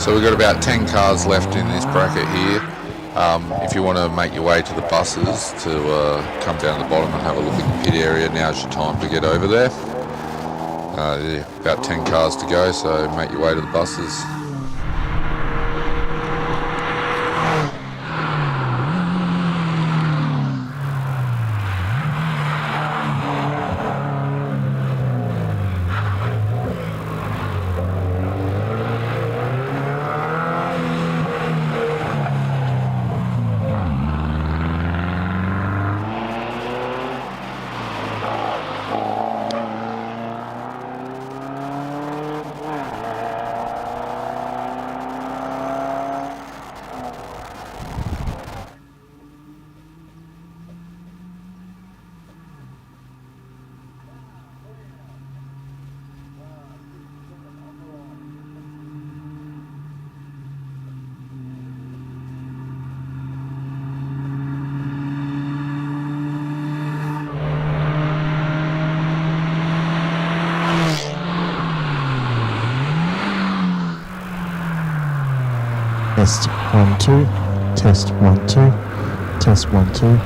So we've got about 10 cars left in this bracket here. If you want to make your way to the buses to come down to the bottom and have a look at the pit area, now's your time to get over there. About 10 cars to go, so make your way to the buses. Test 1 2, test 1 2, test 1 2.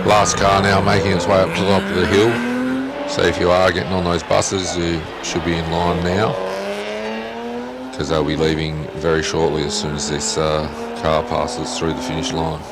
Last car now making its way up to the top of the hill. So if you are getting on those buses, you should be in line now, because they'll be leaving very shortly as soon as this car passes through the finish line.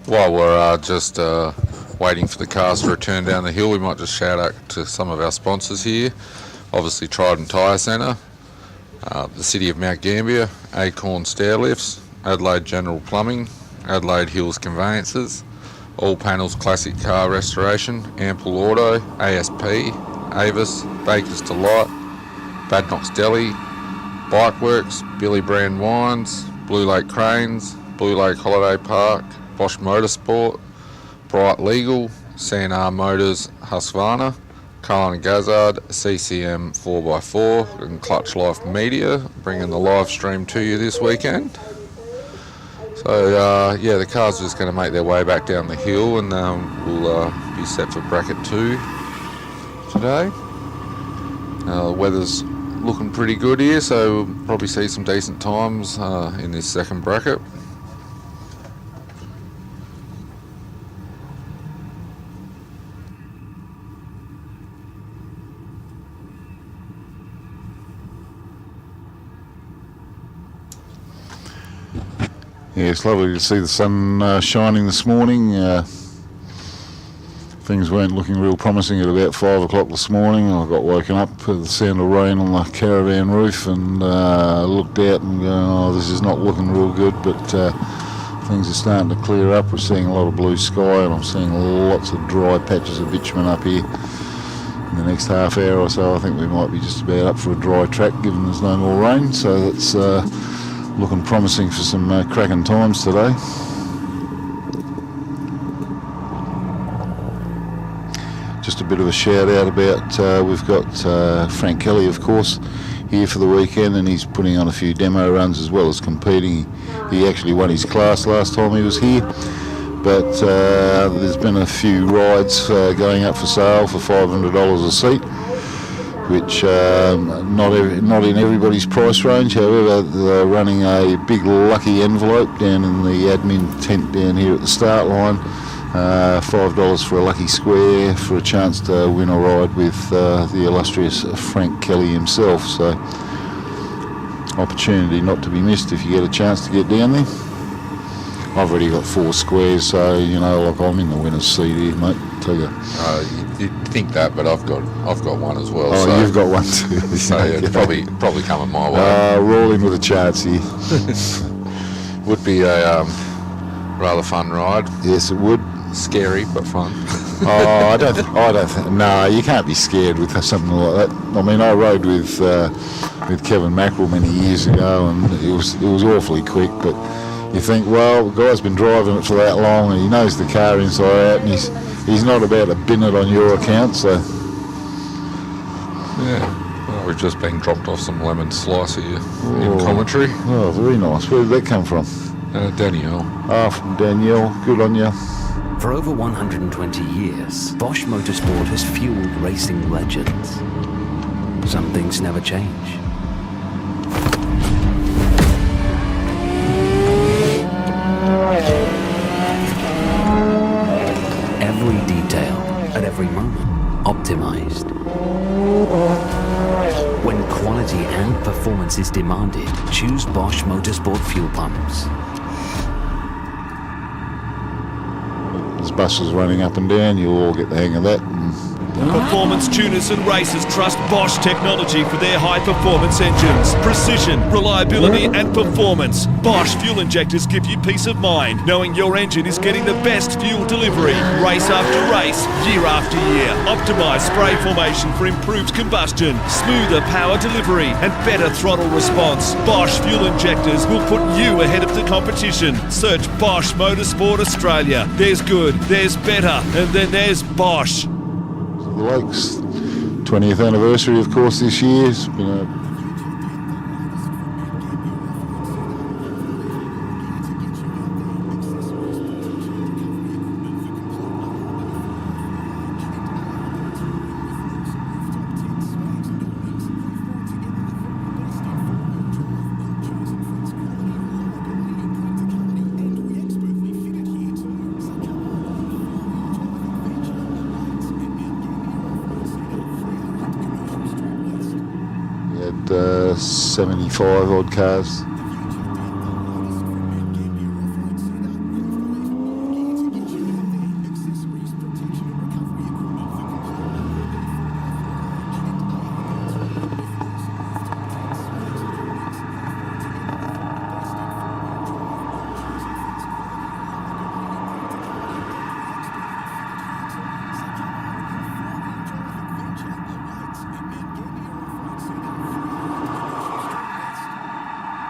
While we're just waiting for the cars to return down the hill, we might just shout out to some of our sponsors here. Obviously Trident Tyre Centre, the City of Mount Gambier, Acorn Stairlifts, Adelaide General Plumbing, Adelaide Hills Conveyances, All Panels Classic Car Restoration, Ample Auto, ASP, Avis, Baker's Delight, Badnock's Deli, Bikeworks, Billy Brand Wines, Blue Lake Cranes, Blue Lake Holiday Park, Bosch Motorsport, Bright Legal, CNR Motors Husqvarna, Cullen Gazzard, CCM 4x4 and Clutch Life Media, bringing the live stream to you this weekend. So yeah, the cars are just going to make their way back down the hill, and we'll be set for bracket 2 today. The weather's looking pretty good here, so we'll probably see some decent times in this second bracket. Yeah, it's lovely to see the sun shining this morning. Things weren't looking real promising at about 5 o'clock this morning. I got woken up with the sound of rain on the caravan roof and looked out and going, oh, this is not looking real good, but things are starting to clear up. We're seeing a lot of blue sky, and I'm seeing lots of dry patches of bitumen up here. In the next half hour or so, I think we might be just about up for a dry track, given there's no more rain, so that's looking promising for some cracking times today. Just a bit of a shout out about, we've got Frank Kelly, of course, here for the weekend, and he's putting on a few demo runs as well as competing. He actually won his class last time he was here, but there's been a few rides going up for sale for $500 a seat. which not in everybody's price range. However, they're running a big lucky envelope down in the admin tent down here at the start line. $5 for a lucky square for a chance to win a ride with the illustrious Frank Kelly himself. So, opportunity not to be missed if you get a chance to get down there. I've already got 4 squares, so like I'm in the winner's seat here, mate. Tell you. You'd think that, but I've got one as well. Oh, so, you've got one too. So it's probably coming my way. Rolling with the charts here. Would be a rather fun ride. Yes, it would. Scary but fun. I don't think. No, you can't be scared with something like that. I mean, I rode with Kevin Mackerel many years ago, and it was awfully quick. But you think, well, the guy's been driving it for that long, and he knows the car inside out, and he's not about to bin it on your account. So yeah. Well, we've just been dropped off some lemon slice here in commentary. Oh, very nice. Where did that come from? Danielle. From Danielle. Good on you. For over 120 years, Bosch Motorsport has fueled racing legends. Some things never change. Every detail at every moment optimized. When quality and performance is demanded, choose Bosch Motorsport fuel pumps. As buses running up and down, you'll all get the hang of that. Performance tuners and racers trust Bosch technology for their high-performance engines. Precision, reliability and performance. Bosch fuel injectors give you peace of mind, knowing your engine is getting the best fuel delivery. Race after race, year after year. Optimised spray formation for improved combustion, smoother power delivery and better throttle response. Bosch fuel injectors will put you ahead of the competition. Search Bosch Motorsport Australia. There's good, there's better, and then there's Bosch. The Lakes 20th anniversary, of course, this year. It's been a We had 75 odd cars.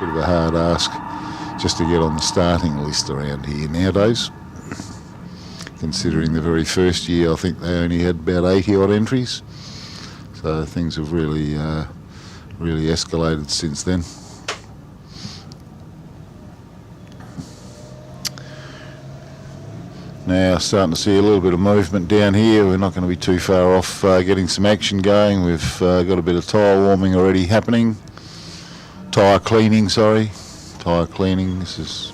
Bit of a hard ask just to get on the starting list around here nowadays. Considering the very first year, I think they only had about 80 odd entries. So things have really escalated since then. Now starting to see a little bit of movement down here. We're not going to be too far off getting some action going. We've got a bit of tyre warming already happening. Tyre cleaning. This is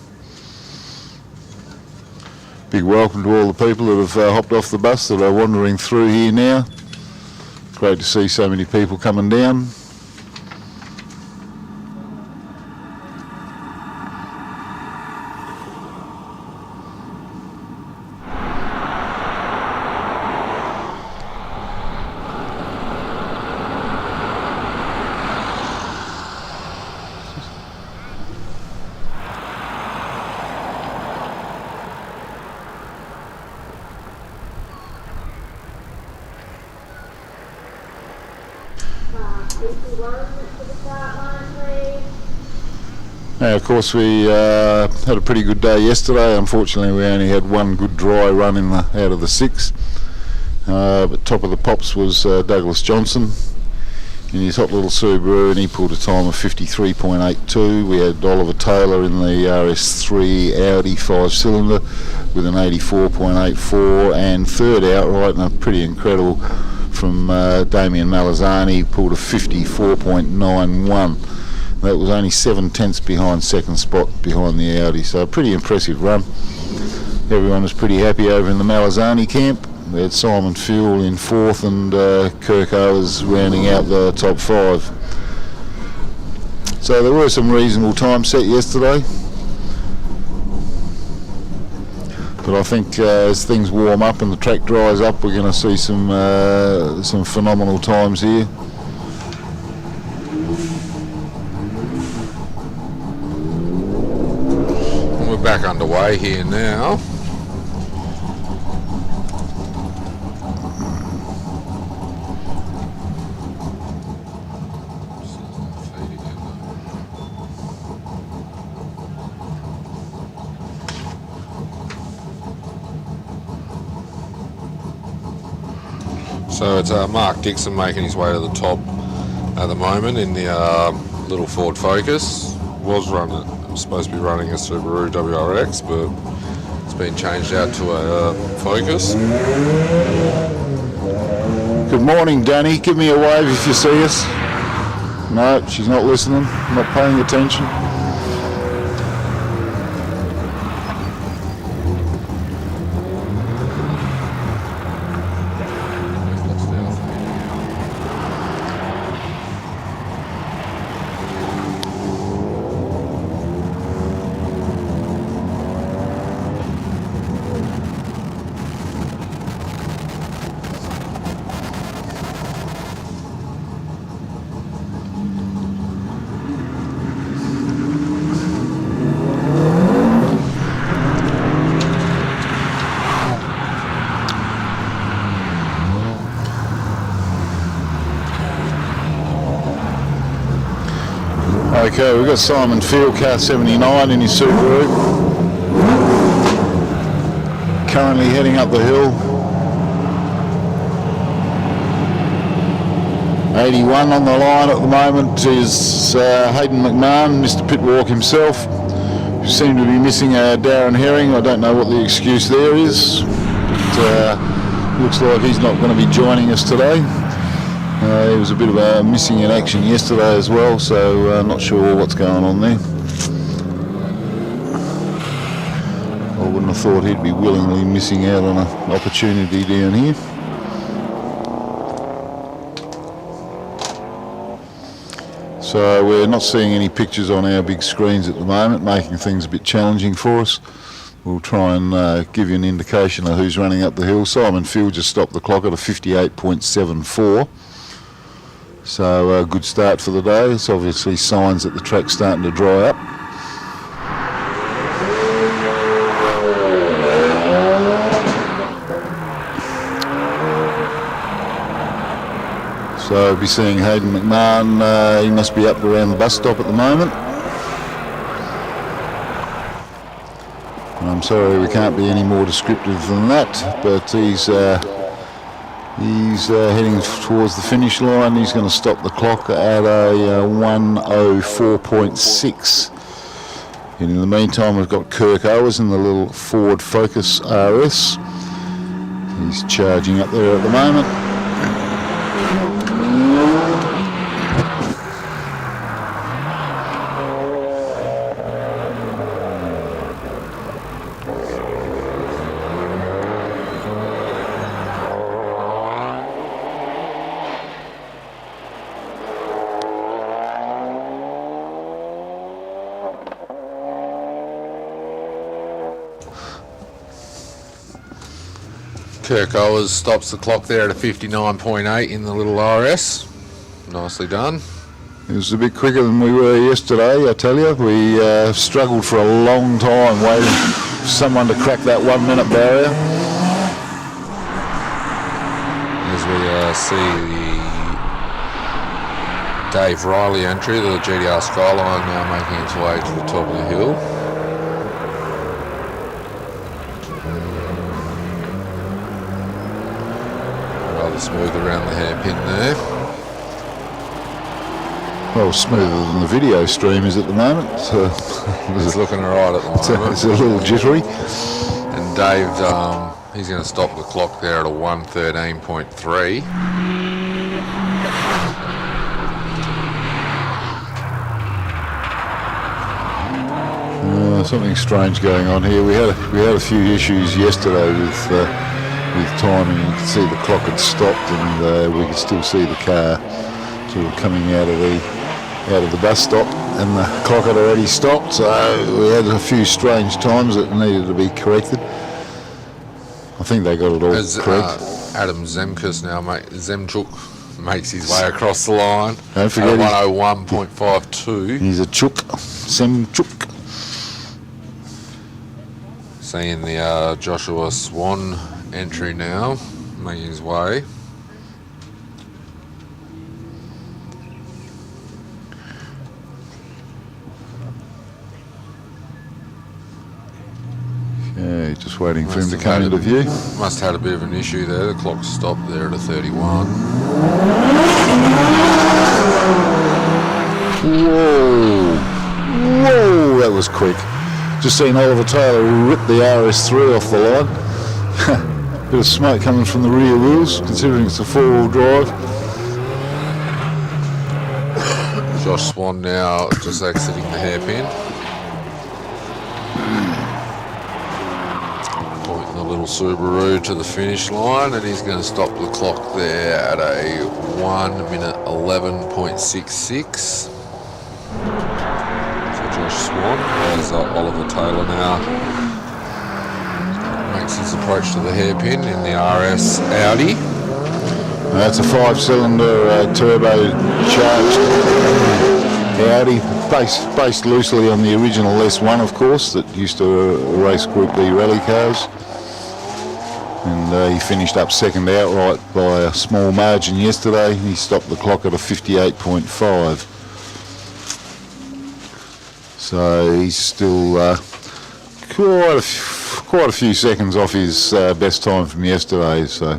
big welcome to all the people that have hopped off the bus that are wandering through here now. Great to see so many people coming down. Now, of course, we had a pretty good day yesterday. Unfortunately, we only had one good dry run out of the 6. But top of the pops was Douglas Johnson in his hot little Subaru, and he pulled a time of 53.82. We had Oliver Taylor in the RS3 Audi 5-cylinder with an 84.84, and third outright in a pretty incredible from Damien Malazzani, pulled a 54.91. That was only 7 tenths behind second spot behind the Audi, so a pretty impressive run. Everyone was pretty happy over in the Malazzani camp. We had Simon Fuel in fourth and Kirk Owers rounding out the top 5. So there were some reasonable times set yesterday. But I think as things warm up and the track dries up, we're going to see some phenomenal times here. We're back underway here now. So it's Mark Dixon making his way to the top at the moment in the little Ford Focus. Was supposed to be running a Subaru WRX, but it's been changed out to a Focus. Good morning, Danny. Give me a wave if you see us. No, she's not listening, not paying attention. Okay, we've got Simon Field, car 79 in his Subaru. Currently heading up the hill. 81 on the line at the moment is Hayden McMahon, Mr. Pitwalk himself, who seemed to be missing Darren Herring. I don't know what the excuse there is, but looks like he's not going to be joining us today. He was a bit of a missing in action yesterday as well, so not sure what's going on there. I wouldn't have thought he'd be willingly missing out on an opportunity down here. So we're not seeing any pictures on our big screens at the moment, making things a bit challenging for us. We'll try and give you an indication of who's running up the hill. Simon Field just stopped the clock at a 58.74. So a good start for the day. It's obviously signs that the track's starting to dry up. So we'll be seeing Hayden McMahon. He must be up around the bus stop at the moment. And I'm sorry we can't be any more descriptive than that, but he's heading towards the finish line. He's going to stop the clock at a 1:04.6. And in the meantime, we've got Kirk Owers in the little Ford Focus RS. He's charging up there at the moment. Kirk Owers stops the clock there at a 59.8 in the little RS. Nicely done. It was a bit quicker than we were yesterday, I tell you. We struggled for a long time waiting for someone to crack that 1 minute barrier. As we see the Dave Riley entry, the GTR Skyline now making its way to the top of the hill. Smooth around the hairpin there. Well, smoother than the video stream is at the moment. It's looking alright at the moment. It's a little jittery. And Dave He's going to stop the clock there at a 1:13.3. Something strange going on here. We had a few issues yesterday with timing. You could see the clock had stopped, and we could still see the car sort of coming out of the bus stop, and the clock had already stopped. So we had a few strange times that needed to be corrected. I think they got it all correct. Adam Zemkus now, Zemchuk makes his way across the line. Don't forget at 101.52. He's a chook, Semchuk. Seeing the Joshua Swan entry now, making his way. Okay, just waiting for him to come into view. Must have had a bit of an issue there. The clock stopped there at a 31. Whoa, that was quick. Just seen Oliver Taylor rip the RS3 off the line. Bit of smoke coming from the rear wheels, considering it's a four-wheel drive. Josh Swan now just exiting the hairpin. Pointing the little Subaru to the finish line, and he's going to stop the clock there at a 1:11.66. Josh Swan. There's Oliver Taylor now. Makes his approach to the hairpin in the RS Audi. That's a 5-cylinder turbo-charged Audi, based loosely on the original S1, of course, that used to race Group B rally cars. And he finished up second outright by a small margin yesterday. He stopped the clock at a 58.5. So he's still quite a few seconds off his best time from yesterday. So,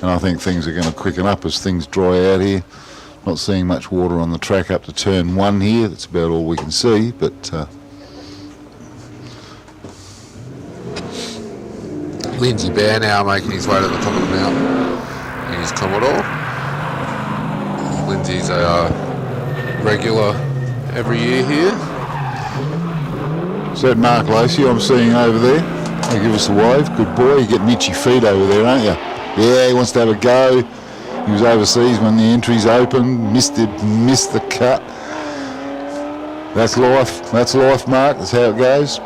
and I think things are going to quicken up as things dry out here. Not seeing much water on the track up to turn 1 here. That's about all we can see. But Lindsay Bear now making his way to the top of the mountain in his Commodore. Lindsay's a regular every year here. is that Mark Lacey I'm seeing over there? He'll give us a wave. Good boy. You're getting itchy feet over there, aren't you? Yeah, he wants to have a go. He was overseas when the entries opened. Missed the cut. That's life. That's life, Mark. That's how it goes.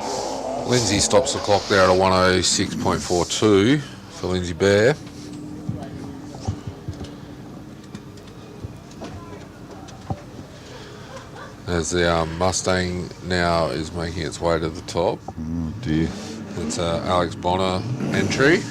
Lindsay stops the clock there at a 1:06.42 for Lindsay Bear. As the Mustang now is making its way to the top. Oh dear. It's Alex Bonner entry.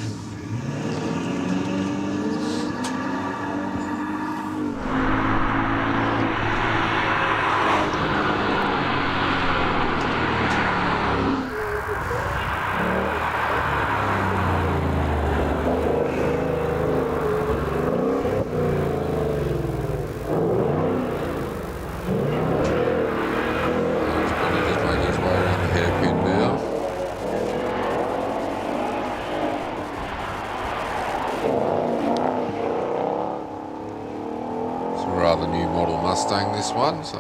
Rather new model Mustang, this one, so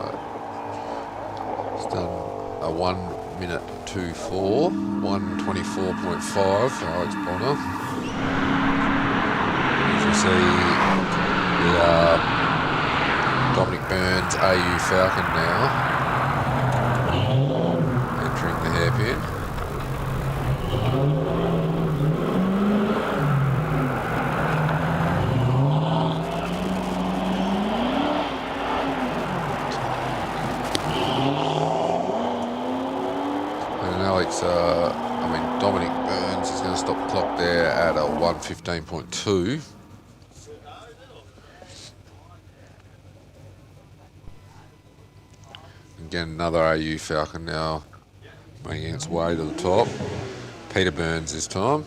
it's done a 1:24, 1:24.5 for Alex Bonner. As you see, the Dominic Burns AU Falcon now entering the hairpin. Dominic Burns is going to stop the clock there at a 1:15.2. Again, another AU Falcon now making its way to the top. Peter Burns this time.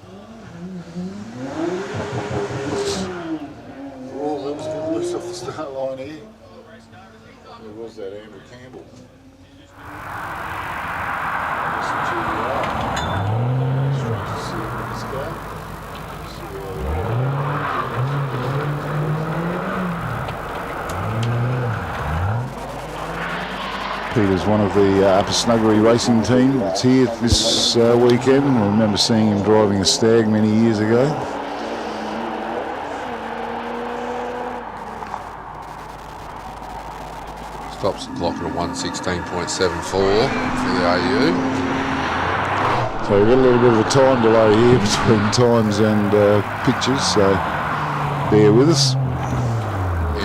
Oh, that was a good loose off the start line here. There was that Amber Campbell. Peter's one of the Upper Snuggery racing team that's here this weekend. I remember seeing him driving a Stag many years ago. Stops the clock at a 1:16.74 for the AU. So we've got a little bit of a time delay here between times and pictures, so bear with us.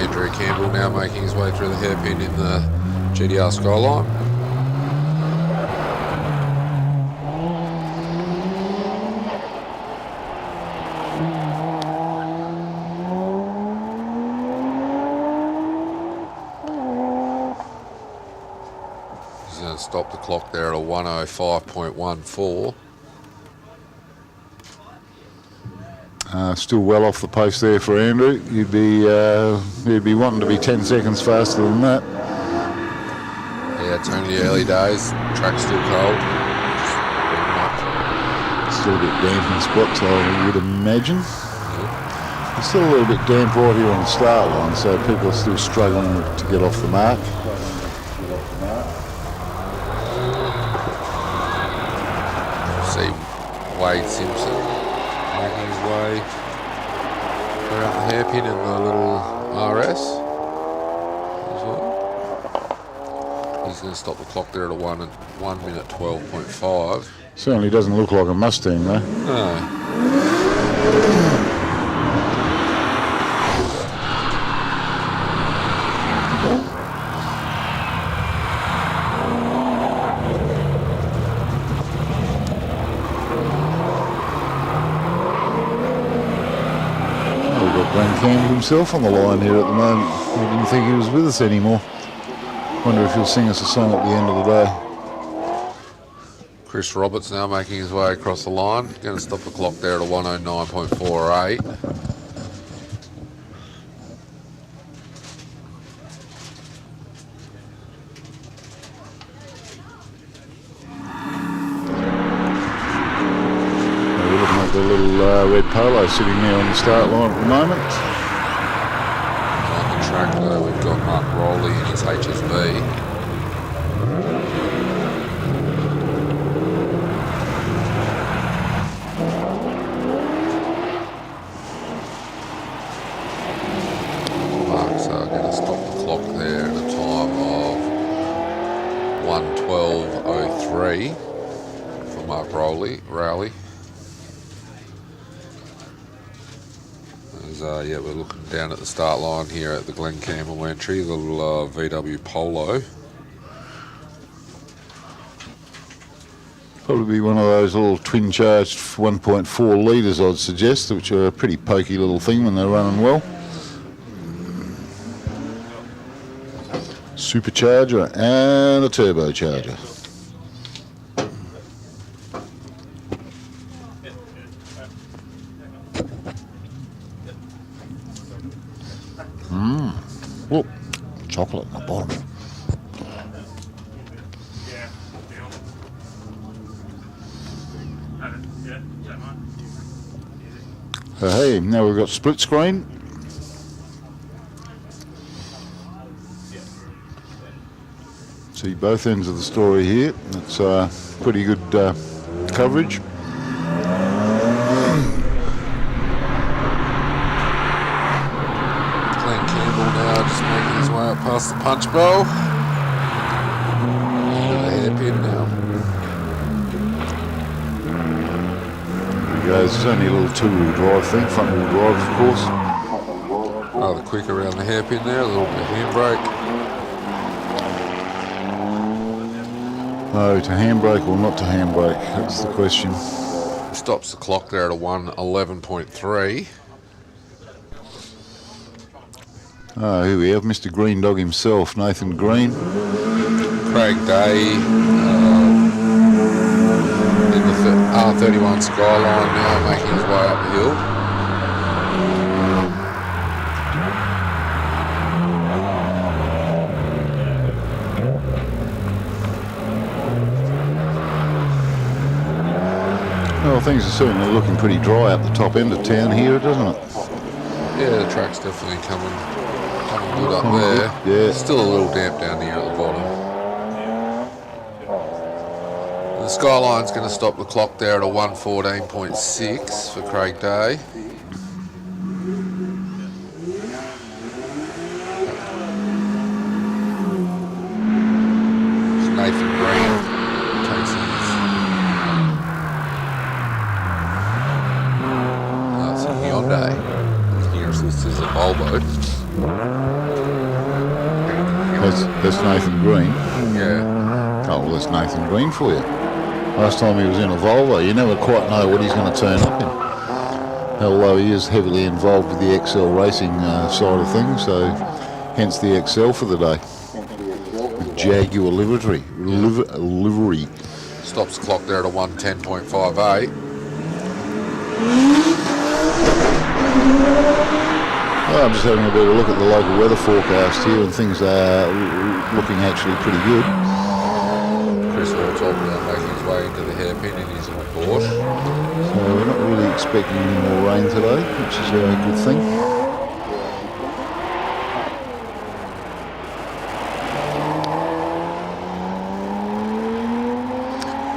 Andrew Campbell now making his way through the hairpin in the GDR Skyline. He's going to stop the clock there at a 1:05.14. Still well off the pace there for Andrew. You'd be wanting to be 10 seconds faster than that. Yeah, it's only early days. Track's still cold. Still a bit damp in spots, I would imagine. It's still a little bit damp right here on the start line, so people are still struggling to get off the mark. See Wade Simpson making his way around the hairpin in the little RS as well. He's going to stop the clock there at a 1:12.5. Certainly doesn't look like a Mustang though. No. Glenn Campbell himself on the line here at the moment. I didn't think he was with us anymore. Wonder if he'll sing us a song at the end of the day. Chris Roberts now making his way across the line. Going to stop the clock there at a 1:09.48. We're looking at the little red polo sitting there on the start line at the moment. On the track though, we've got Mark Rowley in his HSB. Mark's going to stop the clock there at a time of 1:12.03 for Mark Rowley. Yeah, we're looking down at the start line here at the Glen Campbell entry, the little VW Polo. Probably be one of those little twin-charged 1.4 litres, I'd suggest, which are a pretty pokey little thing when they're running well. Supercharger and a turbocharger. Whoop, chocolate at the bottom. Hey, now we've got split screen. See both ends of the story here. That's pretty good coverage. Making his way up past the punch bowl. Into the hairpin now. There he goes. It's only a little two-wheel drive thing, front-wheel drive, of course. Rather quick around the hairpin there, a little bit of handbrake. Oh, to handbrake or not to handbrake? That's the question. Stops the clock there at a 1:11.3. Oh, here we have Mr. Green Dog himself, Nathan Green. Craig Day in the R31 Skyline now, making his way up the hill. Well, things are certainly looking pretty dry up the top end of town here, doesn't it? Yeah, the track's definitely coming good up there. Yeah. Still a little damp down here at the bottom. The Skyline's going to stop the clock there at a 1:14.6 for Craig Day. Nathan Green takes his. That's a Hyundai. Here's this is a Volvo. That's Nathan Green. Yeah. Oh, well, that's Nathan Green for you. Last time he was in a Volvo, you never quite know what he's going to turn up in. Although he is heavily involved with the XL racing side of things, so hence the XL for the day. Jaguar livery. Stops the clock there at a 1:10.58. Well, I'm just having a bit of a look at the local weather forecast here, and things are looking actually pretty good. Chris Hall talking about making his way into the hairpin in his Porsche. So we're not really expecting any more rain today, which is a good thing.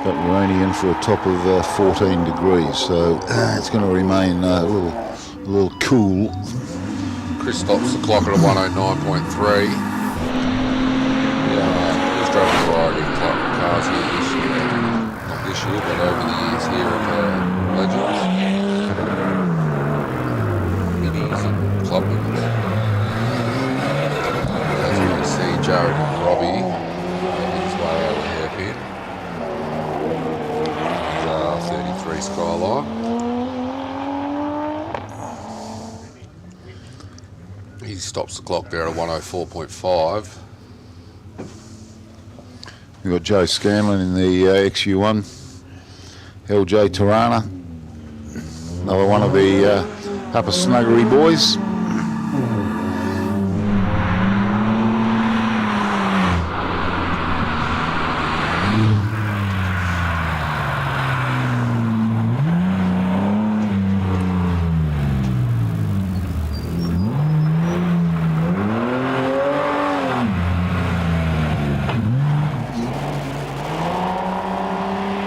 But we're only in for a top of 14 degrees, so it's going to remain a little cool. Chris stops the clock at a 1:09.3. He's drove a variety of cars here this year. Not this year, but over the years here at Legends. Minis and Clubman. As you can see, Jared and Robbie making his way over the hairpin. He's 33 Skyline. He stops the clock there at 1:04.5. We've got Joe Scanlon in the XU1, LJ Tirana, another one of the Upper Snuggery boys.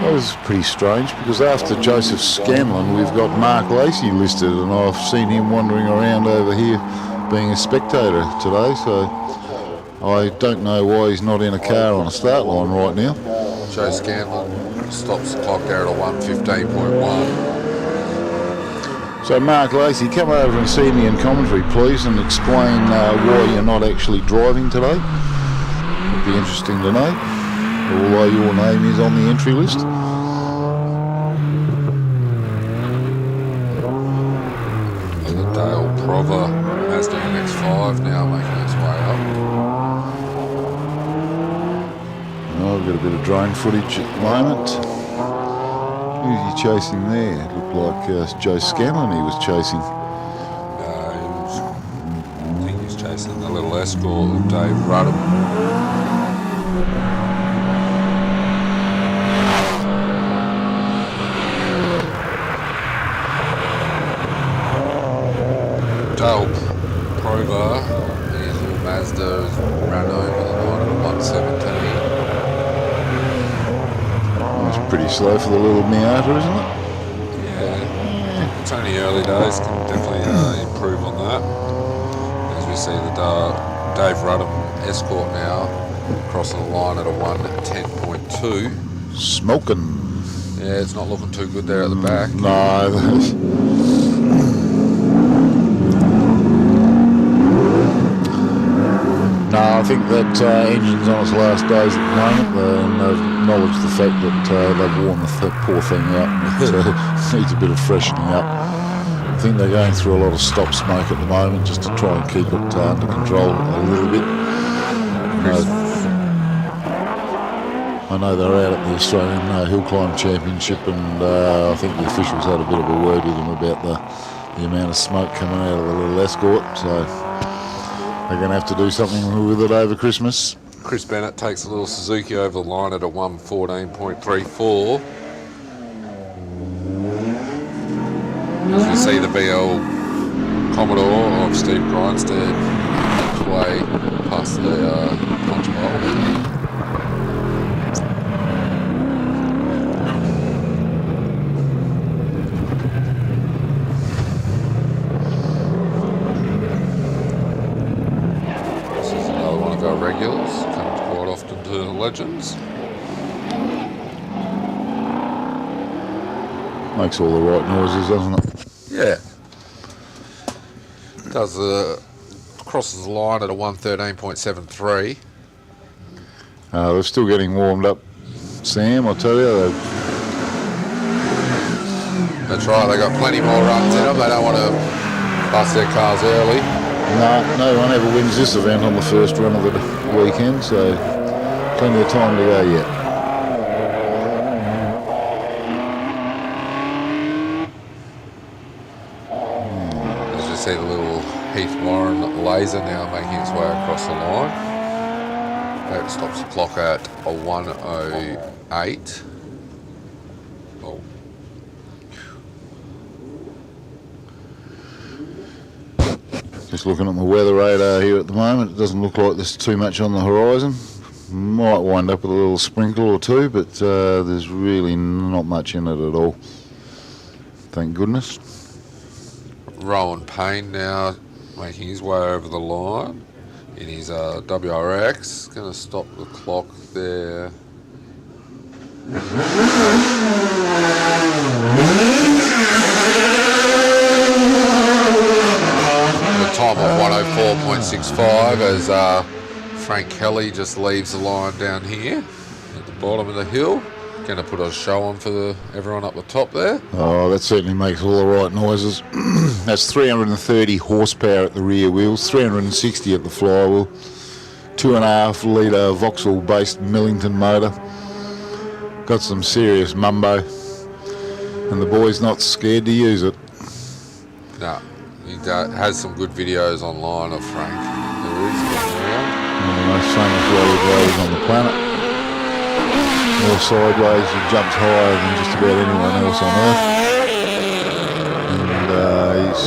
That was pretty strange, because after Joseph Scanlon we've got Mark Lacey listed, and I've seen him wandering around over here being a spectator today, so I don't know why he's not in a car on a start line right now. Joe Scanlon stops the clock there at a 1:15.1. So Mark Lacey, come over and see me in commentary please, and explain why you're not actually driving today. It'd be interesting to know, although your name is on the entry list. Dale Prover Mazda MX-5 now making its way up. Oh, I've got a bit of drone footage at the moment. Who's he chasing there? It looked like Joe Scanlon he was chasing. I think he's chasing the little Escort of Dave Rudham. Dale Prover, his little Mazda has run over the line at 1:17. It's pretty slow for the little Miata, isn't it? Yeah, it's only early days, can definitely improve on that. As we see the Dave Rudham Escort now crossing the line at a 1:10.2. Smoking. Yeah, it's not looking too good there at the back. No. No, I think that engine's on its last days at the moment, and they've acknowledged the fact that they've worn the poor thing out and it needs a bit of freshening up. I think they're going through a lot of stop smoke at the moment just to try and keep it under control a little bit. I know they're out at the Australian Hillclimb Championship, and I think the officials had a bit of a word with them about the amount of smoke coming out of the little Escort, so they're going to have to do something with it over Christmas. Chris Bennett takes a little Suzuki over the line at a 1:14.34. As we see the BL Commodore of Steve Grindstead make his way past the punch bowl. Comes quite often to the Legends. Makes all the right noises, doesn't it? Yeah. Does crosses the line at a 113.73. They're still getting warmed up, Sam, I tell you. That's right, they got plenty more runs in them. They don't want to bust their cars early. No one ever wins this event on the first run of the weekend, so plenty of time to go yet. As you see the little Heath Warren laser now making its way across the line. That stops the clock at a 108. Oh. Just looking at my weather radar here at the moment, it doesn't look like there's too much on the horizon. Might wind up with a little sprinkle or two, but there's really not much in it at all. Thank goodness. Rowan Payne now making his way over the line in his WRX. Going to stop the clock there. The time of 104.65 as Frank Kelly just leaves the line down here at the bottom of the hill. Going to put a show on for everyone up the top there. Oh, that certainly makes all the right noises. That's 330 horsepower at the rear wheels, 360 at the flywheel, 2.5 litre Vauxhall-based Millington motor. Got some serious mumbo, and the boy's not scared to use it. No, he has some good videos online of Frank. There is One of the most famous rally drivers on the planet. More sideways, he jumps higher than just about anyone else on earth. And he's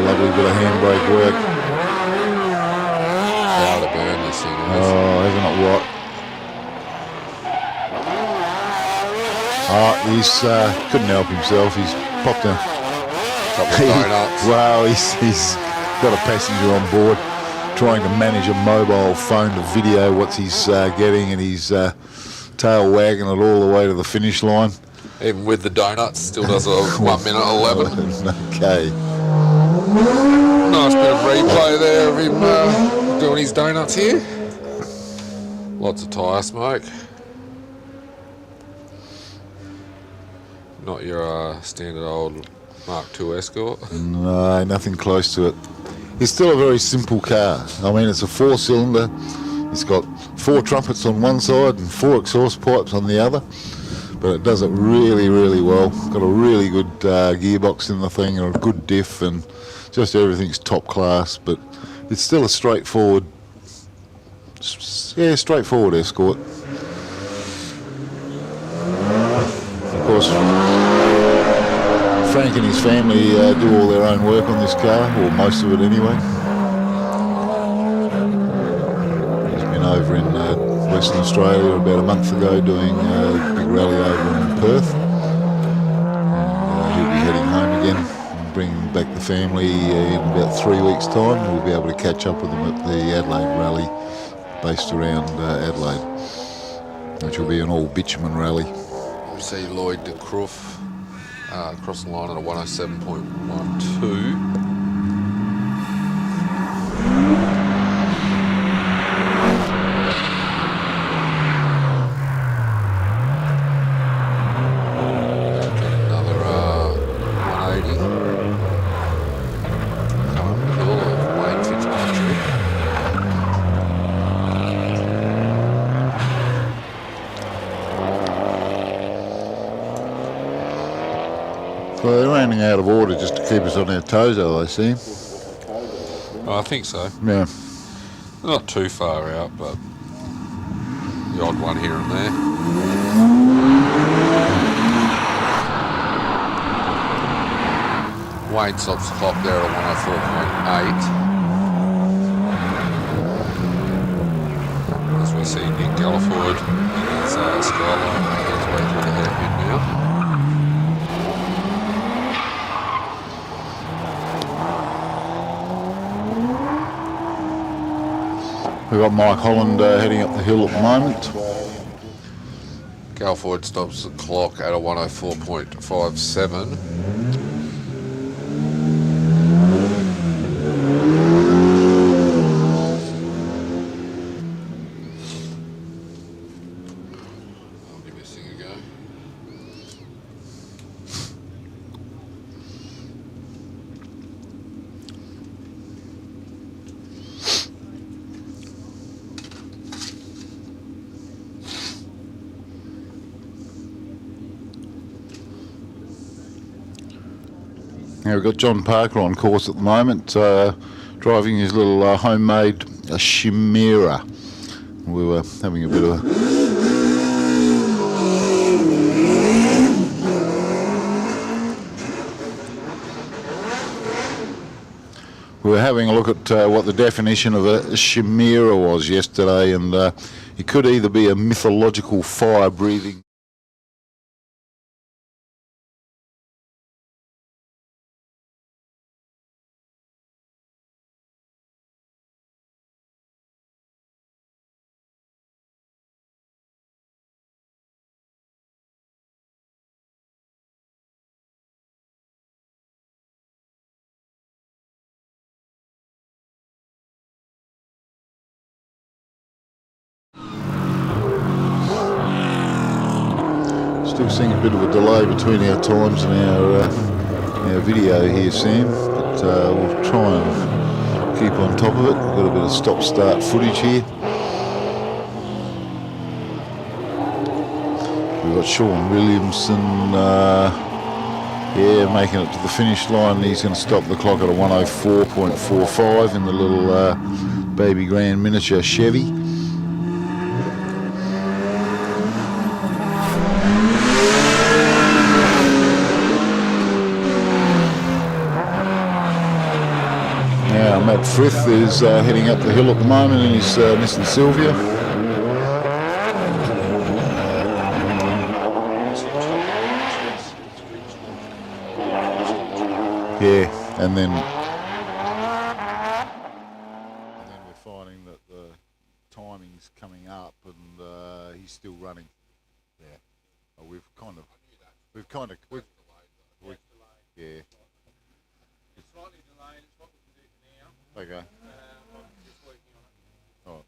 lovely bit of handbrake work. How to burn this thing is. Oh, isn't it what? He's couldn't help himself. He's popped a Couple of donuts. Wow, he's got a passenger on board trying to manage a mobile phone to video what he's getting, and he's tail wagging it all the way to the finish line. Even with the donuts, still does a 1 minute 11. Okay. Nice bit of replay there of him doing his donuts here. Lots of tyre smoke. Not your standard old Mark II Escort. No, nothing close to it. It's still a very simple car. I mean, it's a 4-cylinder. It's got 4 trumpets on one side and 4 exhaust pipes on the other. But it does it really, really well. It's got a really good gearbox in the thing and a good diff, and just everything's top class. But it's still a straightforward Escort. Of course, Frank and his family do all their own work on this car, or most of it anyway. He's been over in Western Australia about a month ago doing a big rally over in Perth. And, he'll be heading home again and bringing back the family in about 3 weeks' time. We'll be able to catch up with them at the Adelaide rally based around Adelaide, which will be an all bitumen rally. We see Lloyd de Croft across the line at a 107.12. Another 180. Coming hill of Wayne Fitzpatrick. So they're running out of order just to keep us on our toes, I see. I think so. Yeah. Not too far out, but the odd one here and there. Wayne stops the clock there at 104.8. As we see Nick Galliford in his Skyline making his way through the hairpin now. We've got Mike Holland heading up the hill at the moment. Galfoyd stops the clock at a 104.57. I'll give this thing a go. Now we've got John Parker on course at the moment, driving his little homemade Chimera. We were having a bit of We were having a look at what the definition of a Chimera was yesterday, and it could either be a mythological fire-breathing Still seeing a bit of a delay between our times and our video here, Sam, but we'll try and keep on top of it. We've got a bit of stop-start footage here. We've got Sean Williamson, making it to the finish line. He's going to stop the clock at a 104.45 in the little baby grand miniature Chevy. Matt Frith is heading up the hill at the moment in his Nissan Silvia. Yeah, and then we're finding that the timing's coming up, and he's still running. Yeah, we've yeah. Slightly delayed, it's what we can do for now. Okay. Just working on it. All right.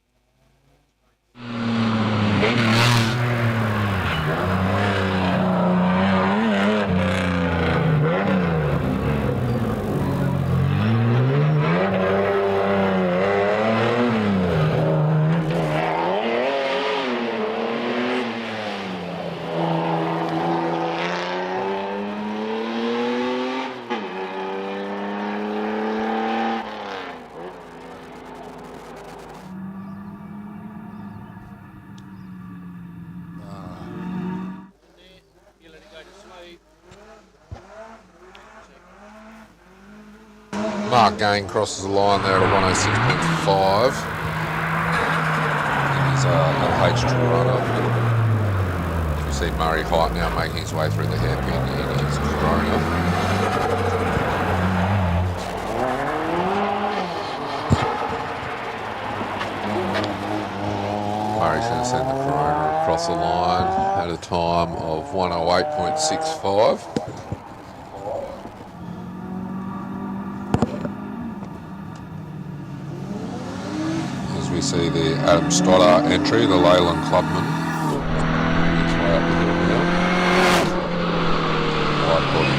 Mark Gain crosses the line there at a 106.5. He's a H2 runner. You see Murray Height now making his way through the hairpin in his Corona. Murray's going to send the Corona across the line at a time of 108.65. We see the Adam Stoddart entry, the Leyland Clubman. His way up the hill now. Wide body.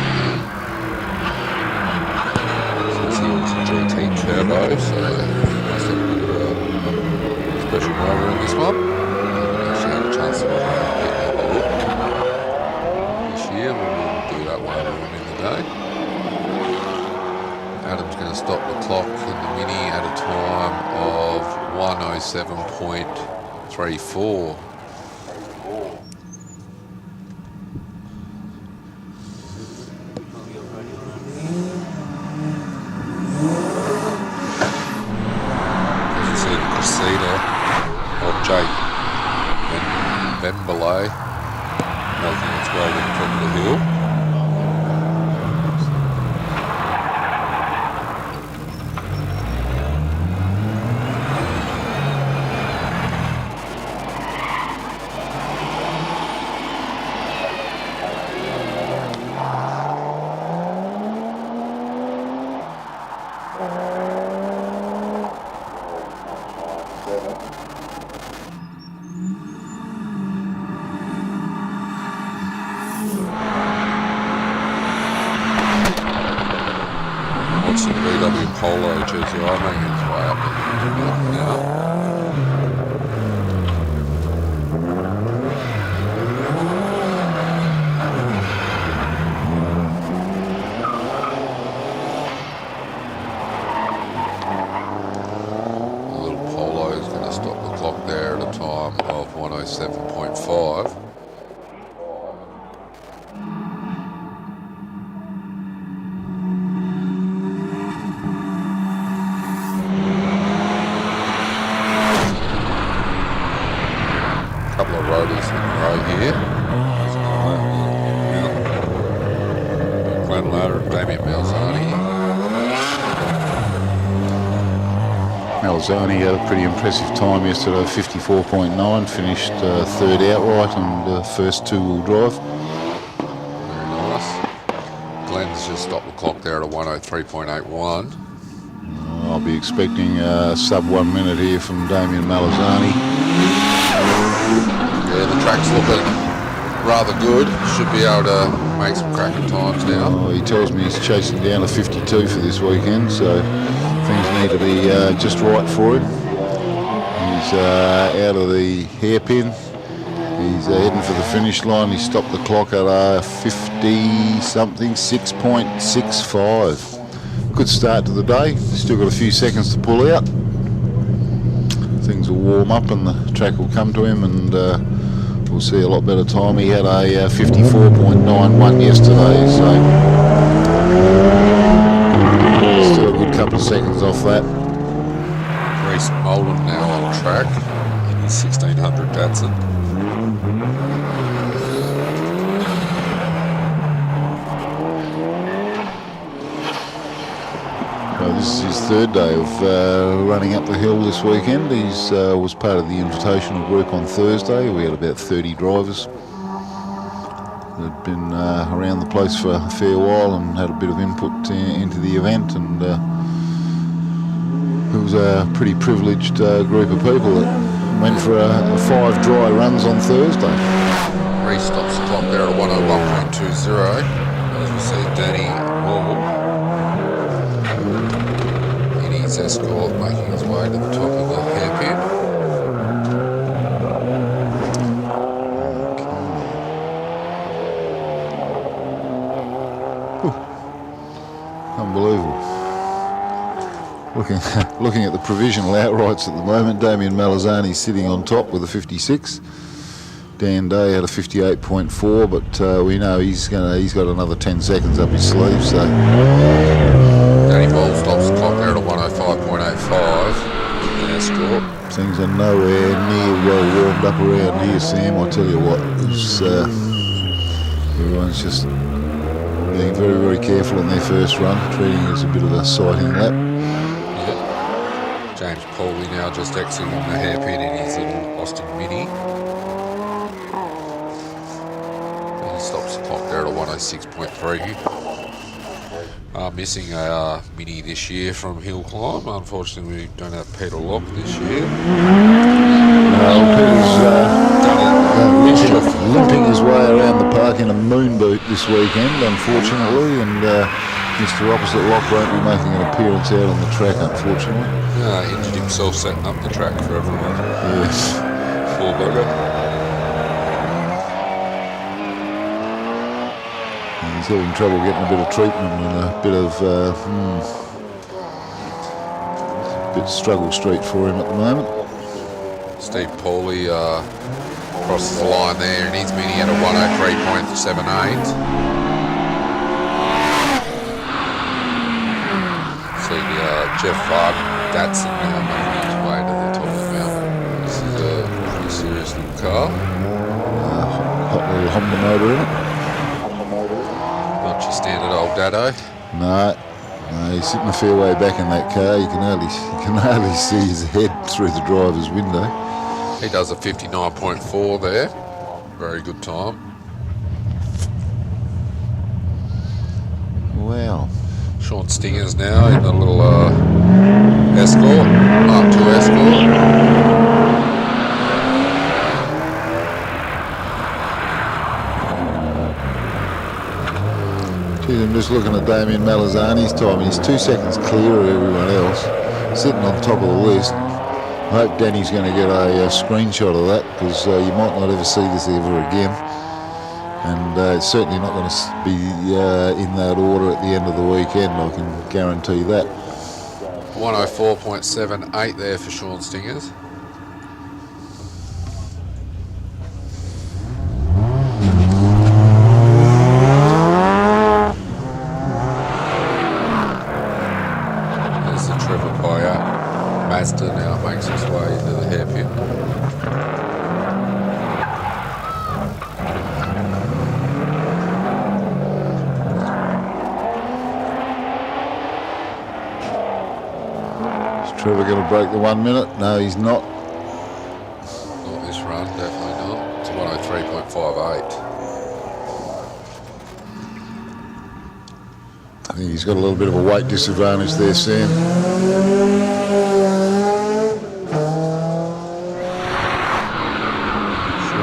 Since he was a GT Turbo, so must have a bit of a special motor in this one. Haven't actually had a chance to have a look this year, but we'll do that later on in the day. Adam's going to stop the clock in the Mini at a time of 107.34. As you see the Cressida of Jake Bembele making its way to the top of the hill. What's the VW Polo GTI making its way up now? The little Polo is going to stop the clock there at a time of 107.5. Couple of roadies in a row here. Glenn Ladder and Damien Malzani. Malzani had a pretty impressive time yesterday, 54.9, finished third outright and first two-wheel drive. Very nice. Glenn's just stopped the clock there at a 103.81. I'll be expecting sub 1 minute here from Damien Malzani. Yeah, the track's looking rather good. Should be able to make some cracking times now. He tells me he's chasing down a 52 for this weekend, so things need to be just right for him. He's out of the hairpin. He's heading for the finish line. He stopped the clock at 50-something, 6.65. Good start to the day. Still got a few seconds to pull out. Things will warm up and the track will come to him, and we'll see a lot better time. He had a 54.91 yesterday, so still a good couple of seconds off that. Reece Molden now on track in his 1600 Datsun. This is his third day of running up the hill this weekend. He's was part of the invitational group on Thursday. We had about 30 drivers. They'd been around the place for a fair while and had a bit of input into the event, and it was a pretty privileged group of people that went for 5 dry runs on Thursday. Reece stops the clock there at 101.20. As we see Danny Wall in his Escort making his way to the top of the hairpin. Unbelievable. Looking at the provisional outrights at the moment, Damien Malzani sitting on top with a 56. Dan Day had a 58.4, but we know he's got another 10 seconds up his sleeve. So Danny Ball stops the clock there at a 105.85 in the Escort. things are nowhere near well warmed up around here, Sam. I tell you what, everyone's just being very, very careful on their first run, treating it as a bit of a sighting lap. Yeah. James Pauley now just exiting the hairpin in his little Austin Mini. He stops the clock there at a 106.3. Missing a Mini this year from Hillclimb. Unfortunately, we don't have Peter Locke this year. Peter's limping his way around the park in a moon boot this weekend, unfortunately, and Mr. Opposite Locke won't be making an appearance out on the track, unfortunately. Injured himself setting up the track for everyone. Yes. Poor bugger. He's having trouble getting a bit of treatment and a bit of struggle street for him at the moment. Steve Pauley crosses the line there and his Mini at a 103.78. See Jeff Varden, Datsun now making his way to the top of the mountain. This is a pretty serious little car. Hot little Honda motor in it. Not your standard old Dado. No, he's sitting a fair way back in that car. You can hardly see his head through the driver's window. He does a 59.4 there. Very good time. Wow. Sean Stinger's now in the little Escort, Mark II Escort. just looking at Damien Malazani's time. He's 2 seconds clear of everyone else, sitting on top of the list. I hope Danny's going to get a screenshot of that, because you might not ever see this ever again. And it's certainly not going to be in that order at the end of the weekend, I can guarantee that. 104.78 there for Sean Stingers. There's the Trevor Poyer. Mazda now makes its way into the hairpin. Is Trevor going to break the 1 minute? No, he's not. Not this run, definitely not. It's 103.58. I think he's got a little bit of a weight disadvantage there, Sam. Should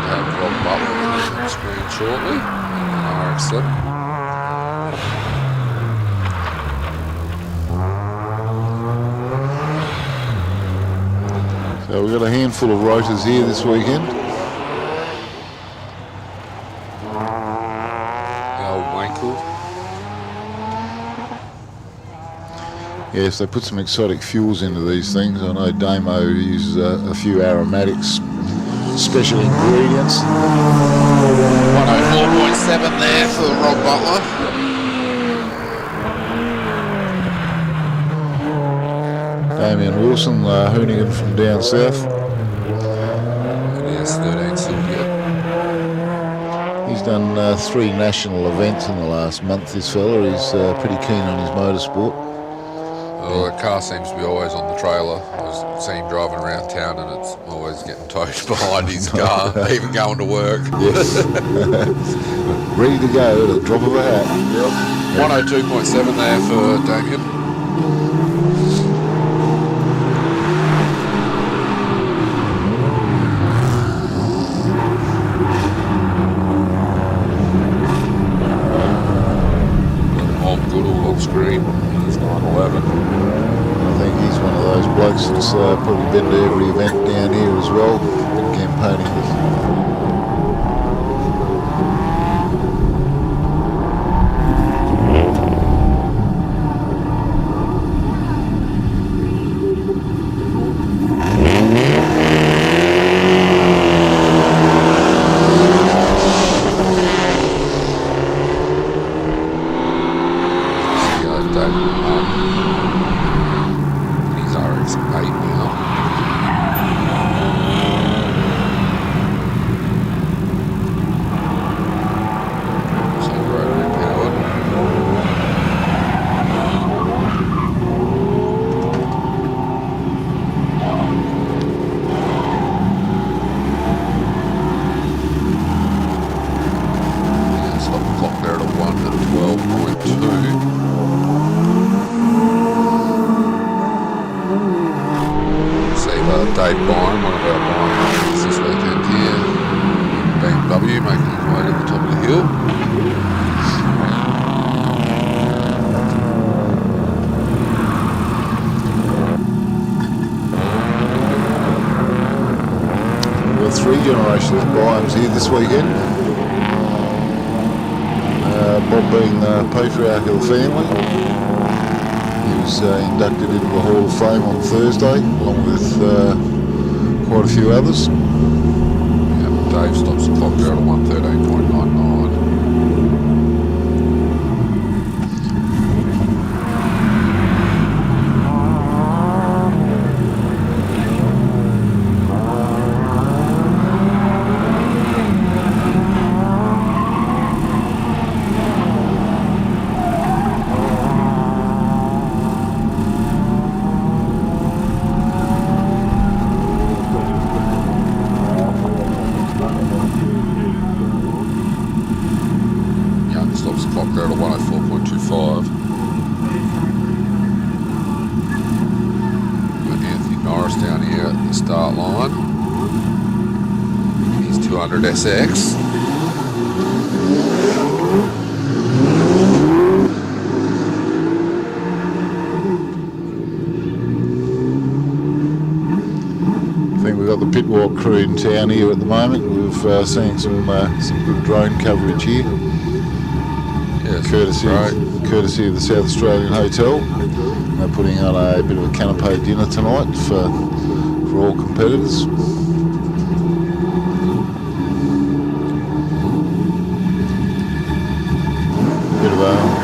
have Rob Butler on the screen shortly. RX7. So we've got a handful of rotors here this weekend. The old Wankle. Yes, they put some exotic fuels into these things. I know Damo uses a few aromatics, special ingredients. 104.7 there for Rob Butler. Damien Wilson, Hoonigan from down south. And yes, 13 Sylvia. He's done 3 national events in the last month, this fella. He's pretty keen on his motorsport. Well, the car seems to be always on the trailer. I see him driving around town and it's always getting towed behind his car, even going to work. Yes. Ready to go at the drop of a hat. Yep. 102.7 there for Damien. Screen. He's 911. I think he's one of those blokes that's probably been to every event down here as well. Been campaigning with. He's RX8 now. So rotary powered. Yeah, stop the clock there at a 1 at 12.2. Dave Byron, one of our Byron this weekend here in BMW, making his way to the top of the hill. We've got 3 generations of Byrons here this weekend. Bob being the patriarch of the family. He was inducted into the Hall of Fame on Thursday, along with quite a few others. Yeah, Dave stops the clock there at 113.99. There at a 104.25. Got Anthony Norris down here at the start line. He's 200 SX. pit walk crew in town here at the moment. We've seen some good drone coverage here, Yes, courtesy of the South Australian Hotel. They're putting on a bit of a canapé dinner tonight for all competitors.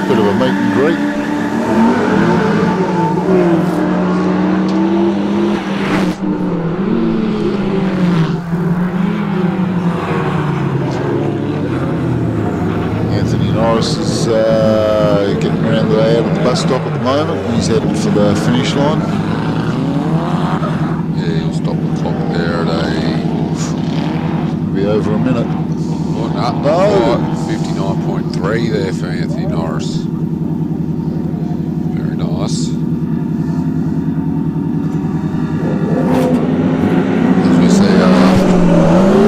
Bit of a meet and greet. Anthony Norris is getting around the way out at the bus stop at the moment. He's headed for the finish line. Yeah, he'll stop the clock there at Be over a minute. no. 59.3 there for Anthony Norris. Very nice. As we see,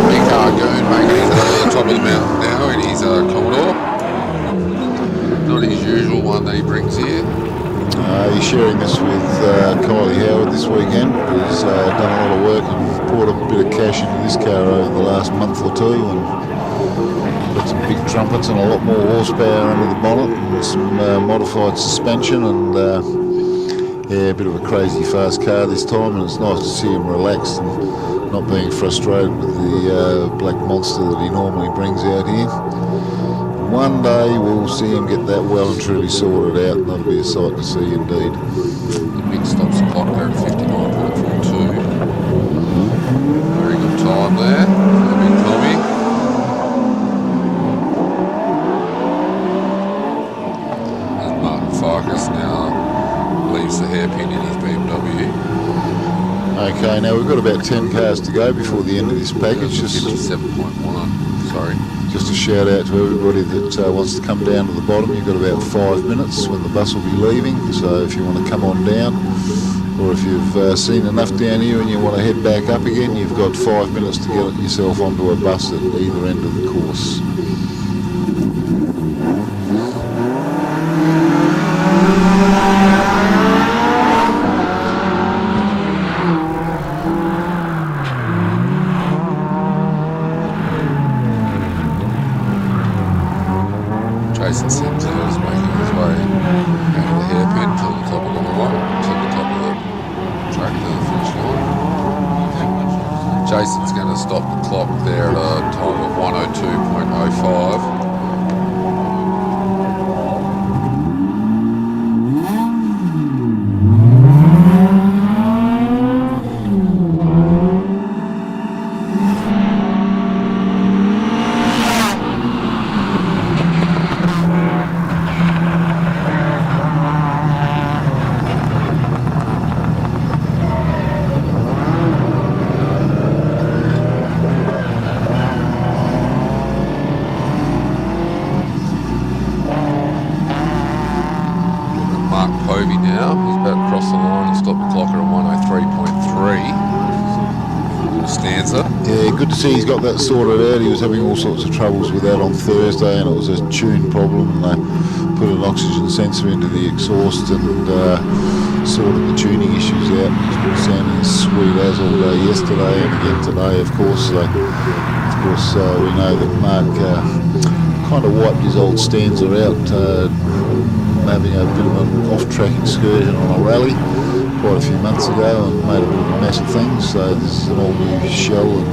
Big Hargoon making it to the top of the mountain now in his Commodore. Not his usual one that he brings here. He's sharing this with Kylie Howard this weekend. He's done a lot of work and poured a bit of cash into this car over the last month or two, and got some big trumpets and a lot more horsepower under the bonnet and some modified suspension, and yeah, a bit of a crazy fast car this time, and it's nice to see him relaxed and not being frustrated with the black monster that he normally brings out here. One day we'll see him get that well and truly sorted out, and that'll be a sight to see indeed. The big stops the clock there at 59.42. Very good time there for the big Tommy. And Martin Farkas now leaves the hairpin in his BMW. Okay, now we've got about 10 cars to go before the end of this package. 57.1, sorry. Just a shout out to everybody that wants to come down to the bottom. You've got about 5 minutes when the bus will be leaving, so if you want to come on down, or if you've seen enough down here and you want to head back up again, you've got 5 minutes to get yourself onto a bus at either end of the course. Jason Sims is making his way out of the hairpin to the top of the line, to the top of the track to the finish line. Jason's going to stop the clock there at a time of 102.05. Now he's about to cross the line and stop the clock at 103.3. Stanza. Yeah, good to see he's got that sorted out. He was having all sorts of troubles with that on Thursday, and it was a tune problem, and they put an oxygen sensor into the exhaust and sorted the tuning issues out. It's been sounding as sweet as all day yesterday and again today, of course. So, of course, we know that Mark kind of wiped his old Stanza out, having a bit of an off-track excursion on a rally quite a few months ago and made a bit of a mess of things. So this is an all-new shell and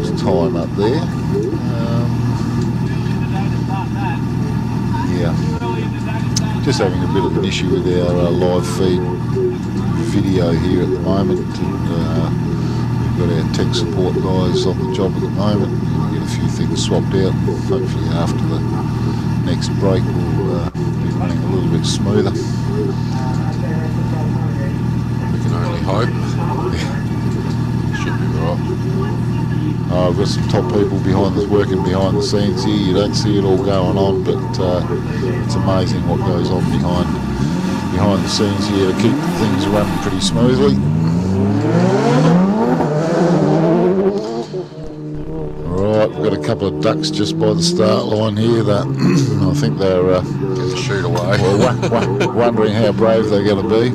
there's time up there. Just having a bit of an issue with our live feed video here at the moment, and we've got our tech support guys on the job at the moment. We'll get a few things swapped out. Hopefully after the next break we'll be running a little bit smoother. We can only hope. Should be right. I've got some top people working behind the scenes here. You don't see it all going on, but it's amazing what goes on behind behind the scenes here to keep things running pretty smoothly. Right, we've got a couple of ducks just by the start line here that I think they're Shoot away. wondering how brave they're going to be.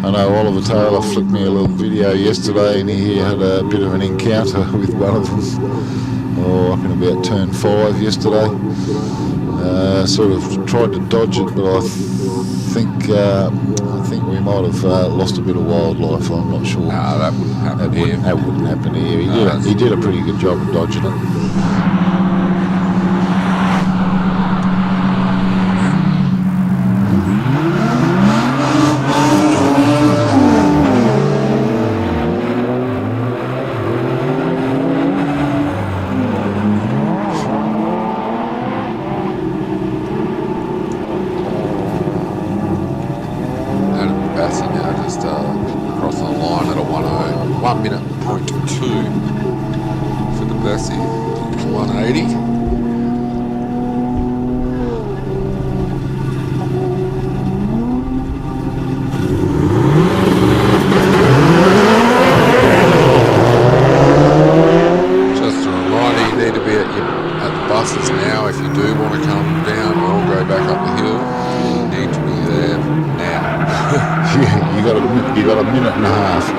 I know Oliver Taylor flicked me a little video yesterday, and he had a bit of an encounter with one of them. Up in about turn 5 yesterday. Sort of tried to dodge it, but I think we might have lost a bit of wildlife. I'm not sure. No, that wouldn't happen here. That wouldn't happen here. He did a pretty good job of dodging it. Crossing the line at a 1 minute point 2 for the Bessie, 180. Just a reminder, you need to be at the buses now if you do want to come down or go back up the hill. You need to be there now. You got a minute and a half.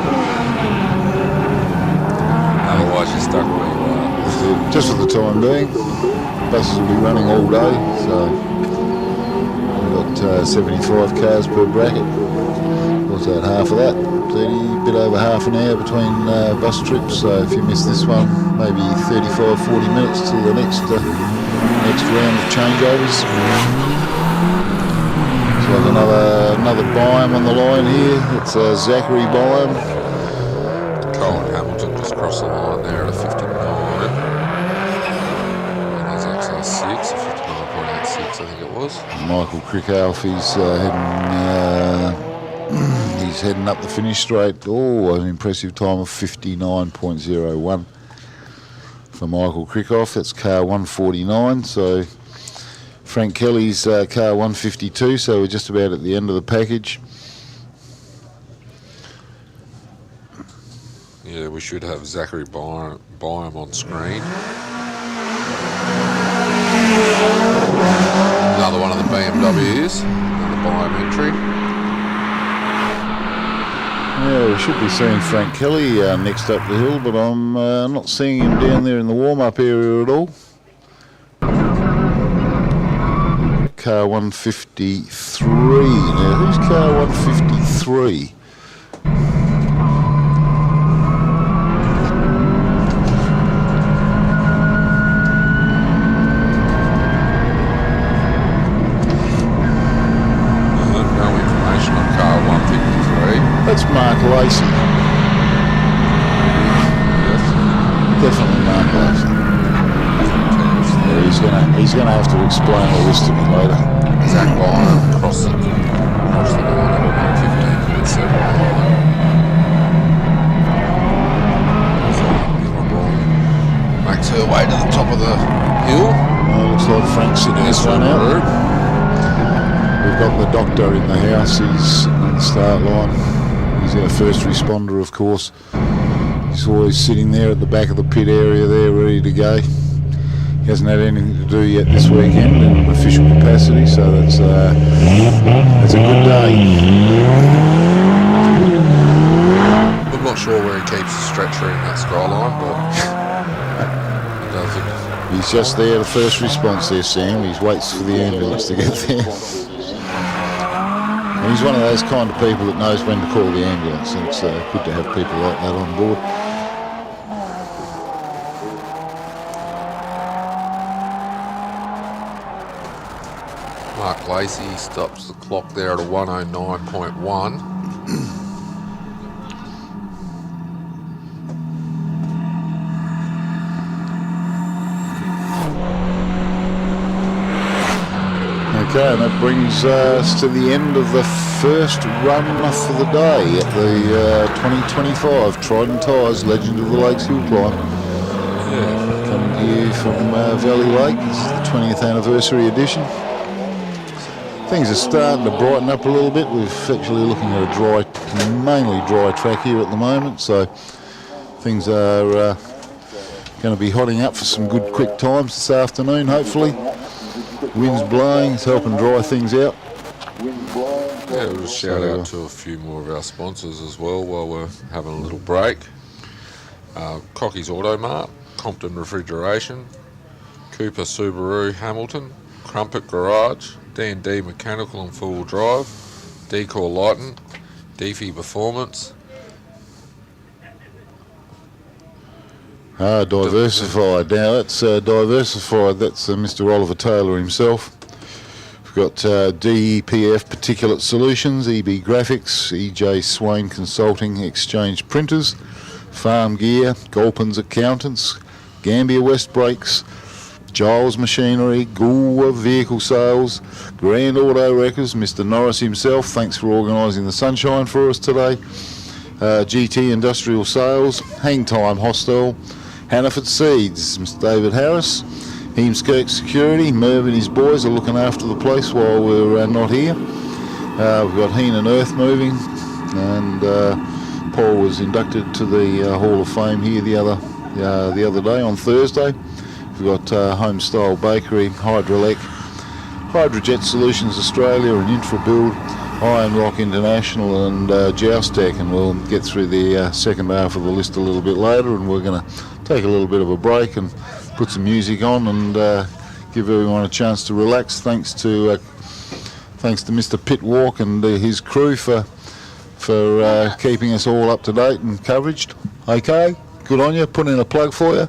Otherwise you're stuck where you are. Just for the time being. Buses will be running all day, so we've got 75 cars per bracket. What's that, half of that? 30, bit over half an hour between bus trips, so if you miss this one, maybe 35-40 minutes till the next round of changeovers. Like another biome on the line here. It's Zachary biome. Colin Hamilton just crossed the line there at a 59. And he's actually 59.86, I think it was. Michael Crickalf, he's heading up the finish straight. Oh, an impressive time of 59.01 for Michael Crickalf. That's car 149. So Frank Kelly's car 152, so we're just about at the end of the package. Yeah, we should have Zachary Byam on screen. Another one of the BMWs, another Byam entry. Yeah, we should be seeing Frank Kelly next up the hill, but I'm not seeing him down there in the warm-up area at all. Car 153. Now, who's car 153? No information on car 153. That's Mark Lacey. Yes. Definitely Mark Lacey. He's gonna have to explain all this to me later. Zach Byam crossed the line at 1:15.7. Makes her way to the top of the hill. Looks like Frank's sitting this one out. We've got the doctor in the house. He's sitting at the start line. He's our first responder, of course. He's always sitting there at the back of the pit area there, ready to go. He hasn't had anything to do yet this weekend in an official capacity, so that's a good day. I'm not sure where he keeps the stretcher in that skyline, but he does it. He's just there, the first response there, Sam. He waits for the ambulance to get there. And he's one of those kind of people that knows when to call the ambulance, and it's good to have people like that on board. Mark Lacey stops the clock there at a 109.1. Okay, and that brings us to the end of the first run for the day at the 2025 Trident Tyres Legend of the Lakes Hillclimb. Coming to you from Valley Lake. This is the 20th anniversary edition. things are starting to brighten up a little bit. We're actually looking at a mainly dry track here at the moment, so things are going to be hotting up for some good quick times this afternoon, hopefully. Wind's blowing, it's helping dry things out. Yeah, we'll shout out to a few more of our sponsors as well while we're having a little break. Cocky's Automart, Compton Refrigeration, Cooper Subaru Hamilton, Crumpet Garage, D&D Mechanical and Four-Wheel Drive, Decor Lighting, Deefy Performance. Diversified. Now that's Diversified, that's Mr. Oliver Taylor himself. We've got DEPF Particulate Solutions, EB Graphics, EJ Swain Consulting, Exchange Printers, Farm Gear, Golpins Accountants, Gambia West Brakes, Giles Machinery, Goolwa Vehicle Sales, Grand Auto Wreckers, Mr. Norris himself, thanks for organising the sunshine for us today, GT Industrial Sales, Hang Time Hostel, Hannaford Seeds, Mr. David Harris, Heemskirk Security, Merv and his boys are looking after the place while we're not here. We've got Heenan Earth Moving, and Paul was inducted to the Hall of Fame here the other day on Thursday. We've got Homestyle Bakery, Hydrolec, Hydrojet Solutions Australia and Intrabuild, Iron Rock International and Joustech, and we'll get through the second half of the list a little bit later, and we're going to take a little bit of a break and put some music on and give everyone a chance to relax. Thanks to Mr. Pitt Walk and his crew for keeping us all up to date and coveraged. Okay, good on you. Put in a plug for you.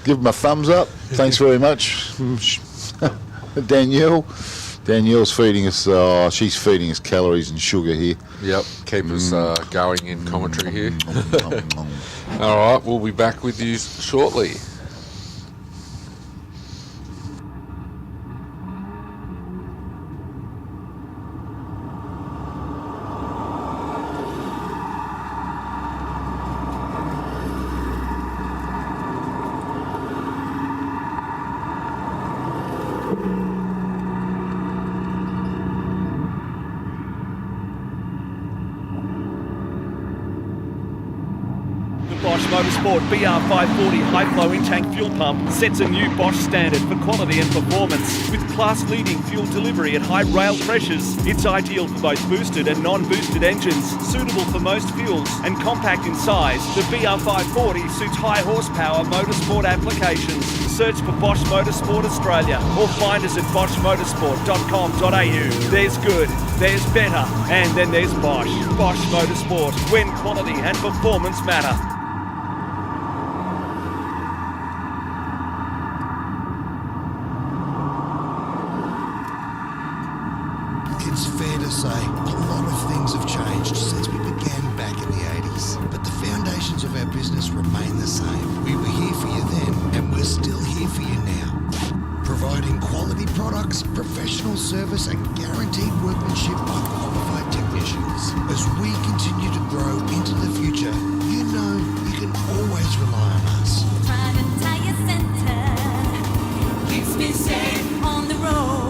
Give them a thumbs up. Thanks very much. Danielle's feeding us. She's feeding us calories and sugar here. Yep, keep us going in commentary here. All right, we'll be back with you shortly. Bosch Motorsport BR540 high-flow in-tank fuel pump sets a new Bosch standard for quality and performance. With class-leading fuel delivery at high rail pressures, it's ideal for both boosted and non-boosted engines, suitable for most fuels, and compact in size. The BR540 suits high horsepower motorsport applications. Search for Bosch Motorsport Australia or find us at boschmotorsport.com.au. There's good, there's better, and then there's Bosch. Bosch Motorsport, when quality and performance matter. It's fair to say a lot of things have changed since we began back in the 80s, but the foundations of our business remain the same. We were here for you then, and we're still here for you now. Providing quality products, professional service, and guaranteed workmanship by qualified technicians. As we continue to grow into the future, you know you can always rely on us. Trident Tyre Centre keeps me safe on the road.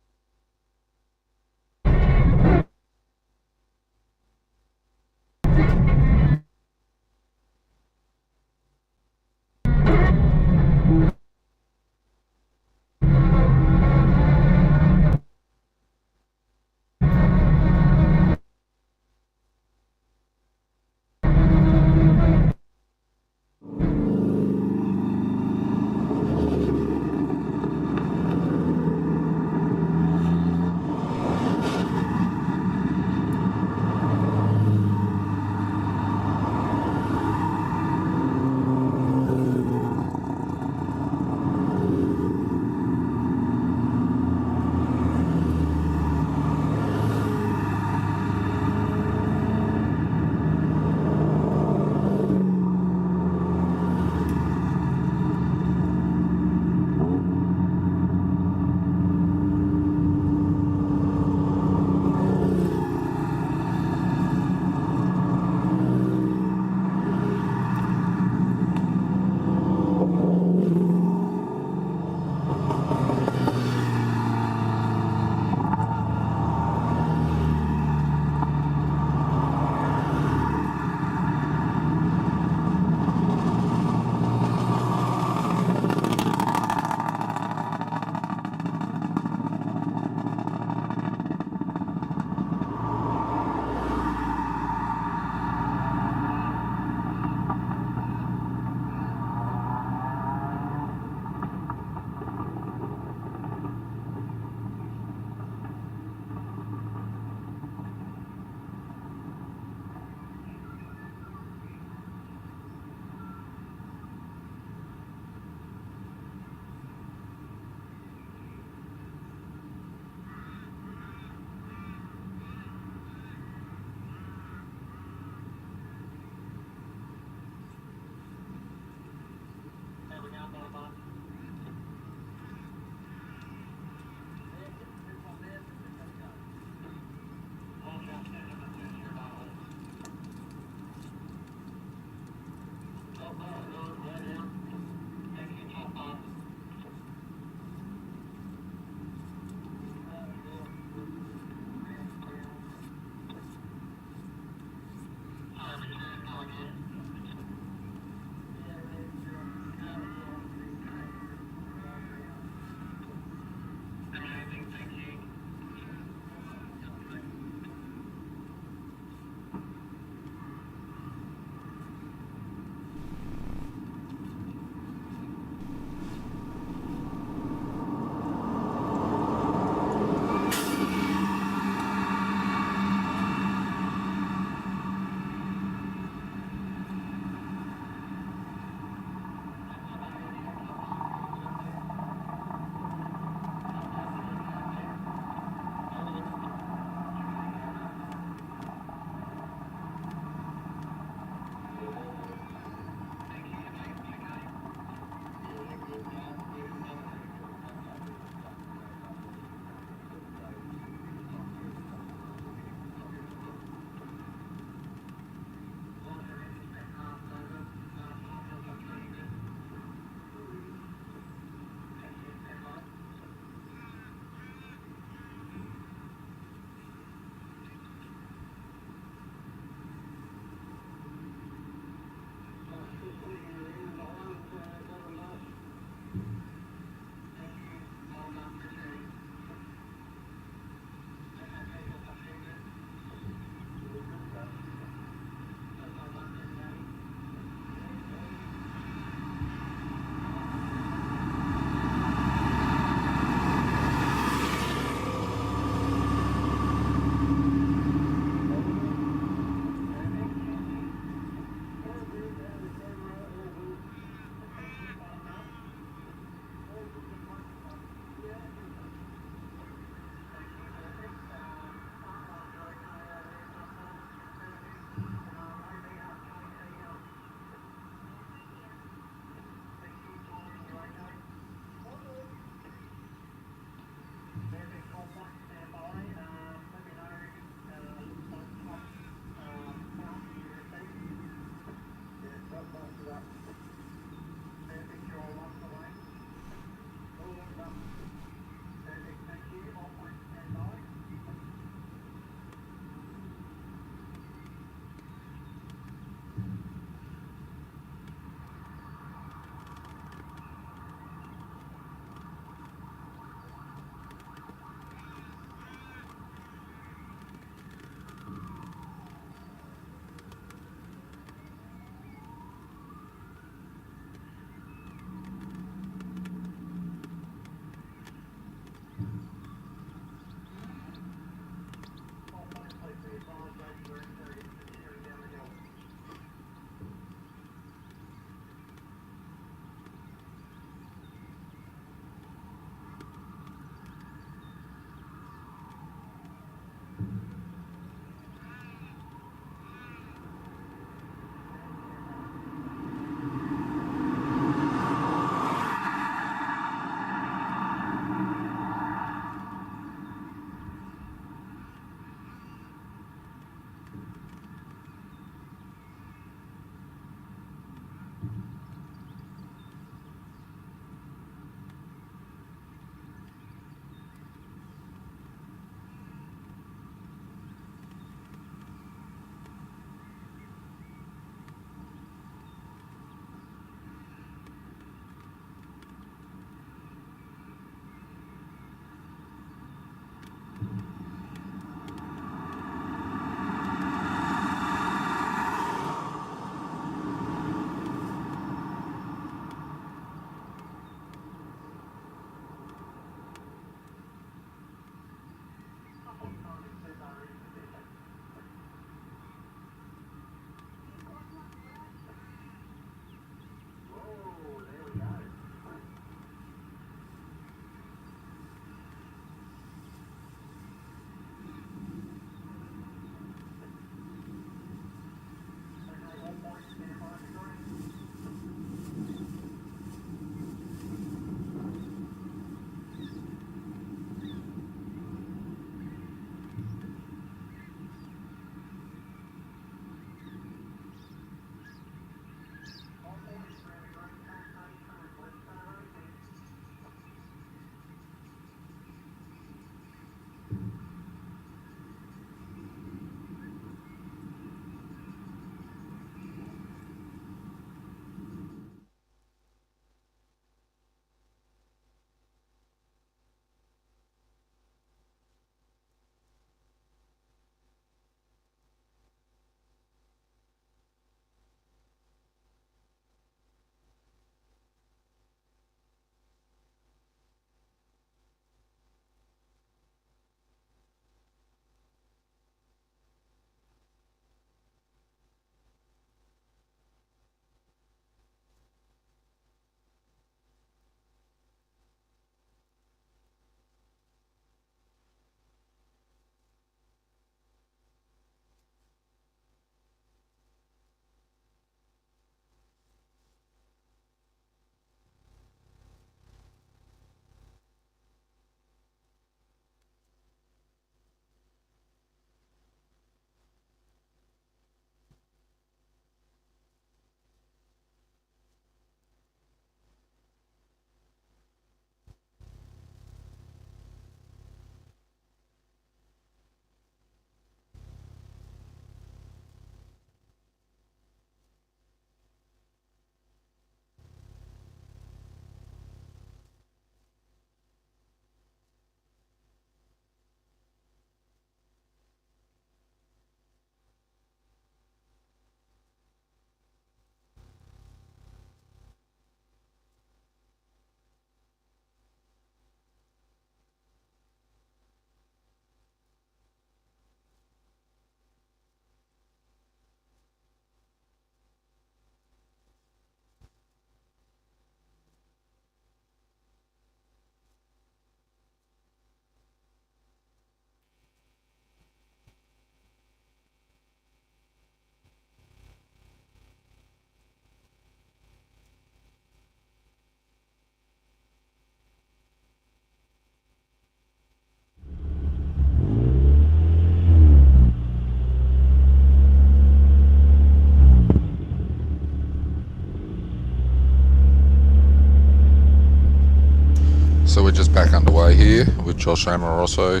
here with Josh Amoroso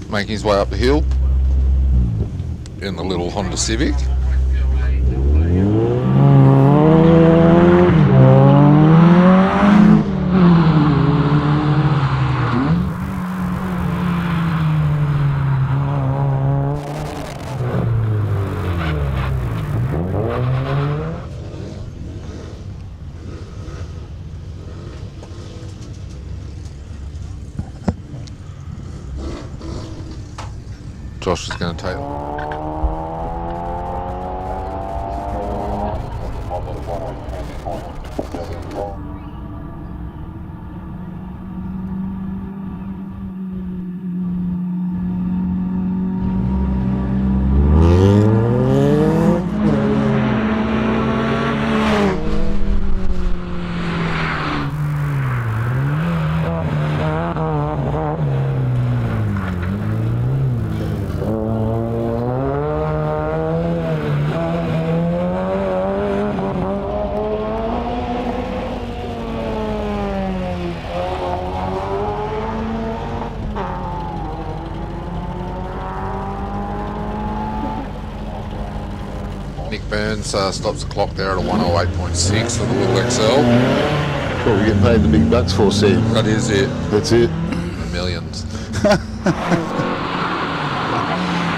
making his way up the hill in the little Honda Civic. Josh is going to take. Nick Burns stops the clock there at a 108.6 for the little XL. What we get paid the big bucks for, Sam. That is it. That's it. Millions.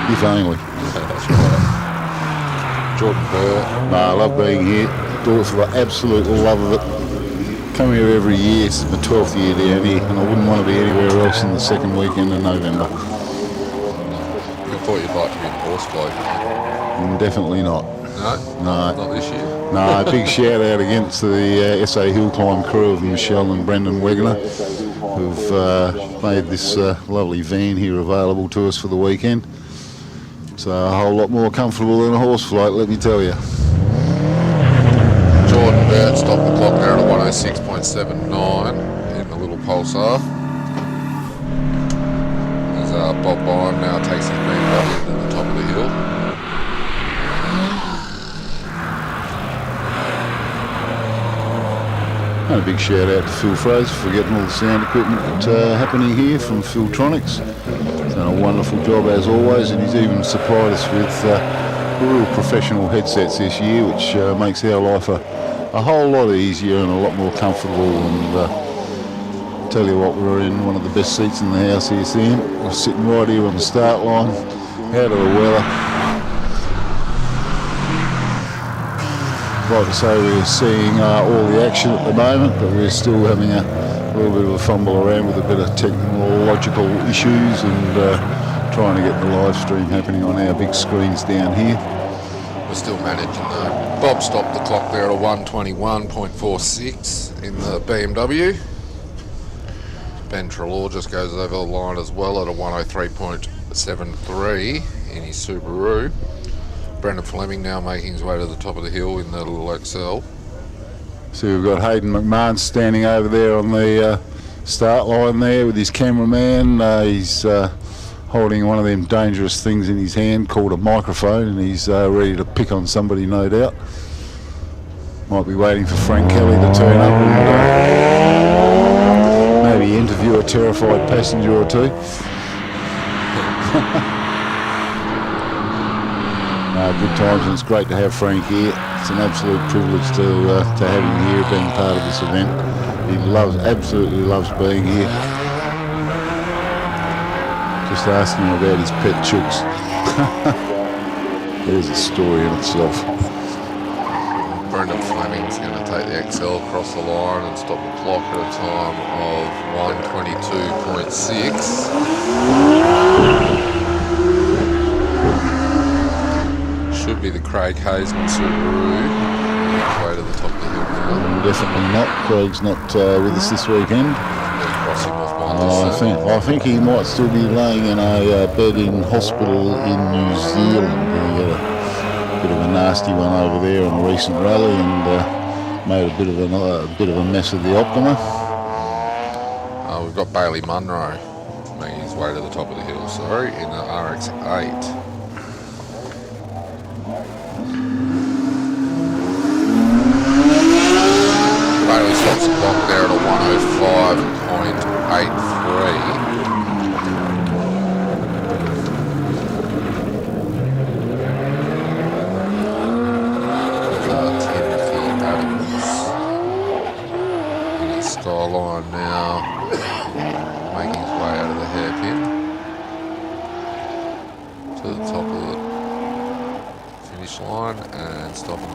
If only. That's right. Jordan Burr. No, I love being here. Do it for the absolute love of it. Come here every year. This is my 12th year down here, and I wouldn't want to be anywhere else in the second weekend of November. I thought you'd like to be in horse bloke. Definitely not. No? No. Not this year? No, a big shout out against the SA Hillclimb crew of Michelle and Brendan Wegener, who've made this lovely van here available to us for the weekend. It's a whole lot more comfortable than a horse float, let me tell you. Jordan Burt stopped the clock there at a 106.79 in the little Pulsar. As Bob Byrne now takes his BMW to the top of the hill. And a big shout out to Phil Fraser for getting all the sound equipment happening here from Philtronics. He's done a wonderful job as always, and he's even supplied us with real professional headsets this year, which makes our life a whole lot easier and a lot more comfortable. And tell you what, we're in one of the best seats in the house here, Sam. We're sitting right here on the start line, out of the weather. Like I say, we're seeing all the action at the moment, but we're still having a little bit of a fumble around with a bit of technological issues and trying to get the live stream happening on our big screens down here. We're still managing though. Bob stopped the clock there at a 121.46 in the BMW. Ben Trelaw just goes over the line as well at a 103.73 in his Subaru. Brendan Fleming now making his way to the top of the hill in the little XL. So we've got Hayden McMahon standing over there on the start line there with his cameraman. He's holding one of them dangerous things in his hand called a microphone, and he's ready to pick on somebody, no doubt. Might be waiting for Frank Kelly to turn up and maybe interview a terrified passenger or two. Good times, and it's great to have Frank here. It's an absolute privilege to have him here, being part of this event. He absolutely loves being here. Just ask him about his pet chooks. There's a story in itself. Brendan Fleming's going to take the XL across the line and stop the clock at a time of 122.6. Should be the Craig Haseman Subaru. Way to the top of the hill now. Definitely not. Craig's not with us this weekend. Cross him off behind I think he might still be laying in a bed in hospital in New Zealand. He had a bit of a nasty one over there on a recent rally and made a bit of a mess of the Optima. We've got Bailey Munro making his way to the top of the hill, in the RX-8. Bailey stops the clock there at a 105.83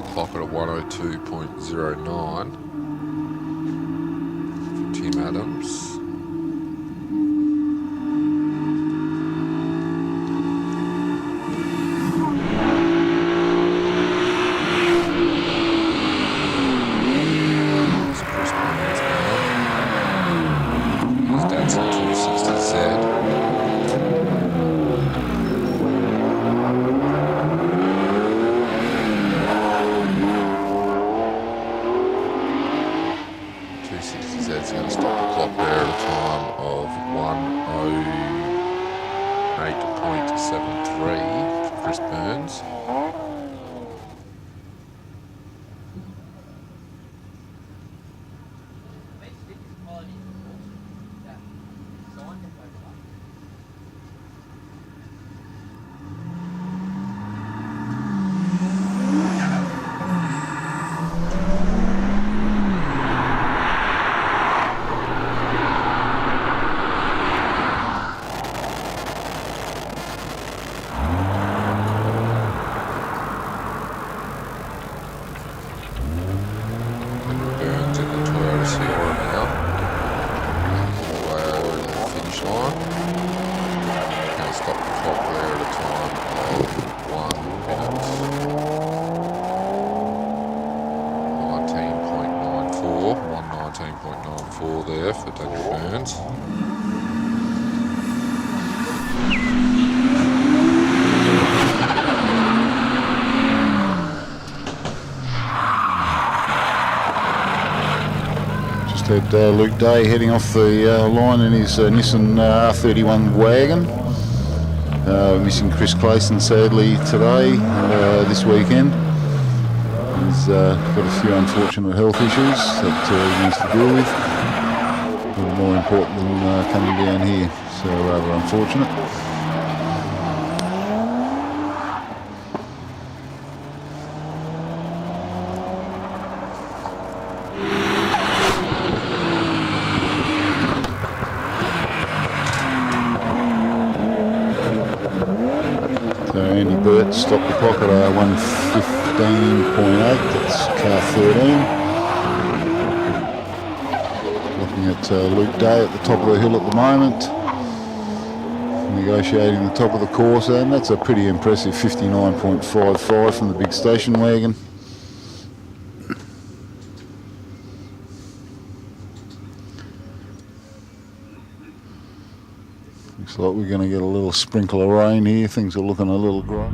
clock at a 102.09. Tim Adams. That's a 260Z. Z's going to stop the clock there at a time of 108.73 for Chris Burns. There for David Burns. Just had Luke Day heading off the line in his Nissan R31 wagon. Missing Chris Clayson sadly today, this weekend. He's got a few unfortunate health issues that he needs to deal with. A little more important than coming down here, so rather unfortunate. So Andy Burt stopped the clock at 115.8, that's car 13. At Luke Day at the top of the hill at the moment, negotiating the top of the course, and that's a pretty impressive 59.55 from the big station wagon. Looks like we're going to get a little sprinkle of rain here. Things are looking a little grey.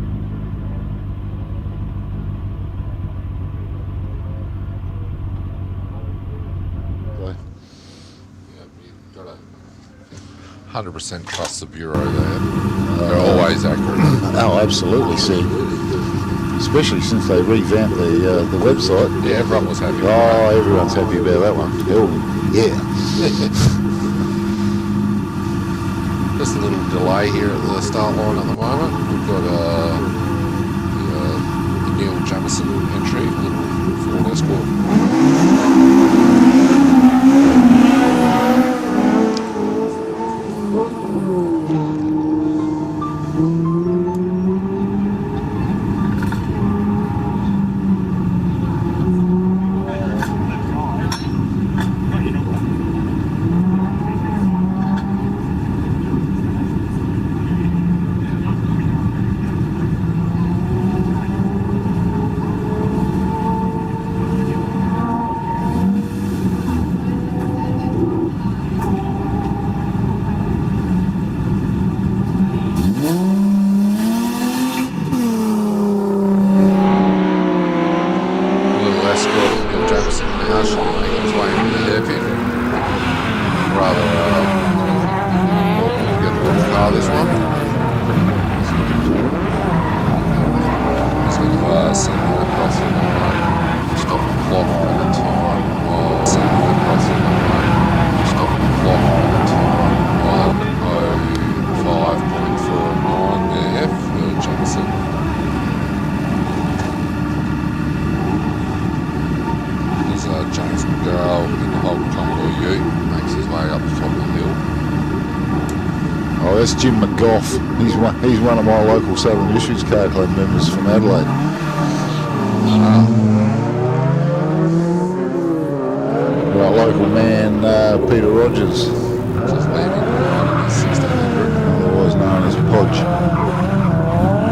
100% trust the Bureau there. They're always accurate. Oh, absolutely, Sid. Especially since they revamped the website. Yeah, everyone was happy. Oh, everyone's happy about that one. Hell, yeah. Just a little delay here at the start line at the moment. We've got the Neil Jamison entry, a little Ford Escort. That's Jim McGough. He's one of my local Southern Districts Car Club members from Adelaide. Peter Rogers, Just landing right in his 1600. otherwise known as Podge.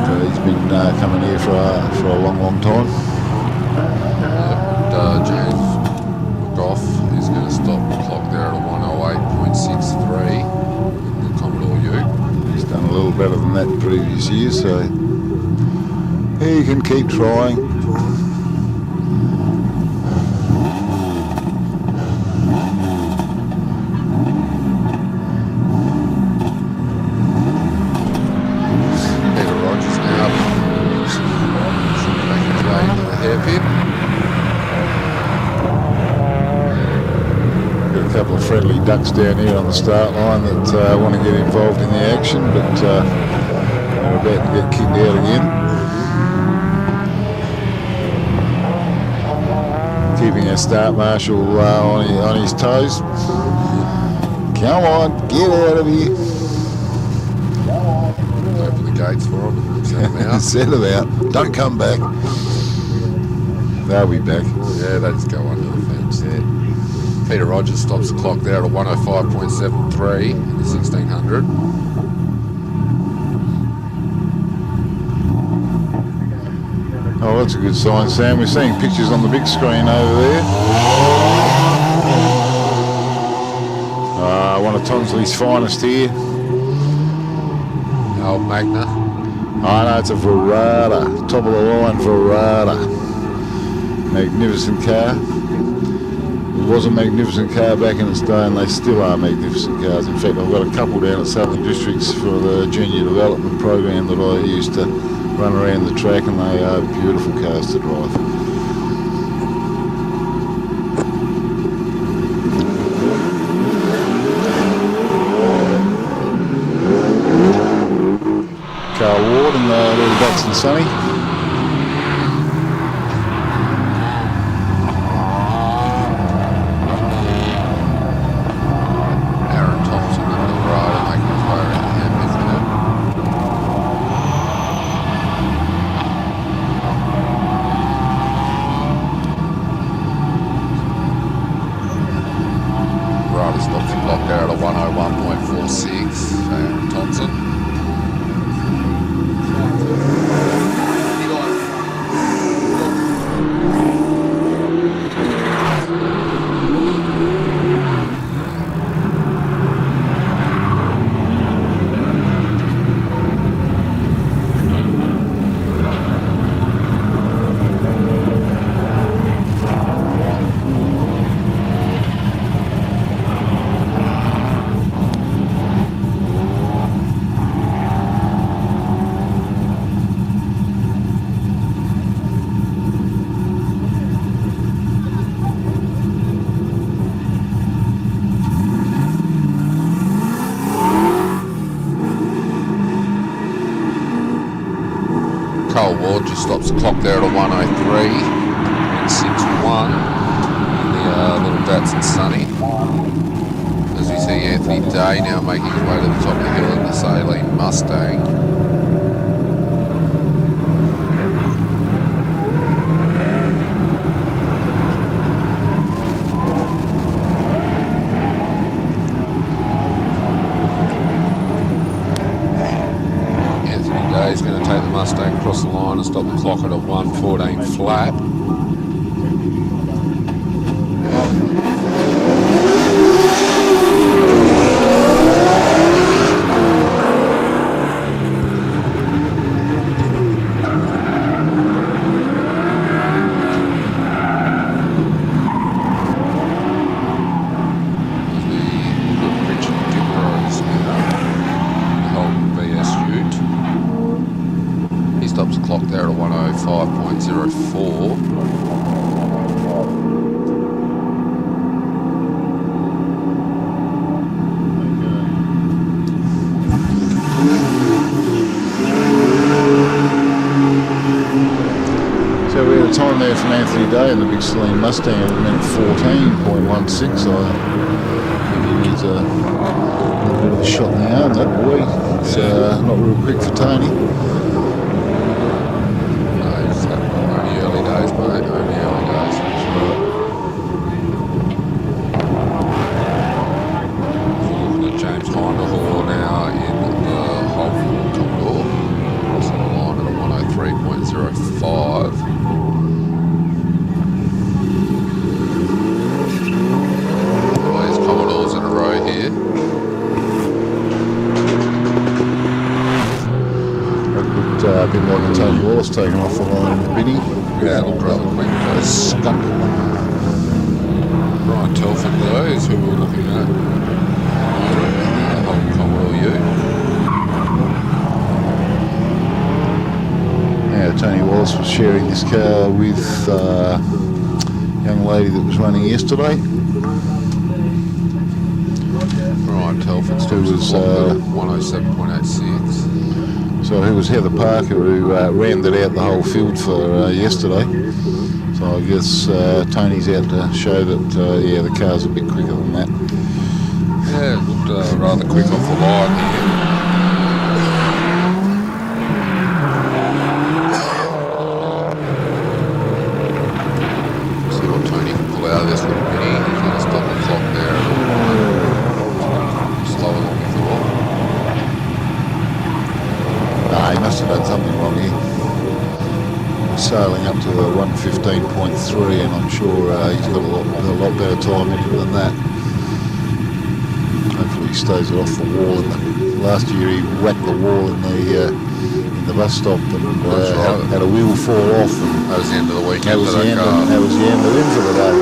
So he's been coming here for a long time. And James McGough is going to stop the clock there at a 108.63 in the Commodore Ute. He's done a little better than that in previous years, so he can keep trying. Peter Rogers now should be making his way into the hairpin. Got a couple of friendly ducks down here on the start line that want to get involved in the action, but they're about to get kicked out again. Keeping our start marshal on his toes. Come on, get out of here. Open the gates for him. Send them out. Send them out. Don't come back. They'll be back. Yeah, they just go under the fence. Yeah. Peter Rogers stops the clock there at a 105.73 in the 1600. Oh, that's a good sign, Sam. We're seeing pictures on the big screen over there. One of Tonsley's finest here. Old Magna. I know, it's a Verada, top of the line Verada. Magnificent car. It was a magnificent car back in its day, and they still are magnificent cars. In fact, I've got a couple down at Southern Districts for the junior development program that I used to run around the track, and they are beautiful cars to drive. Carl Ward and the little Datsun Sunny. Aaron Thompson, the little rider, making his way around the hairpin there. Rider stops the clock there at a 101.46. Aaron Thompson. Cole Ward just stops the clock there at a 103.61 in the little Datsun Sunny. As we see Anthony Day now making his way to the top of the hill in the Saline Mustang. He's going to take the Mustang across the line and stop the clock at a 114 flat. Stops the clock there at a 105.04. So we had a time there from Anthony Day in the big Saline Mustang at a minute 14.16. So I think he needs a little bit of a shot in the arm, that boy. It's not real quick for Tony. Only early days, mate. Only early days. Wallace taken off the line in the Binny. Yeah, it looked rather quick. Skunk. Brian Telford, though, is who we're looking at. Holden Comwell U. Now, Tony Wallace was sharing this car with a young lady that was running yesterday. Brian Telford stops was, at 107.86. So who was Heather Parker, who rounded out the whole field for yesterday. So I guess Tony's out to show that, yeah, the car's a bit quicker than that. Yeah, it looked rather quick off the line here. See what Tony can pull out of this little mini. He's going to stop the clock there. Slower than we thought. Nah, he must have done something wrong here. Sailing up to a 1:15.3, and I'm sure he's got a lot better time in it than that. Hopefully he stays it off the wall. Last year he whacked the wall in the bus stop and right. had a wheel fall off. And That was the end of the weekend. that was for the end. car. That was the end of him for the day.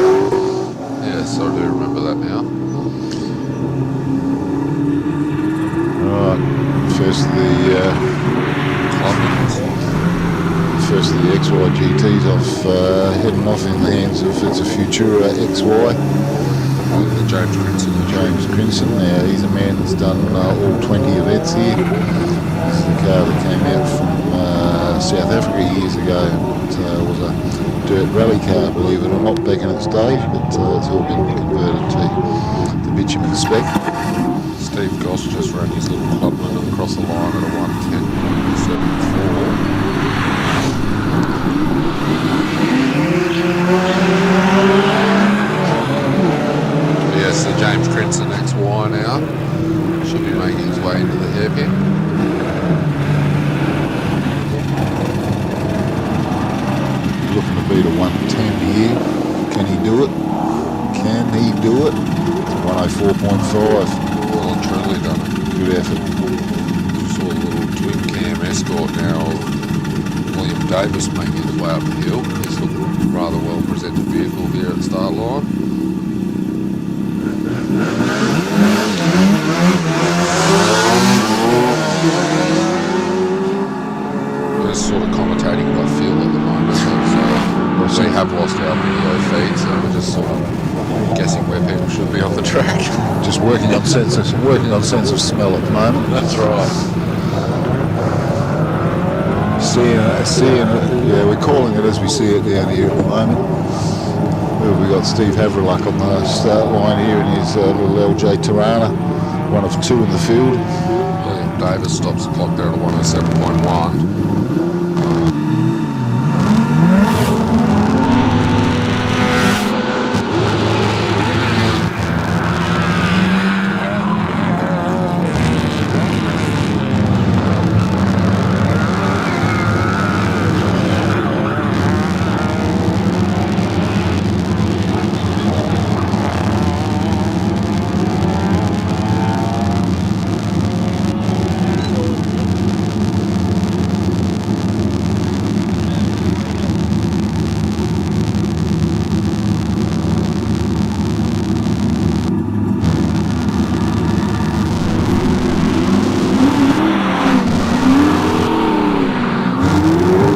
Yes, I do remember that now. Right, first of the XY GTs heading off in the hands of it's a Futura XY. The James Crimson. James Crimson. Now he's a man that's done all 20 events here. This is a car that came out from South Africa years ago. It was a dirt rally car, believe it or not, back in its day, but it's all been converted to bitumen spec. Steve Goss just ran his little clubman across the line at a 110.74. Yes, the James Crimson XY now should be making his way into the hairpin. Looking to beat a 110 here. Can he do it? Can he do it? 104.5. Well and truly done it. Good effort. Saw a little twin cam escort now of William Davis making his way up the hill. He's looking rather well presented vehicle here at the start line. We're sort of commentating by feel at the moment, so we have lost our video feed, so we're just sort of guessing where people should be on the track. Just working on sense of smell at the moment. That's right. Yeah, we're calling it as we see it down here at the moment. We've got Steve Haverluck on the start line here in his little LJ Tirana, one of two in the field. William Davis stops the clock there at 107.1.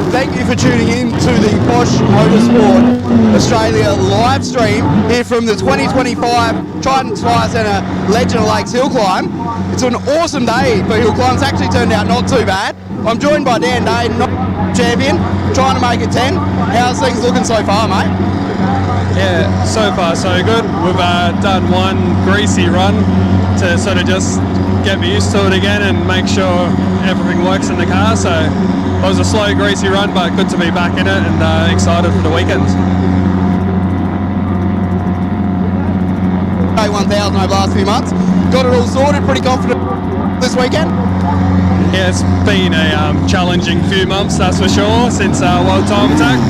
Thank you for tuning in to the Bosch Motorsport Australia live stream here from the 2025 Trident Tyre Centre Legend of Lakes Hillclimb. It's an awesome day for Hillclimb. It's actually turned out not too bad. I'm joined by Dan Day, champion, trying to make it 10. How's things looking so far, mate? Yeah, so far so good. We've done one greasy run to sort of just get me used to it again and make sure everything works in the car. So it was a slow, greasy run, but good to be back in it and excited for the weekend. 1000 over the last few months. Got it all sorted, pretty confident this weekend? Yeah, it's been a challenging few months, that's for sure, since World Time Attack.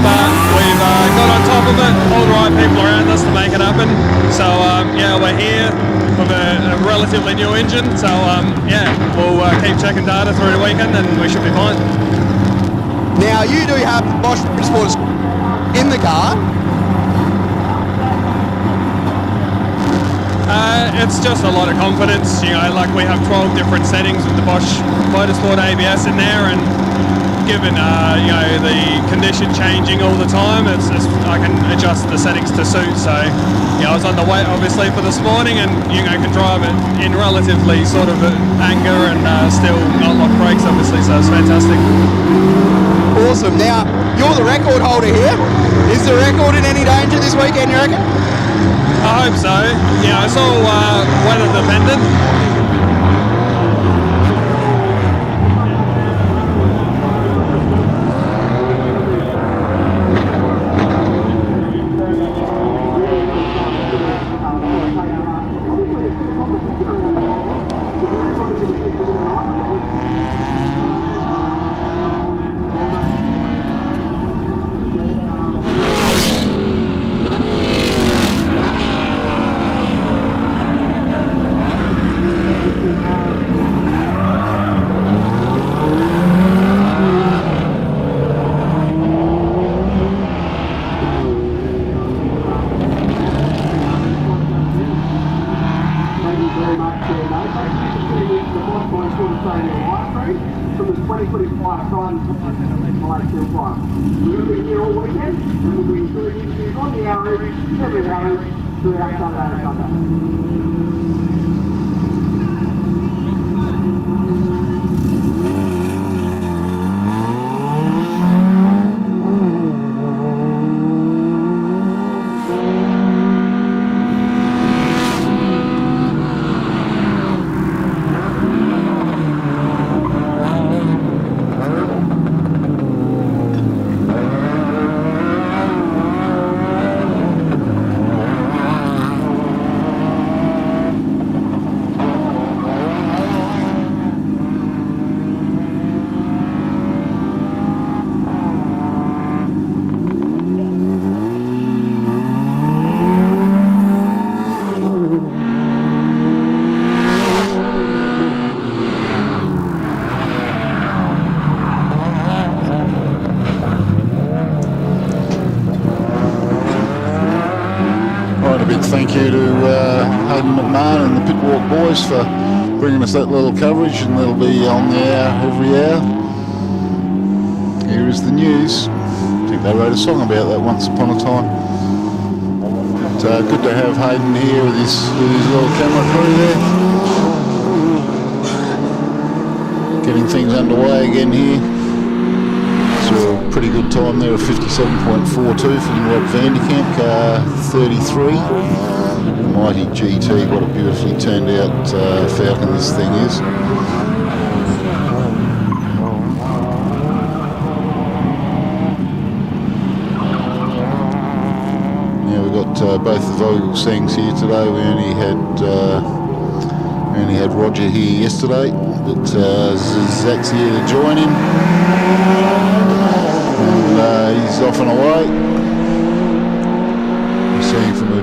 But we've got on top of it, all the right people around us to make it happen. So yeah, we're here with a relatively new engine. So yeah, we'll keep checking data through the weekend and we should be fine. Now, you do have the Bosch Motorsport in the car. It's just a lot of confidence. You know, like we have 12 different settings with the Bosch Motorsport ABS in there, and given you know, the condition changing all the time, I can adjust the settings to suit. So yeah, I was on the weight obviously for this morning, and you know, can drive it in relatively sort of anger and still not lock brakes obviously, so it's fantastic. Awesome. Now, you're the record holder here. Is the record in any danger this weekend, you reckon? I hope so. Yeah, it's all weather dependent. From the 2025 Trident Tyre Centre Legend Lakes Hillclimb. We're going to be here all weekend, and we'll be doing interviews on the hour, every hour, throughout Saturday and Sunday. Thank you to Hayden McMahon and the Pitwalk boys for bringing us that little coverage, and they'll be on the air every hour. Here is the news. I think they wrote a song about that once upon a time. But good to have Hayden here with his little camera crew there. Getting things underway again here. Saw a pretty good time there of 57.42 from Rob Vanderkamp, car 33. Mighty GT, what a beautifully turned out Falcon this thing is. Yeah, we've got both the Vogel Sangs here today. We only had Roger here yesterday, but Zach's here to join him. And he's off and away. We're seeing from a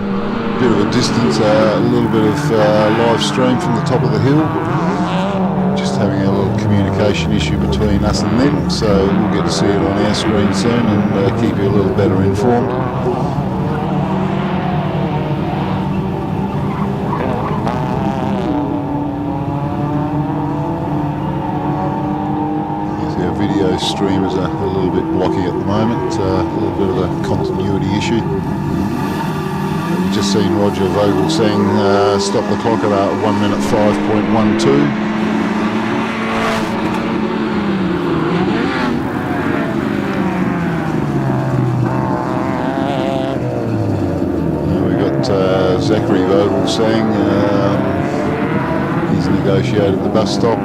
bit of a distance a little bit of live stream from the top of the hill. Just having a little communication issue between us and them, so we'll get to see it on our screen soon and keep you a little better informed. Video stream is a little bit blocky at the moment, a little bit of a continuity issue. We've just seen Roger Vogel saying stop the clock at 1 minute 5.12. We've got Zachary Vogel saying he's negotiated the bus stop.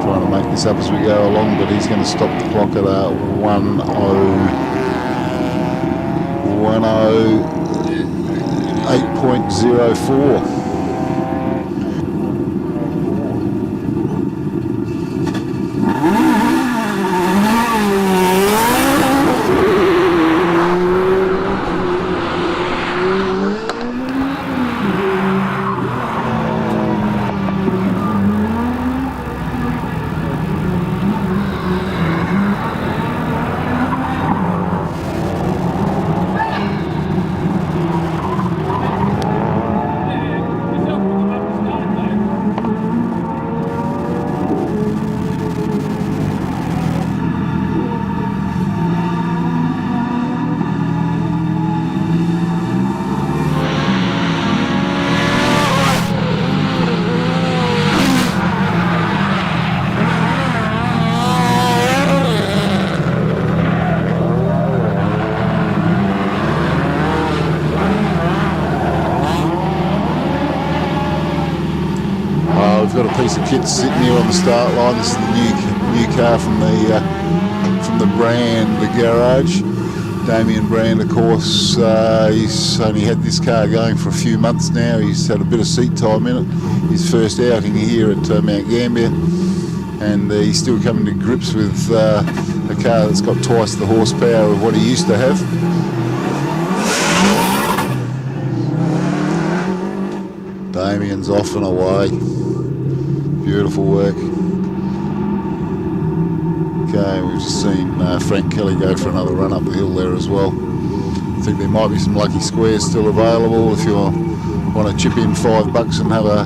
Trying to make this up as we go along, but he's going to stop the clock at 108.04. piece of kit sitting here on the start line. This is the new car from the brand, the garage. Damien Brand, of course, he's only had this car going for a few months now. He's had a bit of seat time in it. His first outing here at Mount Gambier, and he's still coming to grips with a car that's got twice the horsepower of what he used to have. Damien's off and away. Beautiful work. Okay, we've just seen Frank Kelly go for another run up the hill there as well. I think there might be some lucky squares still available if you want to chip in $5 and have a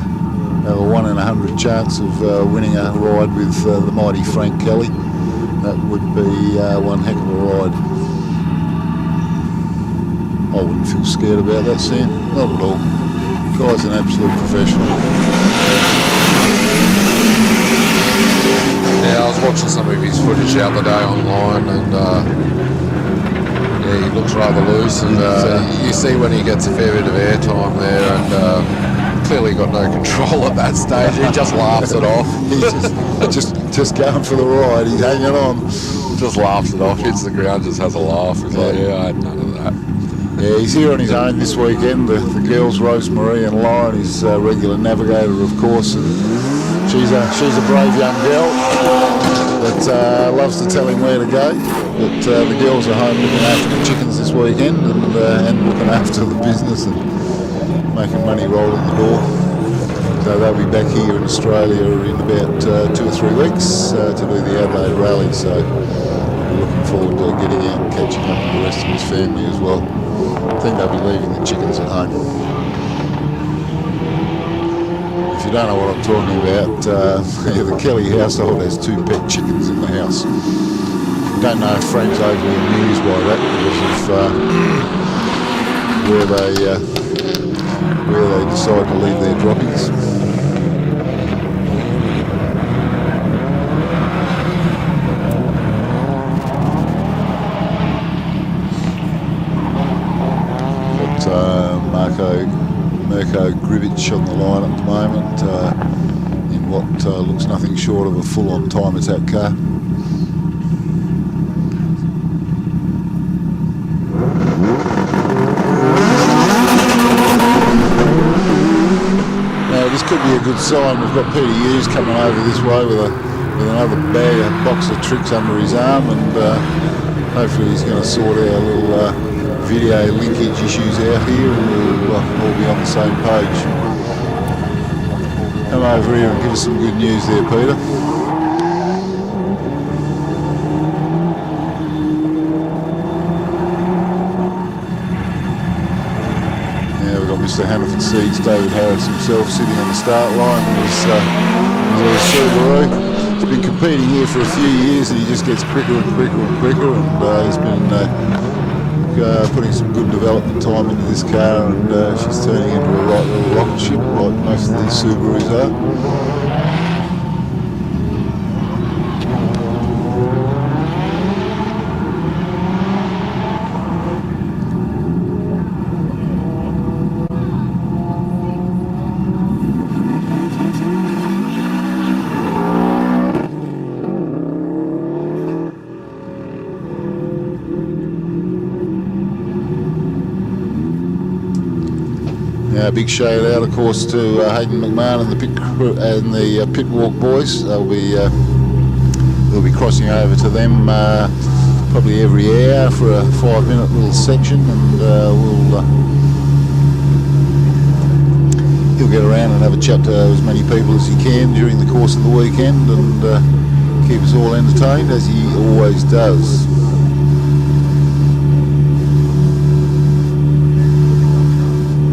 1 in 100 chance of winning a ride with the mighty Frank Kelly. That would be one heck of a ride. I wouldn't feel scared about that, Sam. Not at all. Guy's an absolute professional. Yeah, I was watching some of his footage the other day online, and yeah, he looks rather loose, and you see when he gets a fair bit of airtime there, and clearly got no control at that stage. He just laughs it off. He's just going for the ride. He's hanging on. Just laughs it off, hits the ground, just has a laugh. He's like, yeah, I had none of that. Yeah, he's here on his own this weekend. The girls, Rosemary and Lauren, his regular navigator, of course. And she's a brave young girl that loves to tell him where to go. But the girls are home looking after the chickens this weekend and looking after the business and making money roll in the door. So they'll be back here in Australia in about 2 or 3 weeks to do the Adelaide Rally. So we're looking forward to getting out and catching up with the rest of his family as well. I think they'll be leaving the chickens at home. If you don't know what I'm talking about, the Kelly household has 2 pet chickens in the house. I don't know if Frank's overly amused by that because of where they decide to leave their droppings. Mirko Grivich on the line at the moment in what looks nothing short of a full-on time attack car. Now this could be a good sign. We've got Peter Hughes coming over this way with another box of tricks under his arm, and hopefully he's going to sort out a little video linkage issues out here, and we'll all be on the same page. Come over here and give us some good news there, Peter. Yeah, we've got Mr. Hannaford Seeds, David Harris himself, sitting on the start line with his little Subaru. He's been competing here for a few years, and he just gets quicker and quicker and quicker, and he's been putting some good development time into this car, and she's turning into a right little rocket ship like most of these Subarus are. Big shout out, of course, to Hayden McMahon and the pit walk boys. They'll be crossing over to them probably every hour for a 5-minute little section, and he'll get around and have a chat to as many people as he can during the course of the weekend, and keep us all entertained as he always does.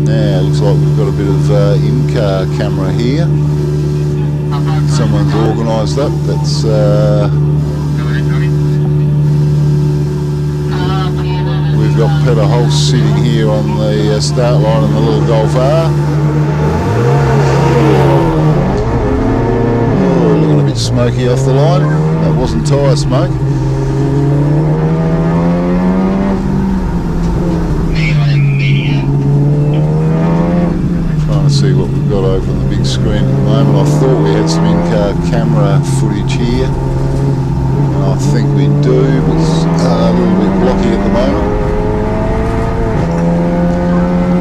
Now, looks like we've got a bit of in-car camera here. Someone's organised that. That's we've got Peter Holst sitting here on the start line in the little Golf R. Oh, looking a bit smoky off the line. That wasn't tyre smoke. See what we've got over on the big screen at the moment. I thought we had some in-car camera footage here. And I think we do, but it's a little bit blocky at the moment.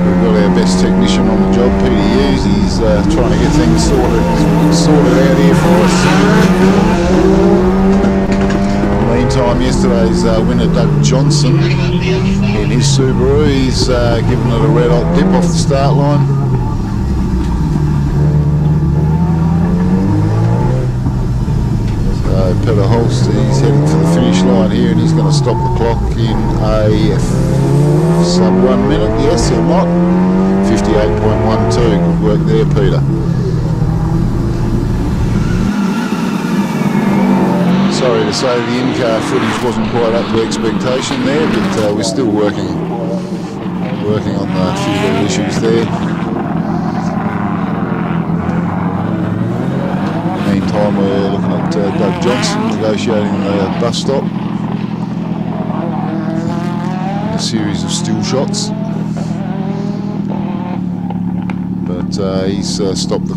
We've got our best technician on the job, Peter Hughes. He's trying to get things sorted out here for us. Meantime, yesterday's winner, Doug Johnson, in his Subaru, he's given it a red hot dip off the start line. So Peter Holst, he's heading for the finish line here, and he's going to stop the clock in a sub 1 minute. Yes or not? 58.12. Good work there, Peter. Sorry to say the in-car footage wasn't quite up to expectation there, but we're still working on a few little issues there. Meantime, we're looking at Doug Johnson negotiating the bus stop. A series of still shots, but he's stopped the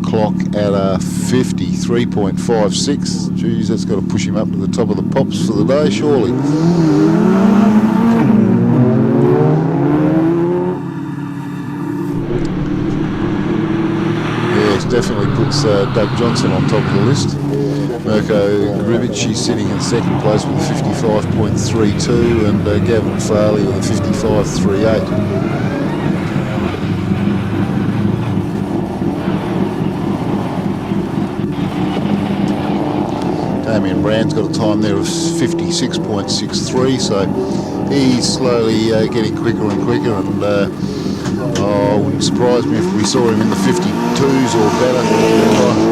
clock at 53.56. Geez, that's got to push him up to the top of the pops for the day, surely. Yes, definitely puts Doug Johnson on top of the list. Mirko Gribic, he's sitting in second place with a 55.32, and Gavin Farley with a 55.38. Damien Brand's got a time there of 56.63, so he's slowly getting quicker and quicker, and wouldn't surprise me if we saw him in the 52s or better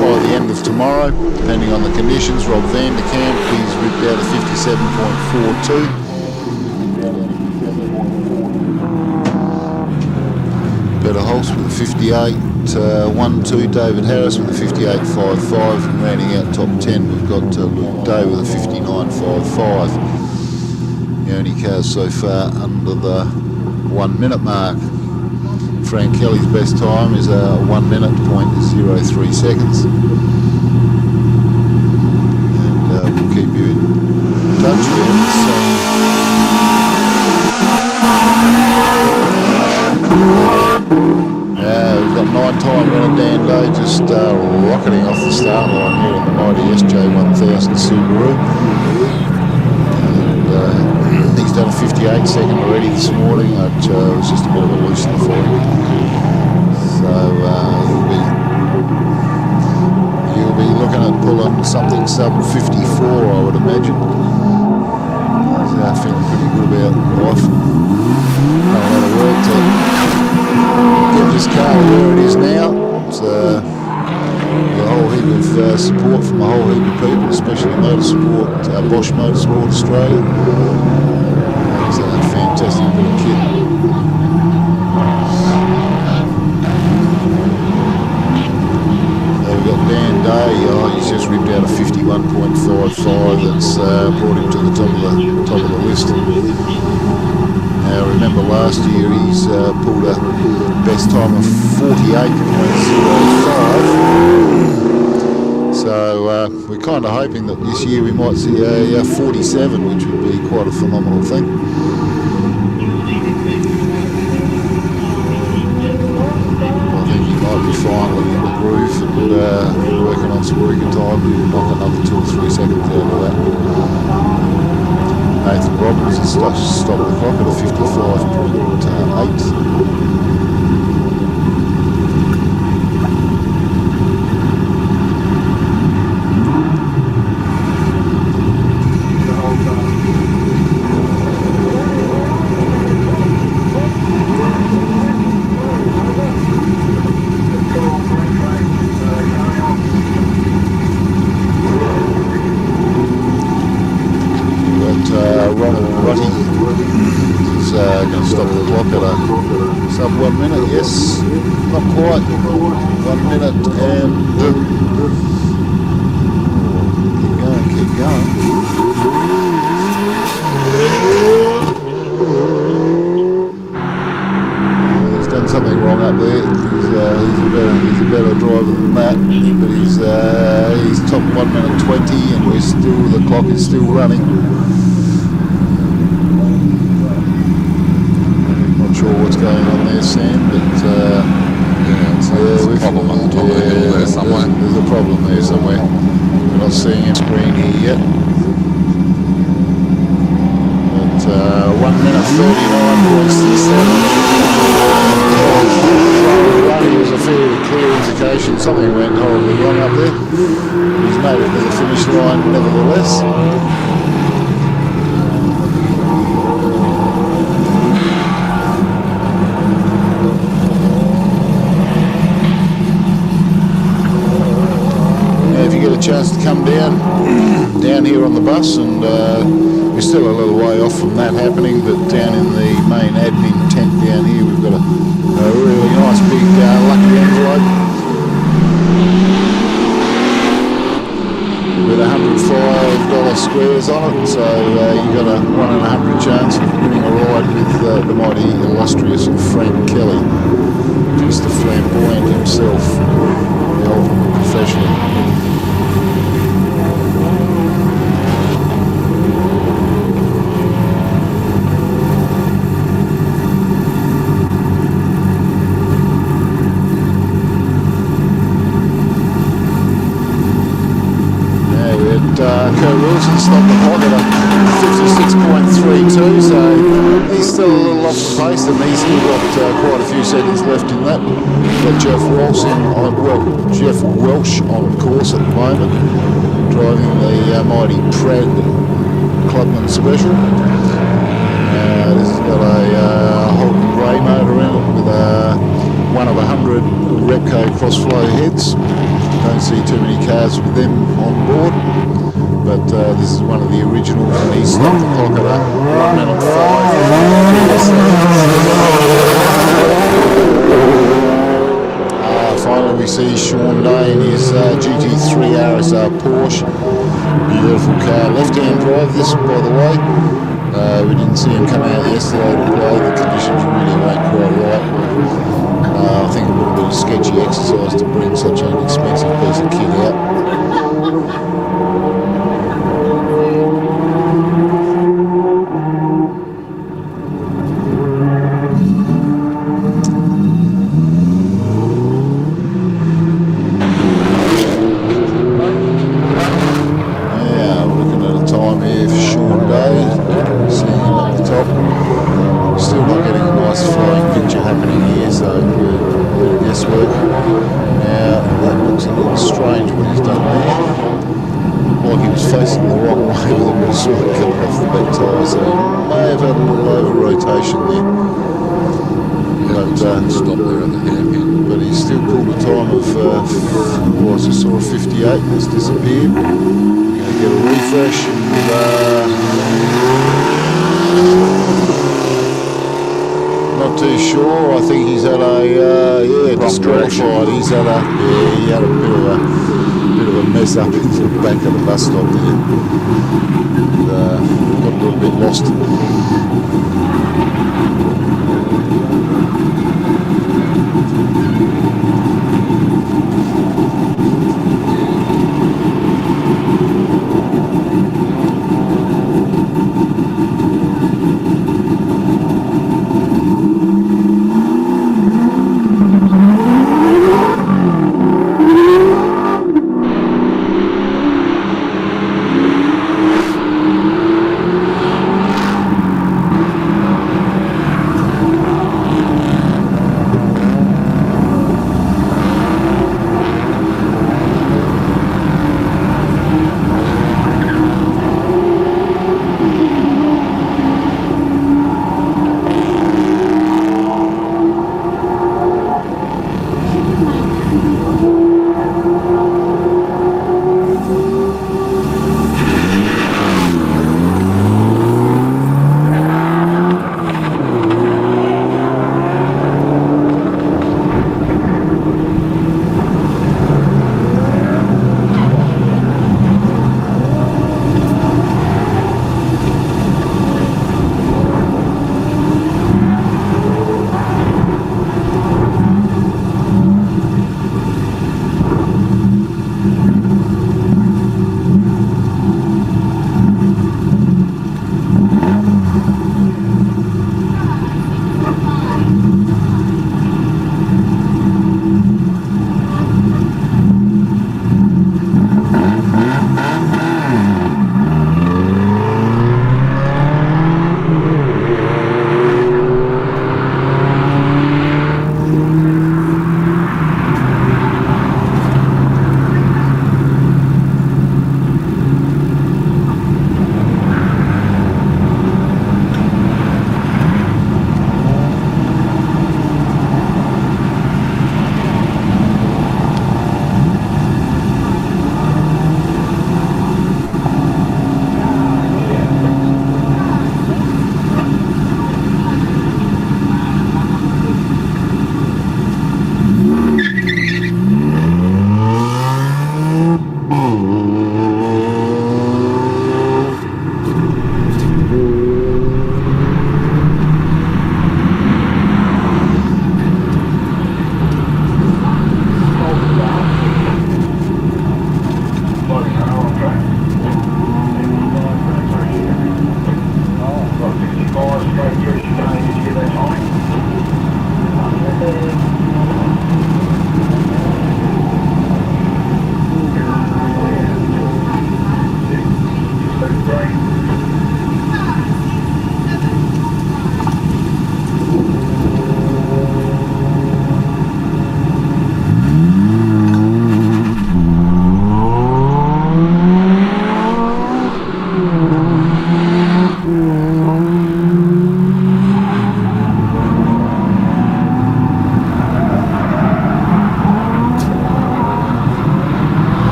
by the end of tomorrow, depending on the conditions. Rob van der Kamp, he's ripped out a 57.42. Peter Holst with a 58.12, David Harris with a 58.55, and rounding out top 10 we've got Luke Day with a 59.55. The only cars so far under the 1 minute mark. Frank Kelly's best time is 1 minute, 0.03 seconds. And we'll keep you in touch with him. We've got 9-time winner Dan Day just rocketing off the start line here in the mighty SJ1000 Subaru. And he's done a 58 second already this morning, which was just a bit of a loosener for him. So you'll be looking at pulling something sub 54, I would imagine. He's feeling pretty good about life. Done a lot of work to get this car where it is now. It's a whole heap of support from a whole heap of people, especially Motorsport, Bosch Motorsport Australia. It's a fantastic little kit. So we've got Dan Day, he's just ripped out a 51.55 that's brought him to the top of the list. Now remember last year he's pulled a best time of 48.05. So we're kind of hoping that this year we might see a 47, which would be quite a phenomenal thing. I think he might be finally in the groove and working on some working time. We'll knock another 2 or 3 seconds out of that. Nathan Robbins has stopped the clock at a 55.8. Going to stop the clock at a sub 1 minute, yes, not quite, 1 minute and keep going. He's done something wrong up there, he's a better driver than that, but he's top 1 minute 20, and the clock is still running. Not sure what's going on there, Sam, but there's a problem on the top of the hill there somewhere. There's a problem there somewhere. We're not seeing him screen here yet. But 1 minute 39.67. Running was a fairly clear indication something went horribly wrong up there. He's made it to the finish line nevertheless. Chance to come down here on the bus, and we're still a little way off from that happening, but down in the main admin tent down here we've got a really nice big lucky envelope with $105 squares on it, so you've got a 1 in 100 chance of winning a ride with the mighty illustrious Frank Kelly, Mr. Flamboyant himself, the ultimate professional. Kurt Wilson stopped the clock at a 56.32, so he's still a little off the pace, and he's still got quite a few seconds left in that. We've got Jeff Welsh on course at the moment, driving the mighty Pred Clubman Special. This has got a Holden Grey motor in it with a 1 of 100 Repco crossflow heads. Don't see too many cars with them on board, but this is one of the originals, and he stopped the clock at a 1 minute 5. Finally we see Sean Day in his GT3 RSR Porsche. Beautiful car, left-hand drive this, by the way. We didn't see him come out yesterday to play, the conditions really weren't quite right. I think it would have been a sketchy exercise to bring such an expensive piece of kit out. Yeah, looking at a time here for Sean Day, seeing him at the top. Still not getting a nice flying picture happening here, so a bit of guesswork. Now that looks a little strange what he's done there. Like he was facing the wrong way with a bit of soot coming off the back tyre, so he may have had a little over rotation there. But stop there at the hairpin. But he's still pulled a time of I just saw a 58 that's disappeared. We're going to get a refresh and not too sure. I think he's had a disqualified. He had a bit of a mess up in the back of the bus stop there. And, got a little bit lost.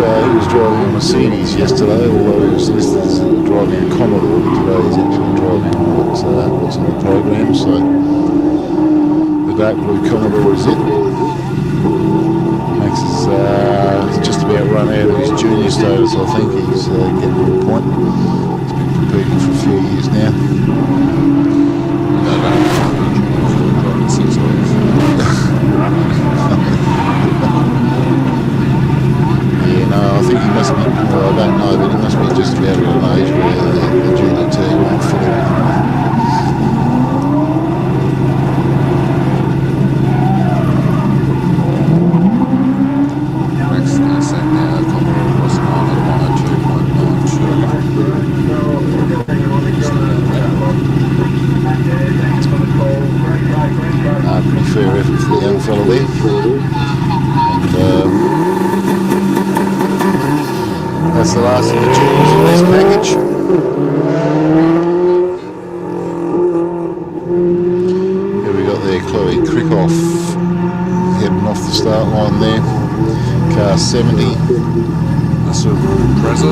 he was driving a Mercedes yesterday, although he was listed as driving a Commodore. Today he's actually driving what's on the program. So the dark blue Commodore is it. Max is just about run out of his junior status. I think he's getting to a point. He's been competing for a few years now. Yeah, no, I think he must be, well, I don't know, but he must be just about at an age where the junior team won't fit everything. Next, send now, Commodore was on at 102.92. Pretty fair effort for the young fella there. And that's the last of the jewels in this package. Here we got there Chloe Krikoff heading off the start line there. Car 70. The Subaru Impreza.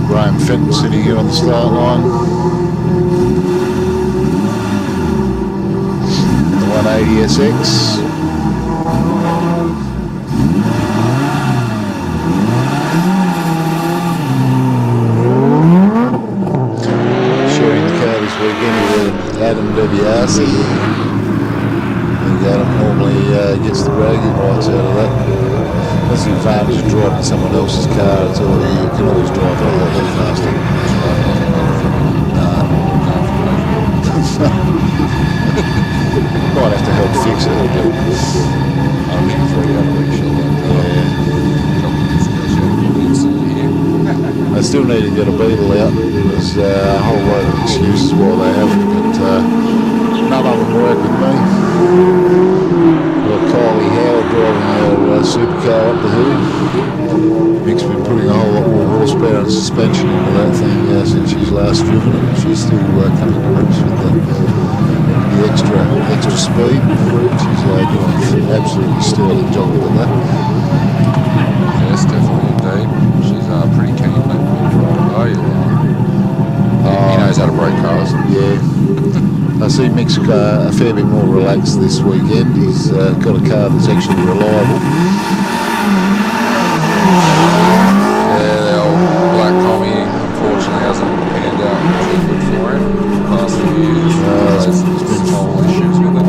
Graham Fenton sitting here on the start line. The 180 SX. Sharing the car this weekend with Adam Debiasi. I think Adam normally gets the bragging rights out of that. That's the advantage of driving someone else's car. It's all, you can always drive it a lot faster. Might have to help fix it a little bit. I think it's already out of reach. They still need to get a Beetle out. There's a whole load of excuses why they haven't, but none of them work with me. Got Kylie Howard driving our supercar up the hill. Mick's been putting a whole lot more horsepower and suspension into that thing since she's last driven it. She's still coming to grips with the extra speed. She's doing absolutely sterling job with that. Yes, definitely indeed. She's pretty keen. Oh, yeah. He knows how to brake cars. Yeah. I see Mick's a fair bit more relaxed this weekend. He's got a car that's actually reliable. Yeah, the old black commie unfortunately hasn't panned out too good for him the past few years. There's been small issues with it.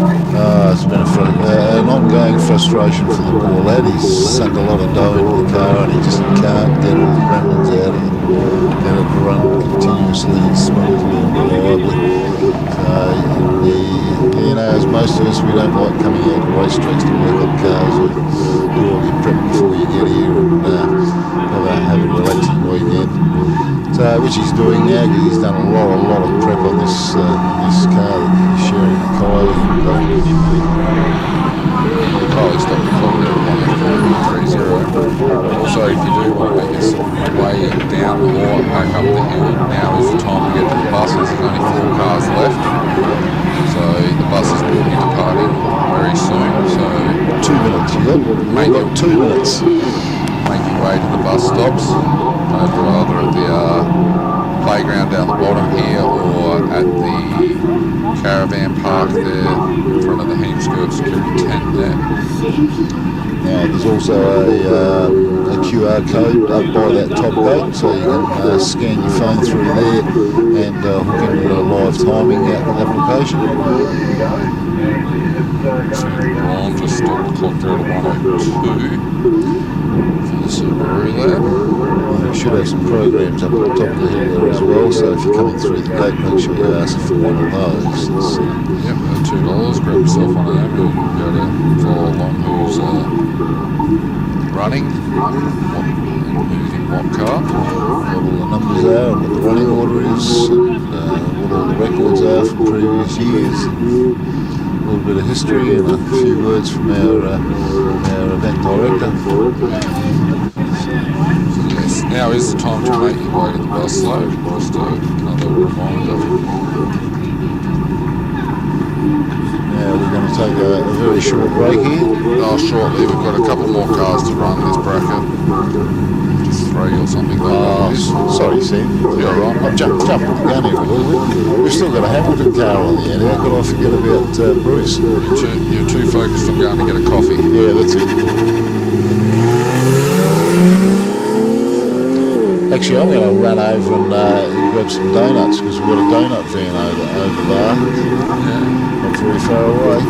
It's been an ongoing frustration for the poor lad. He's sunk a lot of dough into the car and he just can't get all the gremlins out of it. Get it to run continuously, smoothly and reliably. As most of us, we don't like coming out to racetracks to work on cars or do all your prep before you get here and have a relaxing weekend. So, which he's doing now because he's done a lot of prep on this car that he's sharing with Kylie. Kylie stopped the clock there at 1:30. Also, if you do want to make your way down or back up the hill, now is the time to get to the buses. There's only 4 cars left. So the buses will be departing very soon. So 2 minutes, you got 2 minutes. Make your way to the bus stops, either at the playground down the bottom here or at the caravan park there in front of the Heemskerk security tent there. Now there's also a QR code up by that top gate, so you can scan your phone through there and hook into the live timing application. I'll just stop the clock there at 1:02 for the Subaru there. You should have some programs up at the top of the hill there as well, so if you're coming through the gate, make sure you ask for one of those. Yep, $2, grab yourself one of them and go to follow along who's running and who's in what car. What all the numbers are, and what the running order is, and what all the records are from previous years. A little bit of history and a few words from our event director. Yes, now is the time to make your way to the bus though, just another reminder. Now we're going to take a very short break here? Shortly, we've got a couple more cars to run this bracket. Just 3 or something like that. Sorry, Sam. You're all right. I've jumped the gun here a little bit. We've still got a Hamilton car on the end. How could I forget about Bruce? You're too focused on going to get a coffee. Yeah, that's it. Actually, I'm going to run over and grab some donuts because we've got a donut van over there. Yeah. Not very far away.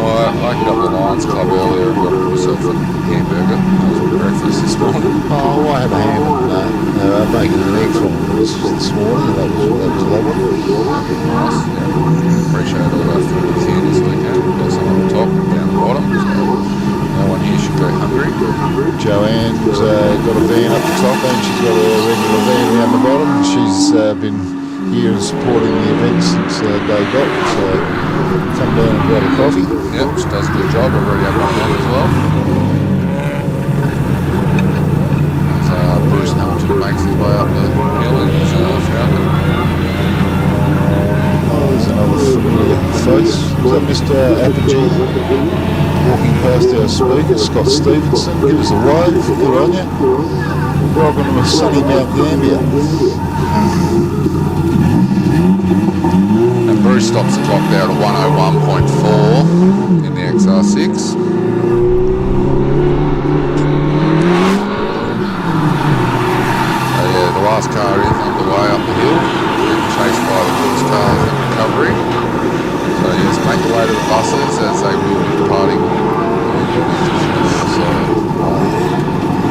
I got the Lions Club earlier and got myself a hamburger. That was breakfast this morning. Oh, I had a ham and bacon and egg from this morning. That was lovely. Nice. Yeah. Appreciate all our food here this weekend. We've got some on the top and down the bottom. So no one here should go hungry. Joanne's got a van up the top and she's got a regular van around the bottom. She's been here and supporting the event since day dot. So come down and grab a coffee. Yep, she does a good job. I've already had one on as well. As Bruce Hamilton makes his way up the hill in his Falcon. Oh, there's another familiar face. Is that Mr. Apogee walking past our speaker, Scott Stevenson? Give us a wave. Good on you. Welcome to sunny Mount Gambier. And Bruce stops the clock there at 101.4 in the XR6. The last car is underway up the hill, being chased by the British cars in recovery. So yes, make your way to the buses as they will be departing. So,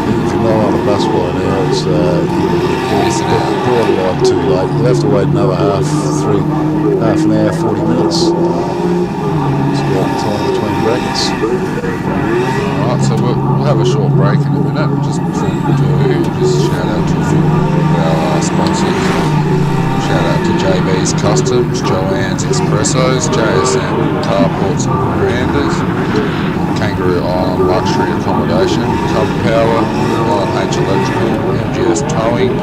if you're not on a bus by now, it's borderline too late. You'll have to wait another half an hour, 40 minutes. It's about time between brackets. Alright, so we'll have a short break in a minute. Just before we do, just shout out to a few of our sponsors. Shout out to JB's Customs, Joanne's Expressos, JSM Carports and Verandas, Kangaroo Island Luxury Accommodation, Cover Power, H Electrical, MGS Towing,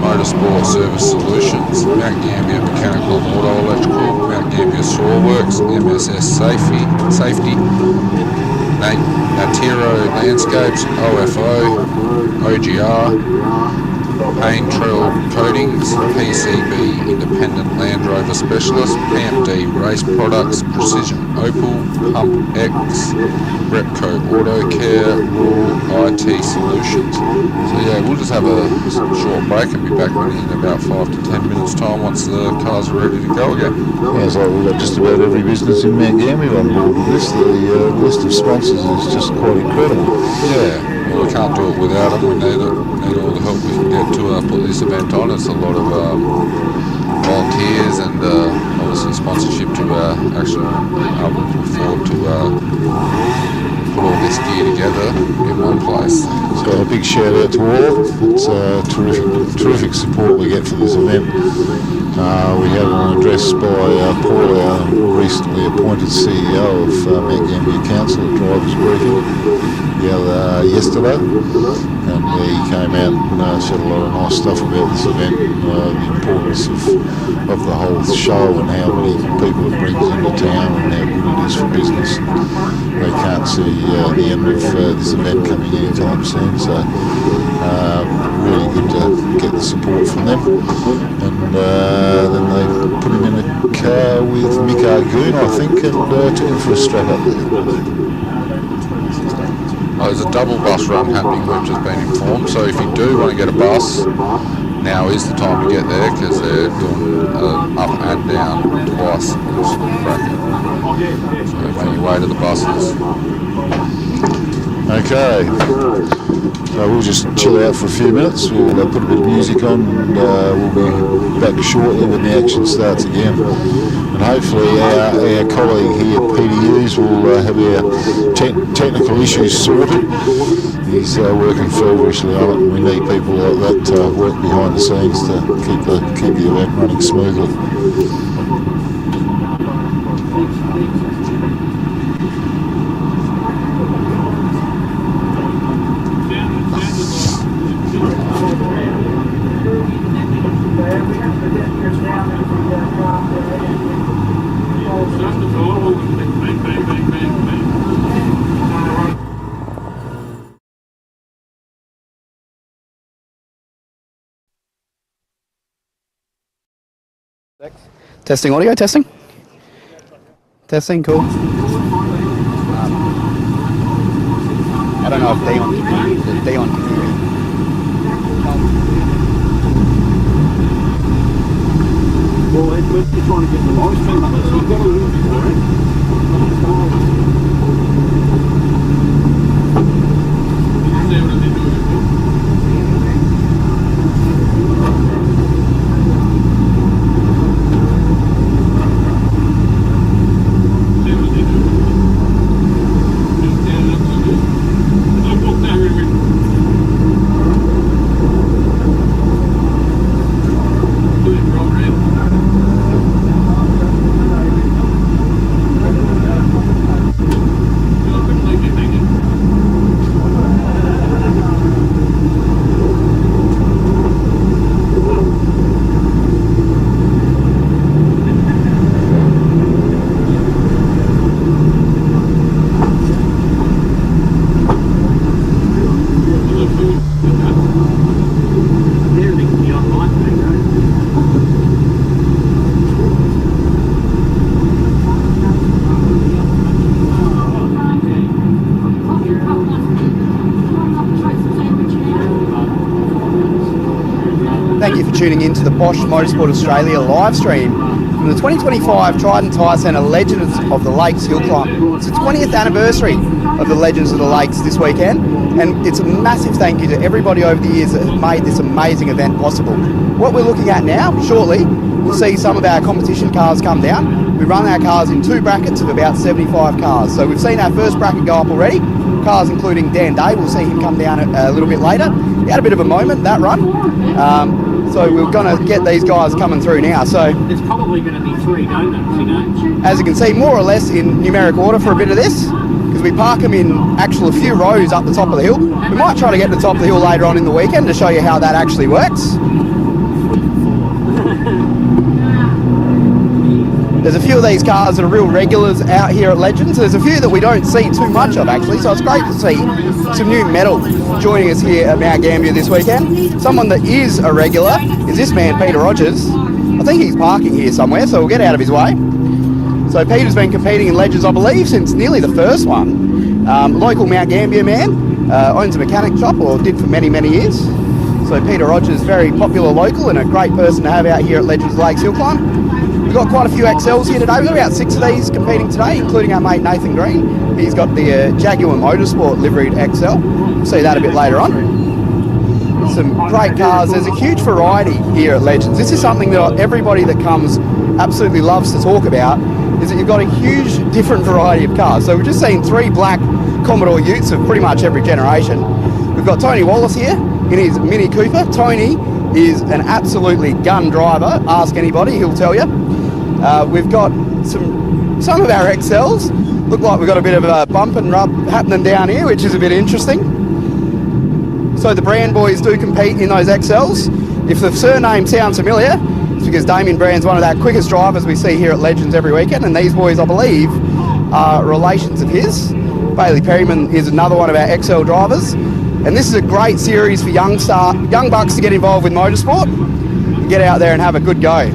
Motorsport Service Solutions, Mount Gambier Mechanical and Auto Electrical, Mount Gambier Soilworks, MSS Safety, Natiro Landscapes, OFO, OGR, Payne Trail Coatings, PCB Independent Land Rover Specialist, PMD Race Products, Precision Opal, Pump X, Repco Auto Care, Rural IT Solutions. So yeah, we'll just have a short break and be back in about 5 to 10 minutes time once the cars are ready to go again. Sounds like we've got just about every business in Mount Gambier on board with this. The list of sponsors is just quite incredible. Yeah. Well, we can't do it without them. We need all the help we can get to put this event on. It's a lot of volunteers and obviously sponsorship to actually afford to put all this gear together in one place. So a big shout out to all. It's terrific support we get for this event. We had an address by Paul, our recently appointed CEO of Mount Gambier Council, at Drivers Briefing yesterday, and he came out and said a lot of nice stuff about this event, the importance of the whole show and how many people it brings into town and how good it is for business. They can't see the end of this event coming anytime soon, so really good to get the support from them. And then they put him in a car with Mick Argoon, I think, and took him for a strap up. There's a double bus run happening, we've just been informed, so if you do want to get a bus, now is the time to get there because they're doing up and down twice in this bracket. So make your way to the buses. Okay, so we'll just chill out for a few minutes. We'll put a bit of music on and we'll be back shortly when the action starts again. And hopefully our colleague here, Peter Hughes, will have our technical issues sorted. He's working feverishly on it, and we need people like that work behind the scenes to keep the event running smoothly. Testing audio, testing. Testing, cool. I don't know if Dion can hear you. Does Dion can hear you? Well, we're trying to get the live stream up, so you've got a little bit for it. Thank you for tuning in to the Bosch Motorsport Australia live stream from the 2025 Trident Tyre Centre Legends of the Lakes Hillclimb. It's the 20th anniversary of the Legends of the Lakes this weekend, and it's a massive thank you to everybody over the years that have made this amazing event possible. What we're looking at now, shortly, we'll see some of our competition cars come down. We run our cars in two brackets of about 75 cars. So we've seen our first bracket go up already. Cars including Dan Day, we'll see him come down a little bit later. He had a bit of a moment, that run. So we're going to get these guys coming through now. So There's probably going to be 3 donuts, you know. as you can see, more or less in numeric order for a bit of this, because we park them in a few rows up the top of the hill. We might try to get to the top of the hill later on in the weekend to show you how that actually works. There's a few of these cars that are real regulars out here at Legends. There's a few that we don't see too much of actually, so it's great to see some new metal joining us here at Mount Gambier this weekend. Someone that is a regular is this man, Peter Rogers. I think he's parking here somewhere, so we'll get out of his way. So Peter's been competing in Legends, I believe, since nearly the first one. Local Mount Gambier man, owns a mechanic shop, or did for many, many years. So Peter Rogers, very popular local and a great person to have out here at Legends Lakes Hillclimb. We've got quite a few XLs here today. We've got about 6 of these competing today, including our mate Nathan Green. He's got the Jaguar Motorsport liveried XL. We'll see that a bit later on. Some great cars. There's a huge variety here at Legends. This is something that everybody that comes absolutely loves to talk about, is that you've got a huge different variety of cars. So we've just seen 3 black Commodore Utes of pretty much every generation. We've got Tony Wallace here in his Mini Cooper. Tony is an absolutely gun driver. Ask anybody, he'll tell you. We've got some of our XLs. Look like we've got a bit of a bump and rub happening down here, which is a bit interesting. So the Brand boys do compete in those XLs. If the surname sounds familiar, it's because Damien Brand's one of our quickest drivers we see here at Legends every weekend, and these boys, I believe, are relations of his. Bailey Perryman is another one of our XL drivers, and this is a great series for young bucks to get involved with motorsport, get out there and have a good go.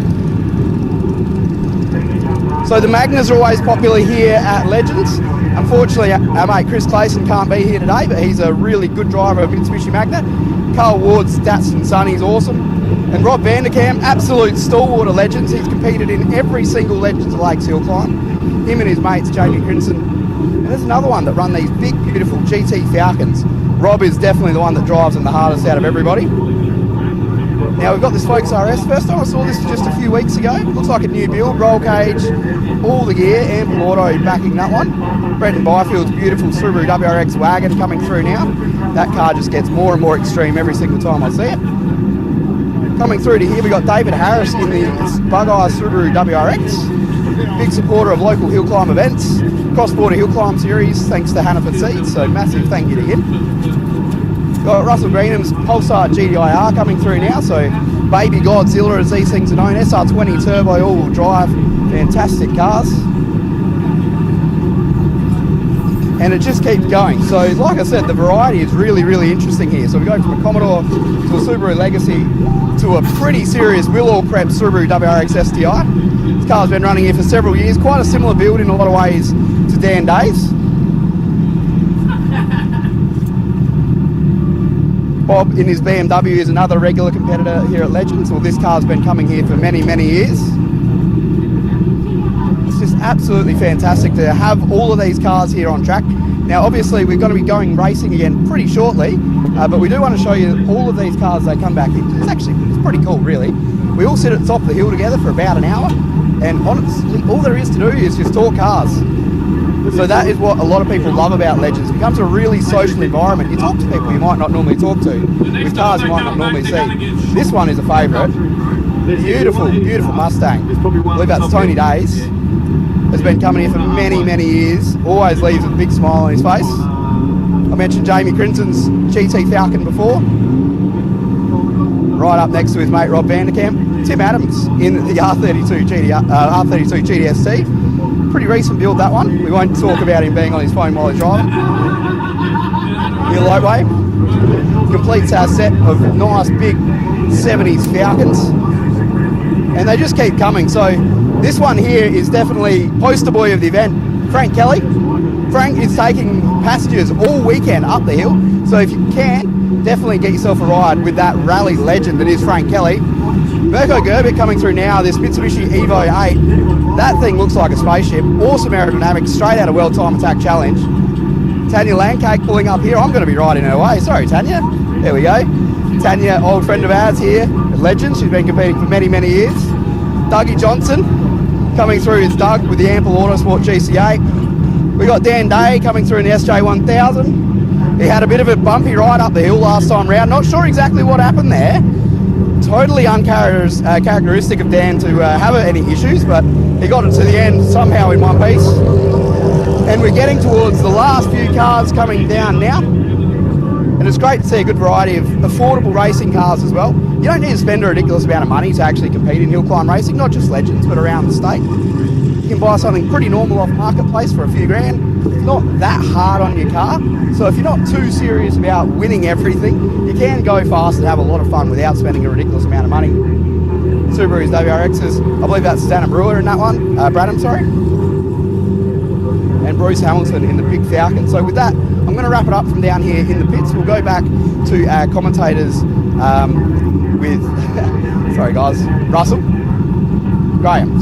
So the Magnas are always popular here at Legends. Unfortunately, our mate Chris Clayson can't be here today, but he's a really good driver of Mitsubishi Magna. Carl Ward's Datsun Sunny's awesome. And Rob Vanderkam, absolute stalwart of Legends. He's competed in every single Legends of Lakes Hillclimb. Him and his mates, Jamie Crimson. And there's another one that run these big, beautiful GT Falcons. Rob is definitely the one that drives them the hardest out of everybody. Now we've got this Focus RS. First time I saw this just a few weeks ago. Looks like a new build, roll cage, all the gear, ample auto backing that one. Brendan Byfield's beautiful Subaru WRX wagon coming through now. That car just gets more and more extreme every single time I see it. Coming through to here, we've got David Harris in the Bug-Eye Subaru WRX. Big supporter of local hill climb events. Cross-border hill climb series, thanks to Hannaford Seeds, so massive thank you to him. Got Russell Greenham's Pulsar GDIR coming through now, so Baby Godzilla as these things are known. SR20 turbo all-wheel drive, fantastic cars. And it just keeps going. So like I said, the variety is really, really interesting here. So we go from a Commodore to a Subaru Legacy to a pretty serious will-all prep Subaru WRX STI. This car's been running here for several years, quite a similar build in a lot of ways to Dan Day's. Bob in his BMW is another regular competitor here at Legends. Well, this car's been coming here for many, many years. It's just absolutely fantastic to have all of these cars here on track. Now, obviously, we're going to be going racing again pretty shortly, but we do want to show you all of these cars they come back in. It's pretty cool, really. We all sit at the top of the hill together for about an hour, and honestly, all there is to do is just talk cars. So that is what a lot of people love about Legends. It becomes a really social environment. You talk to people you might not normally talk to, with cars you might not normally see. This one is a favourite. Beautiful, beautiful Mustang. I believe that's Tony Days. Has been coming here for many, many years. Always leaves with a big smile on his face. I mentioned Jamie Crinton's GT Falcon before. Right up next to his mate Rob Vanderkamp. Tim Adams in the R32 GTST. Pretty recent build, that one. We won't talk about him being on his phone while he's driving. Here lightweight. Completes our set of nice big 70s Falcons. And they just keep coming. So this one here is definitely poster boy of the event. Frank Kelly. Frank is taking passengers all weekend up the hill. So if you can, definitely get yourself a ride with that rally legend that is Frank Kelly. Mirko Gerbic coming through now, this Mitsubishi Evo 8. That thing looks like a spaceship. Awesome aerodynamics, straight out of World Time Attack Challenge. Tanya Landcake pulling up here. I'm going to be riding her way. Sorry, Tanya. There we go. Tanya, old friend of ours here at Legends. She's been competing for many, many years. Dougie Johnson coming through is Doug with the Ample Autosport GC8. We got Dan Day coming through in the SJ1000. He had a bit of a bumpy ride up the hill last time round. Not sure exactly what happened there. Totally uncharacteristic of Dan to have any issues, but he got it to the end somehow in one piece. And we're getting towards the last few cars coming down now. And it's great to see a good variety of affordable racing cars as well. You don't need to spend a ridiculous amount of money to actually compete in hill climb racing, not just Legends, but around the state. You can buy something pretty normal off marketplace for a few grand. It's not that hard on your car. So if you're not too serious about winning everything, you can go fast and have a lot of fun without spending a ridiculous amount of money. Subaru's WRXs, I believe that's Dana Brewer in that one, Bradham, sorry. And Bruce Hamilton in the big Falcon. So with that, I'm going to wrap it up from down here in the pits. We'll go back to our commentators with, sorry guys, Graham.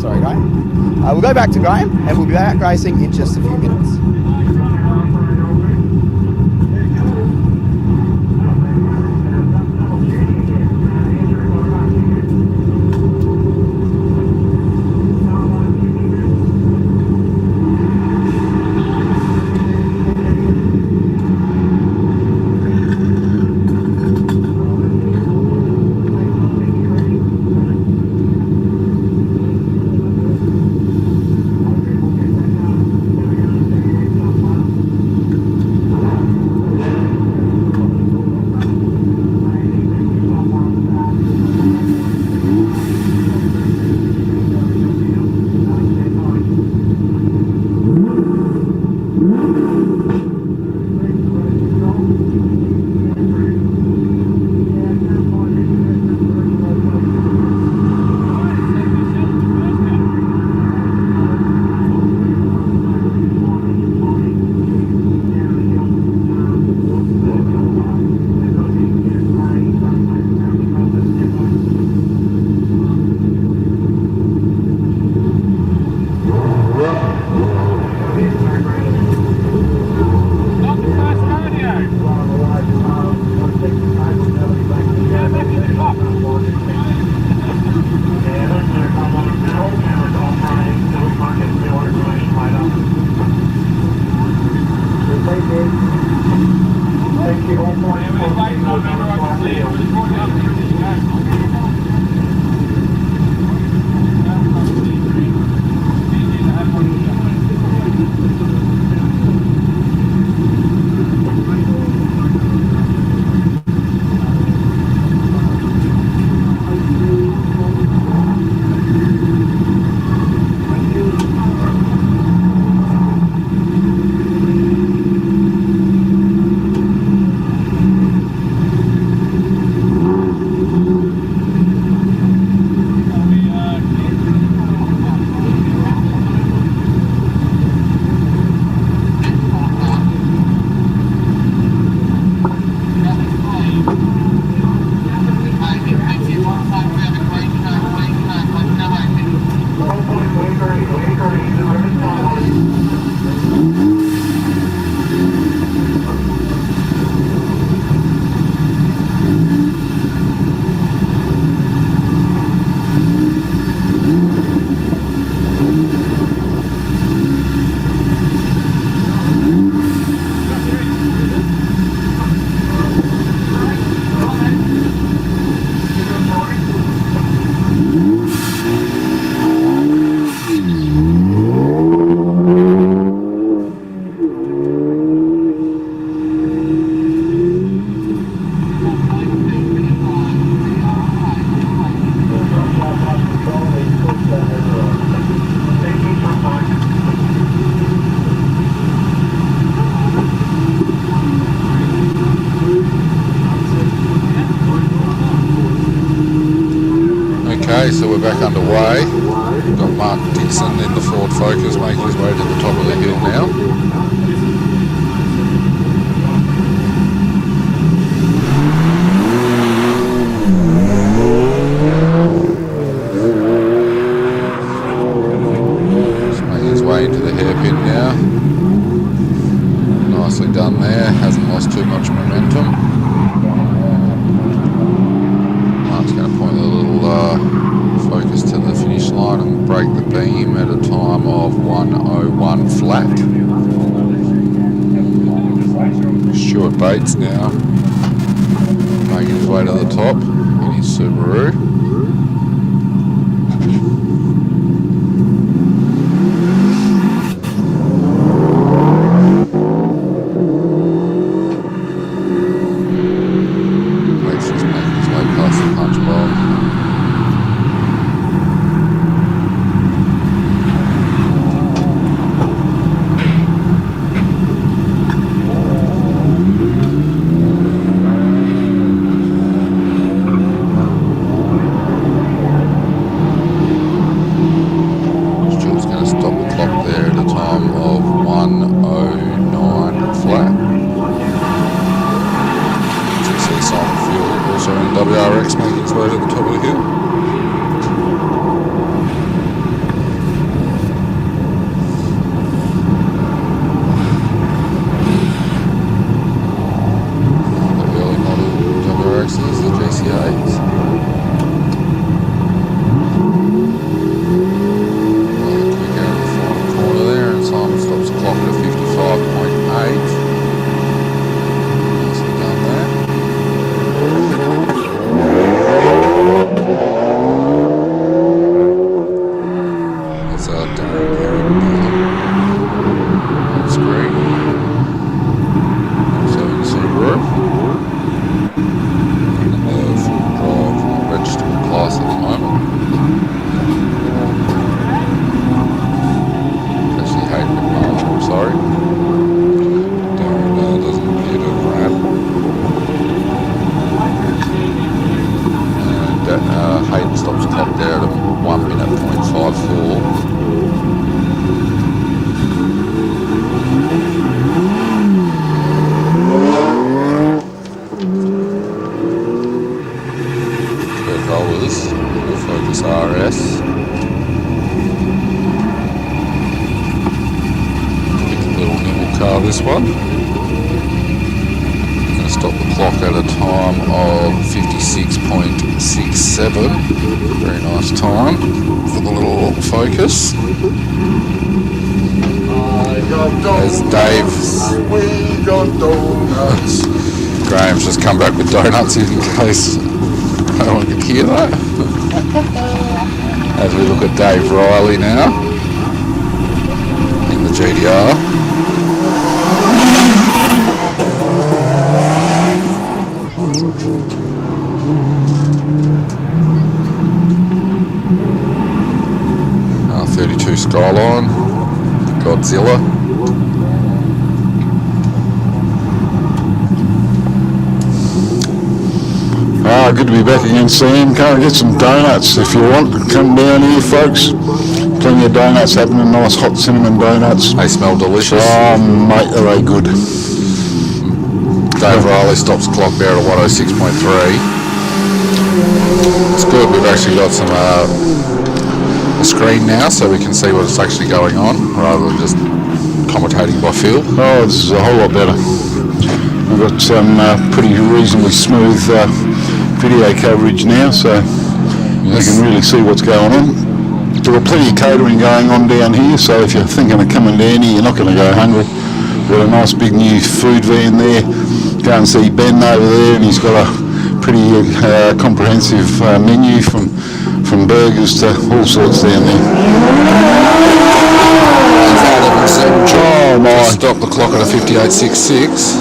We'll go back to Graham and we'll be back racing in just a few minutes. Got Mark Dixon in the Ford Focus making his way to the top of the hill now. Just making his way into the hairpin now. Nicely done there, hasn't lost too much momentum. Mark's going to point a little Focus to the finish line and break the beam at a time of 1:01 flat. Stuart Bates now making his way to the top in his Subaru. Bates just making his way past the punch bowl. WRX making its way to the top of the hill. The early model WRXs, the GCAs. Rather quick out of the final corner there, and Simon stops the clock at a 55.8. Nicely done there. That's Darren Herring on screen. So in the Subaru. In the full drive registrable class at the moment. Actually Hayden McMahon, I'm sorry. Darren doesn't appear to have ran. Hayden stops the clock there at a 1 minute .54. Kurt Rollers, the Focus RS. Big little nimble car, this one. Stop the clock at a time of 56.67. Very nice time for the little Focus. As Dave, Graham's just come back with donuts in case no one could hear that. As we look at Dave Riley now in the GDR. 32 Skyline, Godzilla. Good to be back again, Sam. Come and get some donuts if you want. Come down here, folks. Plenty of donuts happening, nice hot cinnamon donuts. They smell delicious. Oh, mate, are they good. Dave Riley stops the clock there at a 106.3. It's good, we've actually got some a screen now so we can see what's actually going on rather than just commentating by feel. Oh, this is a whole lot better. We've got some pretty reasonably smooth video coverage now, so you can really see what's going on. There are plenty of catering going on down here, so if you're thinking of coming down here, you're not going to go hungry. We've got a nice big new food van there. Go and see Ben over there, and he's got a pretty comprehensive menu from burgers to all sorts down there. Oh my! Stop the clock at a 58.66.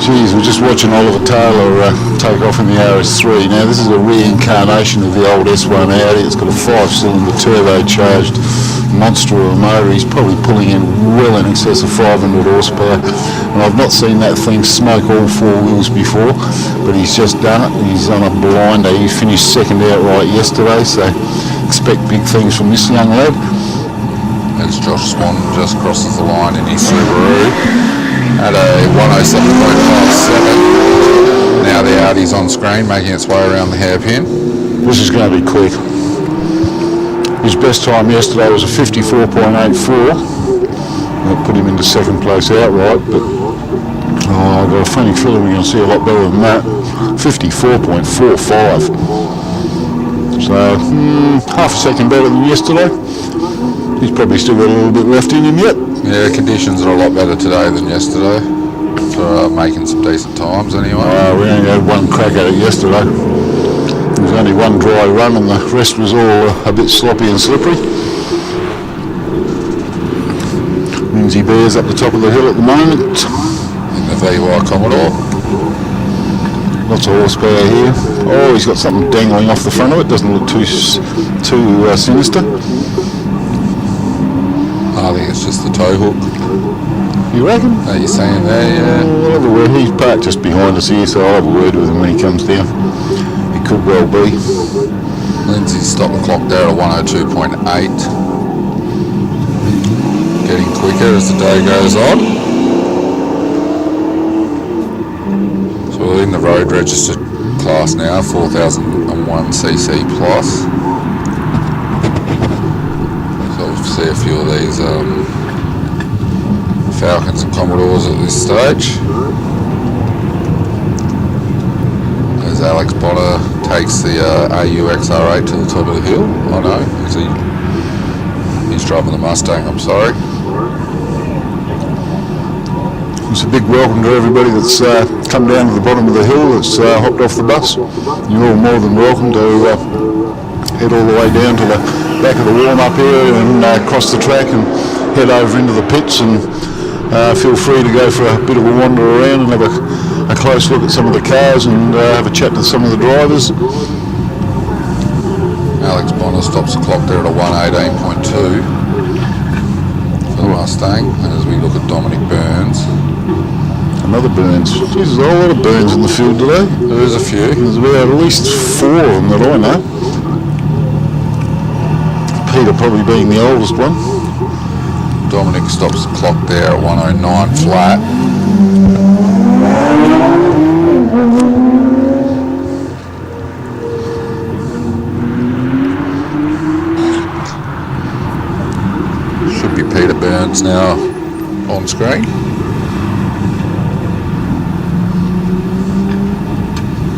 Geez, we're just watching Oliver Taylor take off in the RS3. Now this is a reincarnation of the old S1 Audi. It's got a 5-cylinder turbocharged monster of a motor. He's probably pulling in well in excess of 500 horsepower. And I've not seen that thing smoke all four wheels before, but but he's just done it. He's on a blinder. He finished second outright yesterday, so expect big things from this young lad. As Josh Swan just crosses the line in his Subaru at a 107.57. Now the Audi's on screen, making its way around the hairpin. This is going to be quick. His best time yesterday was a 54.84. That put him into second place outright, but I've got a funny feeling we're going to see a lot better than that. 54.45. So half a second better than yesterday. He's probably still got a little bit left in him yet. Yeah, conditions are a lot better today than yesterday for making some decent times anyway. We only had one crack at it yesterday. There was only one dry run and the rest was all a bit sloppy and slippery. Lindsay Bear's up the top of the hill at the moment. In the VY Commodore. Lots of horsepower here. Oh, he's got something dangling off the front of it. Doesn't look too sinister. I think it's just the tow hook. You reckon? Are you saying there? Yeah. I'll have a word. He's parked just behind us here, so I'll have a word with him when he comes down. He could well be. Lindsay's stopped the clock there at 102.8. Getting quicker as the day goes on. So we're in the road registered class now, 4001cc plus. See a few of these Falcons and Commodores at this stage. As Alex Bonner takes the AUXR8 to the top of the hill. Oh no, he's driving the Mustang, I'm sorry. It's a big welcome to everybody that's come down to the bottom of the hill, that's hopped off the bus. You're all more than welcome to head all the way down to the back of the warm-up area and cross the track and head over into the pits, and feel free to go for a bit of a wander around and have a close look at some of the cars and have a chat to some of the drivers. Alex Bonner stops the clock there at a 118.2 for the Mustang, and as we look at Dominic Burns. Another Burns. Jeez, there's a whole lot of Burns in the field today. There is a few. There's about at least 4 of them that I know. Peter probably being the oldest one. Dominic stops the clock there at 109 flat. Should be Peter Burns now on screen.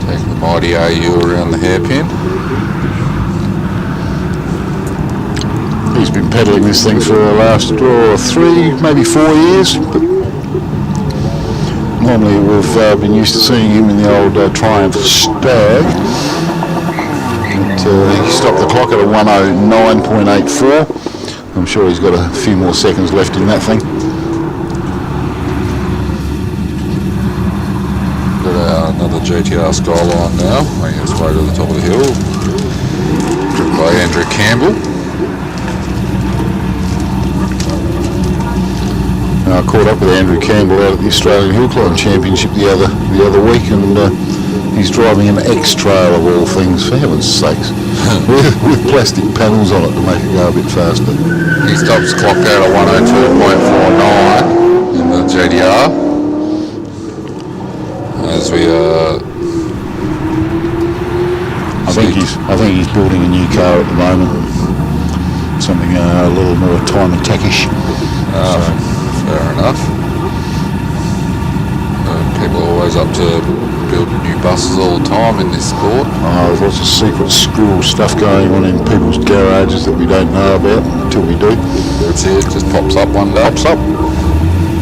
Taking the mighty AU around the hairpin. He's been peddling this thing for the last 3, maybe 4 years. But normally we've been used to seeing him in the old Triumph Stag. He stopped the clock at a 109.84. I'm sure he's got a few more seconds left in that thing. Got another GTR Skyline now, making its way to the top of the hill. Driven by Andrew Campbell. I caught up with Andrew Campbell out at the Australian Hillclimb Championship the other week, and he's driving an X-Trail of all things, for heaven's sakes, with plastic panels on it to make it go a bit faster. He stops the clock there at 102.49 in the GTR. As we I think he's building a new car at the moment, something a little more time attackish. Fair enough. People are always up to build new buses all the time in this sport. There's lots of secret squirrel stuff going on in people's garages that we don't know about until we do. That's it, just pops up one day. Pops up. A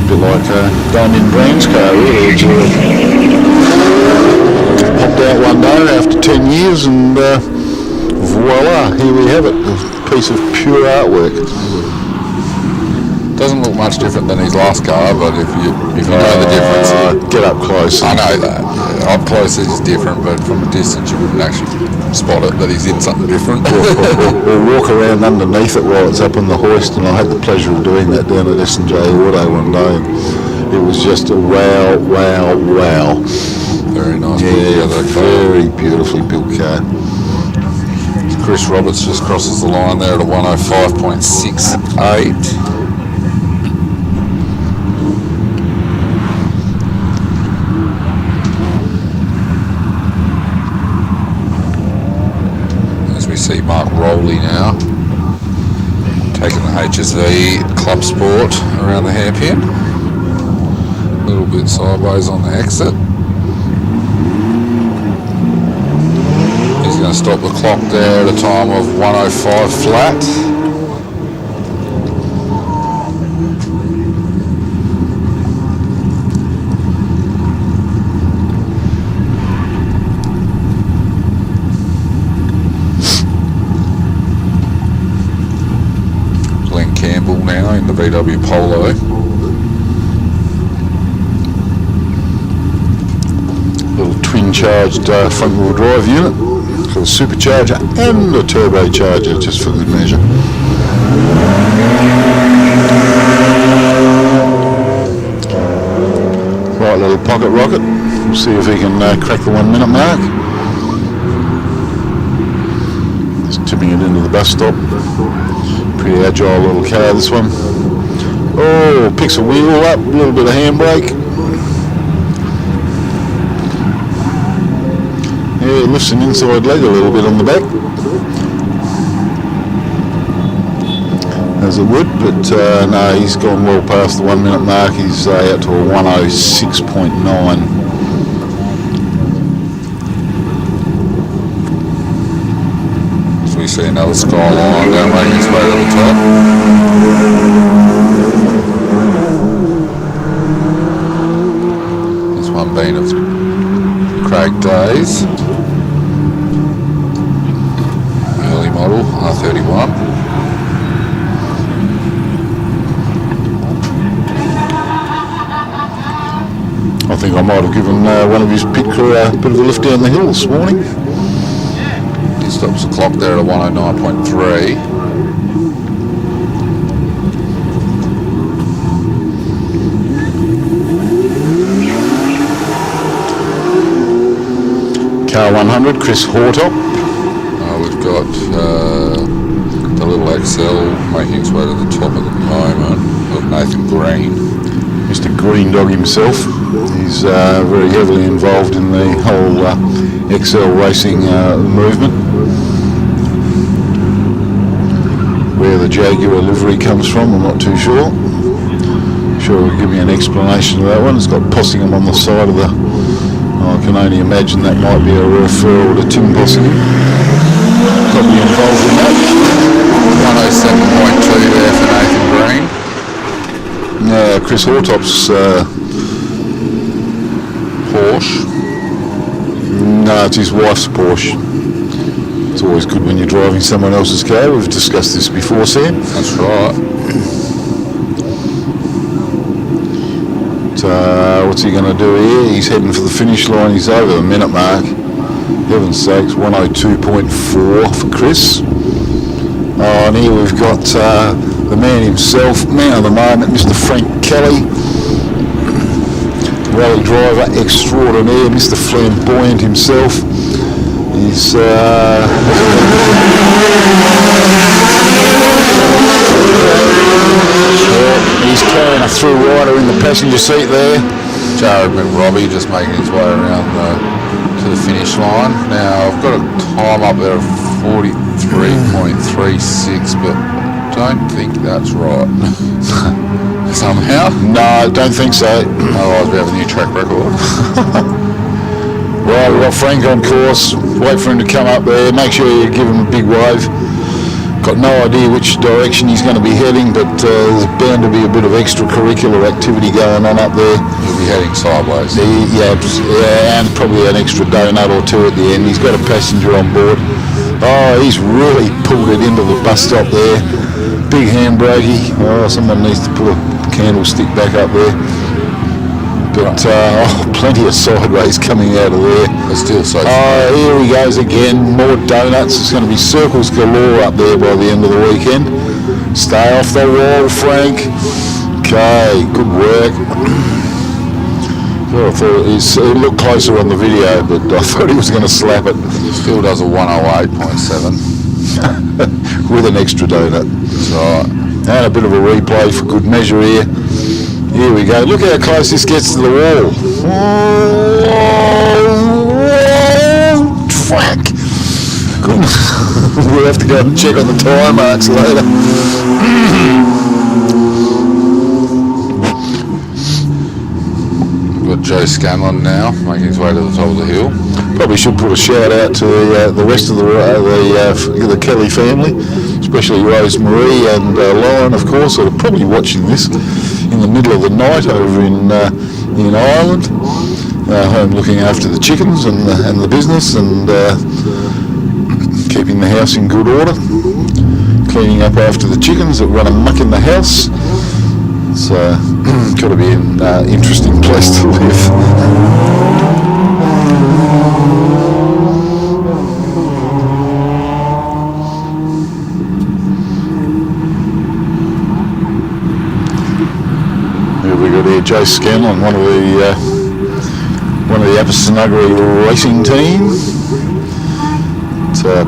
bit like Damien Brown's car, really. It's popped out one day after 10 years and voila, here we have it. A piece of pure artwork. Doesn't look much different than his last car, but if you know the difference, get up close. I know that. Yeah, up close it's different, but from a distance you wouldn't actually spot it that he's in something different. or walk around underneath it while it's up on the hoist, and I had the pleasure of doing that down at S&J Auto one day, and it was just a wow. It Very nice. Yeah, very beautifully built car. Chris Roberts just crosses the line there at a 105.68. As we see Mark Rowley now taking the HSV Club Sport around the hairpin. A little bit sideways on the exit. He's going to stop the clock there at a time of 105 flat. Glenn Campbell now in the VW Polo. Little twin-charged front-wheel drive unit. Got a supercharger and a turbocharger, just for good measure. Right, little pocket rocket. We'll see if he can crack the 1 minute mark. Just tipping it into the bus stop. Pretty agile little car, this one. Oh, picks a wheel up, a little bit of handbrake. Yeah, lifts an inside leg a little bit on the back, as it would, but no, he's gone well past the 1 minute mark. He's out to a 106.9. So we see another Skyline down making its way to the top. This one being of Craig Days. Model R31. I think I might have given one of his pit crew a bit of a lift down the hill this morning. He stops the clock there at a 109.3. Car 100, Chris Hortop. We've got the little XL making its way to the top at the moment of Nathan Green. Mr. Green Dog himself. He's very heavily involved in the whole XL racing movement. Where the Jaguar livery comes from, I'm not too sure. Sure will give me an explanation of that one. It's got Possingham on the side of the... I can only imagine that might be a referral to Tim Possingham. Probably involved in that. 107.2 there for Nathan Green. Chris Hortop's Porsche. No, it's his wife's Porsche. It's always good when you're driving someone else's car. We've discussed this before, Sam. That's right. What's he going to do here? He's heading for the finish line. He's over the minute mark. Heaven's sakes, 102.4 for Chris. Oh, and here we've got the man himself, man of the moment, Mr. Frank Kelly. Rally driver extraordinaire, Mr. Flamboyant himself. He's he's carrying a through rider in the passenger seat there. Jared McRobbie just making his way around to the finish line. Now I've got a time up there of 43.36, but I don't think that's right. Somehow? No, I don't think so. Otherwise we have a new track record. Well, we've got Frank on course. Wait for him to come up there. Make sure you give him a big wave. Got no idea which direction he's going to be heading, but there's bound to be a bit of extracurricular activity going on up there. He'll be heading sideways. Yeah, and probably an extra donut or two at the end. He's got a passenger on board. Oh, he's really pulled it into the bus stop there. Big handbrakey. Oh, someone needs to put a candlestick back up there. But plenty of sideways coming out of there. It's still so here he goes again. More donuts. It's going to be circles galore up there by the end of the weekend. Stay off the wall, Frank. Okay, good work. Well, I thought it looked closer on the video, but I thought he was going to slap it. Still does a 108.7. With an extra donut. Right. And a bit of a replay for good measure here. Here we go. Look how close this gets to the wall. Oh, track. We'll have to go and check on the tyre marks later. Got Joe Scanlon now, making his way to the top of the hill. Probably should put a shout out to the rest of the Kelly family, especially Rose Marie and Lauren, of course, that are probably watching this in the middle of the night over in Ireland, home looking after the chickens and the business and keeping the house in good order, cleaning up after the chickens that run amok in the house. It's got to be an interesting place to live. Joe Scanlon, one of the Apisonuggery racing team.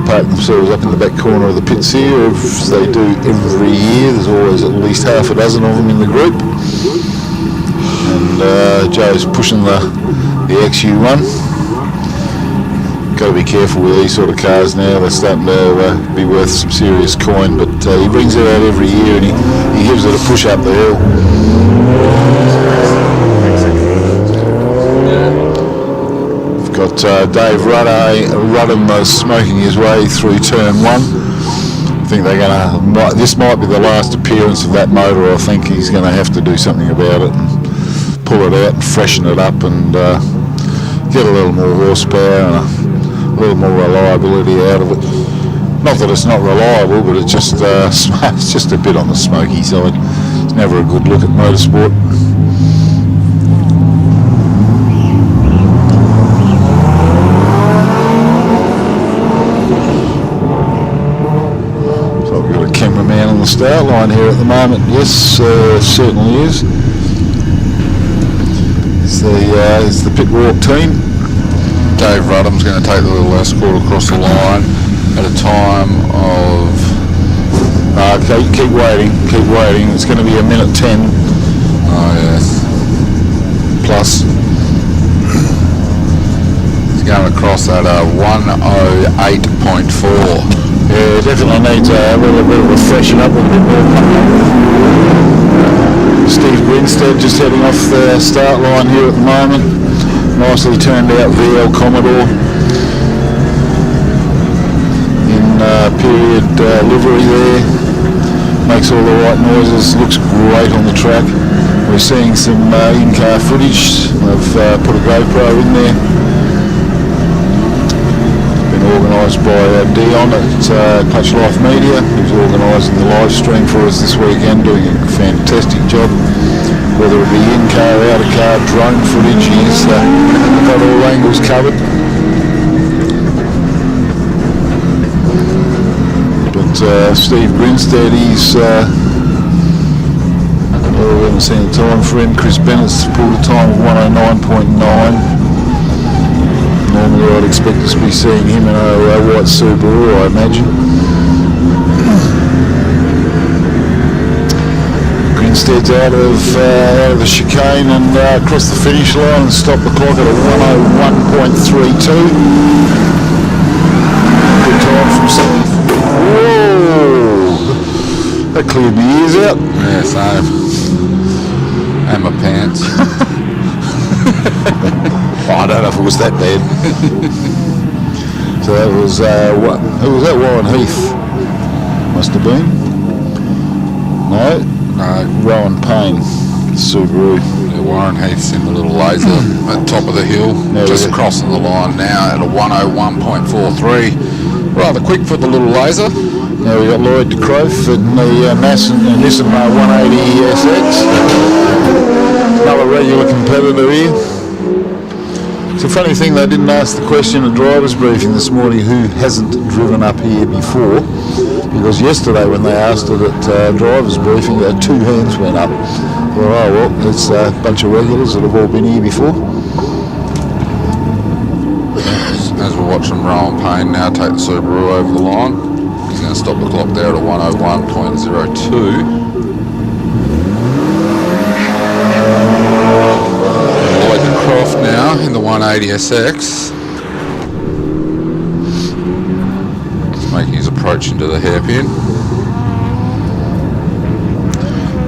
Park themselves up in the back corner of the pits here, as they do every year. There's always at least half a dozen of them in the group. And Joe's pushing the XU1. Got to be careful with these sort of cars now. They're starting to be worth some serious coin, but he brings it out every year and he gives it a push up the hill. We've got Dave Rudden smoking his way through turn 1. I think this might be the last appearance of that motor. I think he's going to have to do something about it and pull it out and freshen it up and get a little more horsepower and a little more reliability out of it. Not that it's not reliable, but it's just a bit on the smoky side. It's never a good look at motorsport. So I've got a cameraman on the start line here at the moment. Yes, certainly is. It's the pit walk team. Dave Rudham's going to take the little escort across the line at a time of... keep waiting. It's going to be a minute 10. Oh, yes. Plus. He's going across at a 108.4. Yeah, definitely needs a little bit of a freshen up, a bit more. Steve Grinstead just heading off the start line here at the moment. Nicely turned out VL Commodore in period livery there. Makes all the right noises, looks great on the track. We're seeing some in-car footage. I've put a GoPro in there. It's been organised by Dion at Clutch Life Media, who's organising the live stream for us this weekend, doing a fantastic job. Whether it be in-car, out-of-car, drone footage, he's got all angles covered. But Steve Grinstead, we haven't seen the time for him. Chris Bennett's pulled a time of 109.9. Normally I'd expect to be seeing him in a white Subaru, I imagine. Grinstead's out of the chicane and across the finish line and stopped the clock at a 101.32. Good time from Steve. Whoa! That cleared my ears out. Yeah, same. And my pants. I don't know if it was that bad. So that was, who was that? Warren Heath. Must have been. No? No. Rowan Payne. Subaru. Yeah, Warren Heath's in the little laser at the top of the hill. Just crossing the line now at a 101.43. Rather quick for the little laser. Now we got Lloyd de Croft and the Nissan 180 SX. Another regular competitor here. It's a funny thing, they didn't ask the question at driver's briefing this morning who hasn't driven up here before, because yesterday when they asked it at driver's briefing, 2 hands went up. well, it's a bunch of regulars that have all been here before. As we're watching Rowan Payne now take the Subaru over the line, he's going to stop the clock there at a 101.02. Lloyd Croft now in the 180SX. He's making his approach into the hairpin.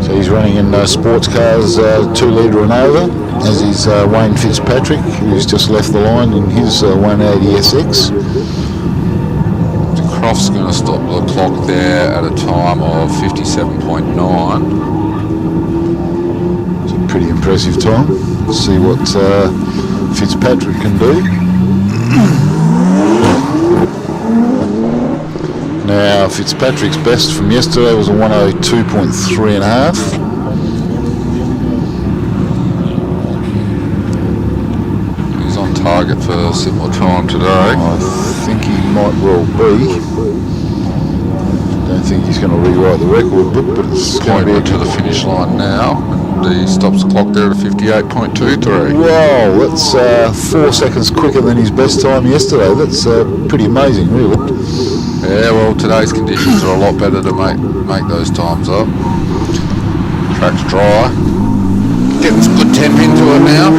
So he's running in sports cars 2 litre and over, as is Wayne Fitzpatrick, who's just left the line in his 180SX. Croft's going to stop the clock there at a time of 57.9. It's a pretty impressive time. Let's see what Fitzpatrick can do. Now, Fitzpatrick's best from yesterday was a 102.3 and a half. He's on target for a similar time today. I think he might well be. Don't think he's going to rewrite the record book, but it's going to be to the finish line now, and he stops the clock there at 58.23. Wow, that's 4 seconds quicker than his best time yesterday. That's pretty amazing, really. Yeah, well, today's conditions are a lot better to make those times up. Track's dry. Getting some good temp into it now.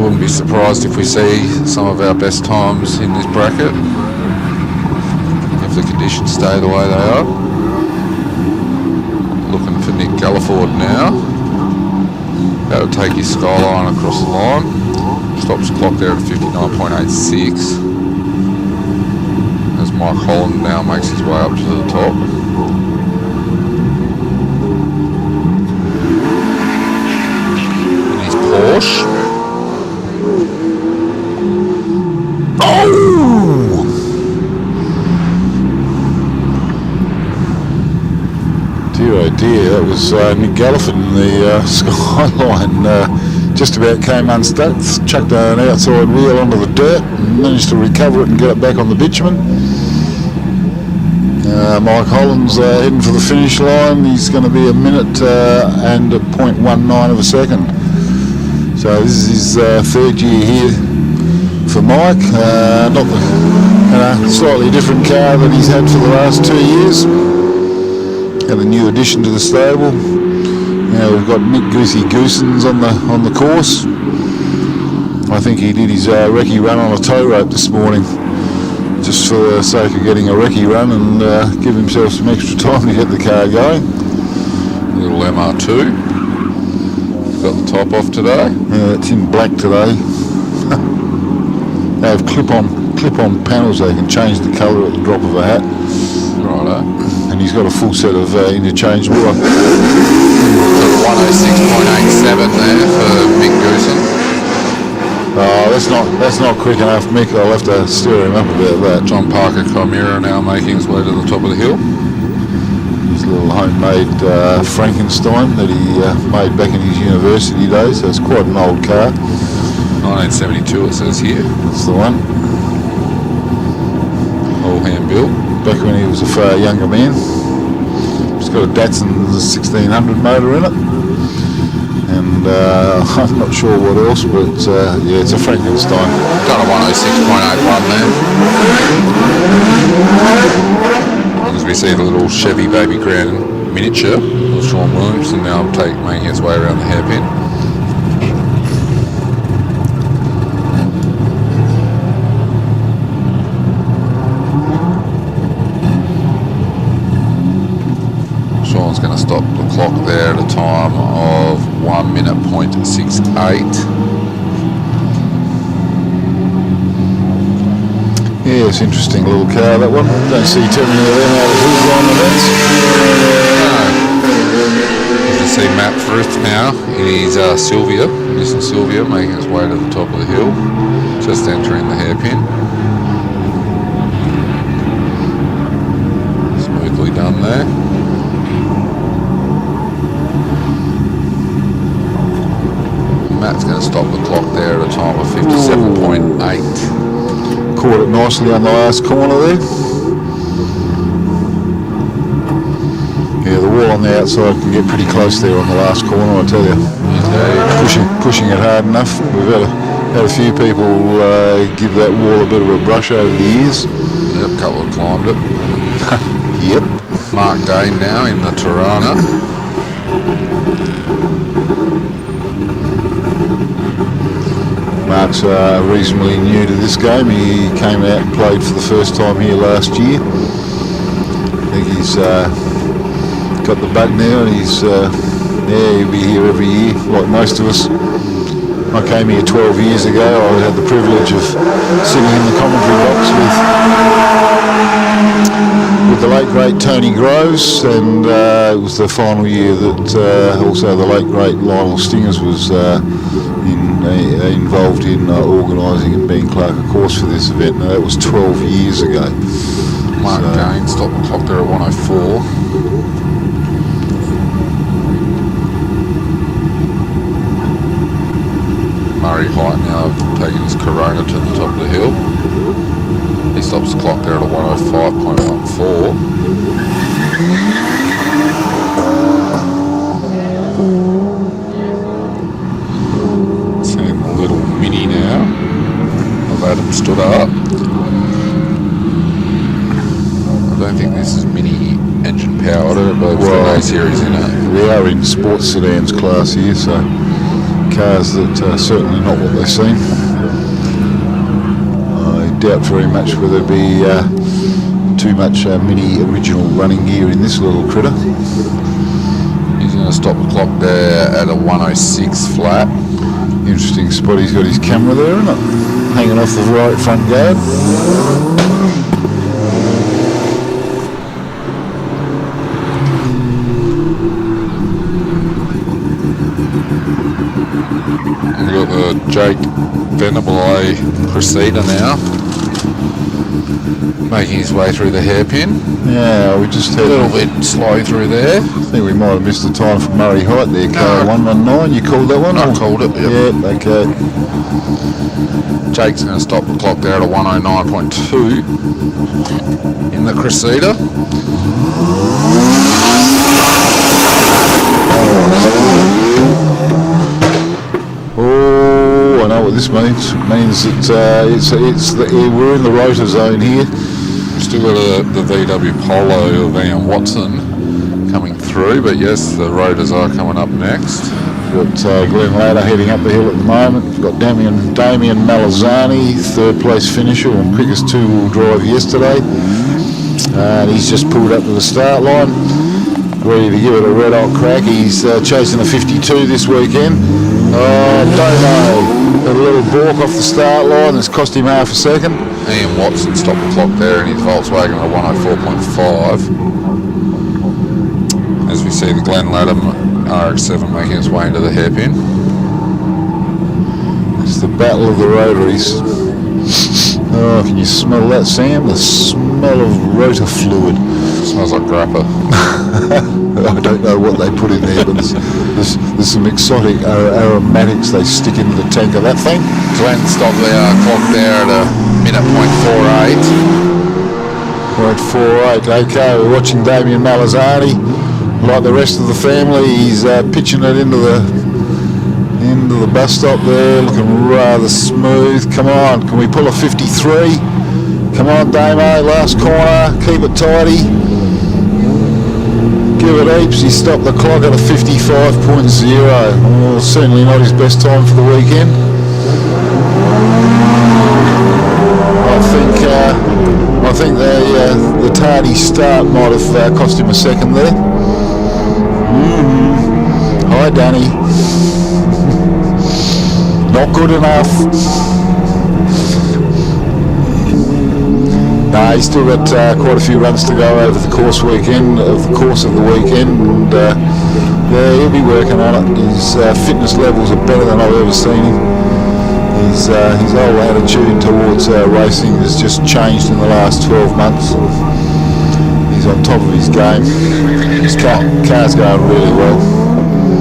Wouldn't be surprised if we see some of our best times in this bracket, if the conditions stay the way they are. Looking for Nick Galliford now. That'll take his Skyline across the line. Stops the clock there at 59.86. As Mike Holland now makes his way up to the top. And his Porsche. Oh! Dear oh dear, that was Nick Galliford in the Skyline. Just about came unstuck, chucked an outside wheel onto the dirt and managed to recover it and get it back on the bitumen. Mike Holland's heading for the finish line. He's going to be a minute and a 0.19 of a second. So this is his third year here for Mike. Not the slightly different car that he's had for the last 2 years. And a new addition to the stable. Now we've got Mick Goosey Goosens on the course. I think he did his recce run on a tow rope this morning, just for the sake of getting a recce run and give himself some extra time to get the car going. Little MR2. Got the top off today. Yeah, it's in black today. They have clip-on panels. They can change the colour at the drop of a hat. Righto. And he's got a full set of interchangeable. 106.87 there for Mick Goosen. Oh, that's not quick enough, Mick. I'll have to stir him up about that. John Parker Chimera now making his way to the top of the hill. His little homemade Frankenstein that he made back in his university days. So it's quite an old car. 1972 it says here. That's the one. All hand built. Back when he was a far younger man. It's got a Datsun 1600 motor in it. And I'm not sure what else, but yeah, it's a Frankenstein. Got a 106.81 there. As we see the little Chevy Baby Grand miniature of Sean Williamson now making his way around the hairpin. Sean's going to stop the clock there at a time of 1 minute 0.68. Yeah, it's an interesting little car, that one. Don't see too many of them out of his line events. You can see Matt Fruth now in his Sylvia, Nissan Sylvia, making his way to the top of the hill, just entering the hairpin. Smoothly done there. Matt's going to stop the clock there at a time of 57.8. Caught it nicely on the last corner there. Yeah, the wall on the outside can get pretty close there on the last corner, I tell you. Pushing it hard enough. We've had a few people give that wall a bit of a brush over the years. Yep, a couple have climbed it. Yep. Mark Dane now in the Tirana. Mark's reasonably new to this game. He came out and played for the first time here last year. I think he's got the bug now, and he'll be here every year, like most of us. I came here 12 years ago. I had the privilege of sitting in the commentary box with the late great Tony Groves, and it was the final year that also the late great Lionel Stingers was involved in organising and being clerk of course for this event. Now, that was 12 years ago. Mark Dane, stop the clock there at 104. Murray Height now taking his Corona to the top of the hill. He stops the clock there at a 105.14. Seeing the little mini now of Adam stood up. I don't think this is mini engine powered, but it's an A series in it. We are in sports sedans class here, so cars that are certainly not what they seem. I doubt very much whether there'd be too much mini original running gear in this little critter. He's going to stop the clock there at a 106 flat. Interesting spot. He's got his camera there, isn't it? Hanging off the right front guard. We've got the Jake Venable Crusader now, making his way through the hairpin. Yeah, we just had a little bit slow through there. I think we might have missed the time from Murray Height there. Car 119, you called that one? I called it, yep. Yeah, okay. Jake's going to stop the clock there at a 109.2 in the Crusader. Oh, I know what this means. It means that we're in the rotor zone here. We've still got the VW Polo of Ian Watson coming through, but yes, the rotors are coming up next. We've got Glenn Lader heading up the hill at the moment. We've got Damian Malazzani, third place finisher on quickest two-wheel drive yesterday. And he's just pulled up to the start line, ready to give it a red hot crack. He's chasing a 52 this weekend. Oh, don't know. Got a little balk off the start line that's cost him half a second. Ian Watson stopped the clock there in his Volkswagen at 104.5. As we see the Glen Latham RX-7 making its way into the hairpin. It's the battle of the rotaries. Oh, can you smell that, Sam? The smell of rotor fluid. Smells like grappa. I don't know what they put in there, but there's some exotic aromatics they stick into the tank of that thing. Glenn stopped the clock there at a minute .48. Okay, we're watching Damian Malazzani. Like the rest of the family, he's pitching it into the bus stop there, looking rather smooth. Come on, can we pull a 53? Come on, Damo, last corner, keep it tidy. Give it heaps. He stopped the clock at a 55.0. Well, certainly not his best time for the weekend. I think the tardy start might have cost him a second there. Hi, Danny. Not good enough. No, he's still got quite a few runs to go over the course of the weekend, and yeah, he'll be working on it. His fitness levels are better than I've ever seen him. His whole attitude towards racing has just changed in the last 12 months. He's on top of his game. His car's going really well.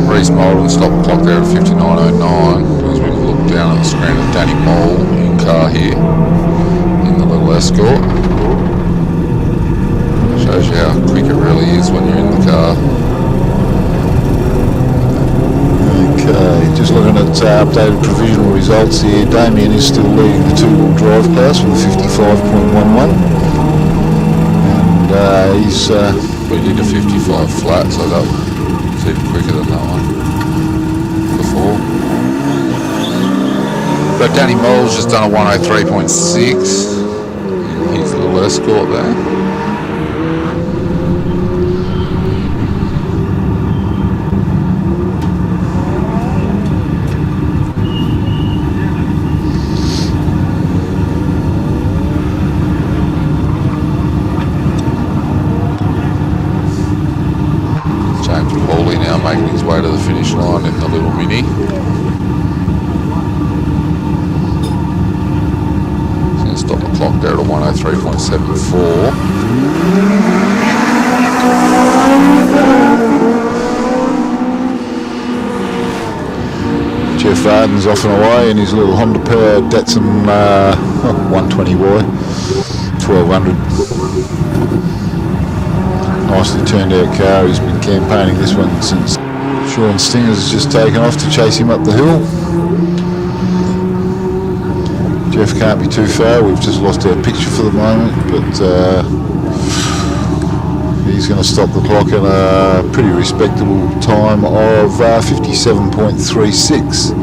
Reece Molden stopped the clock there at 59.09 as we look down at the screen of Danny Mole in car here in the little Escort. Shows you how quick it really is when you're in the car. car. Okay, just looking at updated provisional results here. Damien is still leading the two-wheel drive class with a 55.11, and he's We did a 55 flat, so that was even quicker than that one before. But Danny Moll's just done a 103.6. He's a little escort there. Making his way to the finish line in the little Mini. He's going to stop the clock there at a 103.74. Jeff Arden's off and away in his little Honda powered Datsun 120Y 1200. Nicely turned out car. He's been campaigning this one since Sean Stingers has just taken off to chase him up the hill. Jeff can't be too far. We've just lost our picture for the moment, but he's going to stop the clock at a pretty respectable time of 57.36.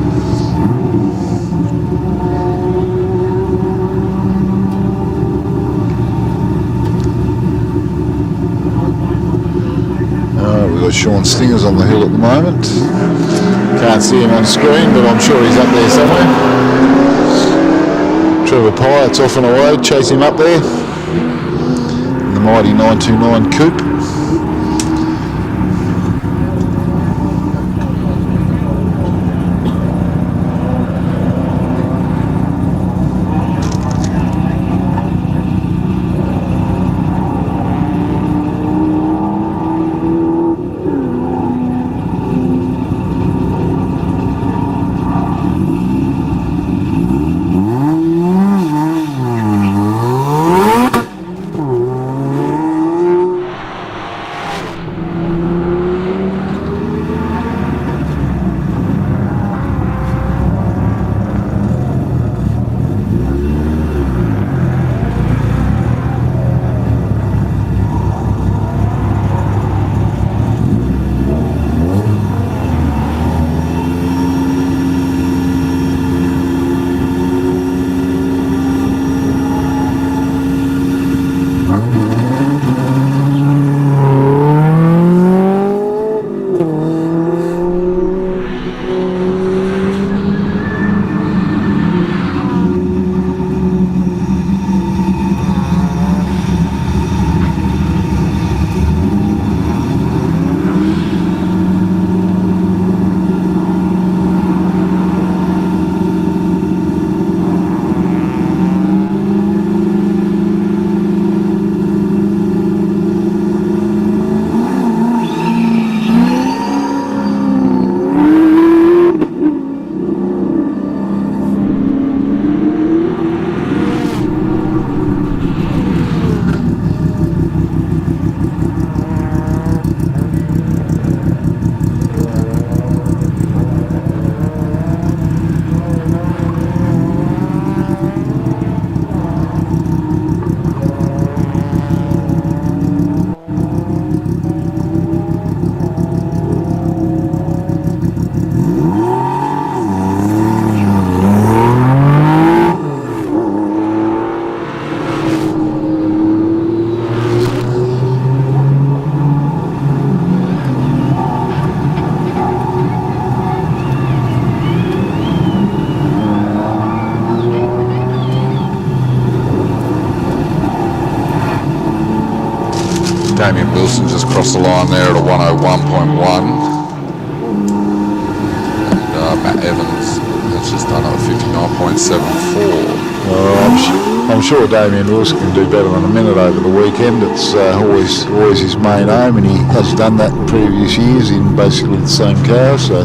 Sean Stingers on the hill at the moment. Can't see him on screen, but I'm sure he's up there somewhere. Trevor Pyatt's off and away, chase him up there in the mighty 929 coupe. Damien Wilson just crossed the line there at a 101.1. And Matt Evans has just done a 59.74. I'm sure Damien Wilson can do better than a minute over the weekend. It's always his main aim, and he has done that in previous years in basically the same car. So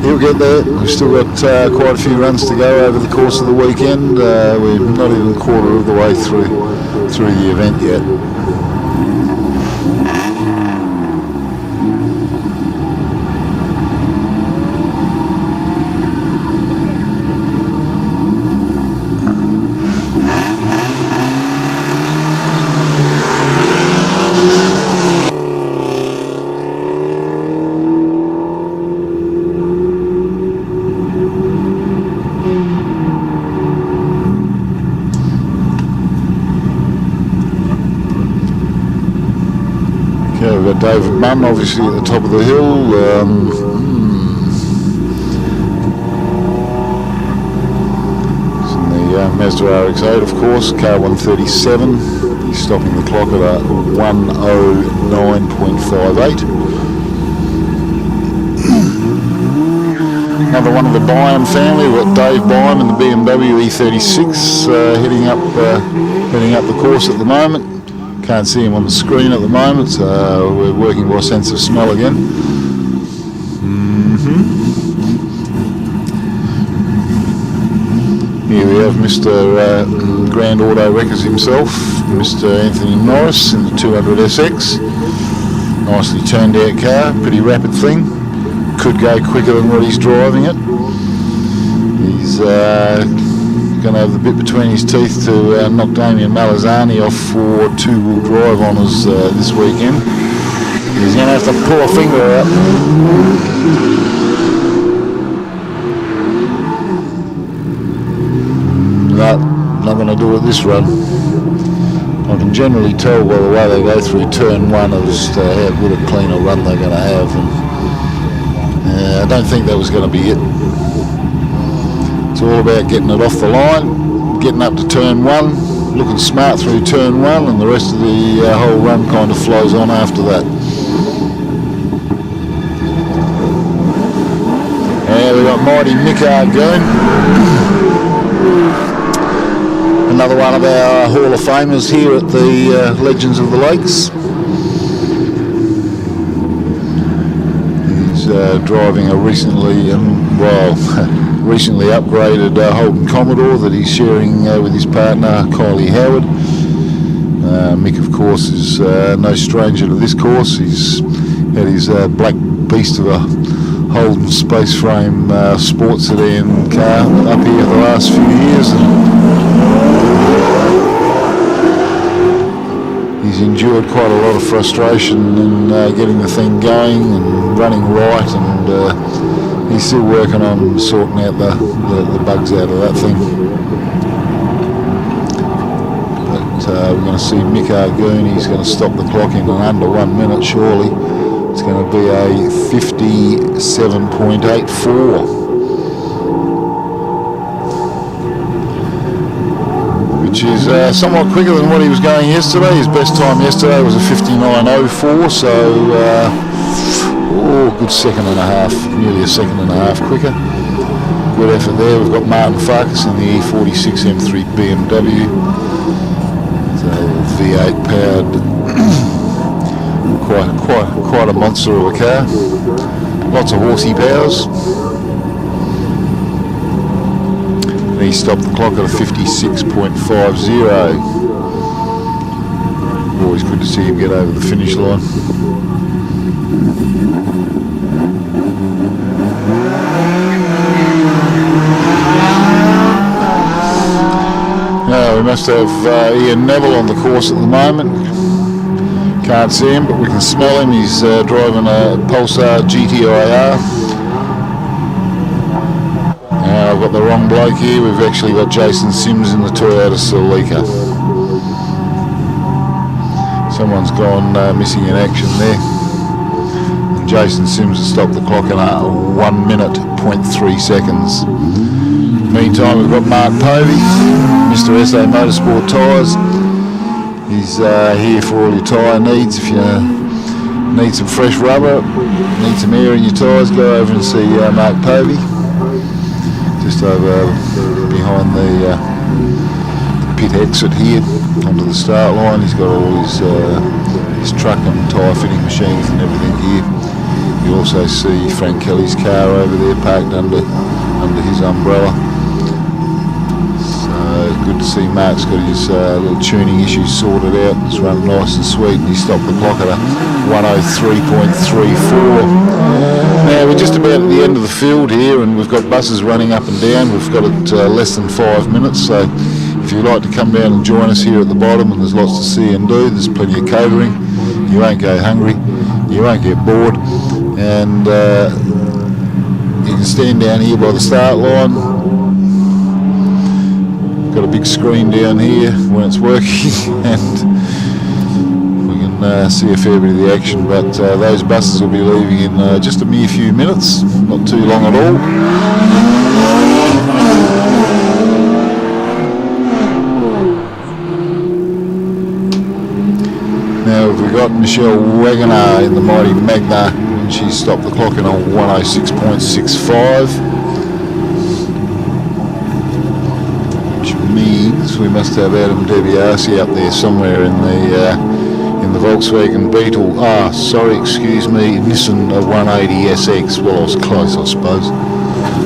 he'll get there. We've still got quite a few runs to go over the course of the weekend. We're not even a quarter of the way through through the event yet. Okay, we've got David Munn obviously at the top of the hill. It's in the Mazda RX-8, of course, car 137. He's stopping the clock at a 109.58. Another one of the Byam family. We've got Dave Byam in the BMW E36 heading up the course at the moment. Can't see him on the screen at the moment, so we're working by sense of smell again. Here we have Mr. Grand Auto Wreckers himself, Mr. Anthony Norris in the 200SX. Nicely turned out car, pretty rapid thing. Could go quicker than what he's driving it. He's going to have the bit between his teeth to knock Damien Malazani off for two-wheel drive honours this weekend. He's going to have to pull a finger out. No, not going to do it this run. I can generally tell by the way they go through turn one of just how good a cleaner run they're going to have. And, I don't think that was going to be it. It's all about getting it off the line, getting up to turn one, looking smart through turn one, and the rest of the whole run kind of flows on after that. And we've got mighty Mick Argoon, another one of our Hall of Famers here at the Legends of the Lakes. He's driving a recently upgraded Holden Commodore that he's sharing with his partner Kylie Howard. Mick, of course, is no stranger to this course. He's had his black beast of a Holden space frame sports sedan car up here the last few years. He's endured quite a lot of frustration in getting the thing going and running right, and he's still working on sorting out the bugs out of that thing. But we're going to see Mick Argoon. He's going to stop the clock in under 1 minute, surely. It's going to be a 57.84. Which is somewhat quicker than what he was going yesterday. His best time yesterday was a 59.04, so good second and a half, nearly a second and a half quicker. Good effort there. We've got Martin Farkas in the E46 M3 BMW. It's a V8 powered, quite a monster of a car. Lots of horsey powers. He stopped the clock at a 56.50. Always good to see him get over the finish line. Now we must have Ian Neville on the course at the moment. Can't see him, but we can smell him. He's driving a Pulsar GTIR. I've got the wrong bloke here. We've actually got Jason Sims in the Toyota Celica. Someone's gone missing in action there. And Jason Sims has stopped the clock in 1 minute, 0.3 seconds. Meantime, we've got Mark Povey, Mr. SA Motorsport Tyres. He's here for all your tyre needs. If you need some fresh rubber, need some air in your tyres, go over and see Mark Povey. Just over behind the pit exit here onto the start line. He's got all his truck and tyre fitting machines and everything here. You also see Frank Kelly's car over there parked under his umbrella. So good to see see Mark's got his little tuning issues sorted out. It's running nice and sweet, and he stopped the clock at a 103.34. Now we're just about at the end of the field here, and we've got buses running up and down. We've got it less than 5 minutes, so if you'd like to come down and join us here at the bottom, and there's lots to see and do. There's plenty of catering. You won't go hungry. You won't get bored, and you can stand down here by the start line. Got a big screen down here when it's working, and we can see a fair bit of the action. But those buses will be leaving in just a mere few minutes, not too long at all. Now we've got Michelle Wagoner in the mighty Magna, and she stopped the clock in on 106.65. Means we must have Adam DiBiase up there somewhere in the Volkswagen Beetle. Excuse me, Nissan 180SX. Well, I was close, I suppose.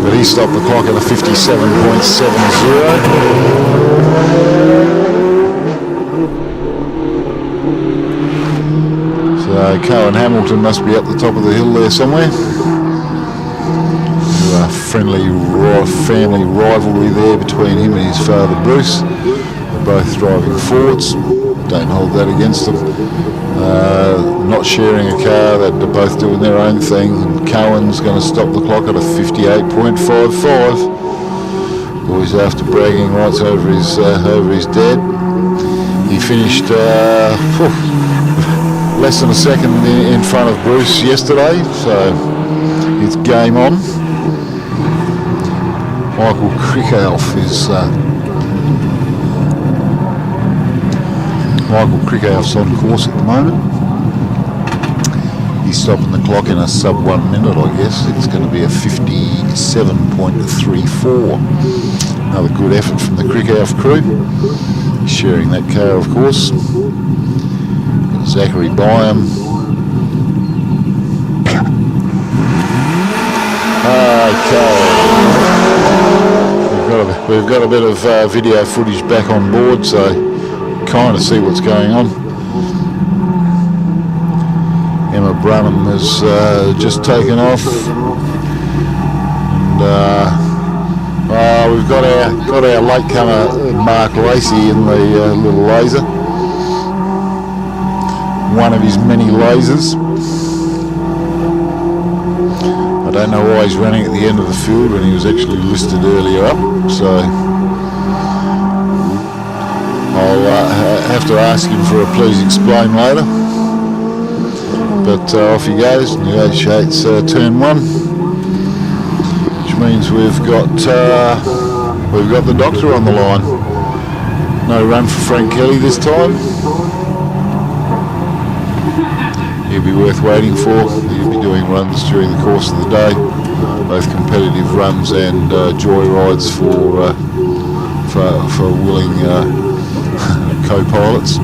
But he stopped the clock at a 57.70. So Cohen Hamilton must be up the top of the hill there somewhere. Friendly family rivalry there between him and his father Bruce. They're both driving Fords. Don't hold that against them. Not sharing a car, they're both doing their own thing. And Cohen's going to stop the clock at a 58.55. Always after bragging rights over his dad. He finished less than a second in front of Bruce yesterday, so it's game on. Michael Krickoff is Krickoff's on course at the moment. He's stopping the clock in a sub 1 minute, I guess. It's going to be a 57.34. Another good effort from the Krickoff crew. He's sharing that car, of course. Got Zachary Byam. Okay. We've got a bit of video footage back on board, so kind of see what's going on. Emma Brunham has just taken off, and we've got our latecomer Mark Lacey in the little laser, one of his many lasers. I don't know why he's running at the end of the field when he was actually listed earlier up, so I'll have to ask him for a please explain later. But off he goes, negotiates turn one, which means we've got the doctor on the line. No run for Frank Kelly this time. He'll be worth waiting for. He'll be doing runs during the course of the day, both competitive runs and joy rides for willing co-pilots.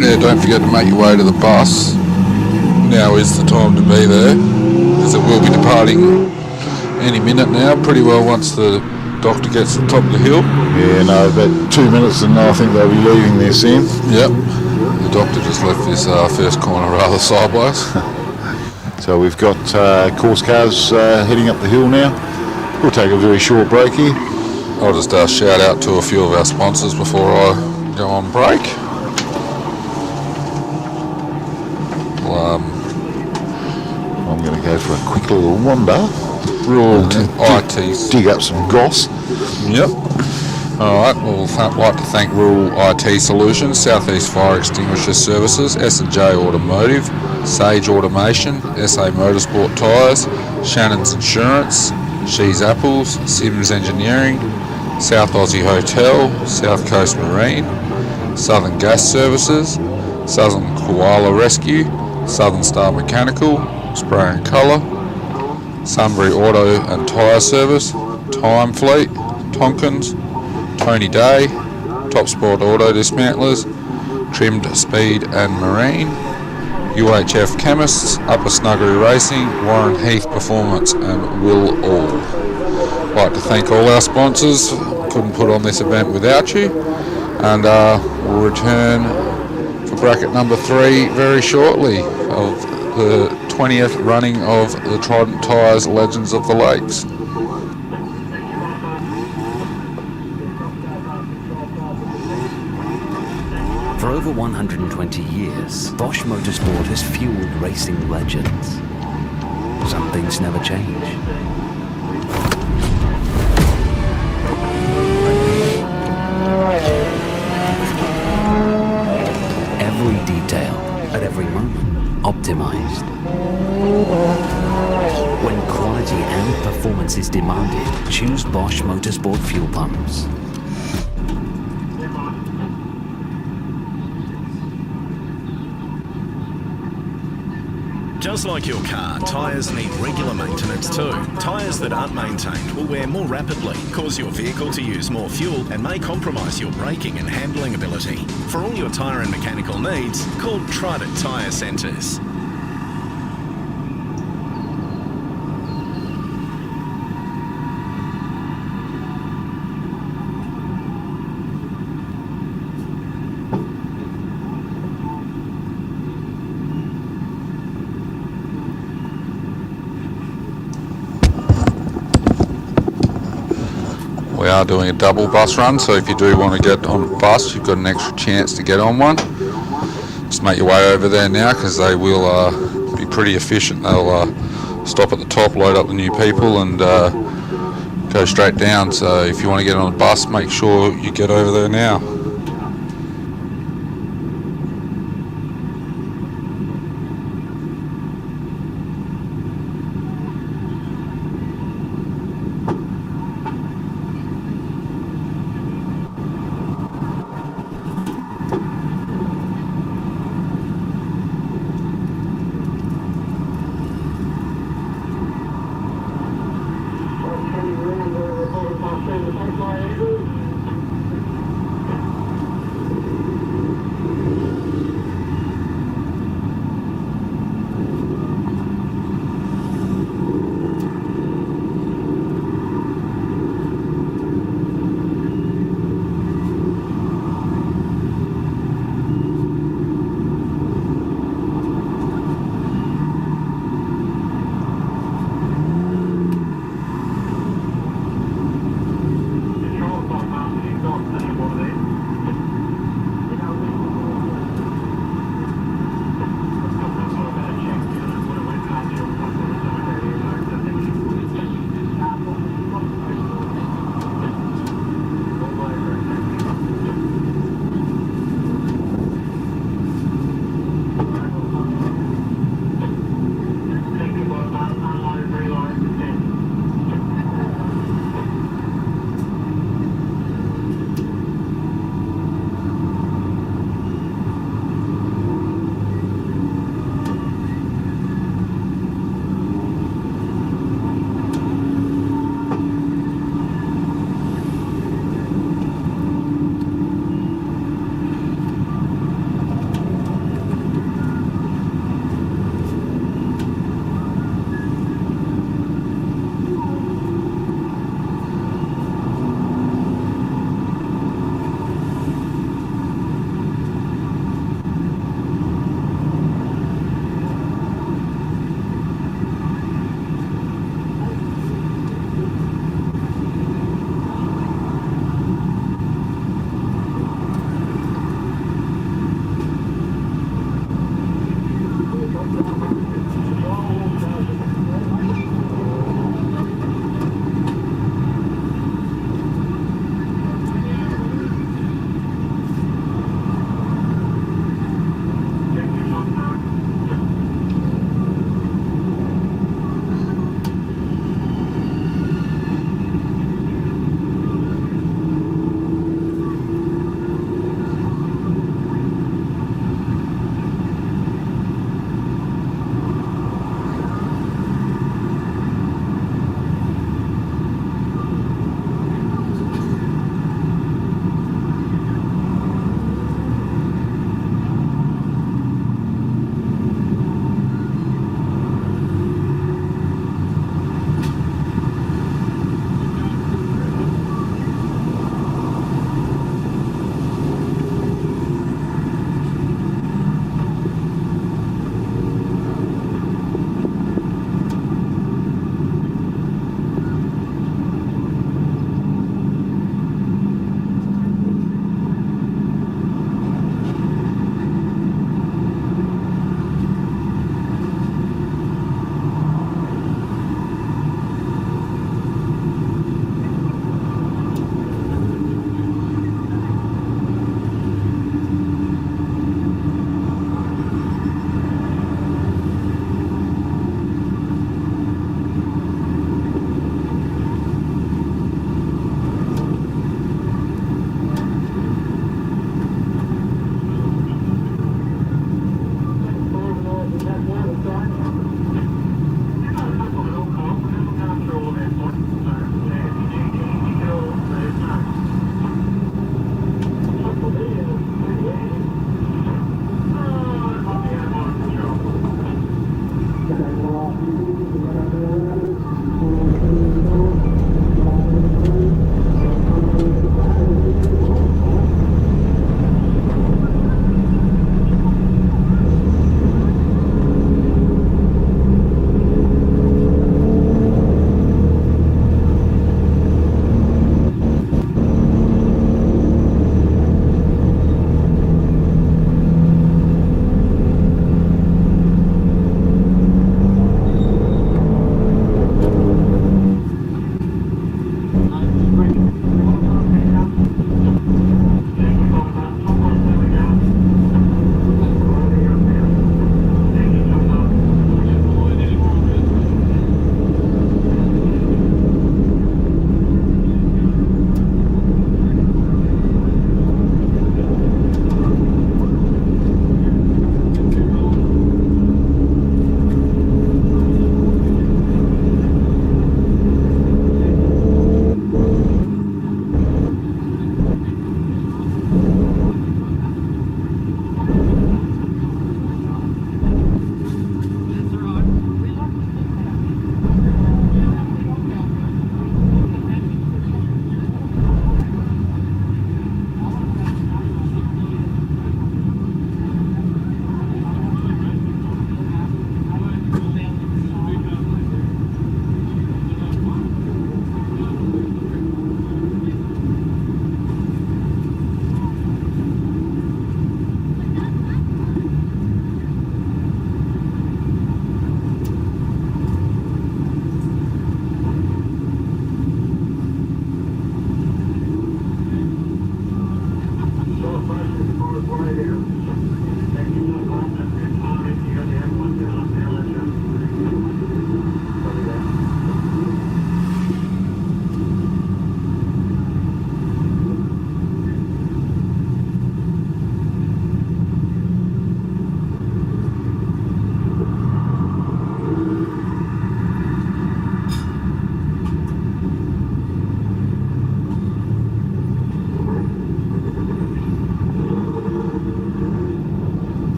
Yeah, don't forget to make your way to the bus. Now is the time to be there, as it will be departing any minute now, pretty well once the doctor gets to the top of the hill. Yeah, no, about 2 minutes and I think they'll be leaving there soon. Yep. The doctor just left this first corner rather sideways. So we've got course cars heading up the hill now. We'll take a very short break here. I'll just shout out to a few of our sponsors before I go on break. I'm going to go for a quick little wander. Dig up some goss. Yep. Alright, we'll like to thank Rural IT Solutions, Southeast Fire Extinguisher Services, S&J Automotive, Sage Automation, SA Motorsport Tyres, Shannon's Insurance, She's Apples, Sims Engineering, South Aussie Hotel, South Coast Marine, Southern Gas Services, Southern Koala Rescue, Southern Star Mechanical, Spray and Colour, Sunbury Auto and Tyre Service, Time Fleet, Tonkins, Tony Day, Top Sport Auto Dismantlers, Trimmed Speed and Marine, UHF Chemists, Upper Snuggery Racing, Warren Heath Performance and Will All. I'd like to thank all our sponsors, of couldn't put on this event without you. And we'll return for bracket number 3 very shortly of the 20th running of the Trident Tyres Legends of the Lakes. For over 120 years, Bosch Motorsport has fueled racing legends. Some things never change. Every detail, at every moment, optimized. When quality and performance is demanded, choose Bosch Motorsport fuel pumps. Just like your car, tyres need regular maintenance too. Tyres that aren't maintained will wear more rapidly, cause your vehicle to use more fuel, and may compromise your braking and handling ability. For all your tyre and mechanical needs, call Trident Tyre Centres. We are doing a double bus run, so if you do want to get on a bus, you've got an extra chance to get on one. Just make your way over there now, because they will be pretty efficient. They'll stop at the top, load up the new people, and go straight down. So if you want to get on a bus, make sure you get over there now.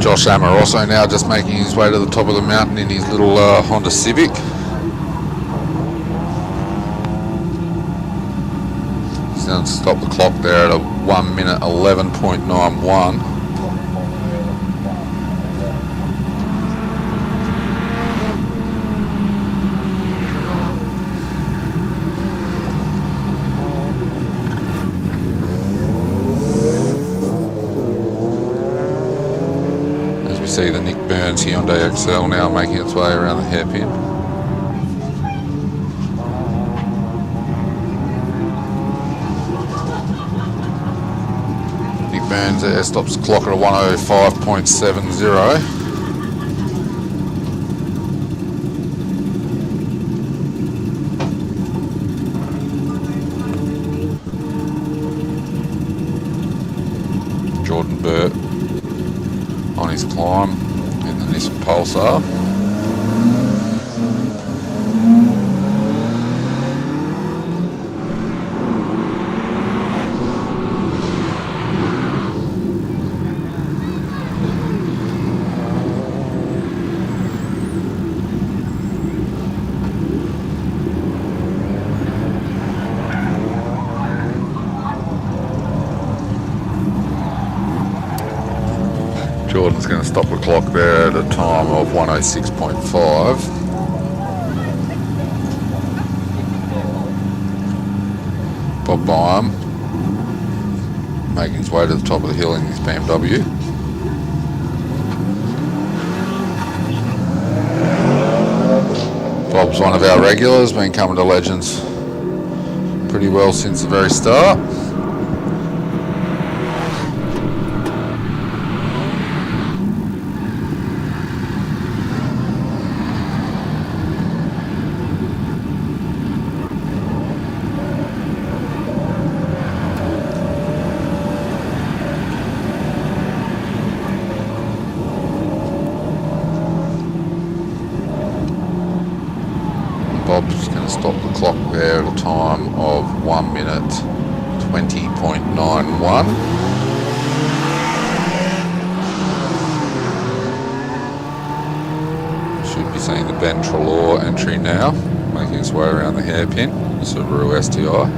Josh Amoroso now just making his way to the top of the mountain in his little Honda Civic. He's going to stop the clock there at a 1 minute 11.91. See the Nick Burns Hyundai XL now making its way around the hairpin. Nick Burns there stops the clock at a 105.70. Jordan Burt on his climb in the Nissan Pulsar. Jordan's going to stop the clock there at a time of 106.5. Bob Byam making his way to the top of the hill in his BMW. Bob's one of our regulars, been coming to Legends pretty well since the very start. Bob's going to stop the clock there at a time of 1 minute 20.91. Should be seeing the Ben Trelaw entry now, making his way around the hairpin, the Subaru STI.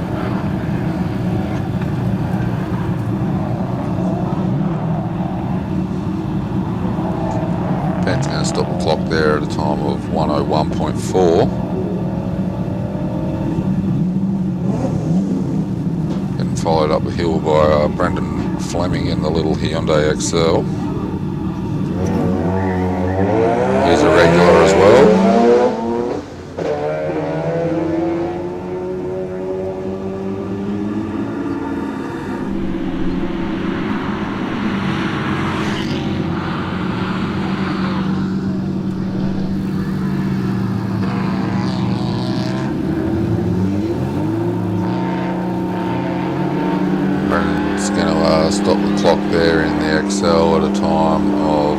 Ben's going to stop the clock there at a time of 101.4. Getting followed up the hill by Brendan Fleming in the little Hyundai XL. He's a regular as well. Brendan's going to stop the clock there in the XL at a time of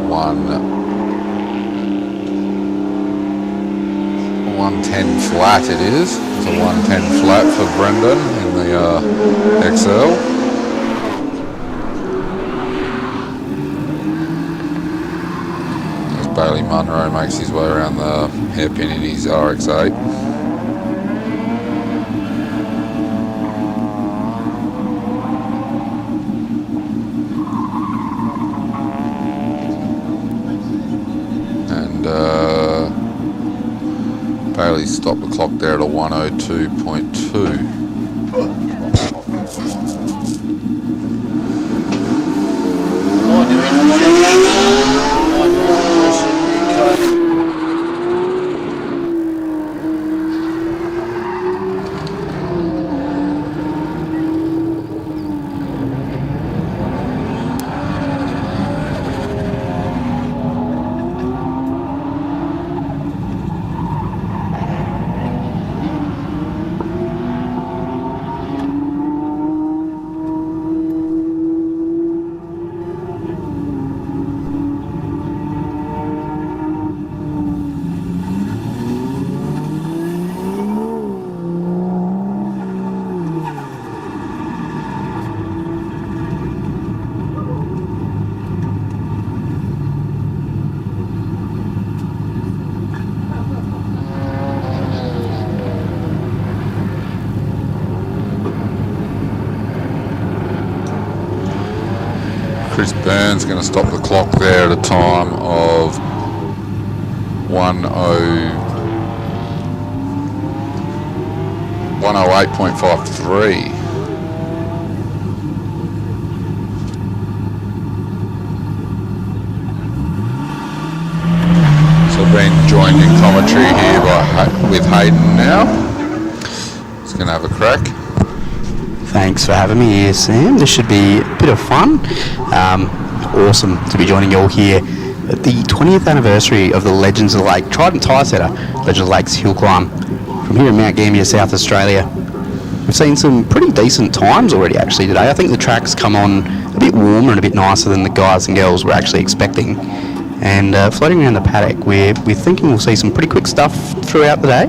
110 flat it is. It's a 110 flat for Brendan in the XL. As Bailey Munro makes his way around the hairpin in his RX-8. Bailey stopped the clock there at a 102.2. Chris Burns going to stop the clock there at a time of 108.53. So being joined in commentary here with Hayden now. He's going to have a crack. Thanks for having me here, Sam. This should be a bit of fun. Awesome to be joining you all here at the 20th anniversary of the Legends of the Lake, Trident Tyre Centre, Legend of Lakes Hillclimb, from here in Mount Gambier, South Australia. We've seen some pretty decent times already actually today. I think the track's come on a bit warmer and a bit nicer than the guys and girls were actually expecting. And floating around the paddock, we're thinking we'll see some pretty quick stuff throughout the day.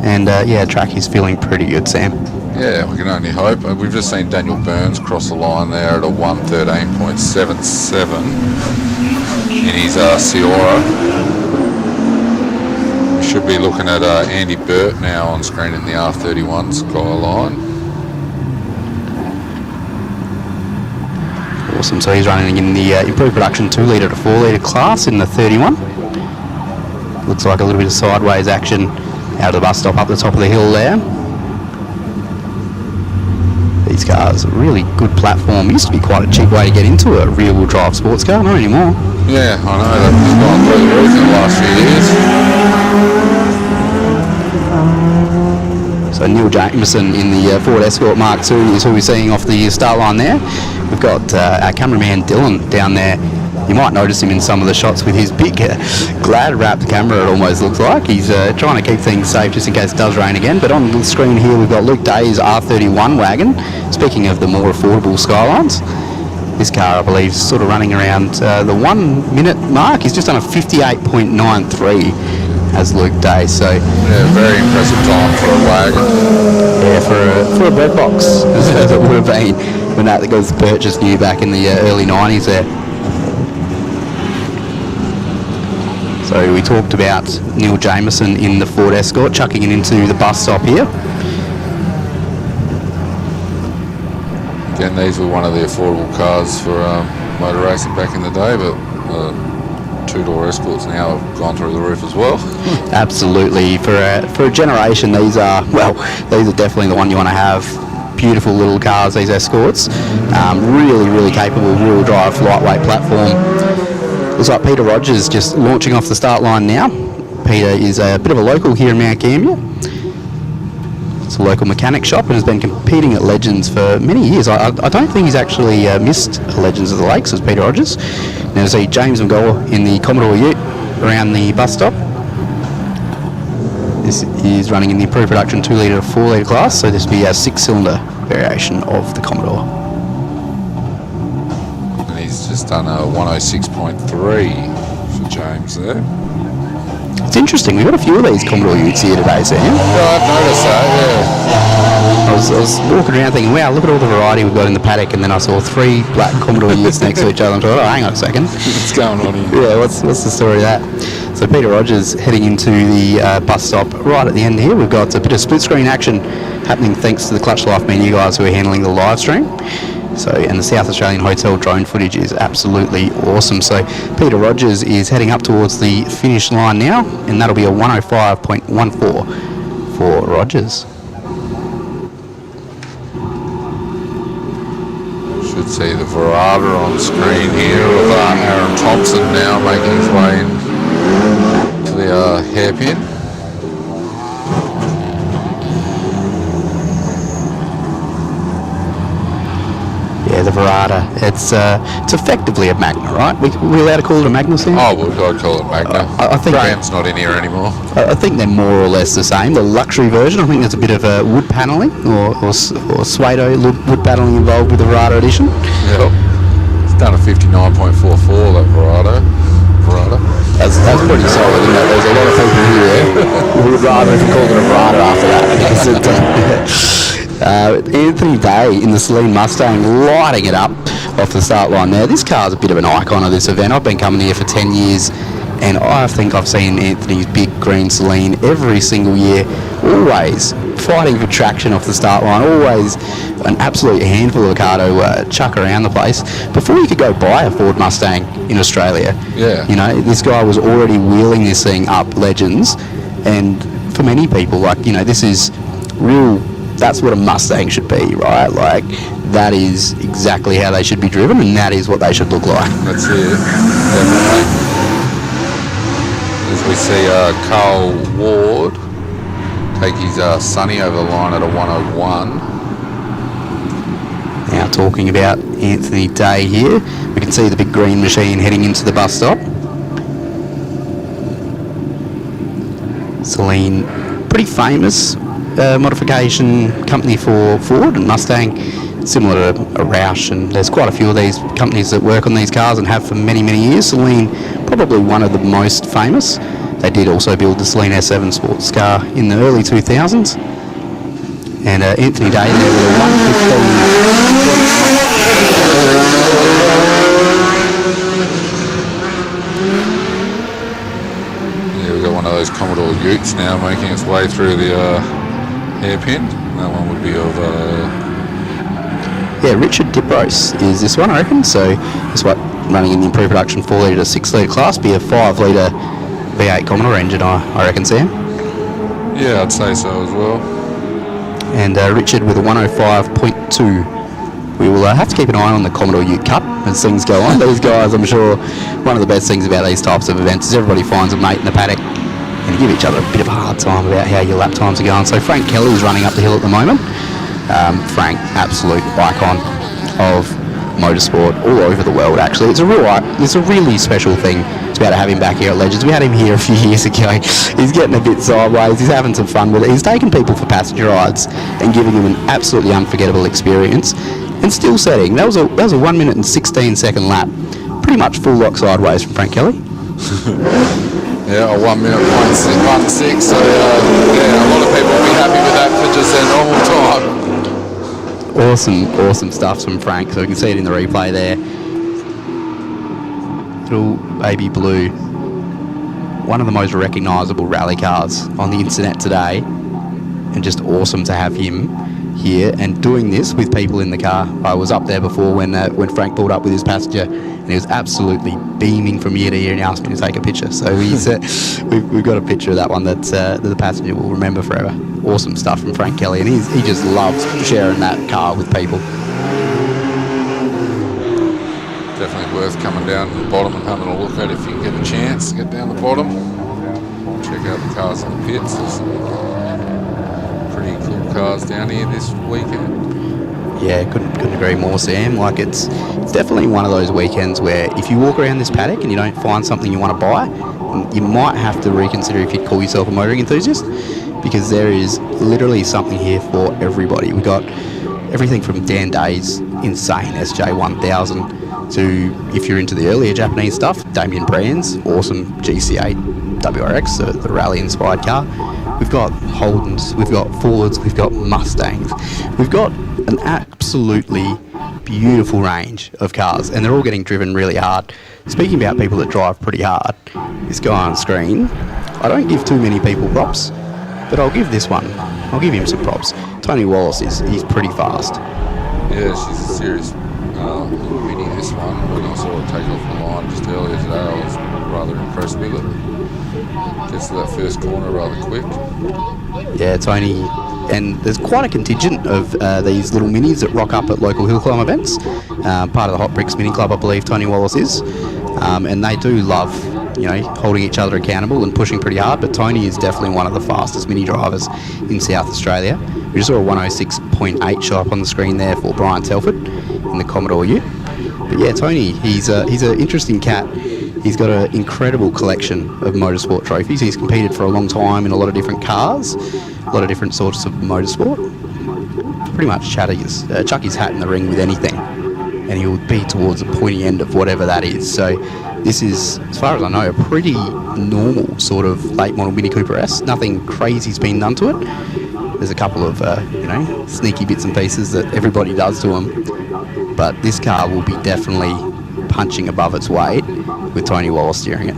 And yeah, the track is feeling pretty good, Sam. Yeah, we can only hope. We've just seen Daniel Burns cross the line there at a 1:13.77 in his Ciora. We should be looking at Andy Burt now on screen in the R31 Skyline. Awesome, so he's running in the improved production 2 litre to 4 litre class in the 31. Looks like a little bit of sideways action out of the bus stop up the top of the hill there. These cars, a really good platform. Used to be quite a cheap way to get into a rear-wheel drive sports car, not anymore. Yeah, I know, they've just gone through the roof in the last few years. So Neil Jameson in the Ford Escort Mark II is who we're seeing off the start line there. We've got our cameraman Dylan down there. You might notice him in some of the shots with his big Glad-wrapped camera, it almost looks like. He's trying to keep things safe just in case it does rain again. But on the screen here we've got Luke Day's R31 wagon. Speaking of the more affordable Skylines, this car I believe is sort of running around the 1 minute mark. He's just done a 58.93 as Luke Day. So yeah, very impressive time for a wagon. Yeah, for a bread box as it would have been when that was purchased new back in the early 90s there. So we talked about Neil Jameson in the Ford Escort, chucking it into the bus stop here. Again, these were one of the affordable cars for motor racing back in the day, but two-door Escorts now have gone through the roof as well. Absolutely. For a generation, these are definitely the one you want to have. Beautiful little cars, these Escorts. Really, really capable rear-wheel drive, lightweight platform. Looks like Peter Rogers just launching off the start line now. Peter is a bit of a local here in Mount Gambier. It's a local mechanic shop and has been competing at Legends for many years. I don't think he's actually missed Legends of the Lakes as Peter Rogers. Now we see James McGower in the Commodore Ute around the bus stop. This is running in the improved production 2 litre to 4 litre class, so this will be a 6-cylinder variation of the Commodore. He's just done a 106.3 for James there. It's interesting, we've got a few of these Commodore Utes here today, Sam. Yeah, I've noticed that, yeah. I was walking around thinking, wow, look at all the variety we've got in the paddock, and then I saw 3 black Commodore Utes next to each other and I thought, oh, hang on a second. What's going on here? Yeah, what's the story of that? So Peter Rogers heading into the bus stop right at the end here. We've got a bit of split screen action happening thanks to the Clutch Life Media guys who are handling the live stream. So, and the South Australian Hotel drone footage is absolutely awesome. So Peter Rogers is heading up towards the finish line now, and that'll be a 105.14 for Rogers. Should see the Verada on screen here with Aaron Thompson now making his way in to the hairpin. Yeah, the Verada. It's effectively a Magna, right? We allowed to call it a Magna, Sam? I would. I'd call it Magna. I think Graham's not in here anymore. I think they're more or less the same. The luxury version, I think there's a bit of wood panelling or Suedo wood panelling involved with the Verada edition. Yeah. It's done a 59.44, that Verada. That's pretty solid, isn't it? There's a lot of people here who would rather if you called it a Verada after that. Anthony Day in the Celine Mustang lighting it up off the start line there. This car's a bit of an icon of this event. I've been coming here for 10 years and I think I've seen Anthony's big green Celine every single year, always fighting for traction off the start line. Always an absolute handful of a car to chuck around the place. Before you could go buy a Ford Mustang in Australia, Yeah. you know, this guy was already wheeling this thing up legends. And for many people, like, you know, this is real. That's what a Mustang should be, right? Like, that is exactly how they should be driven, and that is what they should look like. That's it. Definitely. As we see Carl Ward take his Sunny over the line at a 101. Now talking about Anthony Day here, we can see the big green machine heading into the bus stop. Celine, pretty famous modification company for Ford and Mustang, similar to a Roush, and there's quite a few of these companies that work on these cars and have for many, many years. Celine, probably one of the most famous. They did also build the Celine S7 sports car in the early 2000s. And Anthony Day there with a 115. Yeah, we've got one of those Commodore Utes now making its way through the hairpin. That one would be of... Yeah, Richard Dipros is this one, I reckon. So this one running in the pre-production 4 litre to 6 litre class, be a 5 litre V8 Commodore engine, I reckon, Sam. Yeah, I'd say so as well. And Richard with a 105.2. We will have to keep an eye on the Commodore Ute Cup as things go on. These guys, I'm sure, one of the best things about these types of events is everybody finds a mate in the paddock and you give each other a bit of a hard time about how your lap times are going. So Frank Kelly is running up the hill at the moment. Frank, absolute icon of motorsport all over the world, actually. It's a really special thing to be able to have him back here at Legends. We had him here a few years ago. He's getting a bit sideways. He's having some fun with it. He's taking people for passenger rides and giving them an absolutely unforgettable experience. And still setting. That was a 1 minute and 16 second lap. Pretty much full lock sideways from Frank Kelly. Yeah, a 1 minute 0.16. So, yeah, a lot of people will be happy with that for just their normal time. Awesome stuff from Frank. So we can see it in the replay there. Little baby blue. One of the most recognisable rally cars on the internet today. And just awesome to have him here and doing this with people in the car. I was up there before when Frank pulled up with his passenger, and he was absolutely beaming from ear to ear and he asked me to take a picture. So we've got a picture of that one that the passenger will remember forever. Awesome stuff from Frank Kelly, and he just loves sharing that car with people. Definitely worth coming down to the bottom and having a look at if you can get a chance to get down the bottom. Check out the cars in the pits. There's some pretty cool cars down here this weekend. Yeah, couldn't agree more, Sam. Like, it's definitely one of those weekends where if you walk around this paddock and you don't find something you want to buy, you might have to reconsider if you'd call yourself a motoring enthusiast, because there is literally something here for everybody. We got everything from Dan Day's insane SJ1000 to, if you're into the earlier Japanese stuff, Damien Brand's awesome GC8 WRX, the rally-inspired car. We've got Holdens, we've got Fords, we've got Mustangs. We've got an absolutely beautiful range of cars, and they're all getting driven really hard. Speaking about people that drive pretty hard, this guy on screen, I don't give too many people props, but I'll give this one. I'll give him some props. Tony Wallace he's pretty fast. Yeah, she's a serious little mini, this one. When I saw it take off the line just earlier today, I was rather impressed with it. Gets to that first corner rather quick. Yeah, Tony, and there's quite a contingent of these little minis that rock up at local Hillclimb events. Part of the Hot Bricks Mini Club, I believe Tony Wallace is. And they do love, holding each other accountable and pushing pretty hard, but Tony is definitely one of the fastest mini drivers in South Australia. We just saw a 106.8 show up on the screen there for Brian Telford in the Commodore Ute. But yeah, Tony, he's an interesting cat. He's got an incredible collection of motorsport trophies. He's competed for a long time in a lot of different cars, a lot of different sorts of motorsport. Pretty much chuck his hat in the ring with anything, and he'll be towards the pointy end of whatever that is. So this is, as far as I know, a pretty normal sort of late model Mini Cooper S. Nothing crazy's been done to it. There's a couple of sneaky bits and pieces that everybody does to them, but this car will be definitely punching above its weight with Tony Wallace steering it.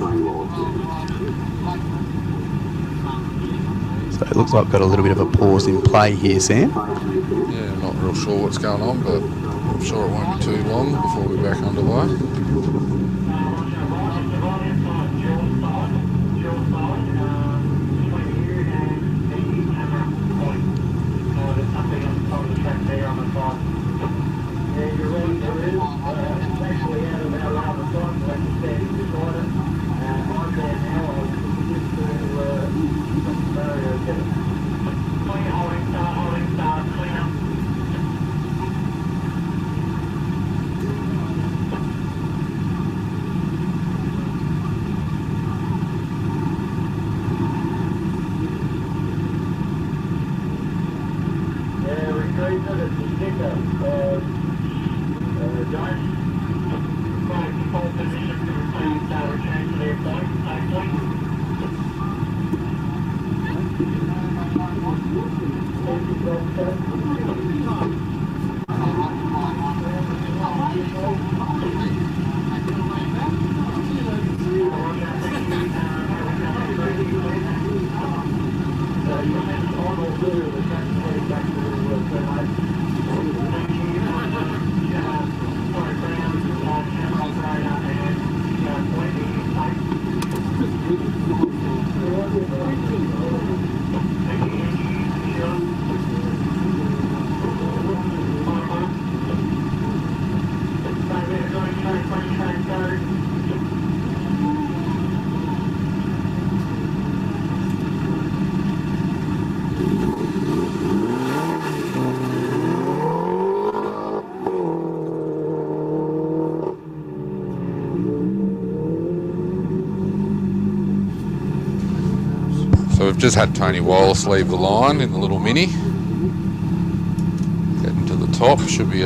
So it looks like we've got a little bit of a pause in play here, Sam. Yeah, not real sure what's going on, but I'm sure it won't be too long before we're back underway. So we've just had Tony Wallace leave the line in the little Mini. Getting to the top, should be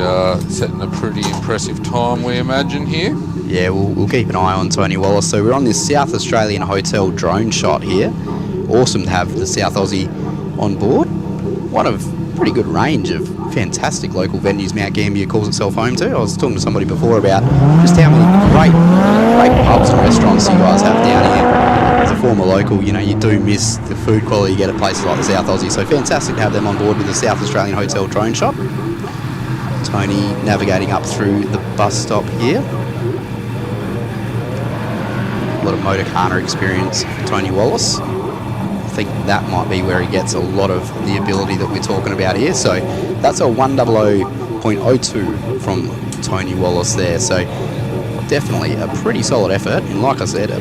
setting a pretty impressive time, we imagine, here. Yeah, we'll keep an eye on Tony Wallace. So we're on this South Australian hotel drone shot here. Awesome to have the South Aussie on board. One of pretty good range of fantastic local venues Mount Gambier calls itself home to. I was talking to somebody before about just how many great pubs and restaurants you guys have down here. As a former local, you know, you do miss the food quality you get at places like the South Aussie. So fantastic to have them on board with the South Australian Hotel drone shot. Tony navigating up through the bus stop here. A lot of motorcar experience for Tony Wallace. I think that might be where he gets a lot of the ability that we're talking about here. So that's a 100.02 from Tony Wallace there. So definitely a pretty solid effort. And like I said, a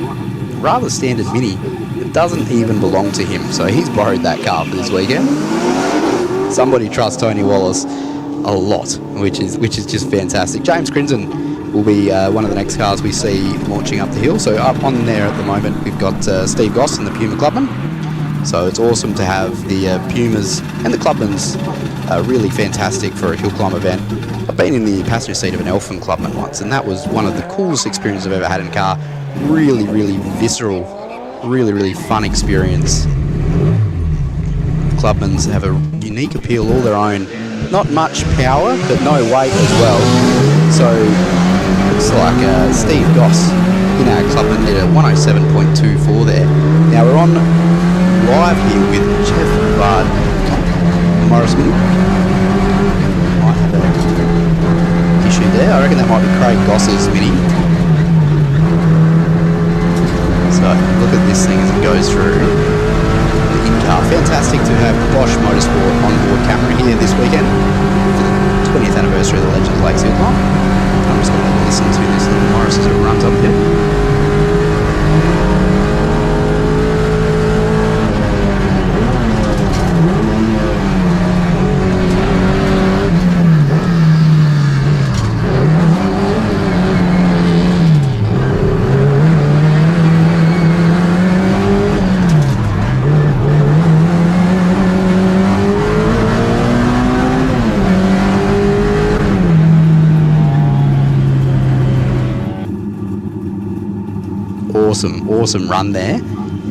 rather standard Mini that doesn't even belong to him. So he's borrowed that car for this weekend. Somebody trusts Tony Wallace a lot, which is just fantastic. James Crinson will be one of the next cars we see launching up the hill. So up on there at the moment we've got Steve Goss and the Puma Clubman. So it's awesome to have the Pumas and the Clubmans really fantastic for a hill climb event. I've been in the passenger seat of an Elfin Clubman once, and that was one of the coolest experiences I've ever had in a car. Really, really visceral, really, really fun experience. Clubmans have a unique appeal all their own. Not much power, but no weight as well. So looks like Steve Goss in our Clubman did a 107.24 there. Now we're on live here with Jeff Bard, Morris Mini. Might have an issue there. I reckon that might be Craig Goss's Mini. So look at this thing as it goes through the in-car. Fantastic to have Bosch Motorsport on-board camera here this weekend for the 20th anniversary of the Legend Lakes Hillclimb. I'm just going to listen to this little Morris as it runs up here. Awesome run there,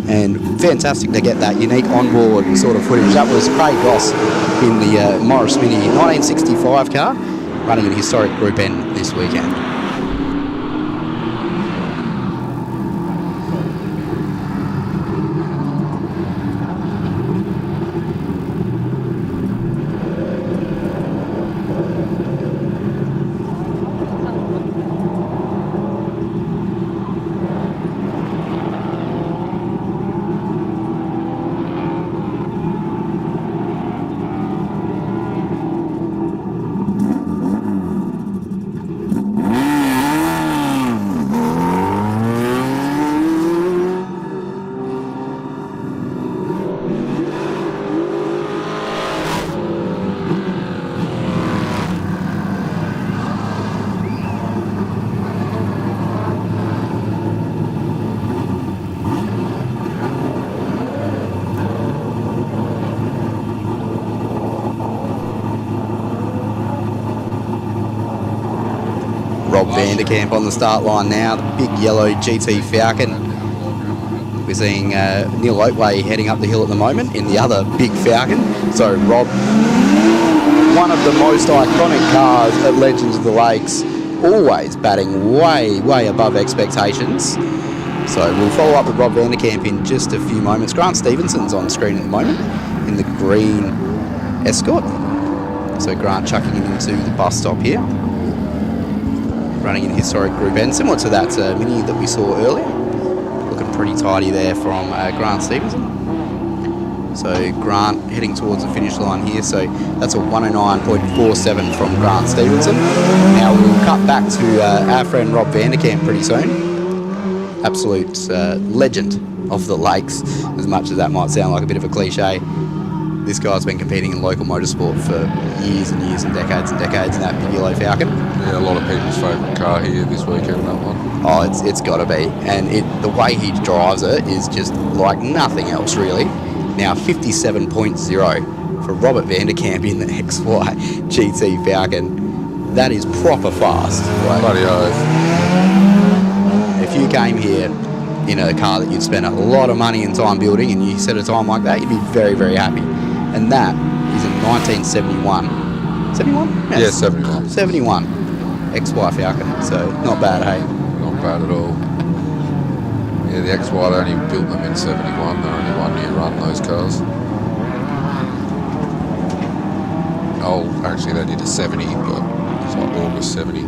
and fantastic to get that unique onboard sort of footage. That was Craig Goss in the Morris Mini 1965 car, running an historic Group N this weekend. Rob Vanderkamp on the start line now, the big yellow GT Falcon. We're seeing Neil Oatway heading up the hill at the moment in the other big Falcon. So Rob, one of the most iconic cars at Legends of the Lakes, always batting way, way above expectations. So we'll follow up with Rob Vanderkamp in just a few moments. Grant Stevenson's on screen at the moment in the green Escort. So Grant chucking it into the bus stop here. Running in historic Group N, similar to that Mini that we saw earlier. Looking pretty tidy there from Grant Stevenson. So Grant heading towards the finish line here. So that's a 109.47 from Grant Stevenson. Now we'll cut back to our friend Rob Vanderkamp pretty soon. Absolute legend of the Lakes, as much as that might sound like a bit of a cliche. This guy's been competing in local motorsport for years and years and decades in that big yellow Falcon. Yeah, a lot of people's favourite car here this weekend, that one. Oh, it's got to be. And the way he drives it is just like nothing else, really. Now, 57.0 for Robert Vanderkamp in the XY GT Falcon. That is proper fast. Right? Bloody oath. If you came here in a car that you'd spent a lot of money and time building and you set a time like that, you'd be very, very happy. And that is in 1971. 71? Yeah, 71. 71. XY Falcon. So not bad, hey? Not bad at all. Yeah, the XY, they only built them in 71. They're only 1 year run, those cars. Oh, actually they did a 70, but it's like August 70.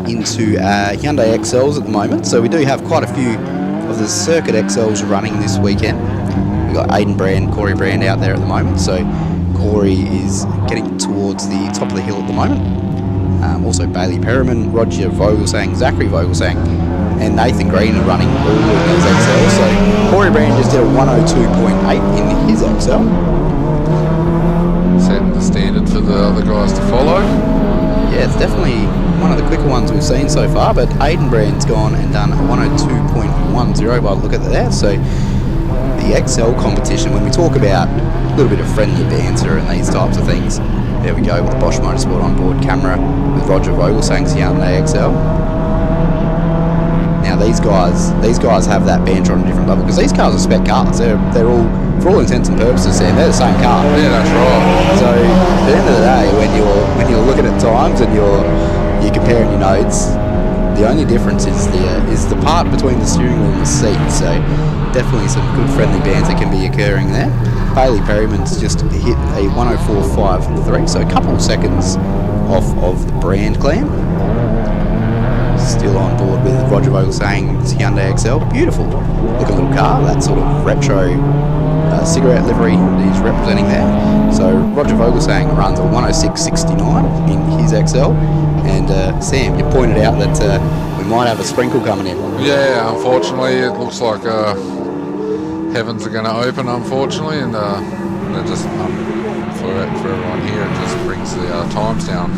Into Hyundai XLs at the moment, so we do have quite a few of the Circuit XLs running this weekend. We've got Aidan Brand, Corey Brand out there at the moment, so Corey is getting towards the top of the hill at the moment. Also Bailey Perriman, Roger Vogelsang, Zachary Vogelsang and Nathan Green are running all of those XLs, so Corey Brand just did a 102.8 in his XL. Setting the standard for the other guys to follow. Yeah, it's definitely one of the quicker ones we've seen so far, but Aidan Brand's gone and done 102.10 by the look at that. So the XL competition, when we talk about a little bit of friendly banter and these types of things, there we go with the Bosch Motorsport onboard camera with Roger Vogelsang's Hyundai XL. Now these guys have that banter on a different level because these cars are spec cars. They're all, for all intents and purposes, they're the same car. Yeah, that's right. So at the end of the day, when you're looking at times and you're comparing your notes, the only difference is the part between the steering wheel and the seat. So definitely some good friendly banter can be occurring there. Bailey Perryman's just hit a 104.53, so a couple of seconds off of the Brand clan. Still on board with Roger Vogelsang's Hyundai XL. Beautiful looking little car, that sort of retro cigarette livery that he's representing there. So Roger Vogelsang runs a 106.69 in his XL. And Sam, you pointed out that we might have a sprinkle coming in. Yeah, unfortunately, it looks like heavens are going to open, unfortunately, and they're just, for everyone here, it just brings the times down,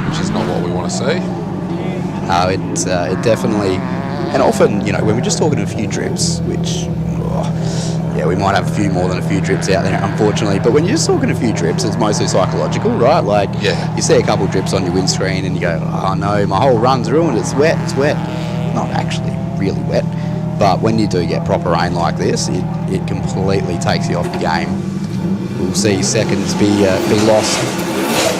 which is not what we want to see. It definitely, and often, when we're just talking a few drips, which, yeah, we might have a few more than a few drips out there, unfortunately, but when you're just talking a few drips, it's mostly psychological, right? Like, yeah, you see a couple drips on your windscreen and you go, oh no, my whole run's ruined, it's wet. Not actually really wet, but when you do get proper rain like this, it completely takes you off the game. We'll see seconds be lost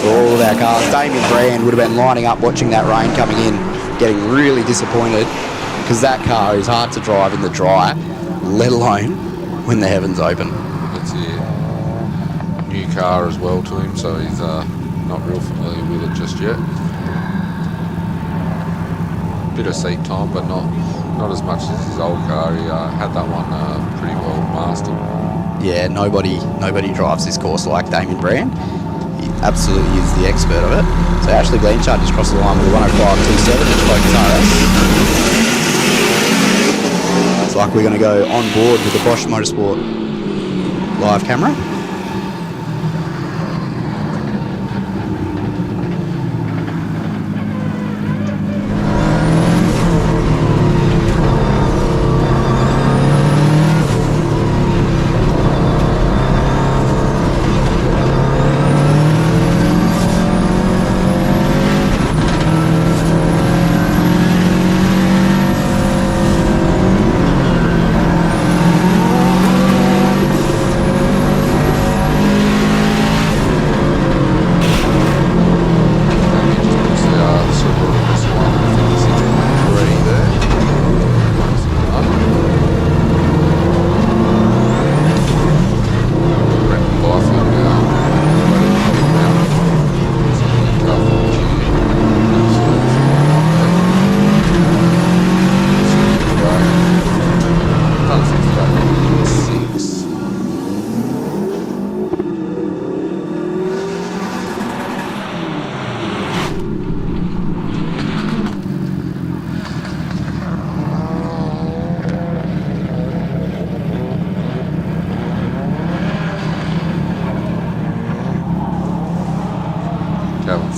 for all of our cars. Damien Brand would have been lining up watching that rain coming in, getting really disappointed because that car is hard to drive in the dry, let alone when the heavens open. It's a new car as well to him, so he's not real familiar with it just yet. Bit of seat time, but not as much as his old car. He had that one pretty well mastered. Yeah, nobody drives this course like Damien Brand. He absolutely is the expert of it. So Ashley Blanchard just crossed the line with a 105.27 at Focus RS. It's like we're going to go on board with the Bosch Motorsport live camera.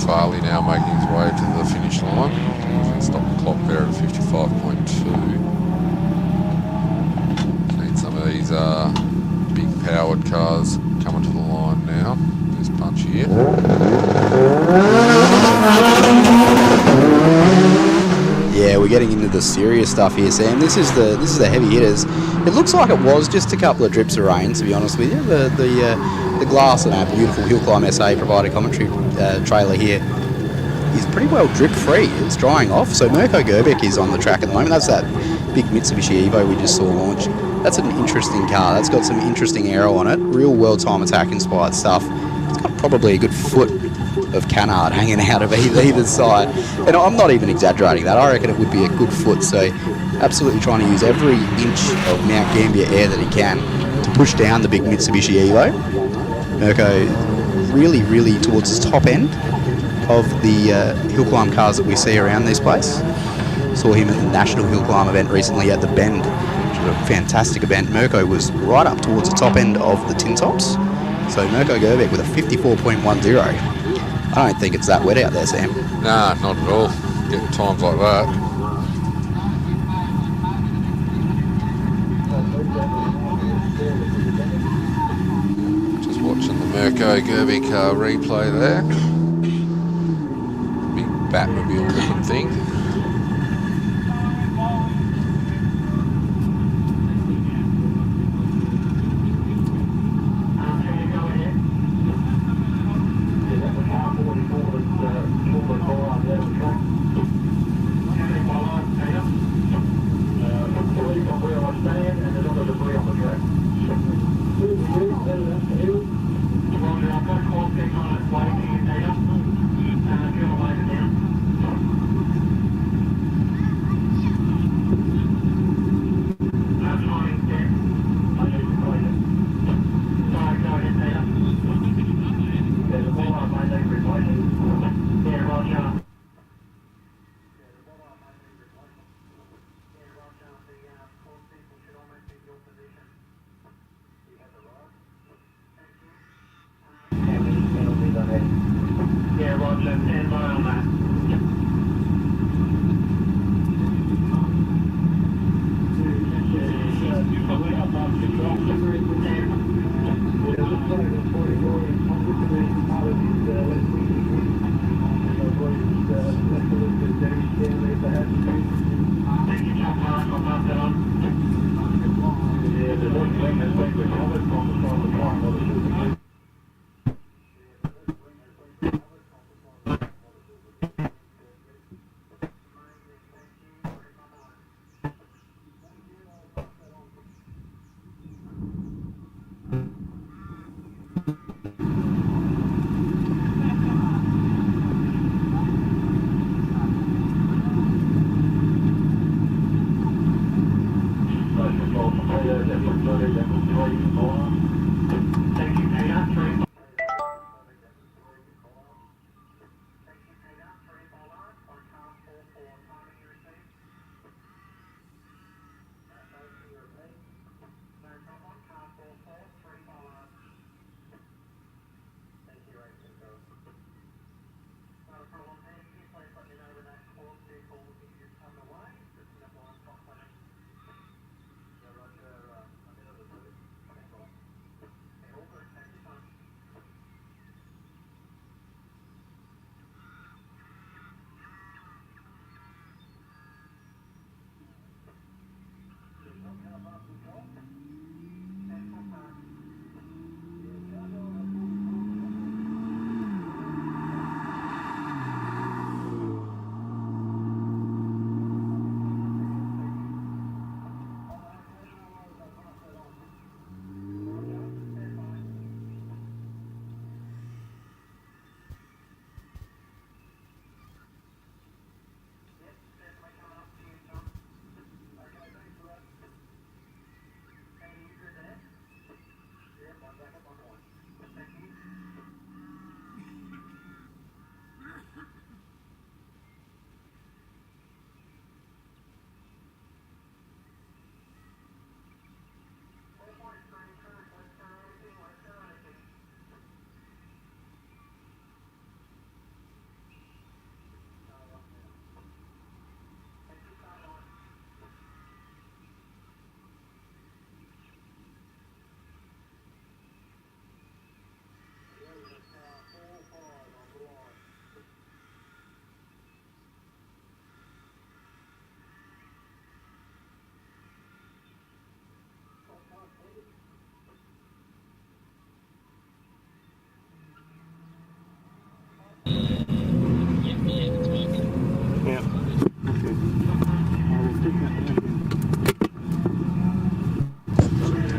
Farley now making his way to the finish line. Stop the clock there at 55.2. Seen some of these big powered cars coming to the line now. This bunch here. Yeah, we're getting into the serious stuff here, Sam. This is the heavy hitters. It looks like it was just a couple of drips of rain, to be honest with you. The glass on our beautiful Hillclimb SA provided commentary trailer here is pretty well drip free. It's drying off. So Mirko Gerbic is on the track at the moment. That's that big Mitsubishi Evo we just saw launch. That's an interesting car. That's got some interesting aero on it. Real world time attack inspired stuff. It's got probably a good foot of canard hanging out of either side. And I'm not even exaggerating that. I reckon it would be a good foot. So absolutely trying to use every inch of Mount Gambier air that he can to push down the big Mitsubishi Evo. Mirko really, really towards the top end of the Hillclimb cars that we see around this place. Saw him at the National Hillclimb event recently at the Bend, which was a fantastic event. Mirko was right up towards the top end of the tin tops. So Mirko Gerbic with a 54.10. I don't think it's that wet out there, Sam. Nah, not at all. Getting times like that. Just watching the Mirko Gerbic replay there. Big Batmobile looking thing.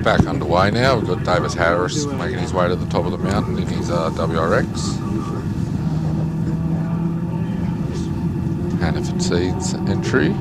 back underway now. We've got Davis Harris making his way to the top of the mountain in his WRX. Hannaford Seeds entry.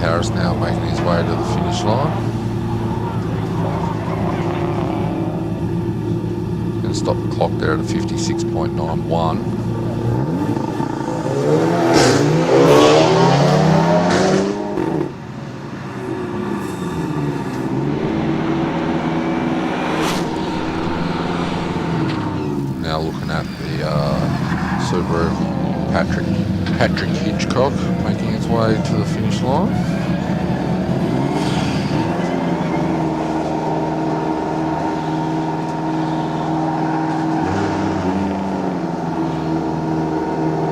Harris now making his way to the finish line. Going to stop the clock there at a 56.91. Now looking at the Subaru Patrick Hitchcock making his way to the finish line.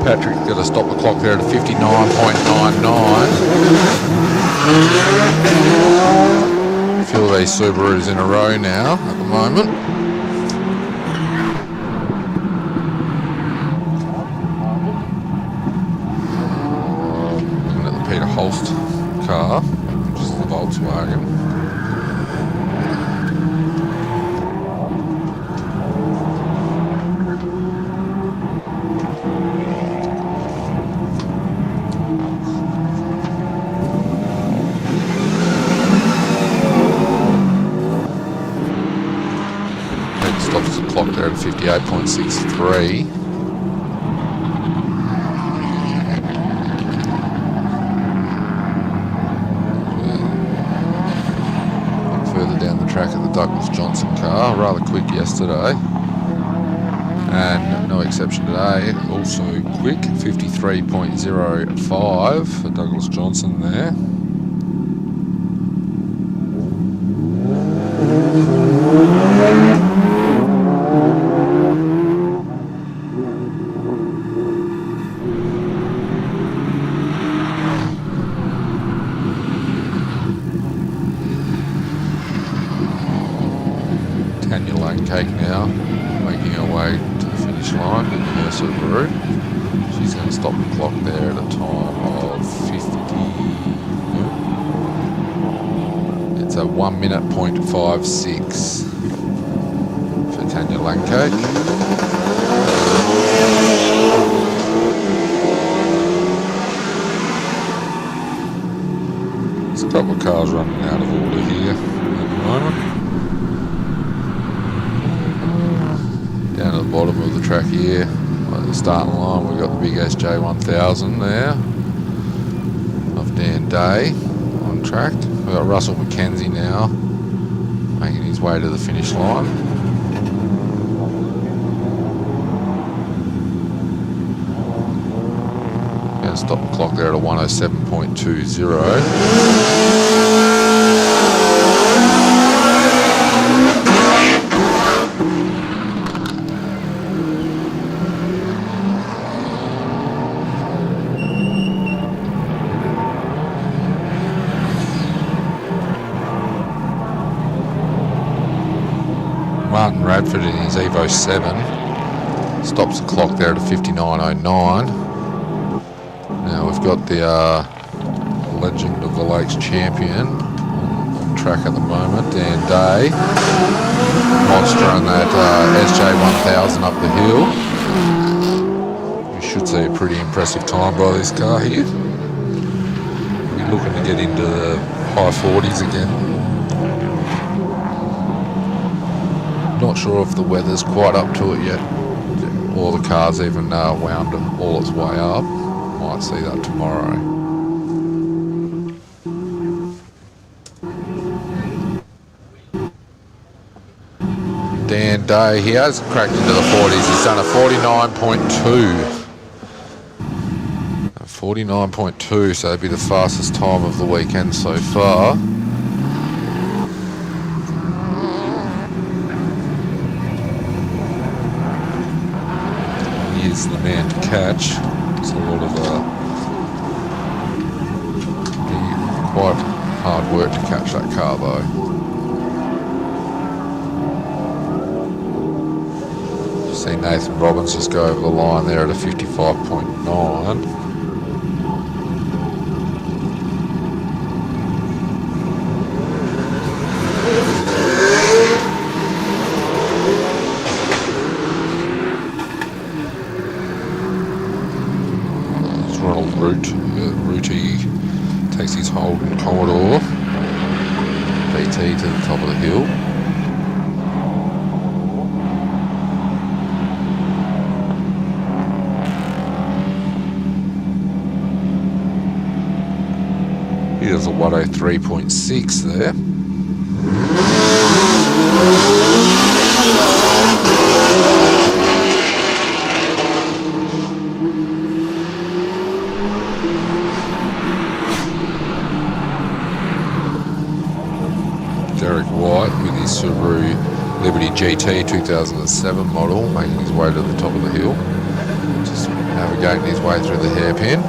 Patrick got to stop the clock there at 59.99. A few of these Subarus in a row now at the moment. Looking at the Peter Holst car, which is the Volkswagen. Stops the clock there at 58.63. Further down the track at the Douglas Johnson car, rather quick yesterday. And no exception today, also quick, 53.05 for Douglas Johnson there. Tanya Langcake now making her way to the finish line in her Subaru. She's going to stop the clock there at a time of 50. It's a 1 minute .56 for Tanya Langcake. There's a couple of cars running out of order here at the moment. Down at the bottom of the track here, at the starting line, we've got the big SJ1000 there of Dan Day on track. We've got Russell McKenzie now making his way to the finish line. Going to stop the clock there at a 107.20. Martin Radford in his Evo 7 stops the clock there at a 59.09. Now we've got the legend of the Lakes champion on track at the moment, Dan Day, monster on that SJ1000 up the hill. You should see a pretty impressive time by this car here. We're looking to get into the high 40s again. Not sure if the weather's quite up to it yet, or the car's even wound all its way up. Might see that tomorrow. Dan Day, he has cracked into the 40s. He's done a 49.2. 49.2, so that'd be the fastest time of the weekend so far. He's the man to catch. It's a lot of quite hard work to catch that car though. See Nathan Robbins just go over the line there at a 55.9. It's Ronald Rooty takes his Holden Commodore BT to the top of the hill. He does a 103.6 there. Derek White with his Subaru Liberty GT 2007 model making his way to the top of the hill. Just navigating his way through the hairpin.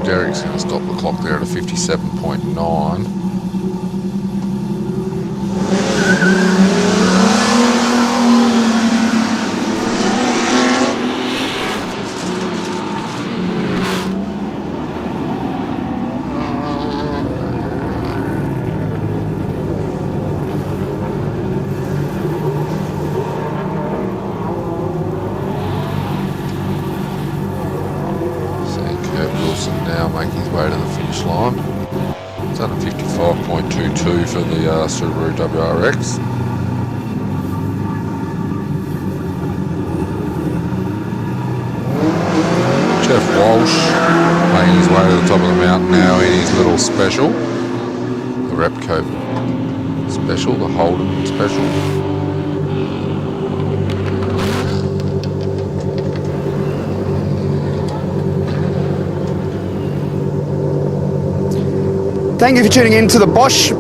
Derek's going to stop the clock there at a 57.9. Now making his way to the finish line. It's done a 55.22 for the Subaru WRX. Jeff Walsh making his way to the top of the mountain now in his little special. The Repco special, the Holden special. Thank you for tuning in to the Bosch.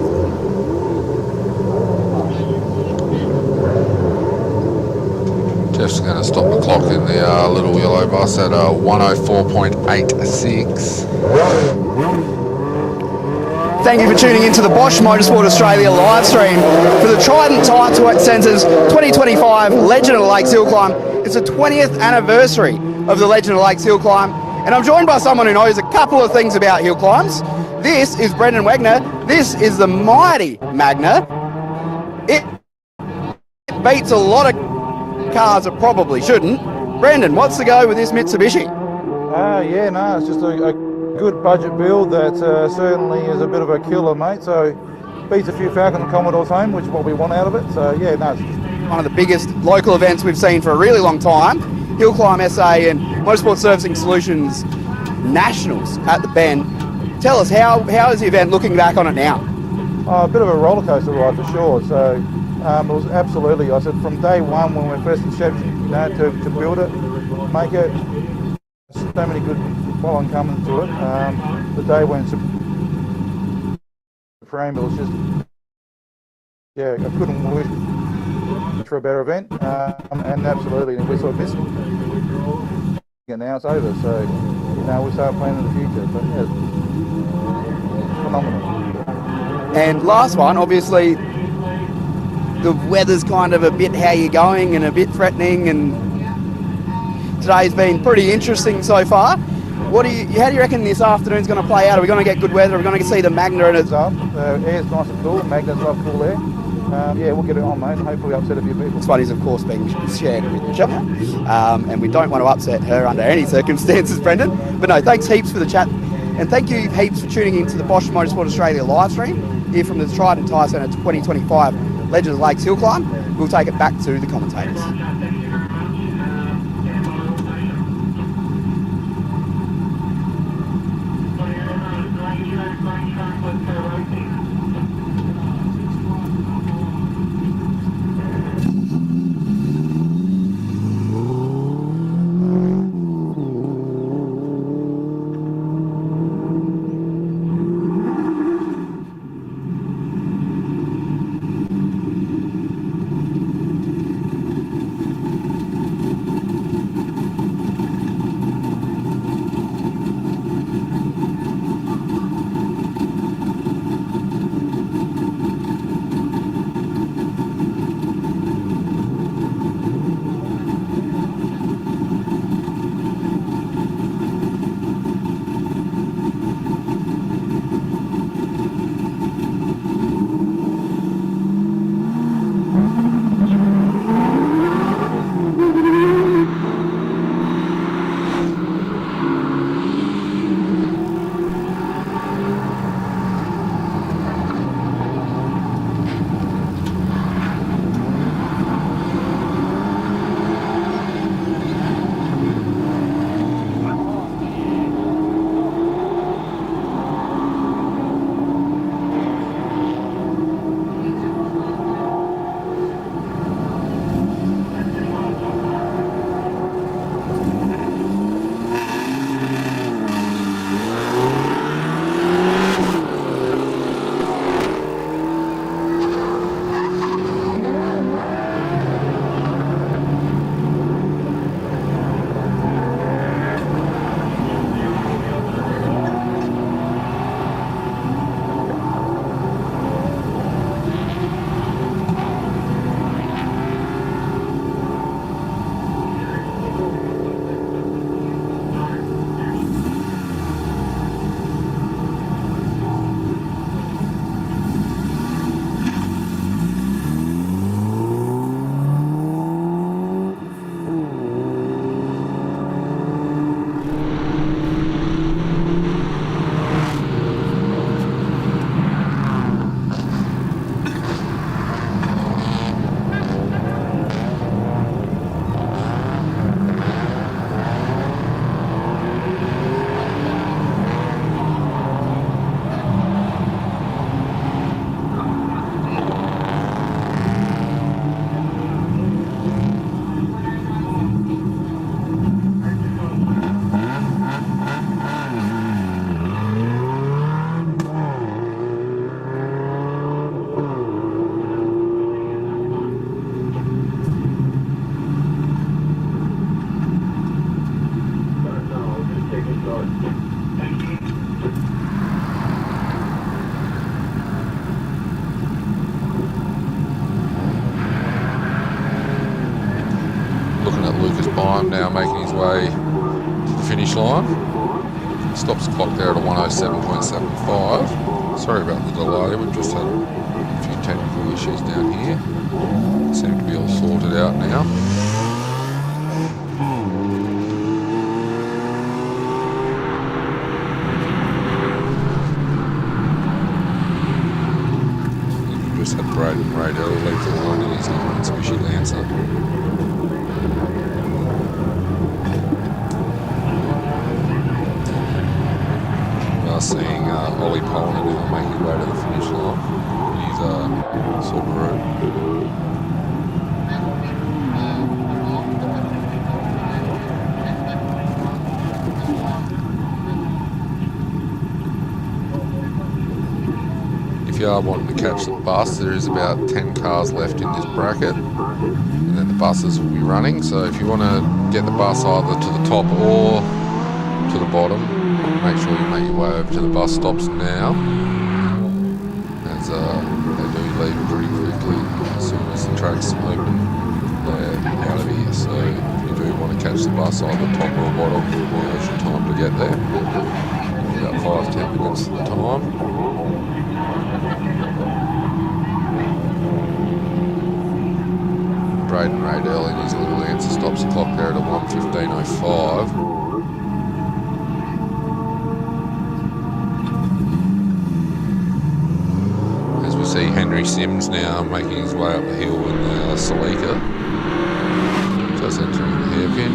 Jeff's going to stop the clock in the little yellow bus at 104.86. Thank you for tuning in to the Bosch Motorsport Australia live stream for the Trident Tyre Centre's 2025 Legend of the Lakes Hillclimb. It's the 20th anniversary of the Legend of the Lakes Hillclimb, and I'm joined by someone who knows a couple of things about hill climbs. This is Brendan Wegner. This is the mighty Magna. It beats a lot of cars that probably shouldn't. Brendan, what's the go with this Mitsubishi? Yeah, no, it's just a good budget build that certainly is a bit of a killer, mate. So beats a few Falcon and Commodores home, which is what we want out of it. So yeah, no, it's one of the biggest local events we've seen for a really long time. Hillclimb SA and Motorsport Servicing Solutions Nationals at the Bend. Tell us, how is the event looking back on it now? a bit of a roller coaster ride for sure. So it was absolutely, I said, from day one when we first conceived, to build it, make it, so many good following coming to it. The day when Supreme, it was just, yeah, I couldn't wish for a better event, and absolutely, we sort of missed it. And now it's over, so we start planning the future. But yeah, phenomenal. And last one, obviously, the weather's kind of a bit how you're going and a bit threatening, and today's been pretty interesting so far. How do you reckon this afternoon's going to play out? Are we going to get good weather? Are we going to see the Magna and it's up? Air's nice and cool. Magna's love cool air. Yeah, we'll get it on, mate. Hopefully upset a few people. This one is, of course, being shared with Gemma. And we don't want to upset her under any circumstances, Brendan. But no, thanks heaps for the chat. And thank you heaps for tuning in to the Bosch Motorsport Australia live stream here from the Trident Tyre Centre 2025 Legend of the Lakes Hillclimb. We'll take it back to the commentators. Looking at Lucas Bime now making his way to the finish line. Stops the clock there at a 107.75. Sorry about the delay, we've just had a few technical issues down here. Seem to be all sorted out now. We've just had Braden Radell leave the line in his number Mitsubishi Lancer. Seeing Ollie Pollin now making his way to the finish line. He's Subaru. If you are wanting to catch the bus, there is about 10 cars left in this bracket, and then the buses will be running. So if you want to get the bus either to the top or to the bottom, make sure you make your way over to the bus stops now, as they do leave pretty quickly as soon as the track's open. They're out of here, so if you do want to catch the bus either top or bottom, now's your time to get there. About 5-10 minutes at the time. Braden Radell in his little Lancer stops the clock there at a 1:15.05. See Henry Sims now making his way up the hill in the Celica, just entering the hairpin.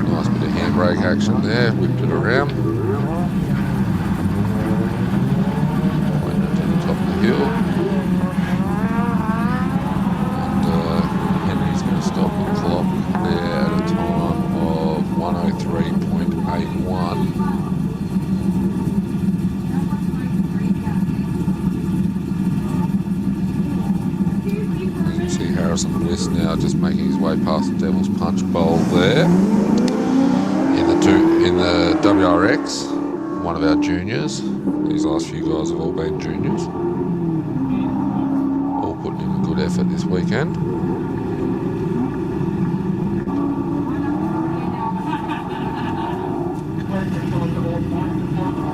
Nice bit of handbrake action there, whipped it around. Went to the top of the hill. And Henry's going to stop the clock there at a time of 1:03.81. Harrison Bliss now just making his way past the Devil's Punch Bowl there in the WRX, one of our juniors. These last few guys have all been juniors, all putting in a good effort this weekend.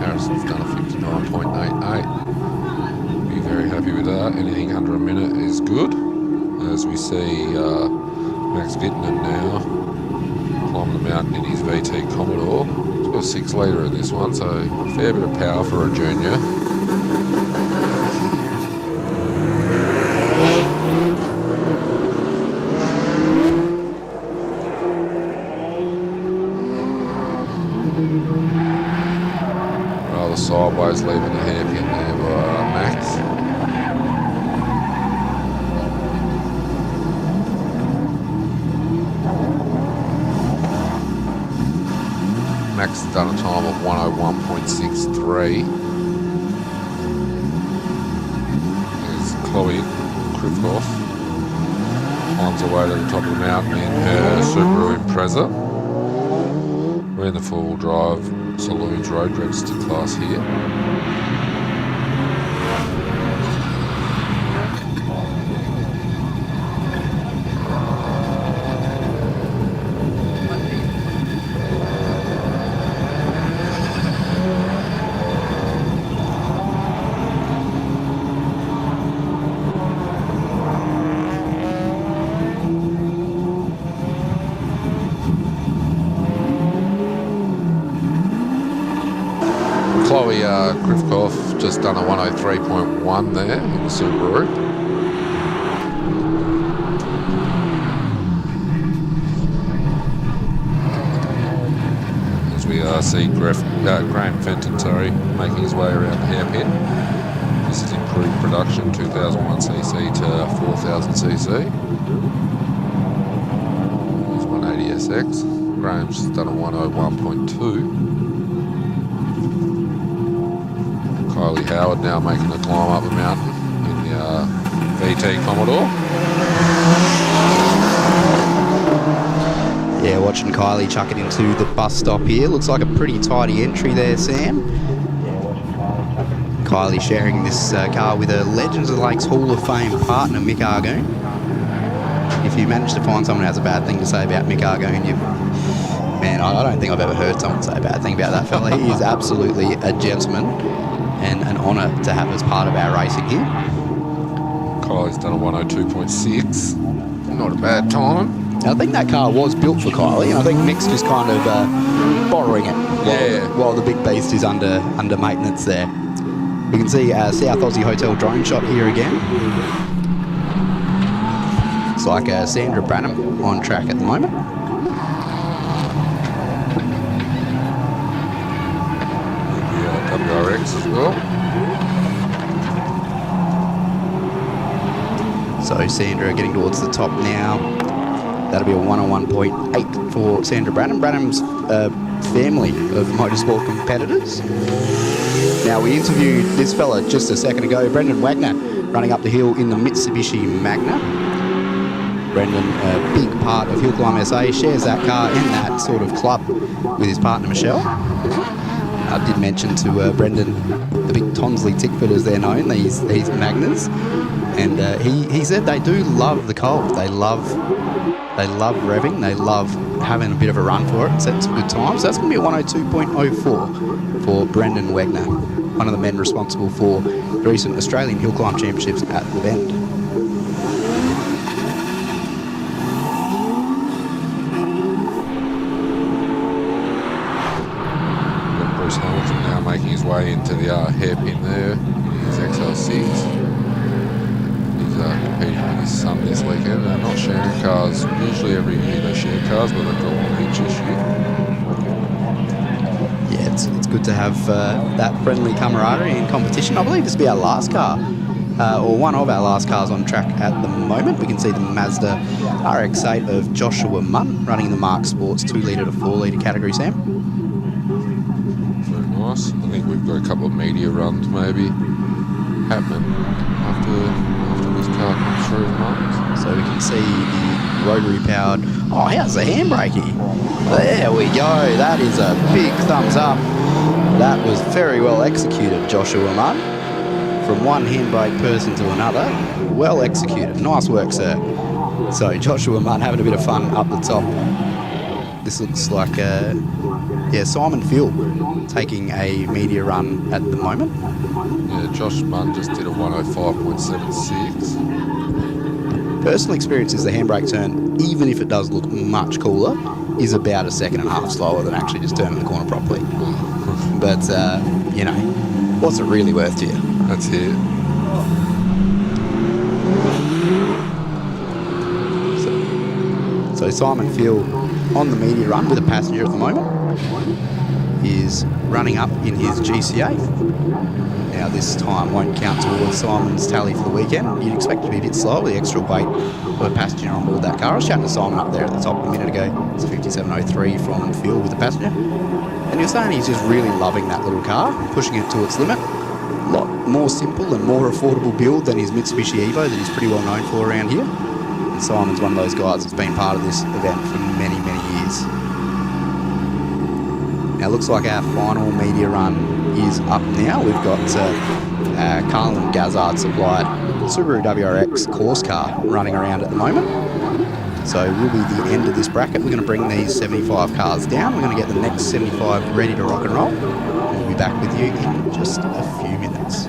Harrison's done a 59.88. Be very happy with that. Anything under a minute is good. As we see Max Wittmann now climbing the mountain in his VT Commodore. He's got a 6 litre in this one, so a fair bit of power for a junior. Rather sideways leaving the hairpin there by Max. Max has done a time of 1:01.63. There's Chloe Krivkoff. Climbs her way to the top of the mountain in her Subaru Impreza. We're in the four-wheel drive Saloons Road registered class here. Chloe Krivkoff just done a 1:03.1 there in the Subaru. As we see Graham Fenton, making his way around the hairpin. This is improved production, 2001cc to 4000cc. There's 180SX. Graham's done a 1:01.2. Kylie Howard now making the climb up the mountain in the VT Commodore. Yeah, watching Kylie chuck it into the bus stop here. Looks like a pretty tidy entry there, Sam. Kylie sharing this car with her Legends of the Lakes Hall of Fame partner, Mick Argoon. If you manage to find someone who has a bad thing to say about Mick Argoon, man, I don't think I've ever heard someone say a bad thing about that fella. He is absolutely a gentleman and an honour to have as part of our racing here. Kylie's done a 102.6. Not a bad time. I think that car was built for Kylie, and I think Mick's just kind of borrowing it while the big beast is under maintenance there. We can see South Aussie Hotel drone shot here again. It's like Sandra Branham on track at the moment. WRX as well. So Sandra getting towards the top now. That'll be a 101.8 for Sandra Branham. Branham's family of motorsport competitors. Now, we interviewed this fella just a second ago, Brendan Wagner, running up the hill in the Mitsubishi Magna. Brendan, a big part of Hillclimb SA, shares that car and that sort of club with his partner Michelle. I did mention to Brendan the big Tonsley Tickford, as they're known, these Magnas, and he said they do love the cold. They love revving. They love having a bit of a run for it. Sets a good time. So that's going to be a 102.04 for Brendan Wagner, one of the men responsible for the recent Australian Hill Climb Championships at the Bend. Bruce Hamilton now making his way into the hairpin there. His XL6. He's competing with his son this weekend. They're not sharing cars. Usually every year they share cars, but they've got one each this year. Yeah, it's good to have that friendly camaraderie in competition. I believe this will be our last car, or one of our last cars on track at the moment. We can see the Mazda RX-8 of Joshua Munn running in the Mark Sports 2 litre to 4 litre category, Sam. Very nice. I think we've got a couple of media runs maybe happening after this car comes through the marks. So we can see the rotary powered. Oh, how's the handbrakey? There we go. That is a big thumbs up. That was very well executed, Joshua Munn. From one handbrake person to another, well executed. Nice work, sir. So Joshua Munn having a bit of fun up the top. This looks like Simon Phil taking a media run at the moment. Yeah, Josh Munn just did a 105.76. Personal experience is the handbrake turn, even if it does look much cooler, is about a second and a half slower than actually just turning the corner properly. But, what's it really worth to you? That's it. So Simon Phil on the media run with a passenger at the moment is running up in his GCA. Now this time won't count towards Simon's tally for the weekend. You'd expect it to be a bit slower with the extra weight of a passenger on board that car. I was chatting to Simon up there at the top a minute ago. It's 57.03 from Phil with the passenger. And he was saying he's just really loving that little car, pushing it to its limit. A lot more simple and more affordable build than his Mitsubishi Evo that he's pretty well known for around here. And Simon's one of those guys that's been part of this event for many, many years. Now, looks like our final media run is up now. We've got Carlin Gazzard supplied Subaru WRX course car running around at the moment. So we'll be the end of this bracket. We're going to bring these 75 cars down. We're going to get the next 75 ready to rock and roll. And we'll be back with you in just a few minutes.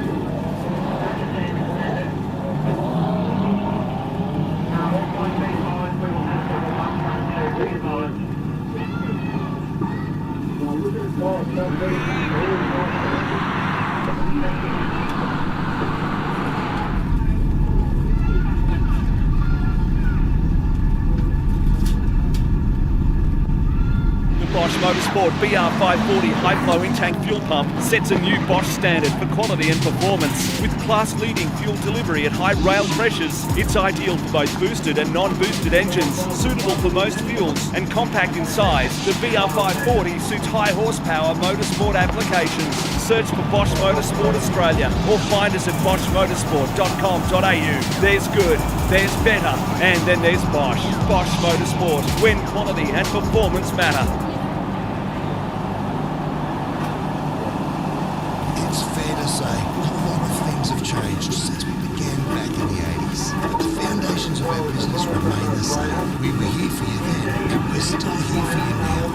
Bosch Motorsport BR540 high-flow in-tank fuel pump sets a new Bosch standard for quality and performance. With class-leading fuel delivery at high rail pressures, it's ideal for both boosted and non-boosted engines, suitable for most fuels, and compact in size. The BR540 suits high horsepower motorsport applications. search for Bosch Motorsport Australia or find us at boschmotorsport.com.au. There's good, there's better, and then there's Bosch. Bosch Motorsport, when quality and performance matter. It's fair to say a lot of things have changed since we began back in the 80s, but the foundations of our business remain the same. We were here for you then, and we're still here for you now.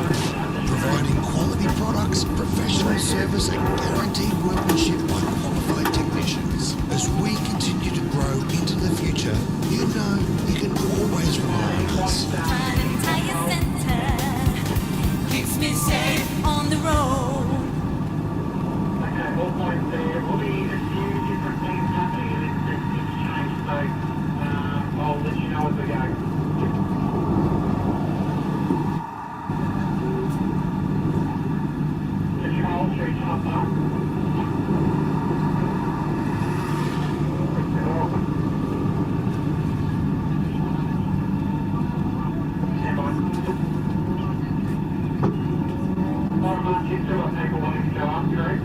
Providing quality products, professional service and guaranteed workmanship by qualified technicians. As we continue to grow into the future, you know you can always rely on us. Trident Tyre Centre keeps me safe on the road. Okay, all points there. Will be a few different things happening in this exchange, so I'll let you know as we go. Control 3 Chopper. I'll take a one to go up, Greg.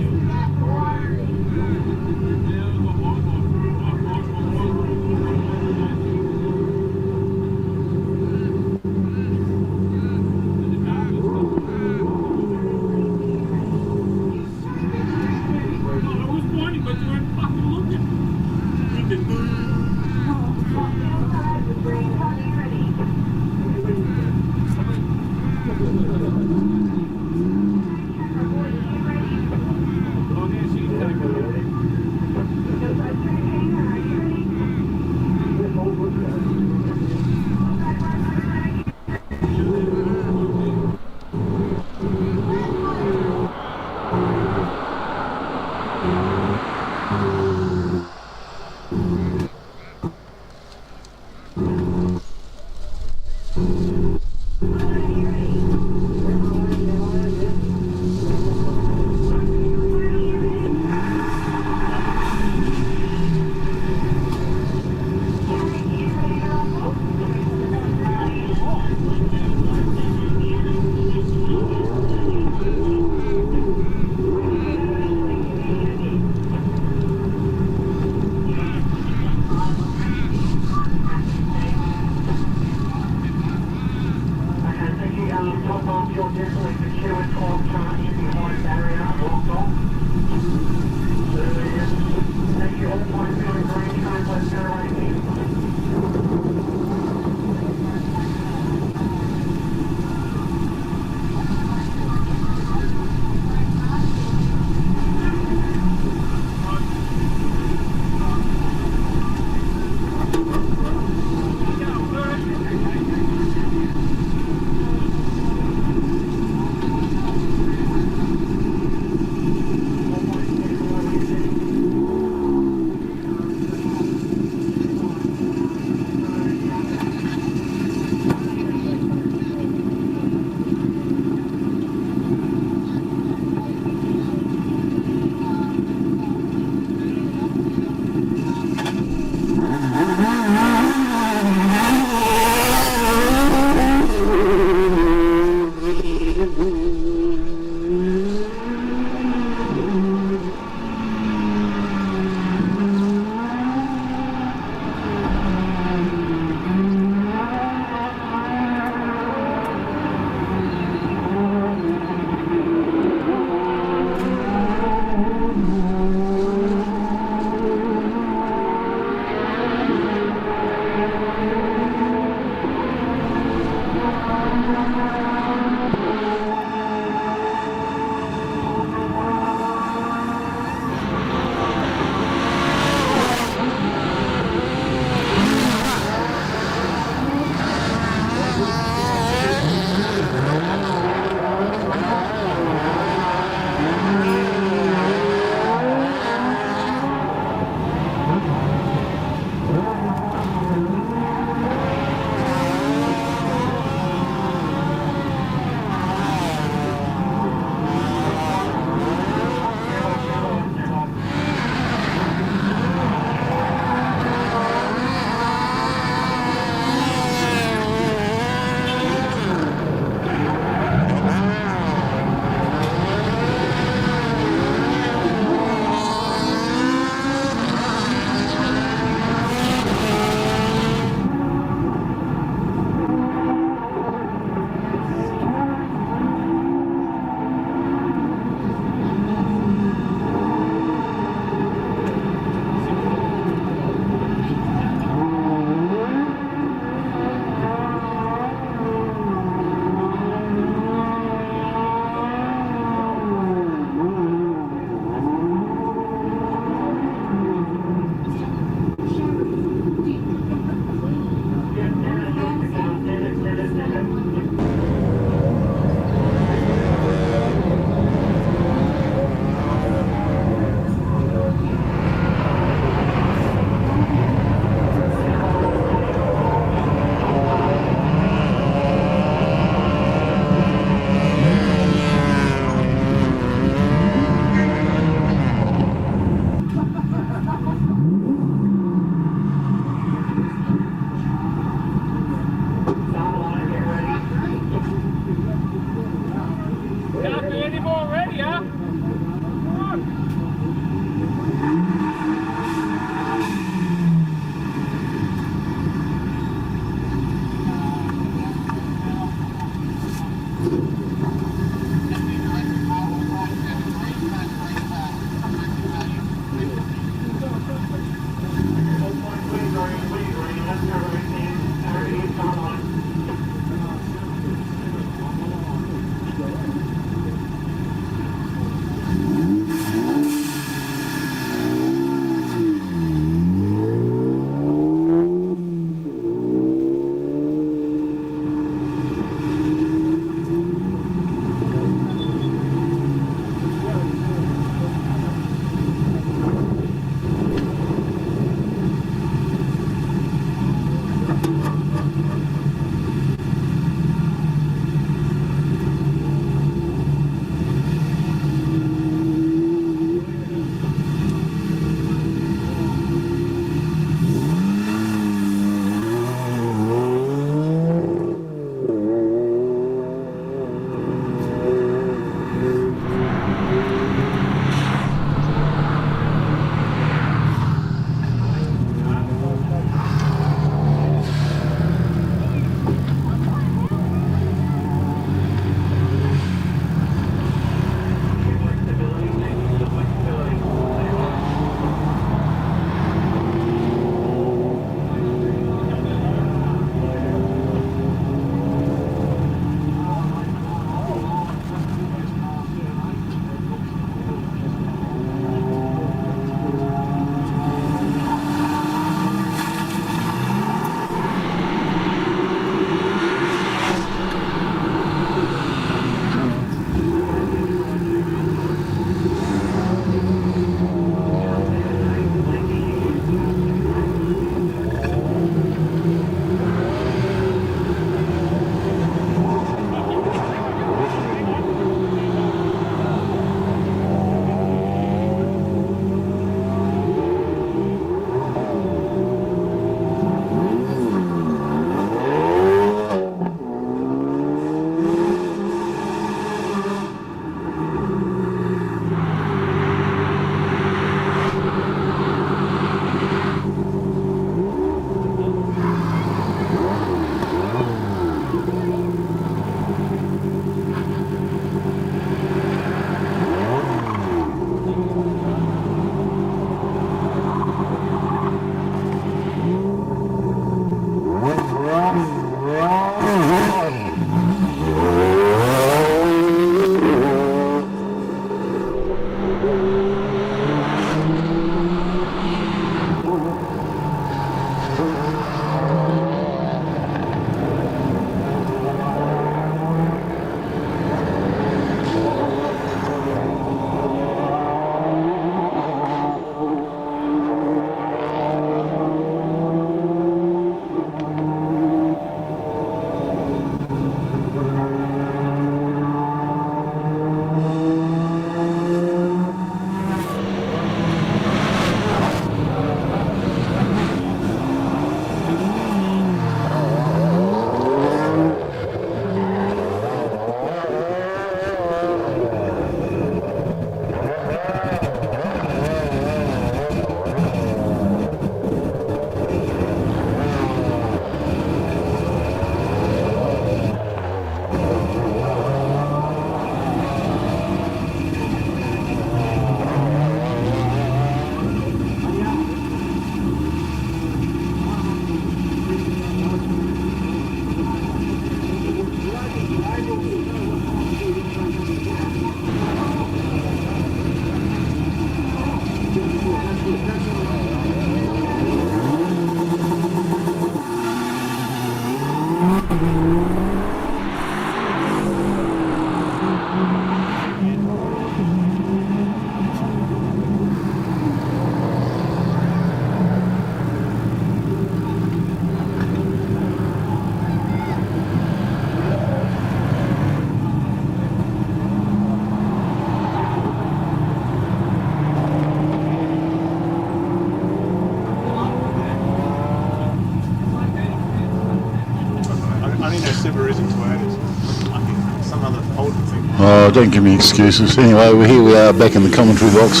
Oh, don't give me excuses. Anyway, here we are back in the commentary box,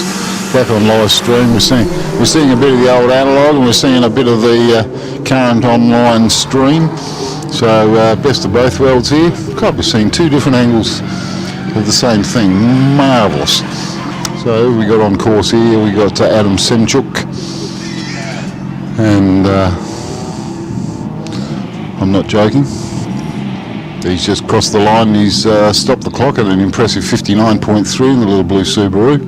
back on live stream. We're seeing a bit of the old analogue, and we're seeing a bit of the current online stream. So best of both worlds here. God, we're seeing two different angles of the same thing. Marvellous. So we got on course here. We got Adam Semchuk, and I'm not joking. He's just crossed the line. He's stopped the clock at an impressive 59.3 in the little blue Subaru.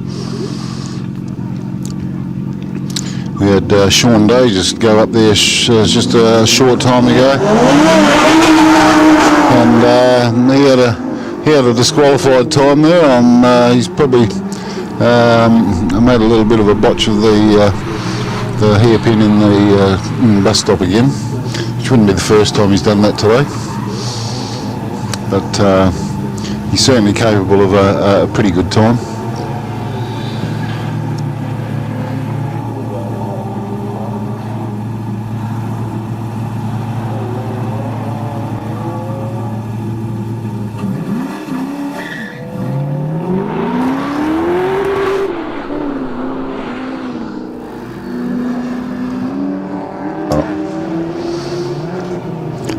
We had Sean Day just go up there just a short time ago, and he had a disqualified time there. He's probably made a little bit of a botch of the hairpin in the bus stop again, which wouldn't be the first time he's done that today. But he's certainly capable of a pretty good time.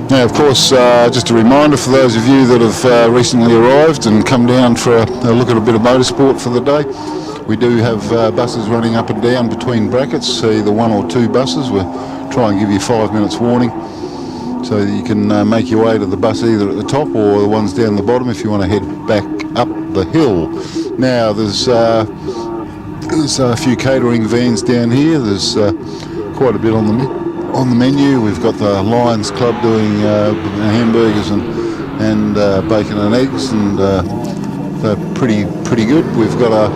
Now, of course, just a reminder for those of you that have recently arrived and come down for a look at a bit of motorsport for the day, we do have buses running up and down between brackets, either one or two buses. We'll try and give you 5 minutes warning so that you can make your way to the bus either at the top or the ones down the bottom if you want to head back up the hill. Now, there's a few catering vans down here. There's quite a bit on the menu. We've got the Lions Club doing hamburgers and bacon and eggs, and they're pretty good. We've got a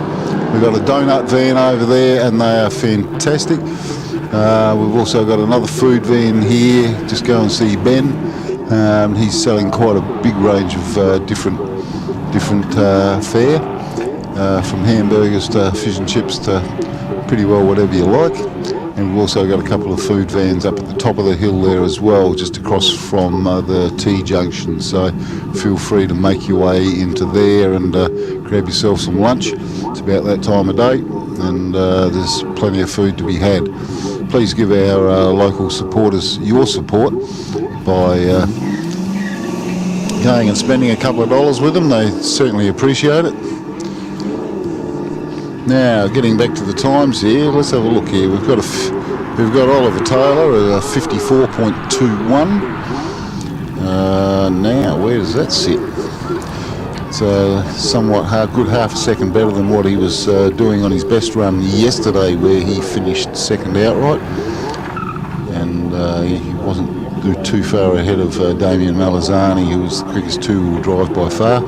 donut van over there, and they are fantastic. We've also got another food van here. Just go and see Ben. He's selling quite a big range of different fare, from hamburgers to fish and chips to pretty well whatever you like. And we've also got a couple of food vans up at the top of the hill there as well, just across from the T-junction. So feel free to make your way into there and grab yourself some lunch. It's about that time of day, and there's plenty of food to be had. Please give our local supporters your support by going and spending a couple of dollars with them. They certainly appreciate it. Now, getting back to the times here, let's have a look here. We've got Oliver Taylor at a 54.21. Now, where does that sit? It's somewhat good half a second better than what he was doing on his best run yesterday, where he finished second outright, and he wasn't too far ahead of Damien Malazani, who was the quickest two-wheel drive by far.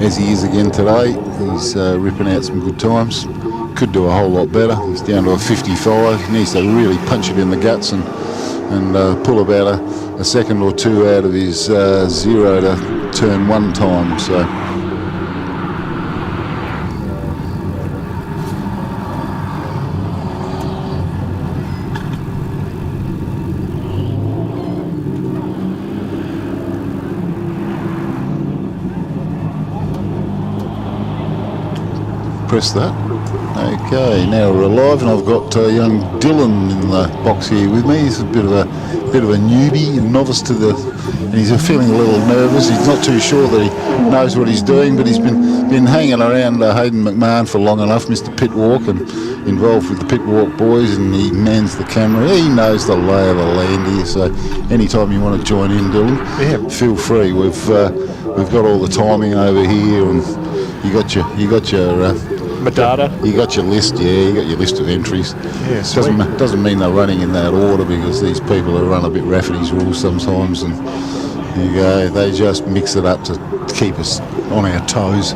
As he is again today, he's ripping out some good times. Could do a whole lot better. He's down to a 55. He needs to really punch it in the guts and pull about a second or two out of his 0 to turn 1 time. So. Press that. Okay, now we're alive, and I've got young Dylan in the box here with me. He's a bit of a newbie, a novice to the, and he's feeling a little nervous. He's not too sure that he knows what he's doing, but he's been hanging around Hayden McMahon for long enough, Mr. Pitwalk, and involved with the Pitwalk boys, and he mans the camera. He knows the lay of the land here, so anytime you want to join in, Dylan, feel free. We've got all the timing over here, and you got your Medata. You got your list, you got your list of entries. Yeah, sweet. Doesn't mean they're running in that order, because these people are run a bit Rafferty's rules sometimes, and there you go, they just mix it up to keep us on our toes.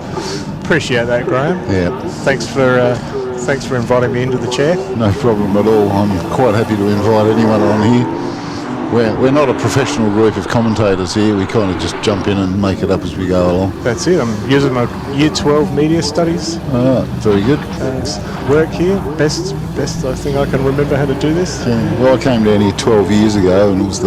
Appreciate that, Graham. Yeah. Thanks for inviting me into the chair. No problem at all. I'm quite happy to invite anyone on here. We're not a professional group of commentators here. We kind of just jump in and make it up as we go along. That's it. I'm using my Year 12 media studies. Very good. Work here. Best I think I can remember how to do this. Yeah. Well, I came down here 12 years ago, and it was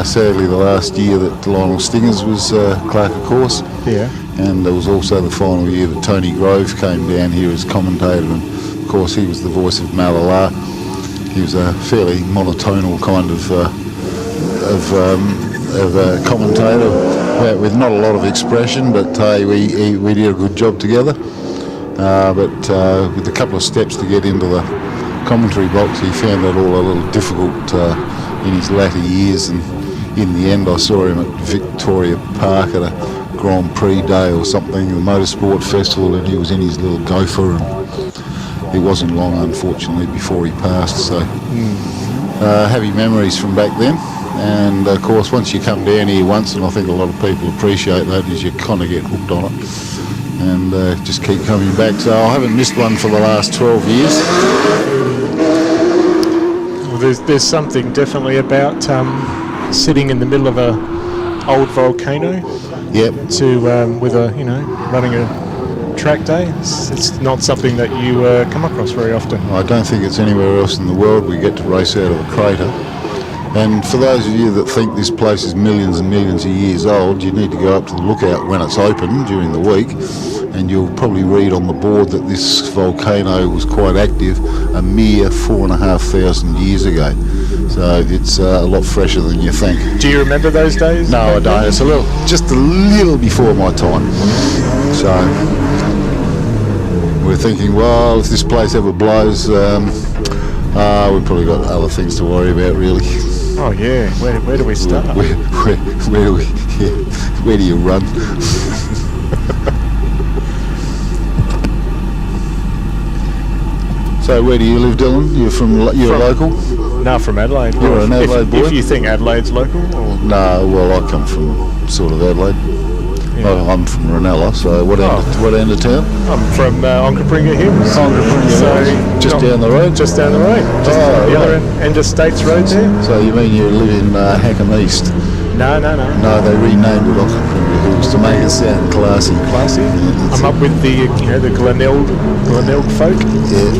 sadly the last year that Lionel Stingers was clerk of course. Yeah. And there was also the final year that Tony Grove came down here as commentator, and of course he was the voice of Malala. He was a fairly monotonal kind of commentator with not a lot of expression, but we did a good job together. But with a couple of steps to get into the commentary box, he found that all a little difficult in his latter years, and in the end I saw him at Victoria Park at a Grand Prix day or something, the motorsport festival, and he was in his little Gopher, and it wasn't long, unfortunately, before he passed. So happy memories from back then. And of course, once you come down here once, and I think a lot of people appreciate that, is you kind of get hooked on it and just keep coming back. So I haven't missed one for the last 12 years. Well, there's something definitely about sitting in the middle of a old volcano. Yep. With running a track day. It's not something that you come across very often. I don't think it's anywhere else in the world we get to race out of a crater. And for those of you that think this place is millions and millions of years old, you need to go up to the lookout when it's open during the week, and you'll probably read on the board that this volcano was quite active a mere 4,500 years ago. So it's a lot fresher than you think. Do you remember those days? No, I don't. It's just a little before my time. So we're thinking, well, if this place ever blows, we've probably got other things to worry about, really. Oh yeah, where do we start? Where do you run? So where do you live, Dylan? You're local? No, from Adelaide. You're an Adelaide boy? If you think Adelaide's local? Or? No, well, I come from sort of Adelaide. Yeah. I'm from Ranella, so what end of town? I'm from Onkaparinga Hills. Just down the road? Just down the road. The other end of States Road there. So you mean you live in Hackham East? No. No, they renamed it Onkaparinga Hills to make it sound classy. Classy? Yeah, I'm up with the Glenelg folk. Yeah.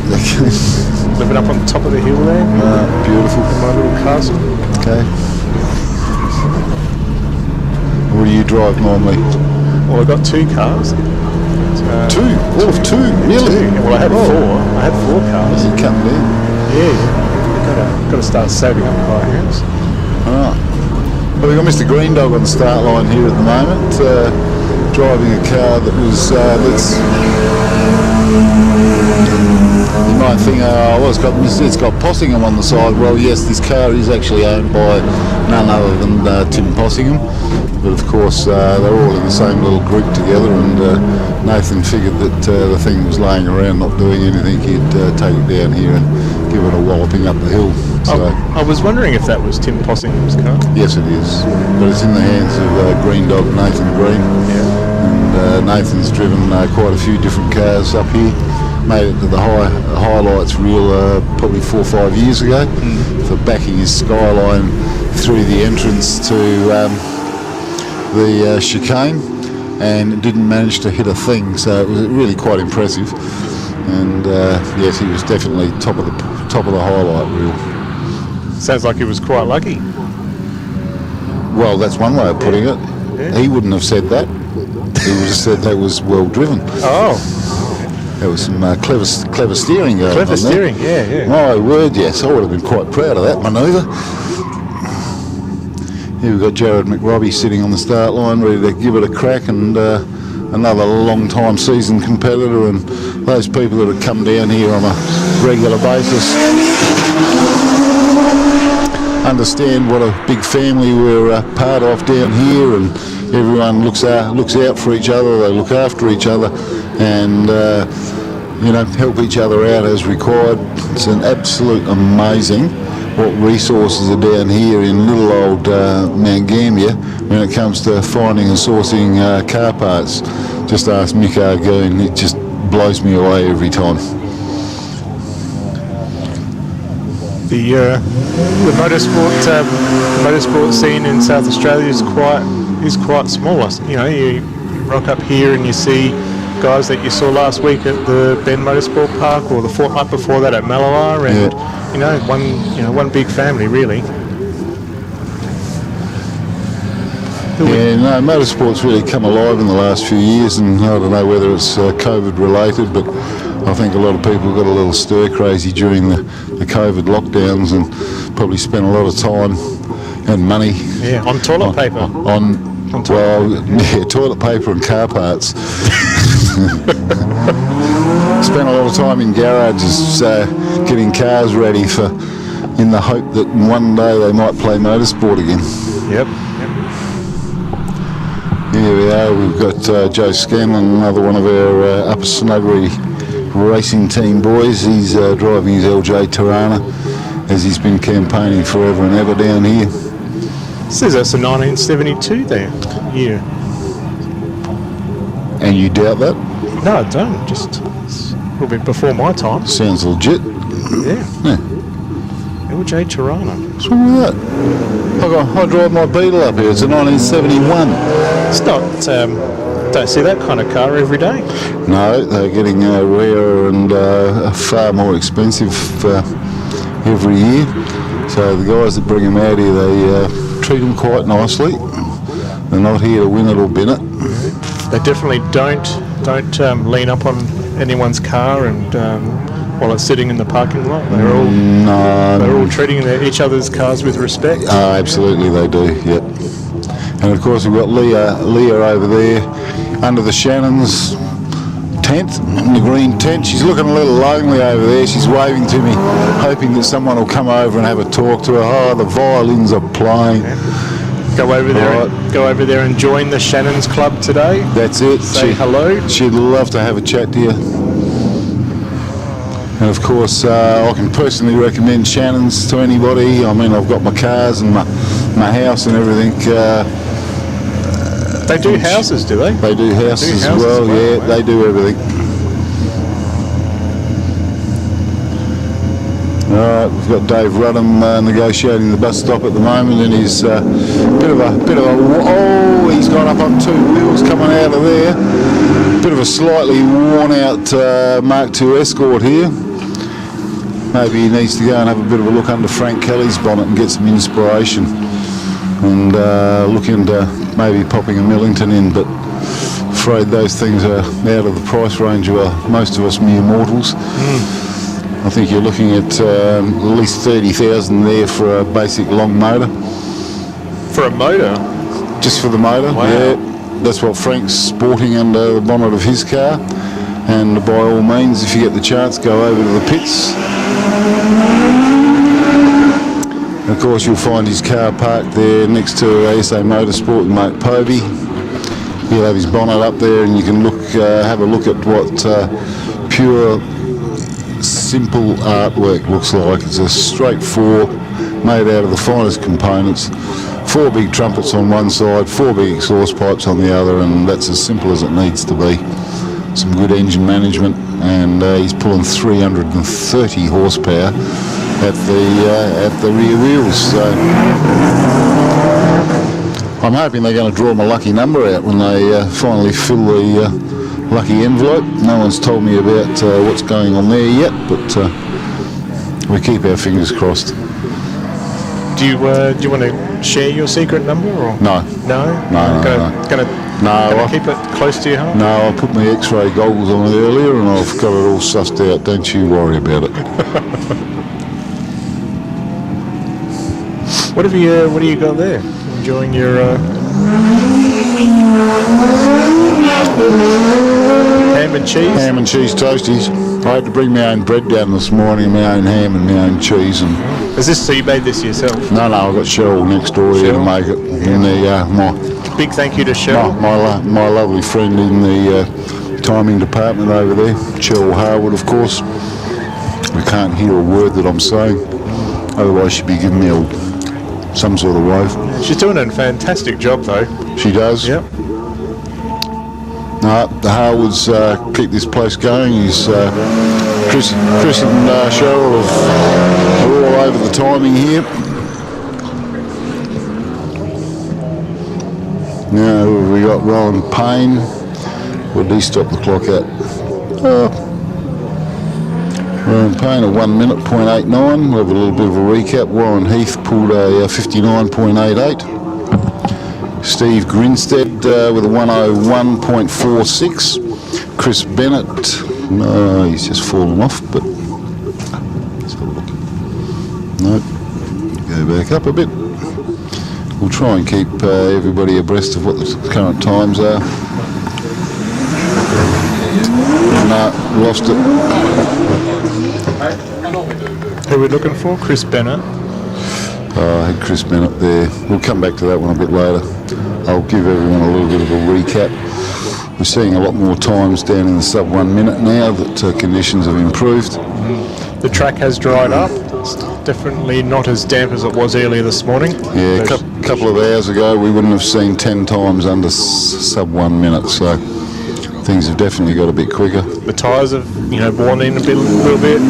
Living up on top of the hill there. Beautiful. In my little castle. Okay. What do you drive normally? Well, I've got 2 cars. Two? All of 2? Really? Yeah, well, I had 4. I had 4 cars. You come there? Yeah. Got to start saving up to buy a house. Alright. Well, we've got Mr. Green Dog on the start line here at the moment, driving a car that was, you might think, it's got Possingham on the side. Well, yes, this car is actually owned by none other than Tim Possingham. But of course, they're all in the same little group together, and Nathan figured that the thing was laying around not doing anything. He'd take it down here and give it a walloping up the hill. So, I was wondering if that was Tim Possingham's car. Yes, it is. But it's in the hands of Green Dog Nathan Green. Yeah. And Nathan's driven quite a few different cars up here. Made it to the highlights reel probably 4 or 5 years ago for backing his Skyline through the entrance to the chicane, and didn't manage to hit a thing. So it was really quite impressive. And yes, he was definitely top of the highlight reel. Sounds like he was quite lucky. Well, that's one way of putting it. Yeah. He wouldn't have said that. He would have said that was well driven. Oh. There was some clever steering going on. Clever steering, yeah. My word, yes. I would have been quite proud of that manoeuvre. Here we've got Jared McRobbie sitting on the start line, ready to give it a crack, and another long-time seasoned competitor, and those people that have come down here on a regular basis understand what a big family we're part of down here, and everyone looks out for each other. They look after each other, and help each other out as required. It's an absolute amazing what resources are down here in little old Mount Gambier when it comes to finding and sourcing car parts. Just ask Mick Argoon, it just blows me away every time. The motorsport scene in South Australia is quite small. You rock up here and you see guys that you saw last week at the Bend Motorsport Park, or the fortnight before that at Mallowar, and one big family really. Motorsport's really come alive in the last few years, and I don't know whether it's COVID related, but I think a lot of people got a little stir crazy during the COVID lockdowns and probably spent a lot of time and money on toilet paper. Toilet paper and car parts. Spent a lot of time in garages getting cars ready in the hope that one day they might play motorsport again. Yep. Here we are, we've got Joe Scanlon, another one of our Upper Snuggery racing team boys. He's driving his LJ Tirana, as he's been campaigning forever and ever down here. Says that's a 1972 there. Yeah. And you doubt that? No, I don't. Just it's a little bit before my time. Sounds legit. Yeah. LJ Tirana. What's wrong with that? I drive my Beetle up here. It's a 1971. It's not. Don't see that kind of car every day. No, they're getting rarer and far more expensive every year. So the guys that bring them out here, they treat them quite nicely. They're not here to win it or bin it. They definitely don't lean up on anyone's car and while it's sitting in the parking lot. They're all treating each other's cars with respect. Absolutely, they do. Yep. And of course we've got Leah over there under the Shannon's tent, in the green tent. She's looking a little lonely over there. She's waving to me, hoping that someone will come over and have a talk to her. Oh, the violins are playing. Go over there and join the Shannon's Club today. That's it. Say hello. She'd love to have a chat to you. And of course, I can personally recommend Shannon's to anybody. I mean, I've got my cars and my house and everything. They do houses, do they? They do houses as well. Yeah, they do everything. All right, we've got Dave Rudham negotiating the bus stop at the moment, and he's he's gone up on two wheels coming out of there. Bit of a slightly worn out Mark II Escort here. Maybe he needs to go and have a bit of a look under Frank Kelly's bonnet and get some inspiration, and look into maybe popping a Millington in, but afraid those things are out of the price range of most of us mere mortals. I think you're looking at least 30,000 there for a basic long motor. For a motor? Just for the motor, wow. Yeah. That's what Frank's sporting under the bonnet of his car. And by all means, if you get the chance, go over to the pits. And of course, you'll find his car parked there next to SA Motorsport with Mate Povey. He'll have his bonnet up there, and you can have a look at what pure, simple artwork looks like. It's a straight four made out of the finest components. 4 big trumpets on one side, 4 big exhaust pipes on the other, and that's as simple as it needs to be. Some good engine management, and he's pulling 330 horsepower at the rear wheels. So I'm hoping they're going to draw my lucky number out when they finally fill the lucky envelope. No one's told me about what's going on there yet, but we keep our fingers crossed. Do you want to share your secret number or no? Gonna keep it close to your heart. No, I put my X-ray goggles on it earlier, and I've got it all sussed out. Don't you worry about it. What do you got there? Enjoying your ham and cheese? Ham and cheese toasties. I had to bring my own bread down this morning, my own ham and my own cheese. And is this so you made this yourself? No, I've got Cheryl next door here to make it. And big thank you to Cheryl. My lovely friend in the timing department over there, Cheryl Harwood, of course. We can't hear a word that I'm saying, otherwise she'd be giving me some sort of wave. She's doing a fantastic job, though. She does. Yep. No, the Harwoods keep this place going. Chris and Cheryl are all over the timing here. Now we got Rowan Payne. What did he stop the clock at? Rowan Payne, a 1 minute, 0.89. We'll have a little bit of a recap. Warren Heath pulled a 59.88. Steve Grinstead with a 101.46. Chris Bennett, no, he's just fallen off, but let's have a look. No, go back up a bit. We'll try and keep everybody abreast of what the current times are. No, lost it. Who are we looking for? Chris Bennett. I had Chris Bennett there. We'll come back to that one a bit later. I'll give everyone a little bit of a recap. We're seeing a lot more times down in the sub 1 minute now that conditions have improved. The track has dried up. It's definitely not as damp as it was earlier this morning. Yeah, a couple of hours ago we wouldn't have seen 10 times under sub 1 minute, so things have definitely got a bit quicker. The tyres have, worn in a little bit.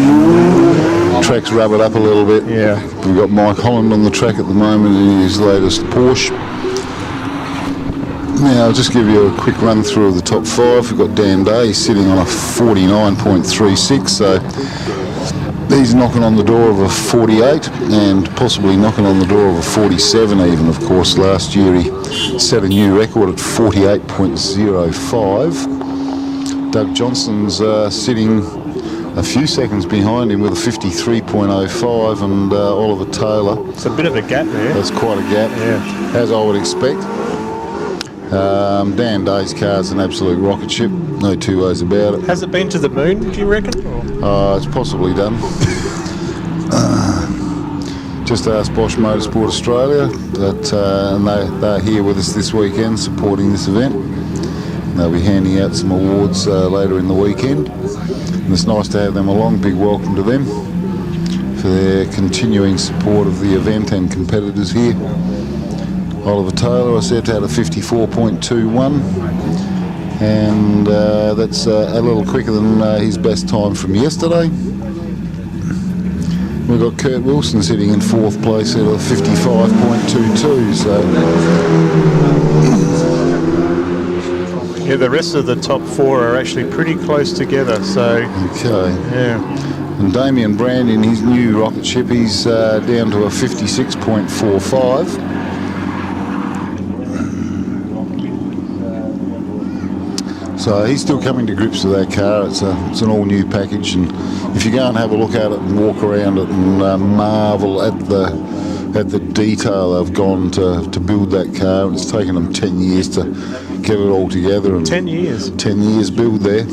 Track's rubbered up a little bit. Yeah. We've got Mike Holland on the track at the moment in his latest Porsche. Now, I'll just give you a quick run through of the top 5. We've got Dan Day sitting on a 49.36, so he's knocking on the door of a 48 and possibly knocking on the door of a 47 even, of course. Last year he set a new record at 48.05. Doug Johnson's sitting a few seconds behind him with a 53.05, and Oliver Taylor. It's a bit of a gap there. That's quite a gap, yeah. As I would expect. Dan Day's car's an absolute rocket ship, no two ways about it. Has it been to the moon, do you reckon? It's possibly done. Just asked Bosch Motorsport Australia, and they're here with us this weekend supporting this event. And they'll be handing out some awards later in the weekend. And it's nice to have them along. Big welcome to them for their continuing support of the event and competitors here. Oliver Taylor, I said, had a 54.21, and that's a little quicker than his best time from yesterday. We've got Kurt Wilson sitting in 4th place at a 55.22, so... Yeah, the rest of the top 4 are actually pretty close together, so... Okay. Yeah. And Damien Brand in his new rocket ship, he's down to a 56.45. So he's still coming to grips with that car. It's an all-new package, and if you go and have a look at it and walk around it and marvel at the detail they've gone to build that car, it's taken them 10 years to get it all together. And 10 years? 10 years build there.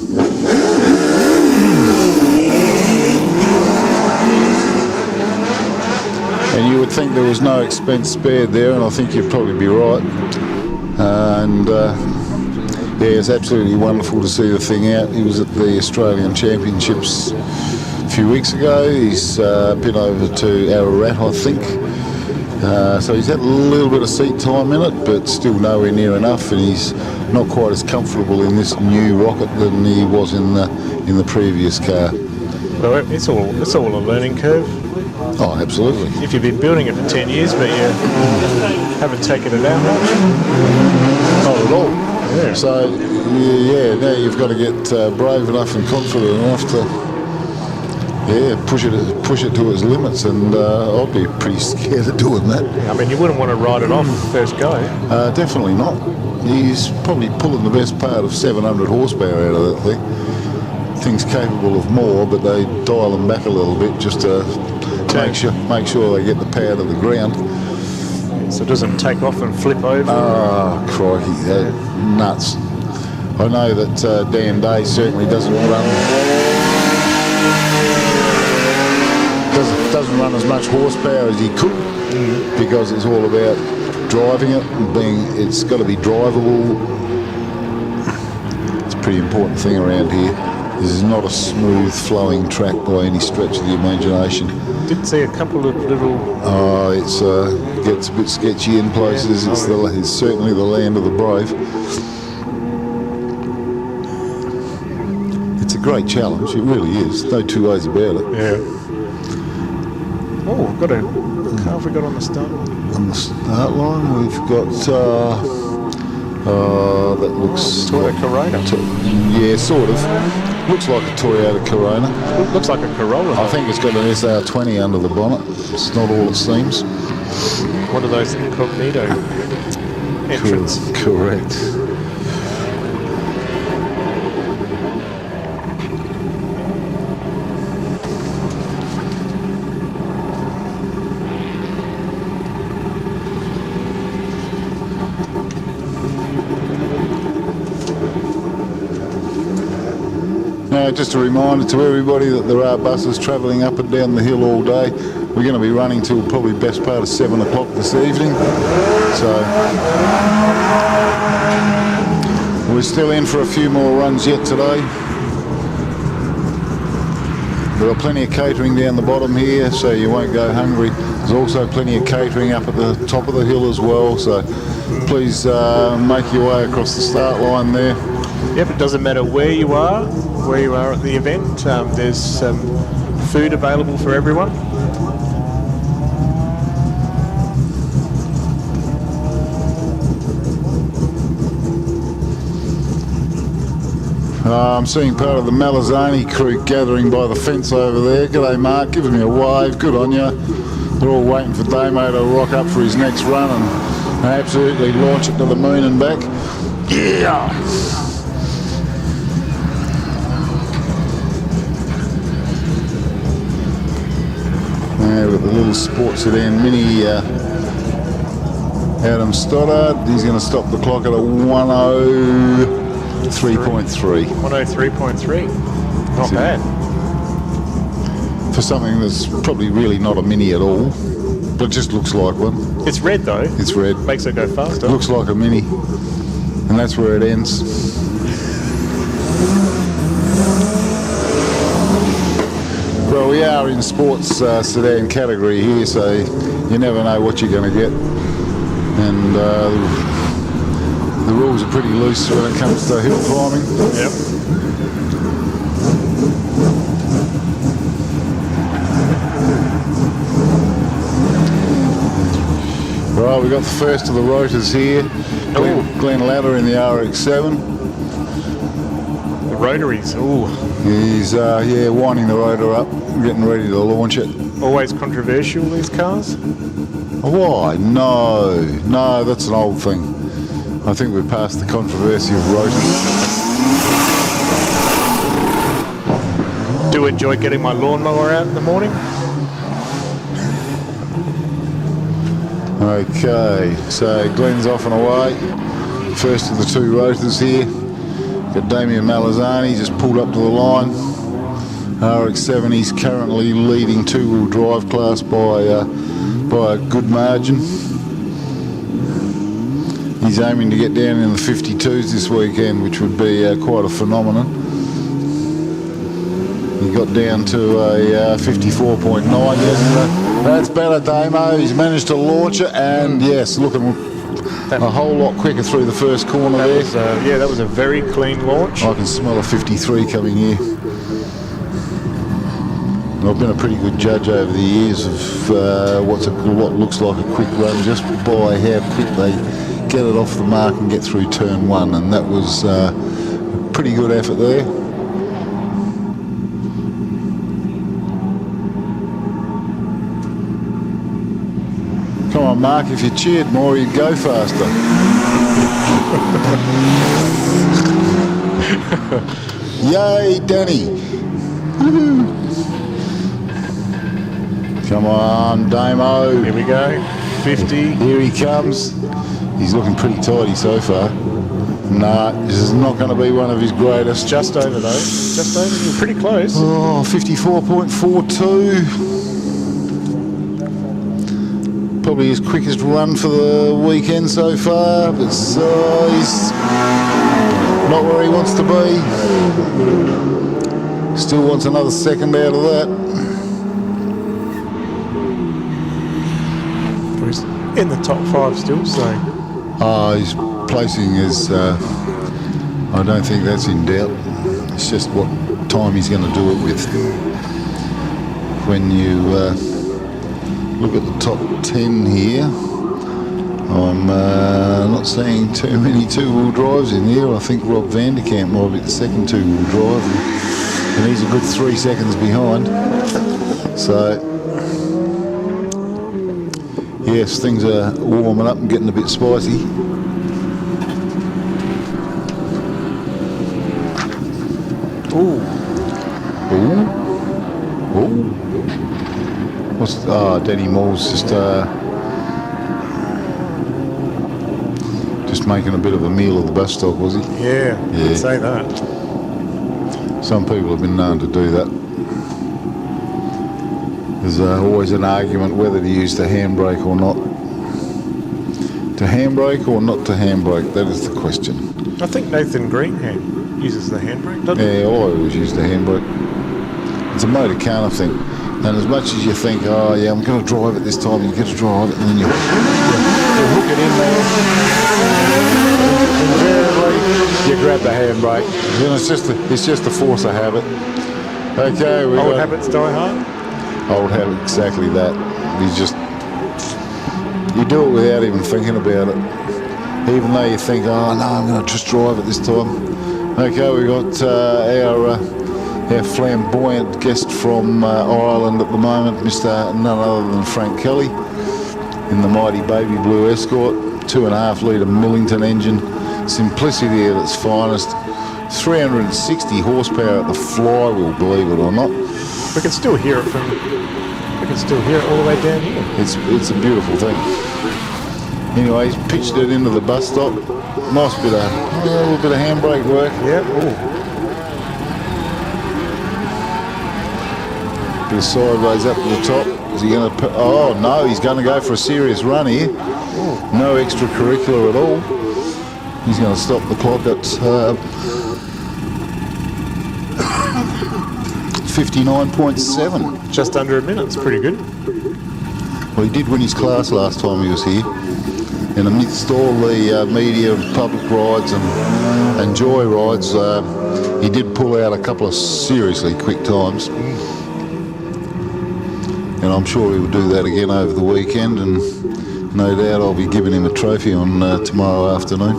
And you would think there was no expense spared there, and I think you'd probably be right. Yeah, it's absolutely wonderful to see the thing out. He was at the Australian Championships a few weeks ago. He's been over to Ararat, I think. So he's had a little bit of seat time in it, but still nowhere near enough, and he's not quite as comfortable in this new rocket than he was in the previous car. Well, it's all a learning curve. Oh, absolutely. If you've been building it for 10 years, but you haven't taken it out much. Not at all. Yeah. So, yeah, now you've got to get brave enough and confident enough to, push it to its limits, and I'd be pretty scared of doing that. I mean, you wouldn't want to ride it off first go. Definitely not. He's probably pulling the best part of 700 horsepower out of that thing. Thing's capable of more, but they dial them back a little bit just to make sure they get the power to the ground. So it doesn't take off and flip over? Oh, crikey, nuts. I know that Dan Day certainly doesn't run as much horsepower as he could, because it's all about driving it and it's got to be drivable. It's pretty important thing around here. This is not a smooth flowing track by any stretch of the imagination. Did see a couple of little... Oh, it gets a bit sketchy in places. It's certainly the land of the brave. It's a great challenge, it really is. No two ways about it. Yeah. Oh, got a... What car have we got on the start line? On the start line, we've got... that looks... Toyota Corona. Yeah, sort of. Looks like a Toyota Corona. Looks like a Corolla. I think it's got an SR20 under the bonnet. It's not all it seems. One of those incognito entrants. Correct. Just a reminder to everybody that there are buses travelling up and down the hill all day. We're going to be running till probably best part of 7 o'clock this evening. So we're still in for a few more runs yet today. There are plenty of catering down the bottom here, so you won't go hungry. There's also plenty of catering up at the top of the hill as well, so please make your way across the start line there. Yep, it doesn't matter where you are at the event. There's some food available for everyone. I'm seeing part of the Malazani crew gathering by the fence over there. G'day Mark, giving me a wave, good on you. They're all waiting for Damo to rock up for his next run and absolutely launch it to the moon and back. Yeah! With the little sports sedan mini Adam Stoddard, he's going to stop the clock at a 103.3. 103.3. Not bad. For something that's probably really not a mini at all, but it just looks like one. It's red though. It's red. Makes it go faster. Looks like a mini, and that's where it ends. Well, we are in sports sedan category here, so you never know what you're going to get. And the rules are pretty loose when it comes to hill climbing. Yep. Right, we've got the first of the rotors here. Glenn Ladder in the RX-7. The rotaries, ooh. He's winding the rotor up, getting ready to launch it. Always controversial, these cars? Why? No, that's an old thing. I think we're past the controversy of rotors. Do enjoy getting my lawnmower out in the morning? Okay, so Glenn's off and away. First of the two rotors here. Got Damien Malazani just pulled up to the line. RX-7, he's currently leading two-wheel drive class by a good margin. He's aiming to get down in the 52s this weekend, which would be quite a phenomenon. He got down to a 54.9 yesterday. That's better, Damo. He's managed to launch it, and yes, looking a whole lot quicker through the first corner there. That was a very clean launch. I can smell a 53 coming here. I've been a pretty good judge over the years of what looks like a quick run just by how quick they get it off the mark and get through turn one, and that was a pretty good effort there. Come on, Mark, if you cheered more, you'd go faster. Yay, Danny. Come on, Damo. Here we go. 50. Here he comes. He's looking pretty tidy so far. Nah, this is not going to be one of his greatest. Just over though. Just over. You're pretty close. Oh, 54.42. probably his quickest run for the weekend so far, but he's not where he wants to be. Still wants another second out of that. He's in the top 5 still, so. His placing is, I don't think that's in doubt. It's just what time he's going to do it with. When you look at the top 10 here, I'm not seeing too many two-wheel drives in here. I think Rob Vanderkamp might be the second two-wheel drive, and he's a good 3 seconds behind. So, yes, things are warming up and getting a bit spicy. Ooh. Ooh. Ooh. What's Danny Moore's just making a bit of a meal of the bus stop, was he? Yeah, I'd say that. Some people have been known to do that. There's always an argument whether to use the handbrake or not. To handbrake or not to handbrake, that is the question. I think Nathan Greenhand uses the handbrake, doesn't he? Yeah, I always use the handbrake. It's a motor car thing. And as much as you think, oh yeah, I'm going to drive it this time, you get to drive it, and then you hook it in there. Invariably, you grab the handbrake. You know, it's just the force of habit. Okay, we Old habits die hard. Old habit, exactly that. You do it without even thinking about it. Even though you think, oh no, I'm going to just drive it this time. Okay, we got our flamboyant guest from Ireland at the moment, Mr. none other than Frank Kelly, in the mighty Baby Blue Escort, 2.5 litre Millington engine, simplicity at its finest, 360 horsepower at the flywheel, believe it or not. We can still hear it all the way down here. It's a beautiful thing. Anyway, he's pitched it into the bus stop. Nice bit of, a little bit of handbrake work. Yeah. Ooh. Bit of sideways up to the top. Is he going to? Oh no, he's going to go for a serious run here. No extracurricular at all. He's going to stop the clock at 59.7. Just under a minute. It's pretty good. Well, he did win his class last time he was here. And amidst all the media and public rides and joy rides, he did pull out a couple of seriously quick times. And I'm sure he will do that again over the weekend, and no doubt I'll be giving him a trophy on tomorrow afternoon.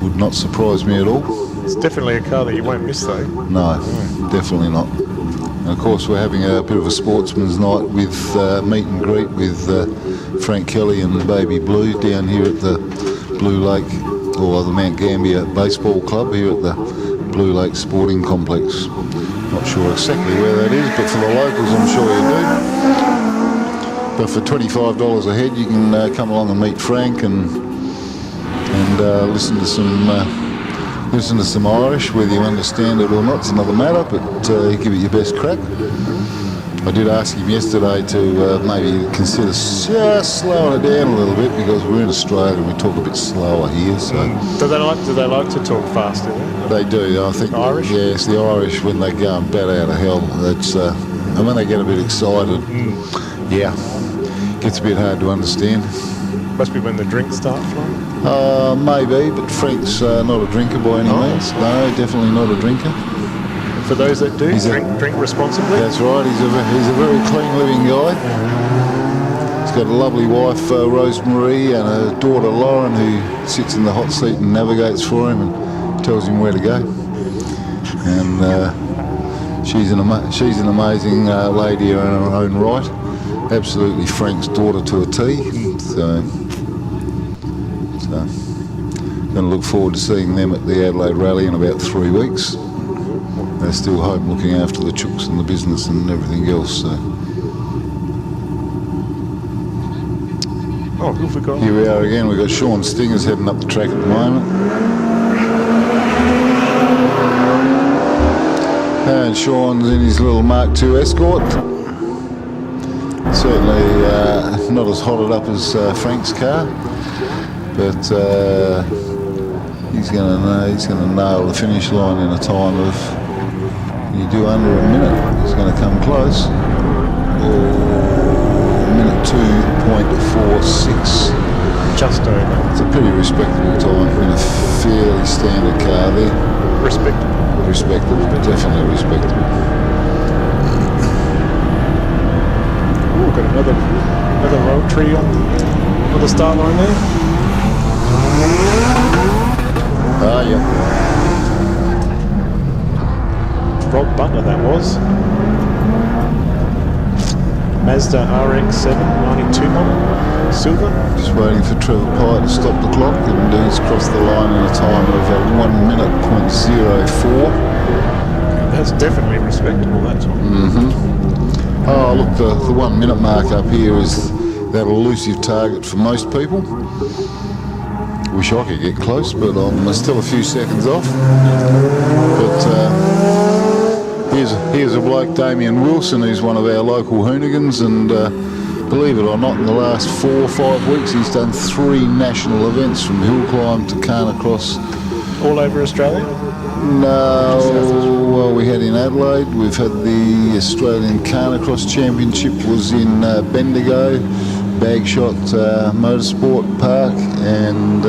Would not surprise me at all. It's definitely a car that you won't miss though. No, definitely not. And of course we're having a bit of a sportsman's night with meet and greet with Frank Kelly and Baby Blue down here at the Blue Lake, or the Mount Gambier Baseball Club here at the Blue Lake Sporting Complex. Not sure exactly where that is, but for the locals I'm sure you do. But for $25 a head you can come along and meet Frank and listen to some Irish. Whether you understand it or not, it's another matter, but give it your best crack. I did ask him yesterday to maybe consider just slowing it down a little bit, because we're in Australia and we talk a bit slower here. So do they like to talk fast? Do they? They do. I think Irish. Yes, the Irish, when they go and bat out of hell, that's and when they get a bit excited, yeah, gets a bit hard to understand. Must be when the drinks start flowing. Maybe, but Frank's not a drinker by any means. No, definitely not a drinker. For those that do, drink responsibly. That's right. He's a very clean living guy. He's got a lovely wife, Rosemary, and a daughter, Lauren, who sits in the hot seat and navigates for him and tells him where to go. And she's an amazing lady in her own right. Absolutely Frank's daughter to a T. So going to look forward to seeing them at the Adelaide Rally in about 3 weeks. They're still home looking after the chooks and the business and everything else. So. Oh, who forgot? Here we are again. We've got Sean Stingers heading up the track at the moment. And Sean's in his little Mark II Escort. Certainly not as hotted up as Frank's car, but he's going to nail the finish line in a time of, you do under a minute, he's going to come close. Minute 2.46. Just over. It's a pretty respectable time in a fairly standard car there. Respectable. Respectable, definitely respectable. Ooh, got another road tree on the start line there. Yep. Rob Butler that was. Mazda RX-7 92 model, silver. Just waiting for Trevor Pye to stop the clock, and he's crossed the line in a time of 1 minute .04. That's definitely respectable, that time. Mm-hmm. Oh, look, the 1 minute mark up here is that elusive target for most people. Wish I could get close, but I'm still a few seconds off. But here's a bloke, Damien Wilson, who's one of our local hoonigans, and believe it or not, in the last 4 or 5 weeks he's done 3 national events, from Hillclimb to Carnacross. All over Australia? No, well, we had in Adelaide, we've had the Australian Carnacross Championship was in Bendigo, Bagshot Motorsport Park, and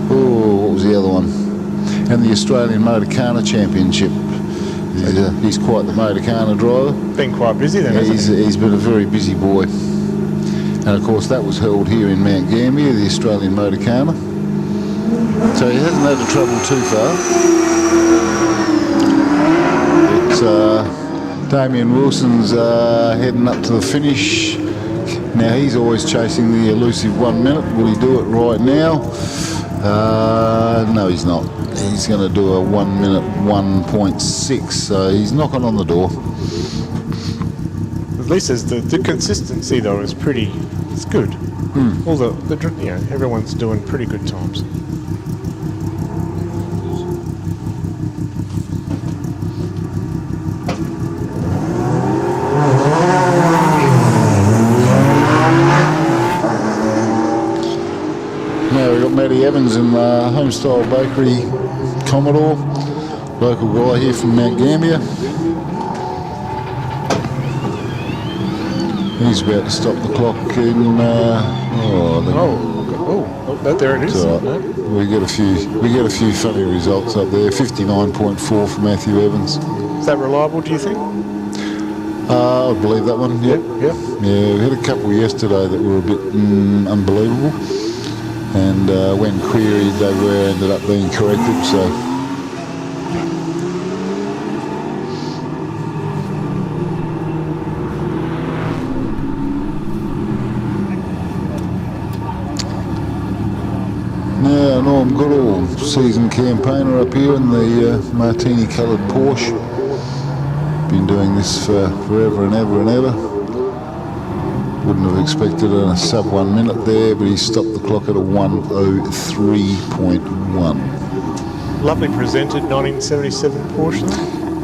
what was the other one? And the Australian Motorcana Championship. He's quite the Motorcana driver. Been quite busy then, hasn't he? He's been a very busy boy. And of course that was held here in Mount Gambier, the Australian Motorcana. So he hasn't had to travel too far. It's Damien Wilson's heading up to the finish. Now he's always chasing the elusive 1 minute. Will he do it right now? No, he's not. He's going to do a 1 minute 1.6, so he's knocking on the door. At least the consistency though is pretty. It's good. All the everyone's doing pretty good times. Now we've got Matty Evans in Homestyle Bakery, Commodore, local guy here from Mount Gambier. He's about to stop the clock in. There it is. Right. We get a few funny results up there. 59.4 for Matthew Evans. Is that reliable, do you think? I believe that one. Yep. Yep. Yeah, we had a couple yesterday that were a bit unbelievable. And when queried, they ended up being corrected. So now Norm Goodall, seasoned campaigner up here in the martini-coloured Porsche. Been doing this for forever and ever and ever. Wouldn't have expected a sub 1 minute there, but he stopped the clock at a 1:03.1. Lovely presented 1977 Porsche.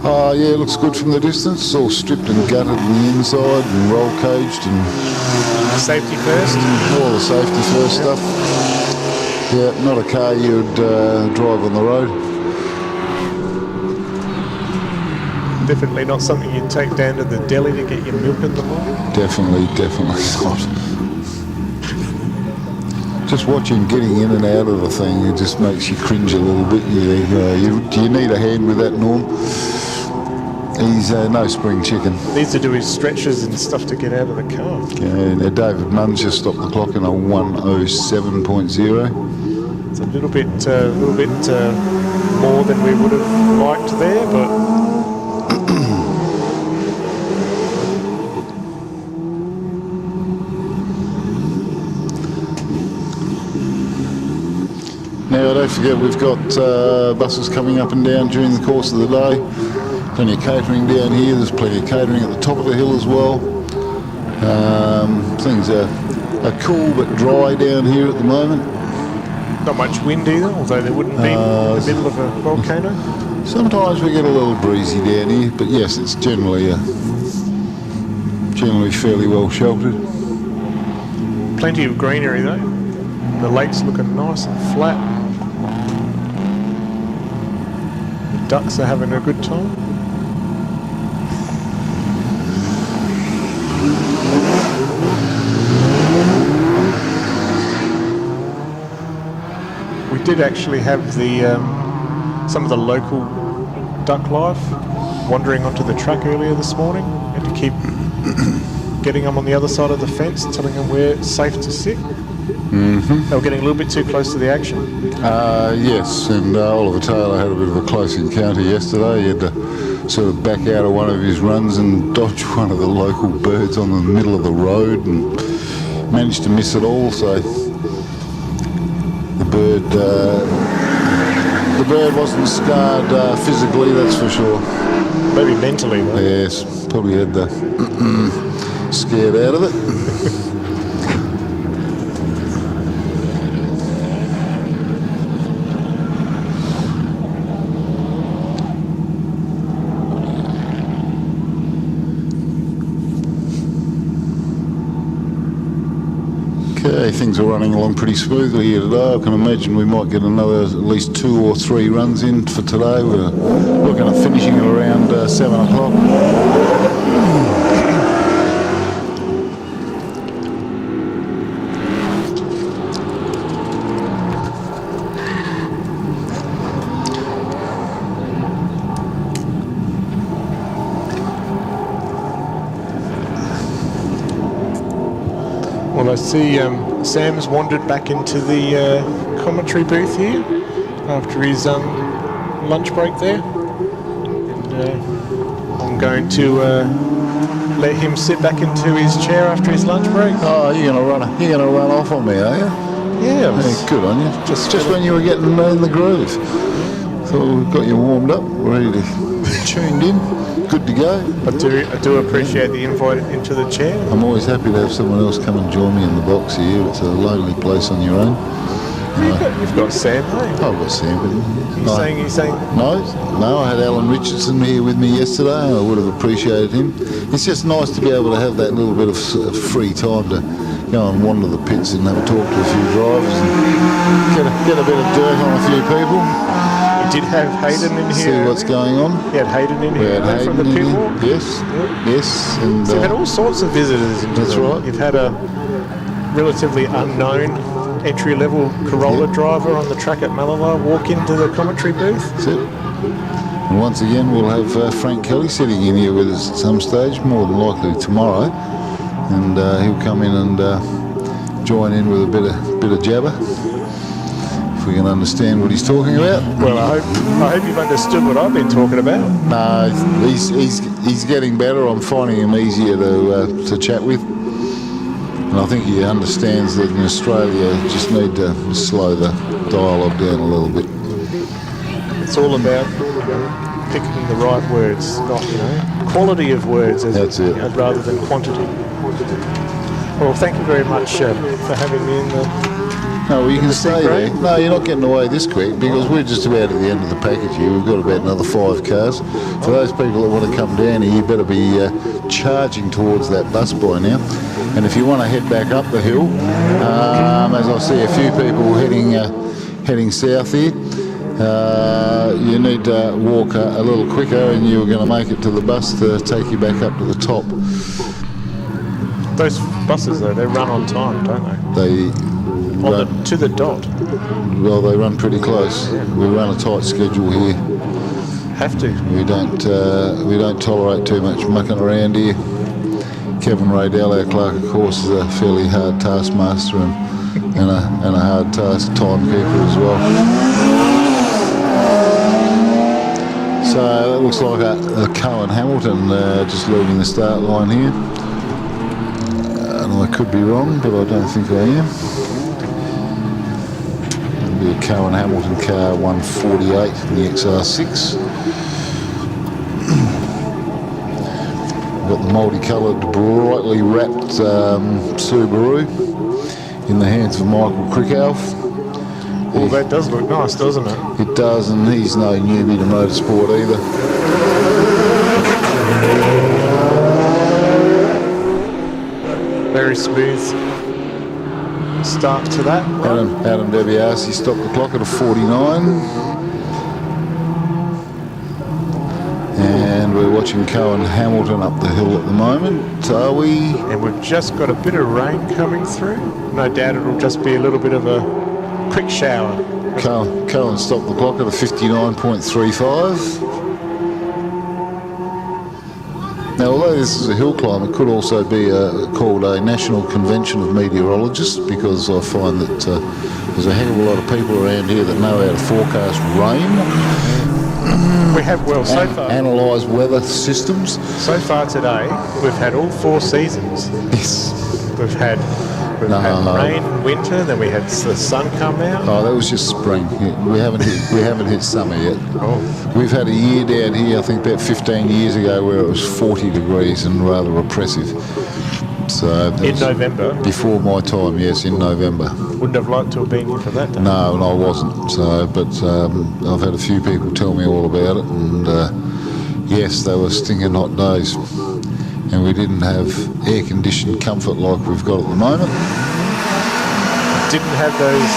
Yeah, looks good from the distance. It's all stripped and gutted on the inside and roll caged and safety first. All the safety first stuff. Yeah, not a car you'd drive on the road. Definitely not something you'd take down to the deli to get your milk in the morning. Definitely not. Just watching getting in and out of the thing, it just makes you cringe a little bit. You think, do you need a hand with that, Norm? He's no spring chicken. Needs to do his stretches and stuff to get out of the car. Yeah, now David Munn's just stopped the clock in a 1:07.0. It's a little bit more than we would have liked there, but. Now, don't forget, we've got buses coming up and down during the course of the day. Plenty of catering down here. There's plenty of catering at the top of the hill as well. Things are cool but dry down here at the moment. Not much wind either, although there wouldn't be in the middle of a volcano. Sometimes we get a little breezy down here, but yes, it's generally generally fairly well sheltered. Plenty of greenery though. The lake's looking nice and flat. The ducks are having a good time. We did actually have the some of the local duck life wandering onto the track earlier this morning. Had to keep getting them on the other side of the fence, telling them where it's safe to sit. Mm-hmm. They were getting a little bit too close to the action. Yes, and Oliver Taylor had a bit of a close encounter yesterday. He had to sort of back out of one of his runs and dodge one of the local birds on the middle of the road and managed to miss it all. So the bird wasn't scarred physically, that's for sure. Maybe mentally though. Yes, probably had the scared out of it. Okay, things are running along pretty smoothly here today. I can imagine we might get another at least 2 or 3 runs in for today. We're looking at finishing at around 7 o'clock. Well, I see Sam's wandered back into the commentary booth here after his lunch break there. And I'm going to let him sit back into his chair after his lunch break. Oh, you're gonna run off on me, are you? Yeah. Hey, good on you. Just when you were getting in the groove. So we've got you warmed up, ready to tuned in, good to go. I do appreciate the invite into the chair. I'm always happy to have someone else come and join me in the box here. It's a lonely place on your own. You've got Sam, mate. I've got Sam, but He's saying no. I had Alan Richardson here with me yesterday. I would have appreciated him. It's just nice to be able to have that little bit of free time to go and wander the pits and have a talk to a few drivers and get a bit of dirt on a few people. You did have Hayden in here. See what's going on. You had Hayden in here from the pit walk. Yes. And so you've had all sorts of visitors into That's right. You've had a relatively unknown entry-level Corolla driver on the track at Malala walk into the commentary booth. That's it. And once again, we'll have Frank Kelly sitting in here with us at some stage, more than likely tomorrow, and he'll come in and join in with a bit of jabber, if we can understand what he's talking about. Well, I hope you've understood what I've been talking about. No, he's getting better. I'm finding him easier to chat with. And I think he understands that in Australia you just need to slow the dialogue down a little bit. It's all about picking the right words, not quality of words, rather than quantity. Well, thank you very much for having me in the. No, well, you can stay there. No, you're not getting away this quick because we're just about at the end of the package here. We've got about another 5 cars. For those people that want to come down here, you better be charging towards that bus by now. And if you want to head back up the hill, as I see a few people heading south here, you need to walk a little quicker and you're going to make it to the bus to take you back up to the top. Those buses, though, they run on time, don't they? To the dot. Well, they run pretty close. We run a tight schedule here. Have to. We don't tolerate too much mucking around here. Kevin Radell, our clerk, of course, is a fairly hard taskmaster and a hard task timekeeper as well. So it looks like a Cohen Hamilton just leaving the start line here. And I could be wrong, but I don't think I am. It'll be a Cohen Hamilton car 148 in the XR6. Got the multicoloured, brightly wrapped Subaru in the hands of Michael Krickalf. Well, that does look nice, doesn't it? It does, and he's no newbie to motorsport either. Very smooth start to that. Adam DiBiase stopped the clock at a 49. And we're watching Cohen Hamilton up the hill at the moment, are we? And we've just got a bit of rain coming through. No doubt it'll just be a little bit of a quick shower. Cohen stopped the clock at a 59.35. Now, although this is a hill climb, it could also be called a National Convention of Meteorologists, because I find that there's a heck of a lot of people around here that know how to forecast rain. We have, well, so far. Analyse weather systems. So far today, we've had all 4 seasons. Yes. We've had rain, winter, then we had the sun come out. Oh, that was just spring. We haven't hit summer yet. Oh. We've had a year down here, I think about 15 years ago, where it was 40 degrees and rather oppressive. So in November? Before my time, yes, in November. Wouldn't have liked to have been here for that day. No, and I wasn't. So, but I've had a few people tell me all about it, and yes, they were stinking hot days. And we didn't have air-conditioned comfort like we've got at the moment. Didn't have those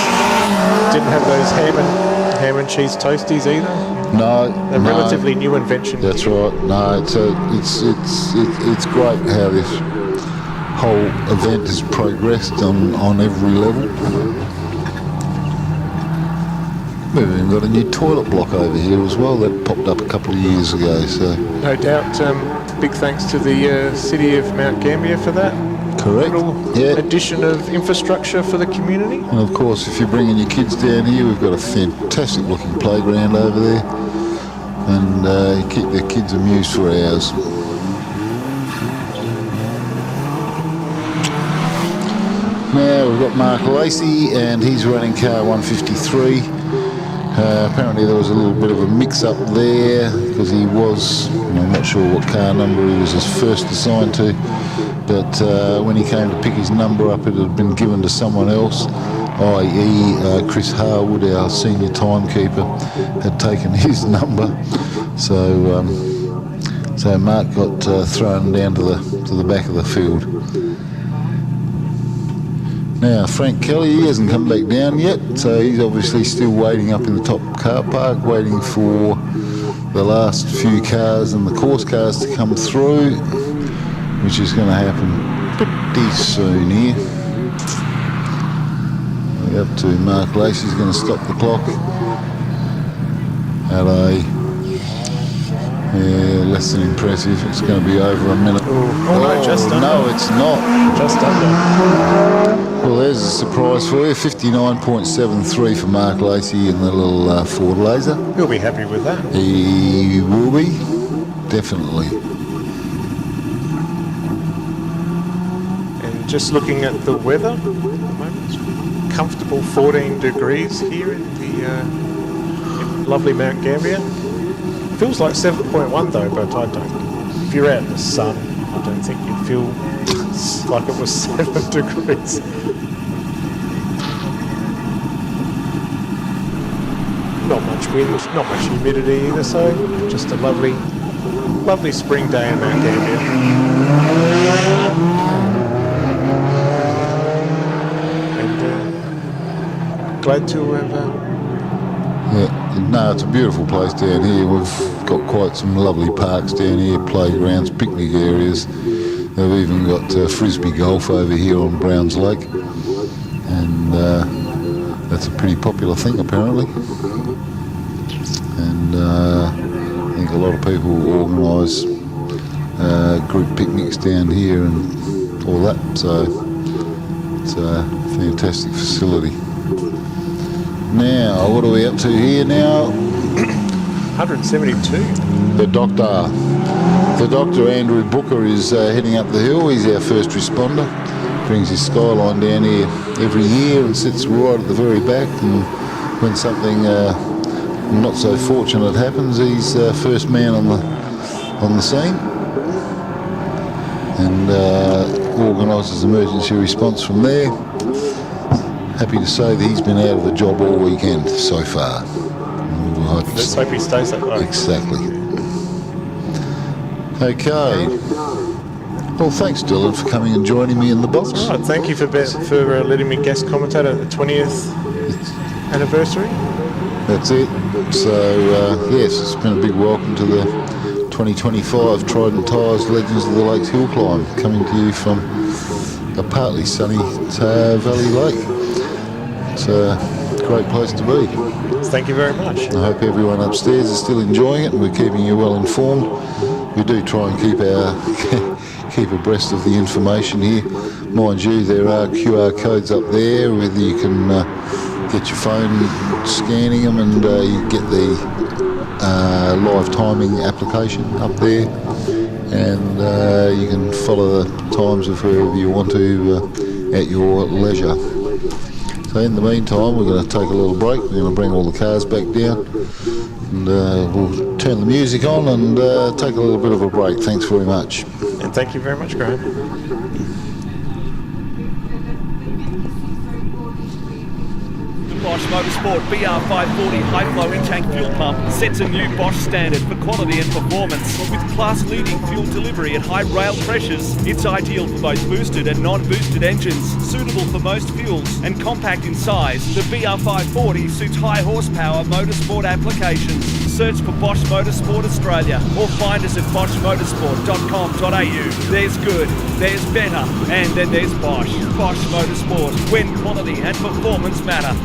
ham and cheese toasties either. No, a relatively new invention. That's right. No, it's great how this whole event has progressed on every level. We've even got a new toilet block over here as well that popped up a couple of years ago. So no doubt. Big thanks to the City of Mount Gambier for that. Correct. Little addition of infrastructure for the community. And of course, if you're bringing your kids down here, we've got a fantastic looking playground over there, and you keep the kids amused for hours. Now we've got Mark Lacey, and he's running car 153. Apparently there was a little bit of a mix-up there, because he was, I'm not sure what car number he was first assigned to, but when he came to pick his number up, it had been given to someone else, i.e. Chris Harwood, our senior timekeeper, had taken his number. So Mark got thrown down to the back of the field. Now, Frank Kelly, he hasn't come back down yet, so he's obviously still waiting up in the top car park, waiting for the last few cars and the course cars to come through, which is going to happen pretty soon here. We're up to Mark Lacey's going to stop the clock at a less than impressive. It's going to be over a minute. No, just under. No, it's not. Just under. Well, there's a surprise for you. 59.73 for Mark Lacey in the little Ford Laser. He'll be happy with that. He will be, definitely. And just looking at the weather at the moment, comfortable 14 degrees here in the in lovely Mount Gambier. Feels like 7.1 though, but I don't. If you're out in the sun, I don't think you'd feel like it was 7 degrees. Not much wind, not much humidity either, so just a lovely spring day in Mount Gambier. And glad to have... No, it's a beautiful place down here. We've got quite some lovely parks down here, playgrounds, picnic areas. They've even got frisbee golf over here on Browns Lake, and that's a pretty popular thing apparently. And I think a lot of people organise group picnics down here and all that, so it's a fantastic facility. Now, what are we up to here now? 172. The doctor, Andrew Booker, is heading up the hill. He's our first responder. Brings his Skyline down here every year and sits right at the very back. And when something not so fortunate happens, he's first man on the scene and organises emergency response from there. Happy to say that he's been out of the job all weekend so far. Let's hope he stays that way. Exactly. Okay. Well, thanks, Dylan, for coming and joining me in the box. All right, thank you for letting me guest commentate at the 20th anniversary. That's it. So, yes, it's been a big welcome to the 2025 Trident Tyres Legends of the Lakes Hillclimb, coming to you from a partly sunny Valley Lake. It's a great place to be. Thank you very much. I hope everyone upstairs is still enjoying it and we're keeping you well informed. We do try and keep abreast of the information here. Mind you, there are QR codes up there, whether you can get your phone scanning them and you get the live timing application up there, and you can follow the times of wherever you want to at your leisure. So in the meantime, we're going to take a little break. We're going to bring all the cars back down and we'll turn the music on and take a little bit of a break. Thanks very much. And thank you very much, Graham. Bosch Motorsport BR540 high-flow in-tank fuel pump sets a new Bosch standard for quality and performance. With class-leading fuel delivery at high rail pressures, it's ideal for both boosted and non-boosted engines, suitable for most fuels, and compact in size. The BR540 suits high horsepower motorsport applications. Search for Bosch Motorsport Australia or find us at boschmotorsport.com.au. There's good, there's better, and then there's Bosch. Bosch Motorsport, when quality and performance matter.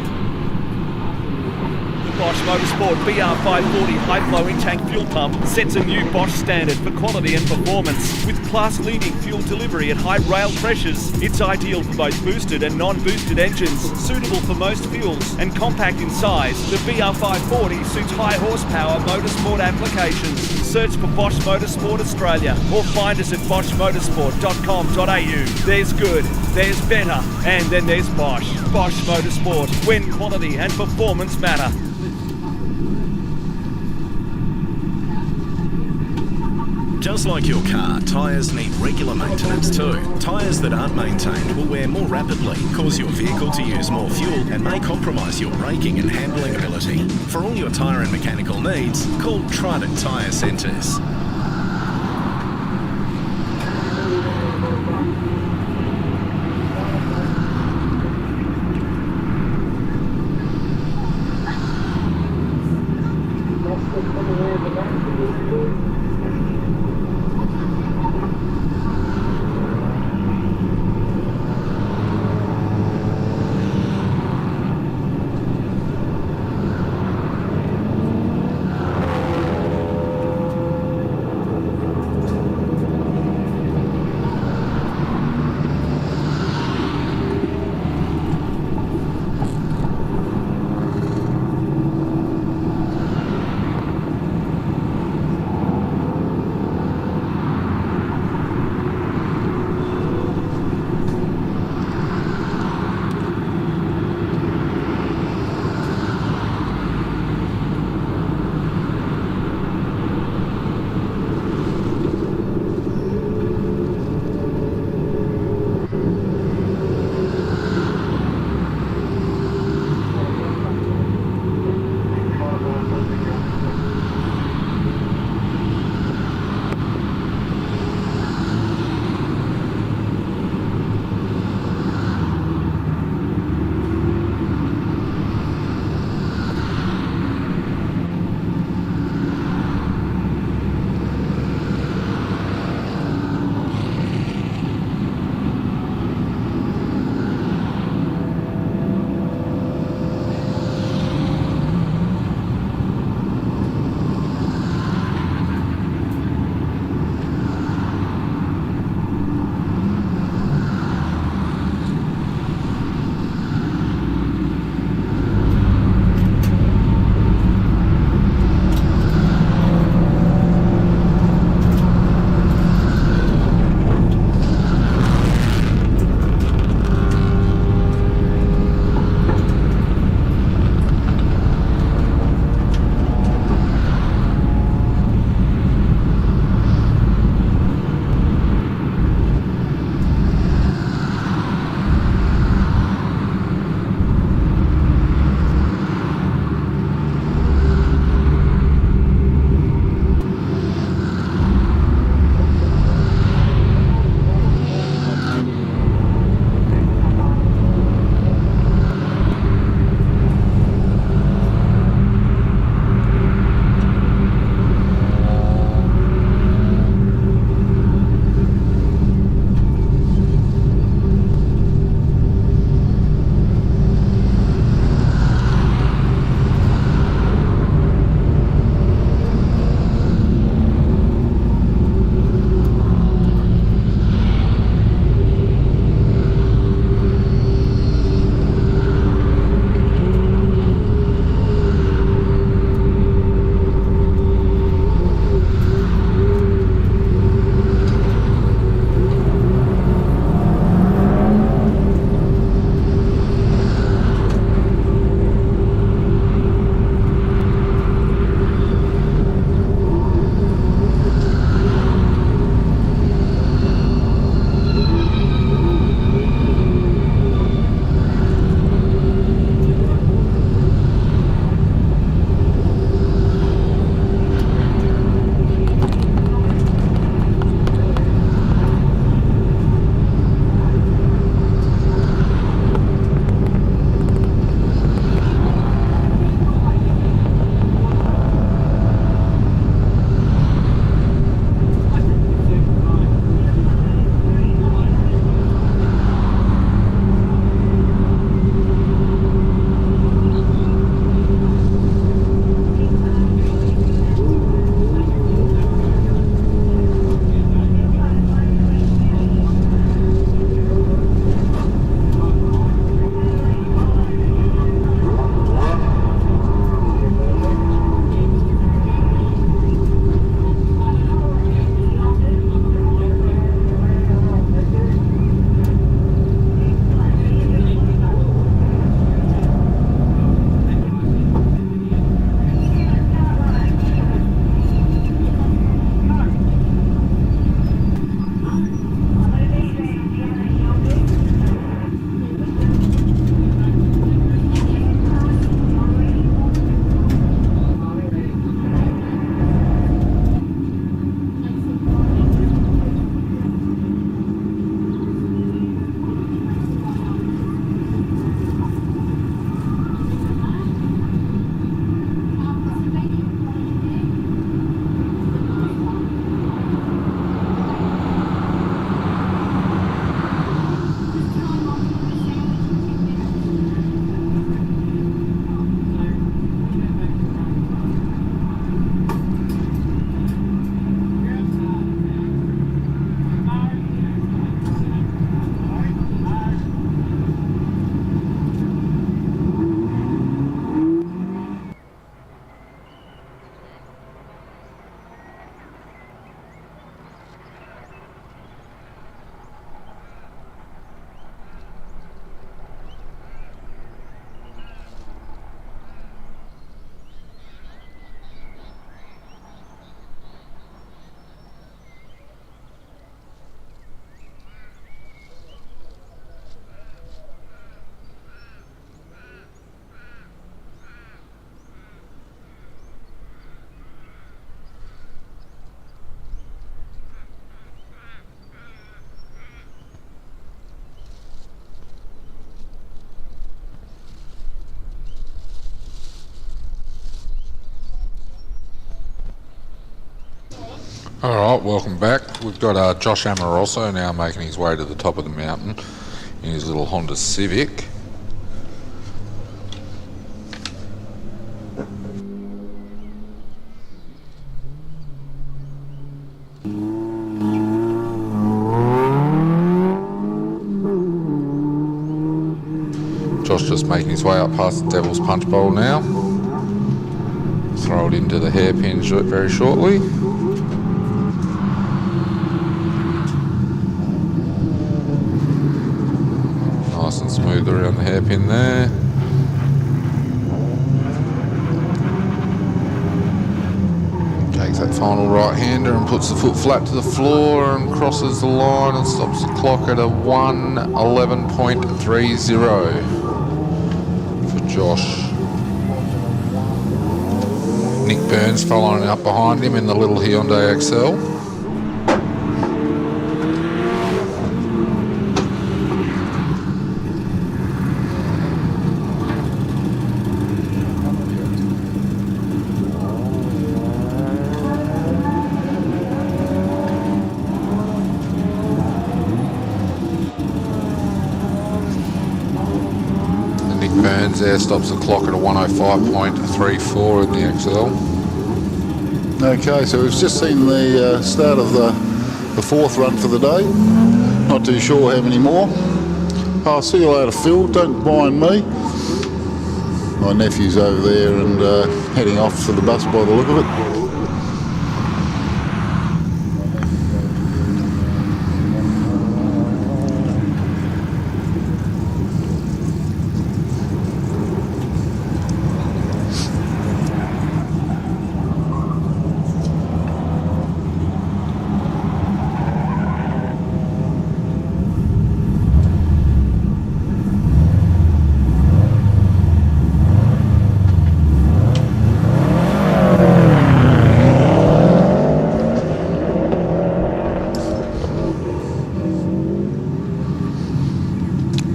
Bosch Motorsport BR540 high-flow in-tank fuel pump sets a new Bosch standard for quality and performance. With class-leading fuel delivery at high rail pressures, it's ideal for both boosted and non-boosted engines, suitable for most fuels, and compact in size. The BR540 suits high horsepower motorsport applications. Search for Bosch Motorsport Australia or find us at boschmotorsport.com.au. There's good, there's better, and then there's Bosch. Bosch Motorsport, when quality and performance matter. Just like your car, tyres need regular maintenance too. Tyres that aren't maintained will wear more rapidly, cause your vehicle to use more fuel, and may compromise your braking and handling ability. For all your tyre and mechanical needs, call Trident Tyre Centres. Alright, welcome back. We've got Josh Amoroso now making his way to the top of the mountain in his little Honda Civic. Josh just making his way up past the Devil's Punch Bowl now. Throw it into the hairpin very shortly. Nice and smooth around the hairpin there. Takes that final right-hander and puts the foot flat to the floor and crosses the line and stops the clock at a 1:11.30 for Josh. Nick Burns following up behind him in the little Hyundai Excel. Burns there stops the clock at a 1:05.34 in the XL. Okay, so we've just seen the start of the fourth run for the day. Not too sure how many more. I'll see you later, Phil. Don't mind me. My nephew's over there and heading off for the bus by the look of it.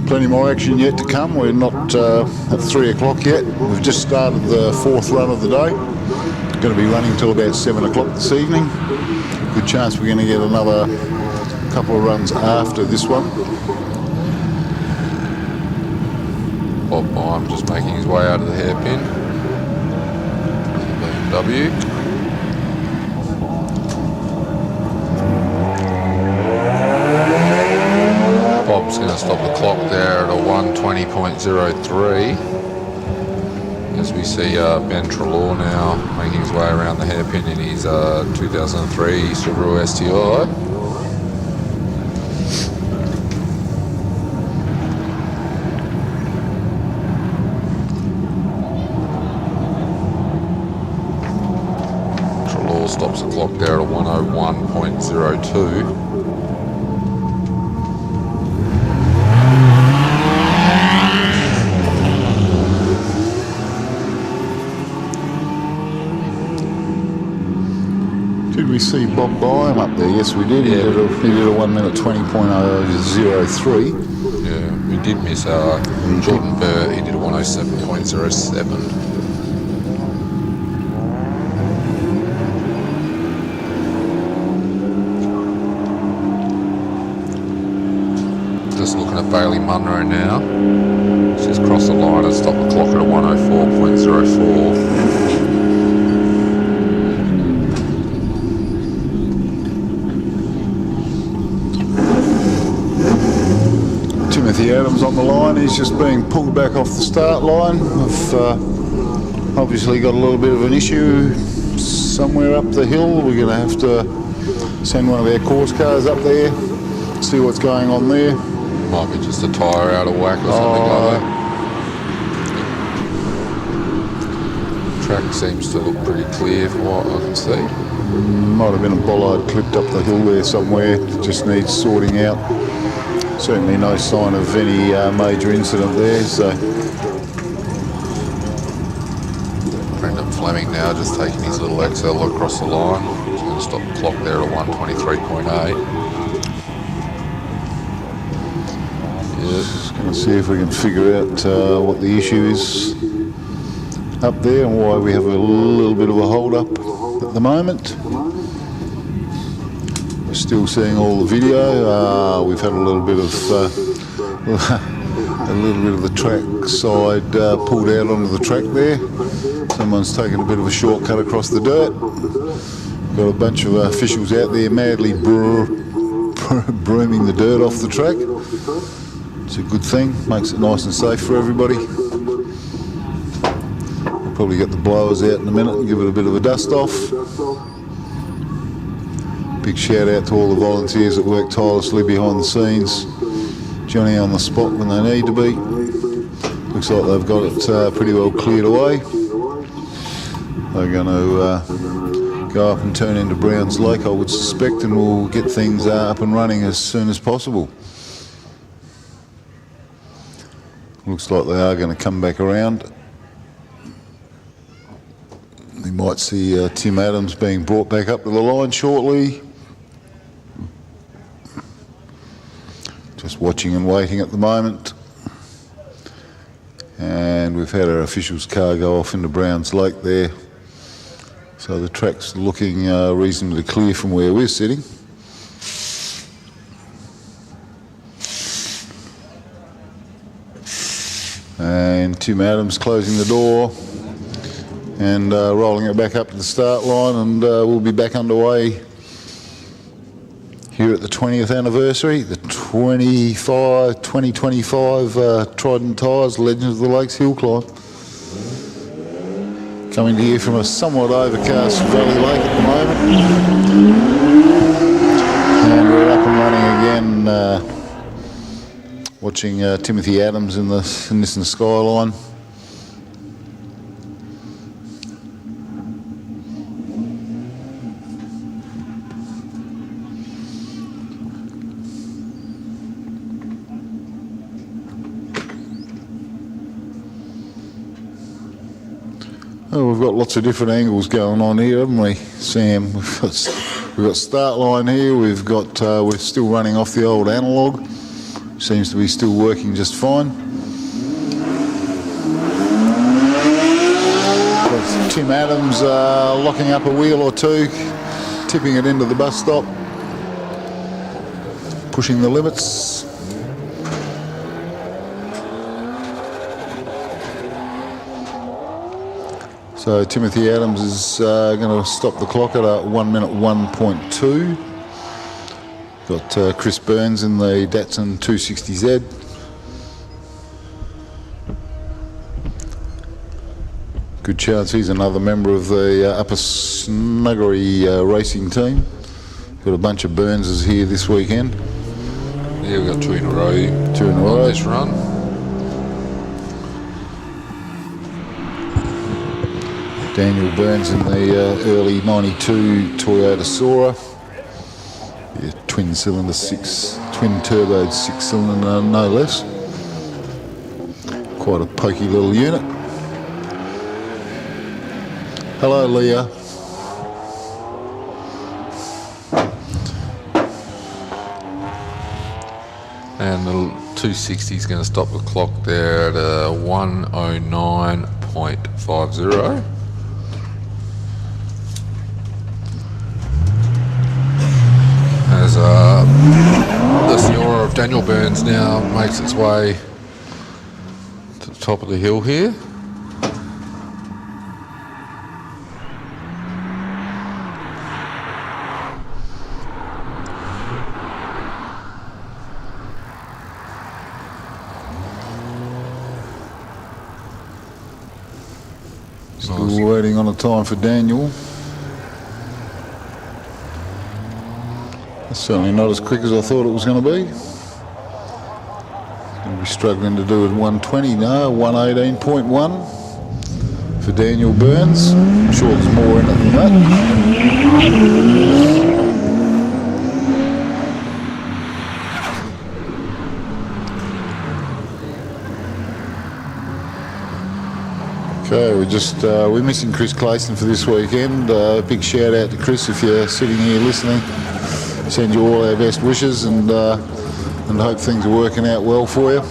Plenty more action yet to come. We're not at 3 o'clock yet. We've just started the fourth run of the day. Going to be running till about 7 o'clock this evening. Good chance we're going to get another couple of runs after this one. Bob Bime just making his way out of the hairpin. BMW. Bob's going to stop the clock there at a 1:20.03 as we see Ben Trelaw now making his way around the hairpin in his 2003 Subaru STI. Trelaw stops the clock there at a 1:01.02. Did we see Bob Byam up there? Yes, we did. Yeah. He did a 1 minute 20.003. Yeah, we did miss Jordan Burr. He did a 1:07.07. Just looking at Bailey Munro now. She's just crossed the line and stopped the clock at a 1:04.04. Timothy Adams on the line. He's just being pulled back off the start line. We've obviously got a little bit of an issue somewhere up the hill. We're going to have to send one of our course cars up there, see what's going on there. Might be just a tyre out of whack or something like that. Track seems to look pretty clear from what I can see. Might have been a bollard clipped up the hill there somewhere. Just needs sorting out. Certainly no sign of any major incident there. So Brendan Fleming now just taking his little XL across the line. He's going to stop the clock there at 1:23.8. Just going to see if we can figure out what the issue is up there and why we have a little bit of a hold up at the moment. You're still seeing all the video. We've had a little bit of the track side pulled out onto the track there. Someone's taken a bit of a shortcut across the dirt. Got a bunch of officials out there madly brooming the dirt off the track. It's a good thing, makes it nice and safe for everybody. We'll probably get the blowers out in a minute and give it a bit of a dust off. Big shout out to all the volunteers that work tirelessly behind the scenes. Johnny on the spot when they need to be. Looks like they've got it pretty well cleared away. They're going to go up and turn into Browns Lake, I would suspect, and we'll get things up and running as soon as possible. Looks like they are going to come back around. We might see Tim Adams being brought back up to the line shortly. Just watching and waiting at the moment. And we've had our officials' car go off into Browns Lake there. So the track's looking reasonably clear from where we're sitting. And Tim Adams closing the door and rolling it back up to the start line, and we'll be back underway here at the 20th anniversary, the 2025 Trident Tyres Legend of the Lakes Hillclimb. Coming to you from a somewhat overcast Valley Lake at the moment. And we're up and running again, watching Timothy Adams in the Nissan Skyline. Oh, we've got lots of different angles going on here, haven't we, Sam? We've got start line here. We're still running off the old analogue. Seems to be still working just fine. Got Tim Adams locking up a wheel or two, tipping it into the bus stop, pushing the limits. So Timothy Adams is going to stop the clock at a 1 minute 1.2. Got Chris Burns in the Datsun 260Z. Good chance he's another member of the Upper Snuggery racing team. Got a bunch of Burnses here this weekend. Yeah, we've got two in a row. Two in a row. On this run. Daniel Burns in the early 92 Toyota Sora. Yeah, twin turboed 6-cylinder, no less. Quite a pokey little unit. Hello, Leah. And the 260 is going to stop the clock there at 109.50. As the Sierra of Daniel Burns now makes its way to the top of the hill here. Still waiting on a time for Daniel. Certainly not as quick as I thought it was going to be. Going to be struggling to do it 120 now, 118.1 for Daniel Burns. I'm sure there's more in it than that. Okay, we're missing Chris Clayson for this weekend. Big shout out to Chris if you're sitting here listening. Send you all our best wishes and hope things are working out well for you.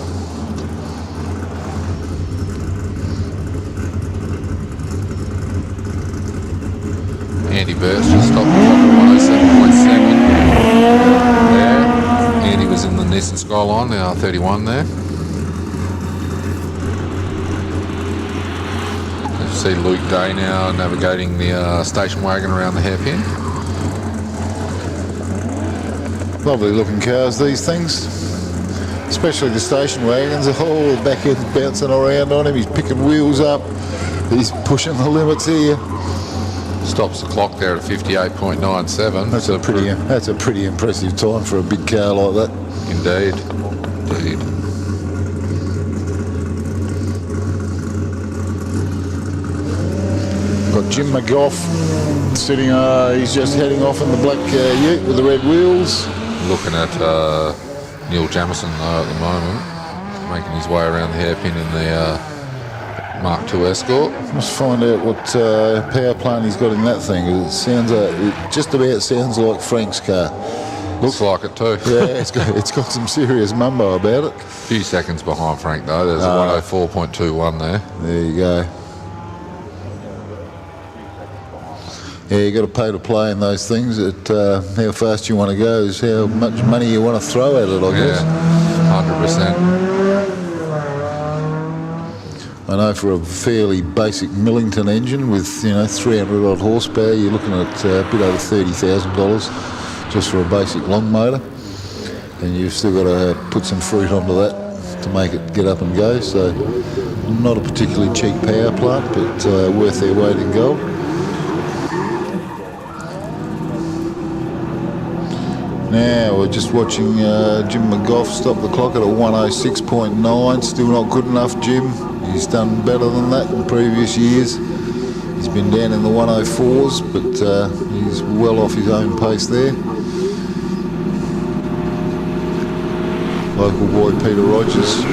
Andy Burst just stopped the clock at 107.7. R31, the R31 there. You see Luke Day now navigating the station wagon around the hairpin. Lovely looking cars, these things. Especially the station wagons. The whole back end bouncing around on him. He's picking wheels up. He's pushing the limits here. Stops the clock there at 58.97. That's a pretty impressive time for a big car like that. Indeed. Got Jim McGough sitting. He's just heading off in the black ute with the red wheels. Looking at Neil Jamison though at the moment, making his way around the hairpin in the Mark II Escort. Let's find out what power plant he's got in that thing. It sounds, it just about sounds like Frank's car. Looks like it too. Yeah, it's got some serious mumbo about it. A few seconds behind Frank though. There's a 104.21 there. There you go. Yeah, you got to pay to play in those things. How fast you want to go is how much money you want to throw at it, I guess. 100%. I know for a fairly basic Millington engine with 300 odd horsepower, you're looking at a bit over $30,000 just for a basic long motor, and you've still got to put some fruit onto that to make it get up and go. So not a particularly cheap power plant, but worth their weight in gold. Now we're just watching Jim McGough stop the clock at a 106.9. Still not good enough, Jim. He's done better than that in previous years. He's been down in the 104s, but he's well off his own pace there. Local boy Peter Rogers.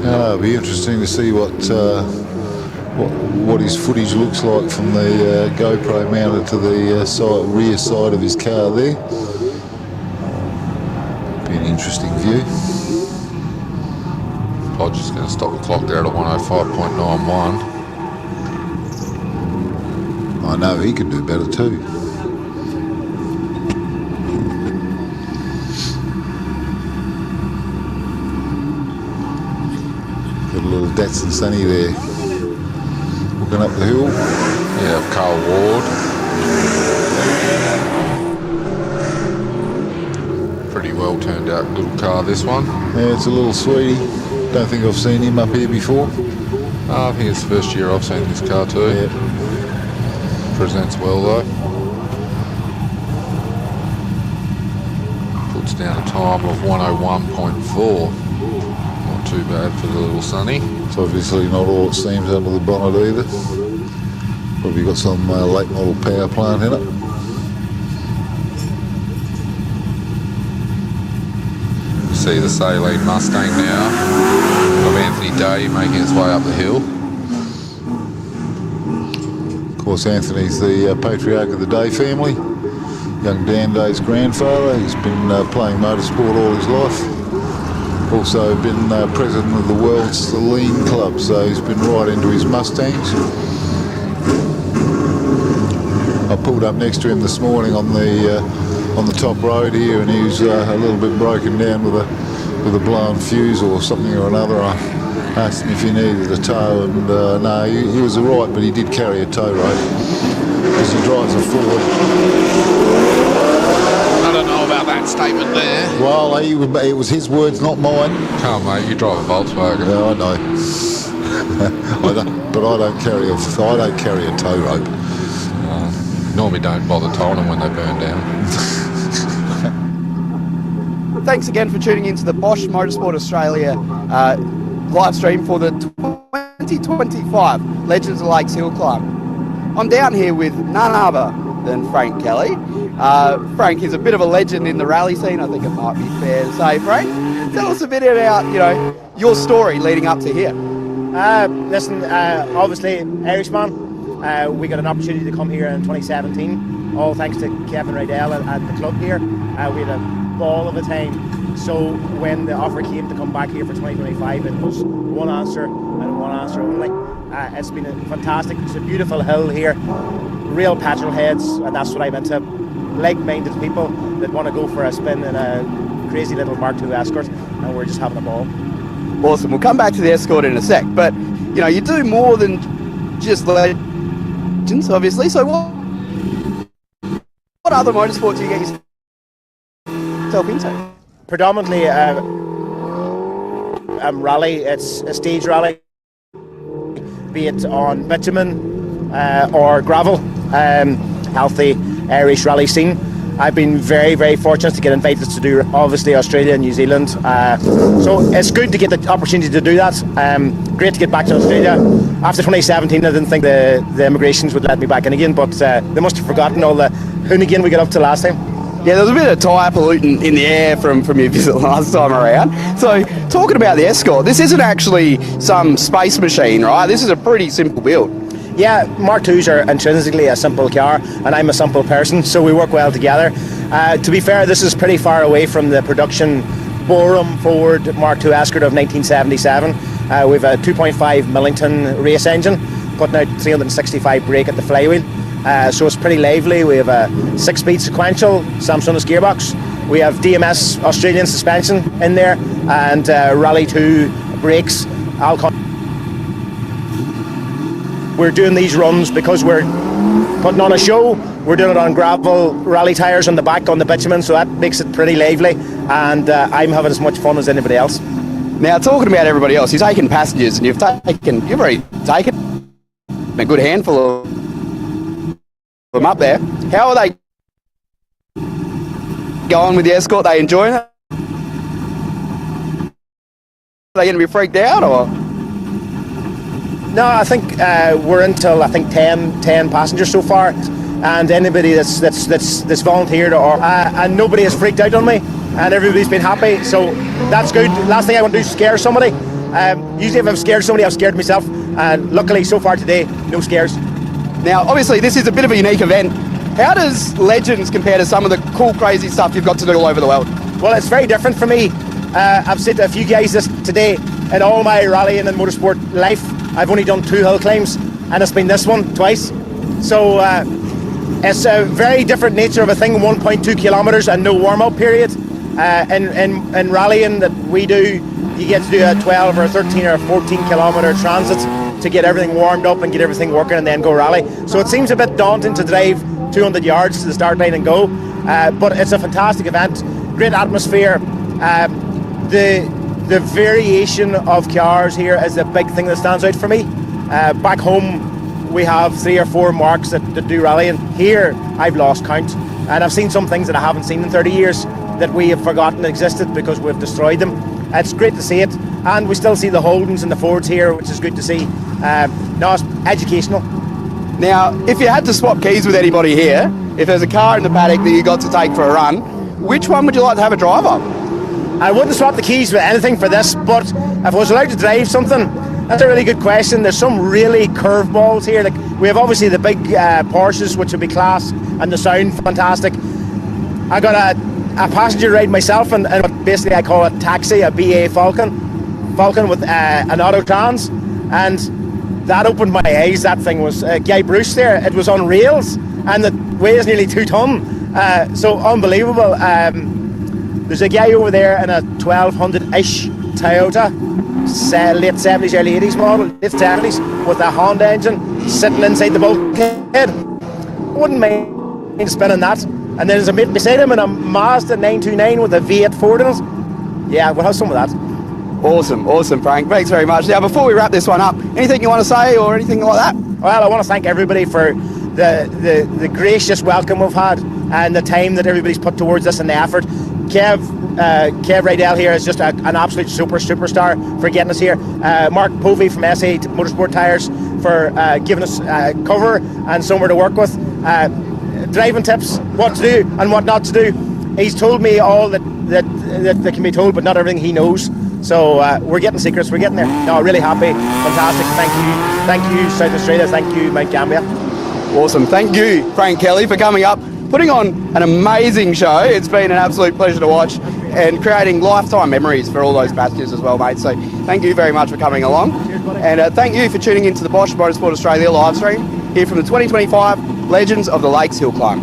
It'll be interesting to see what his footage looks like from the GoPro mounted to the rear side of his car there. Be an interesting view. Podger's going to stop the clock there at a 105.91. I know he could do better too. Got a little Datsun Sunny there. Looking up the hill. Yeah, Carl Ward. Pretty well turned out little car, this one. Yeah, it's a little sweetie. Don't think I've seen him up here before. I think it's the first year I've seen this car too. Yeah. Presents well though. Puts down a time of 101.4. Not too bad for the little Sunny. It's obviously not all it seems under the bonnet either. Probably got some late model power plant in it. You see the Saline Mustang now of Anthony Day making its way up the hill. Of course, Anthony's the patriarch of the Day family. Young Dan Day's grandfather. He's been playing motorsport all his life. Also been president of the World Saline Club, so he's been right into his Mustangs. I pulled up next to him this morning on the top road here, and he was a little bit broken down with a blown fuse or something or another. I asked him if he needed a tow, and no, he was all right, but he did carry a tow rope because he drives a Ford. I don't know about that statement there. Well, it was his words, not mine. Come on, mate, you drive a Volkswagen. Yeah, I know. But I don't carry a tow rope. Normally don't bother towing them when they burn down. Thanks again for tuning into the Bosch Motorsport Australia live stream for the 2025 Legends of Lakes Hillclimb. I'm down here with none other than Frank Kelly. Frank is a bit of a legend in the rally scene, I think it might be fair to say. Frank, tell us a bit about, your story leading up to here. Listen, obviously, Irishman, we got an opportunity to come here in 2017, all thanks to Kevin Rydell at the club here. We had a ball of a time. So when the offer came to come back here for 2025, it was one answer and one answer only. It's been fantastic. It's a beautiful hill here, real petrol heads, and that's what I'm into. like-minded people that want to go for a spin in a crazy little Mark II Escort, and we're just having a ball. Awesome. We'll come back to the Escort in a sec, but you know, you do more than just legends, obviously. So what other motorsports do you get yourself into? Predominantly rally. It's a stage rally, be it on bitumen or gravel. Healthy Irish rally scene. I've been very, very fortunate to get invited to do, obviously, Australia and New Zealand. So it's good to get the opportunity to do that. Great to get back to Australia. After 2017, I didn't think the immigrations would let me back in again, but they must have forgotten all the hoonigan we got up to last time. Yeah, there was a bit of tyre pollutant in the air from your visit last time around. So, talking about the Escort, this isn't actually some space machine, right? This is a pretty simple build. Yeah, Mark IIs are intrinsically a simple car, and I'm a simple person, so we work well together. To be fair, this is pretty far away from the production Borum Ford Mark II Escort of 1977. We have a 2.5 Millington race engine, putting out 365 brake at the flywheel. So it's pretty lively. We have a 6-speed sequential Samsonite gearbox. We have DMS Australian suspension in there, and Rally 2 brakes. We're doing these runs because we're putting on a show. We're doing it on gravel, rally tyres on the back on the bitumen, so that makes it pretty lively, and I'm having as much fun as anybody else. Now, talking about everybody else, you're taking passengers, and you've already taken a good handful of them up there. How are they going with the Escort? Are they enjoying it? Are they going to be freaked out, or? No, I think we're until 10 passengers so far, and anybody that's volunteered and nobody has freaked out on me, and everybody's been happy, so that's good. Last thing I want to do is scare somebody. Usually if I've scared somebody, I've scared myself, and luckily so far today, no scares. Now, obviously this is a bit of a unique event. How does Legends compare to some of the cool, crazy stuff you've got to do all over the world? Well, it's very different for me. I've said to a few guys this today, in all my rallying and motorsport life, I've only done 2 hill climbs, and it's been this one twice. So it's a very different nature of a thing, 1.2 kilometres and no warm-up period. In rallying that we do, you get to do a 12 or 13 or 14 kilometre transit to get everything warmed up and get everything working and then go rally. So it seems a bit daunting to drive 200 yards to the start line and go, but it's a fantastic event, great atmosphere. The variation of cars here is the big thing that stands out for me. Back home we have 3 or 4 marks that do rallying. Here I've lost count, and I've seen some things that I haven't seen in 30 years that we have forgotten existed because we've destroyed them. It's great to see it, and we still see the Holdens and the Fords here, which is good to see. No, it's educational. Now, if you had to swap keys with anybody here, if there's a car in the paddock that you got to take for a run, which one would you like to have a drive on? I wouldn't swap the keys with anything for this, but if I was allowed to drive something, that's a really good question. There's some really curveballs here. Like, we have obviously the big Porsches, which would be class, and the sound fantastic. I got a passenger ride myself, and basically I call it taxi, a BA Falcon with an auto trans, and that opened my eyes. That thing was Guy Bruce there. It was on rails, and it weighs nearly 2 ton, so unbelievable. There's a guy over there in a 1200-ish Toyota, late 70s, early 80s model, late 70s, with a Honda engine sitting inside the bulkhead. Wouldn't mind spinning that. And then there's a mate beside him in a Mazda 929 with a V8 Ford in it. Yeah, we'll have some of that. Awesome, Frank. Thanks very much. Now, before we wrap this one up, anything you want to say or anything like that? Well, I want to thank everybody for the gracious welcome we've had and the time that everybody's put towards this and the effort. Kev Rydell here is just an absolute superstar for getting us here. Mark Povey from SA Motorsport Tyres for giving us cover and somewhere to work with. Driving tips, what to do and what not to do. He's told me all that can be told, but not everything he knows. So we're getting secrets, we're getting there. No, really happy, fantastic. Thank you South Australia, thank you Mount Gambier. Awesome, thank you Frank Kelly for coming up, putting on an amazing show. It's been an absolute pleasure to watch and creating lifetime memories for all those passengers as well, mate. So thank you very much for coming along. Cheers, buddy. And thank you for tuning into the Bosch Motorsport Australia live stream here from the 2025 Legends of the Lakes Hillclimb.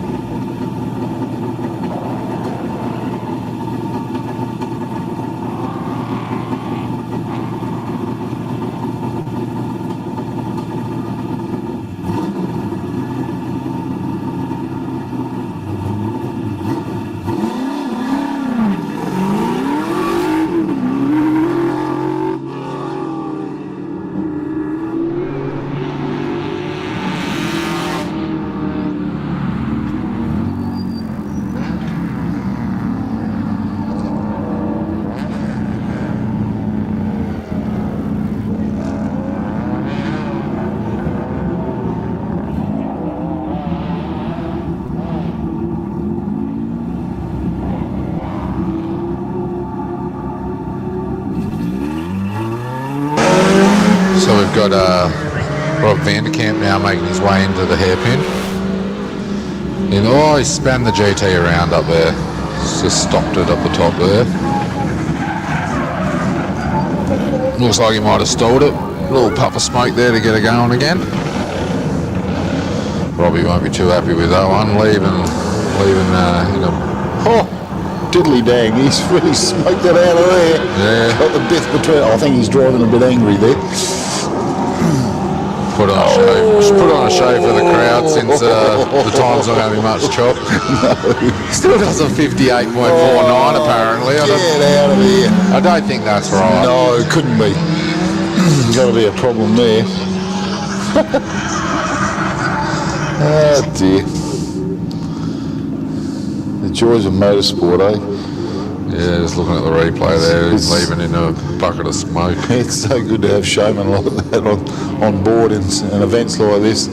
So we've got Rob Vanderkamp now making his way into the hairpin. And he span the GT around up there. Just stopped it up the top there. Looks like he might have stalled it. A little puff of smoke there to get it going again. Robbie won't be too happy with that one. Leaving in a... Diddly dang, he's really smoked it out of there. Yeah. Got the bit between. I think he's driving a bit angry there. Put on a show for the crowd since the time's not going to be much chop. No. Still does a 58.49 apparently. Get out of here. I don't think that's right. No, it couldn't be. Got to be a problem there. Oh dear. The joys of motorsport, eh? Yeah, just looking at the replay there, he's leaving in a bucket of smoke. It's so good to have showmen like that on board in events like this.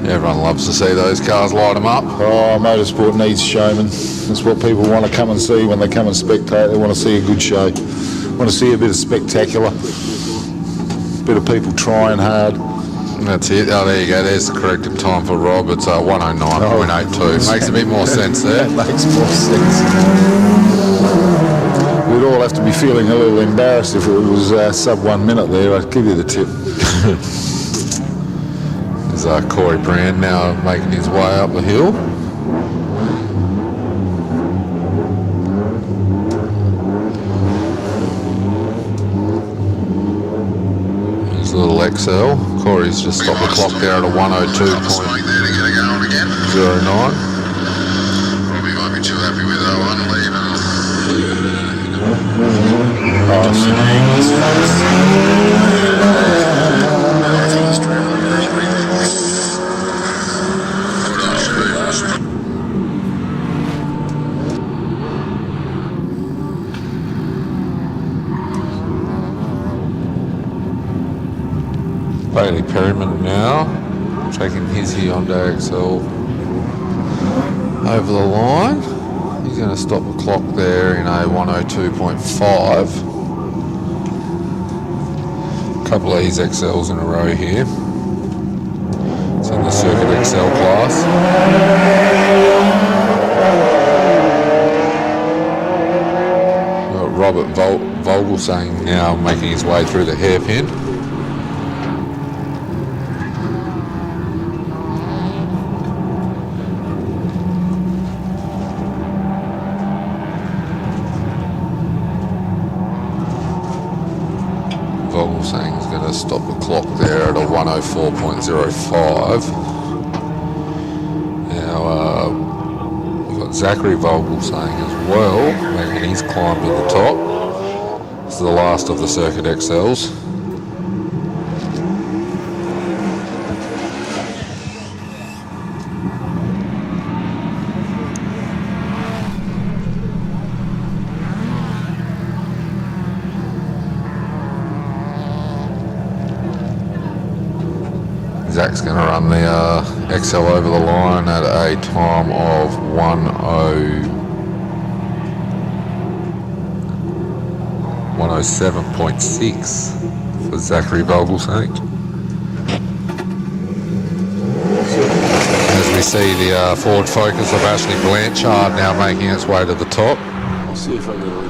Everyone loves to see those cars light them up. Oh, motorsport needs showmen. That's what people want to come and see when they come and spectate. They want to see a good show. Want to see a bit of spectacular. Bit of people trying hard. That's it. Oh, there you go. There's the corrected time for Rob. It's 109.82. Makes a bit more sense there. That makes more sense. We'd all have to be feeling a little embarrassed if it was sub 1 minute there. I'd give you the tip. There's Corey Brand now making his way up the hill. There's a little XL. Corey's just stopped the clock there at a 102.09. Robbie won't be too happy with that one, leaving. Bailey Perryman now taking his Hyundai XL over the line. He's going to stop the clock there in a 102.5. A couple of these XLs in a row here. It's in the Circuit XL class. Got Robert Vogelsang now making his way through the hairpin. Vogelsang is going to stop the clock there at a 104.05. Now we've got Zachary Vogelsang as well, making his climb to the top. This is the last of the Circuit XLs. Zach's going to run the XL over the line at a time of 107.6 for Zachary Vogelsang. As we see the Ford Focus of Ashley Blanchard now making its way to the top. I'll see if I can record.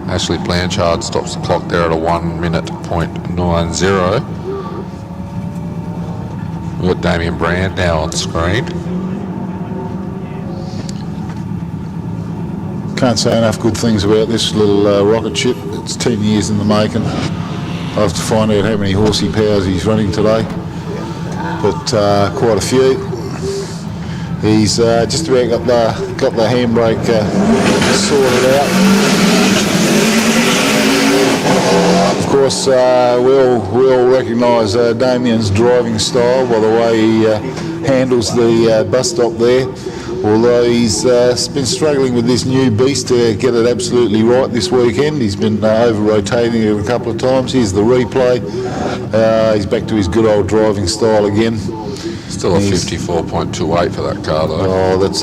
Ashley Blanchard stops the clock there at a 1:90.90. We've got Damien Brand now on screen. Can't say enough good things about this little rocket ship. It's 10 years in the making. I'll have to find out how many horsey powers he's running today, but quite a few. He's just about got the handbrake sorted out. Of course, we all recognise Damien's driving style by the way he handles the bus stop there. although he's been struggling with this new beast to get it absolutely right this weekend. He's been over-rotating it a couple of times. Here's the replay. He's back to his good old driving style again. Still a 54.28 for that car though. Oh, that's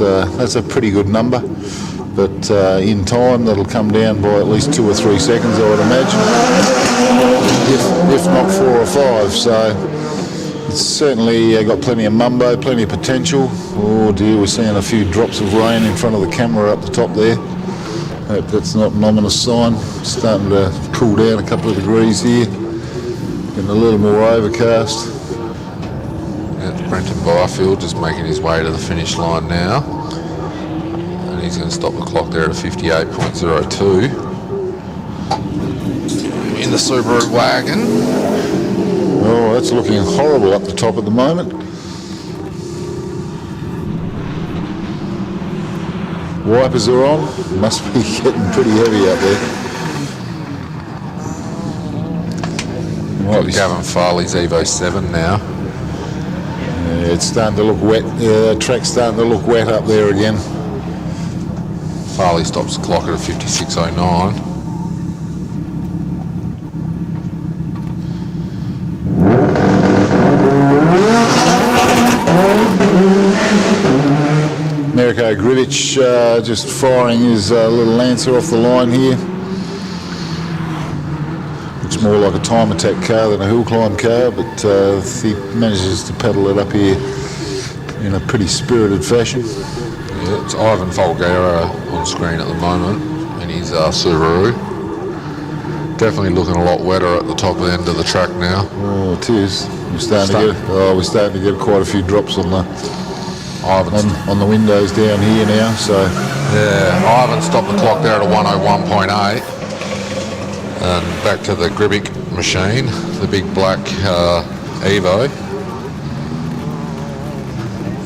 a pretty good number. But in time, that'll come down by at least 2 or 3 seconds, I would imagine, if not 4 or 5. So it's certainly got plenty of mumbo, plenty of potential. Oh dear, we're seeing a few drops of rain in front of the camera up the top there. Hope that's not an ominous sign. Starting to cool down a couple of degrees here. Getting a little more overcast. That's Brenton Byfield just making his way to the finish line now. He's going to stop the clock there at 58.02 in the Subaru wagon. Oh, that's looking horrible up the top at the moment. Wipers are on. Must be getting pretty heavy up there. Got Gavin Farley's Evo 7 now. Yeah, it's starting to look wet. The track's starting to look wet up there again. Farley stops the clock at a 56.09. Mirko Grivic just firing his little Lancer off the line here. Looks more like a time attack car than a hill climb car, but he manages to pedal it up here in a pretty spirited fashion. Yeah, it's Ivan Folgera on screen at the moment in his Subaru. Definitely looking a lot wetter at the top end of the track now. Oh, it is. We're starting to get quite a few drops on the windows down here now. So yeah, Ivan stopped the clock there at a 101.8, and back to the Gribic machine, the big black Evo.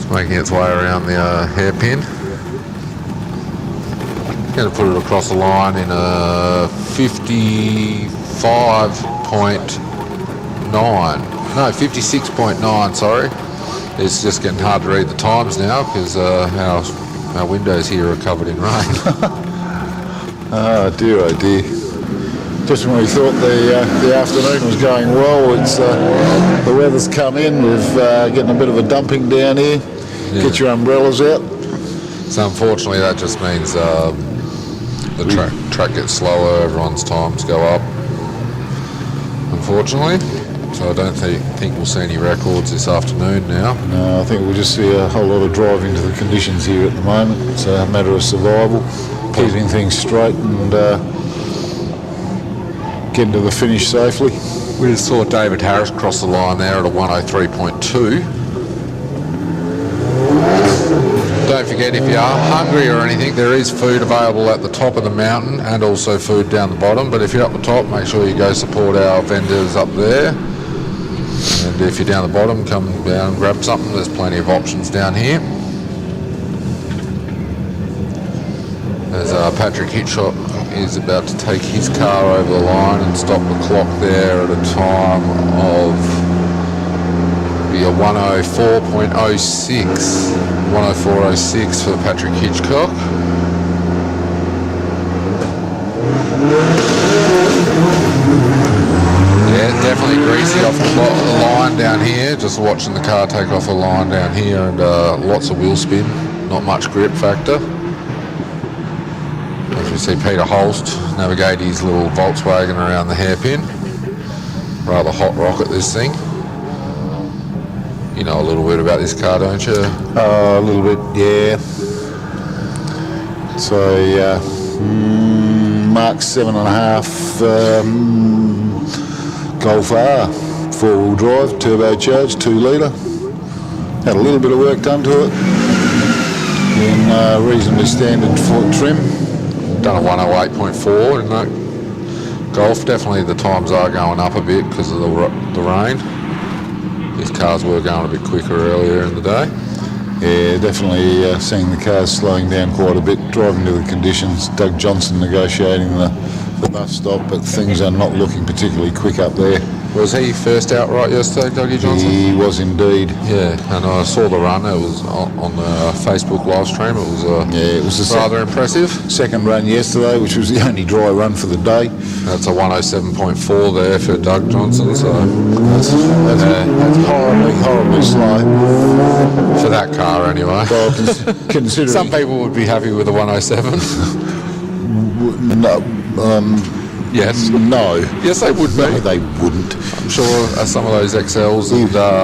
Making its way around the hairpin. Going to put it across the line in a 55.9. No, 56.9, sorry. It's just getting hard to read the times now because our windows here are covered in rain. Oh dear, oh dear. Just when we thought the afternoon was going well, it's the weather's come in. We're getting a bit of a dumping down here. Yeah. Get your umbrellas out. So unfortunately that just means the track gets slower, everyone's times go up, unfortunately. So I don't think we'll see any records this afternoon now. No, I think we'll just see a whole lot of driving to the conditions here at the moment. It's a matter of survival, keeping things straight and getting to the finish safely. We just saw David Harris cross the line there at a 103.2. Don't forget, if you are hungry or anything, there is food available at the top of the mountain and also food down the bottom. But if you're up the top, make sure you go support our vendors up there. And if you're down the bottom, come down and grab something. There's plenty of options down here. As Patrick Hitchcock is about to take his car over the line and stop the clock there at a time of a 104.06. 104.06 for Patrick Hitchcock. Yeah, definitely greasy off the line down here. Just watching the car take off the line down here, and lots of wheel spin, not much grip factor. As we see Peter Holst navigate his little Volkswagen around the hairpin. Rather hot rocket, this thing. You know a little bit about this car, don't you? A little bit, yeah. So, Mark 7.5 Golf R, 4-wheel drive, turbocharged, 2 litre. Had a little bit of work done to it in reasonably standard foot trim. Done a 108.4 in that Golf. Definitely the times are going up a bit because of the rain. These cars were going a bit quicker earlier in the day. Yeah, definitely seeing the cars slowing down quite a bit, driving to the conditions. Doug Johnson negotiating the bus stop, but things are not looking particularly quick up there. Was he first out right yesterday, Dougie Johnson? He was indeed. Yeah, and I saw the run. It was on the Facebook live stream. It was rather impressive. Second run yesterday, which was the only dry run for the day. That's a 107.4 there for Doug Johnson. So that's horribly slow for that car anyway. Well, considering some people would be happy with a 107. No. Yes. No. Yes, they would be. No, they wouldn't. I'm sure some of those XLs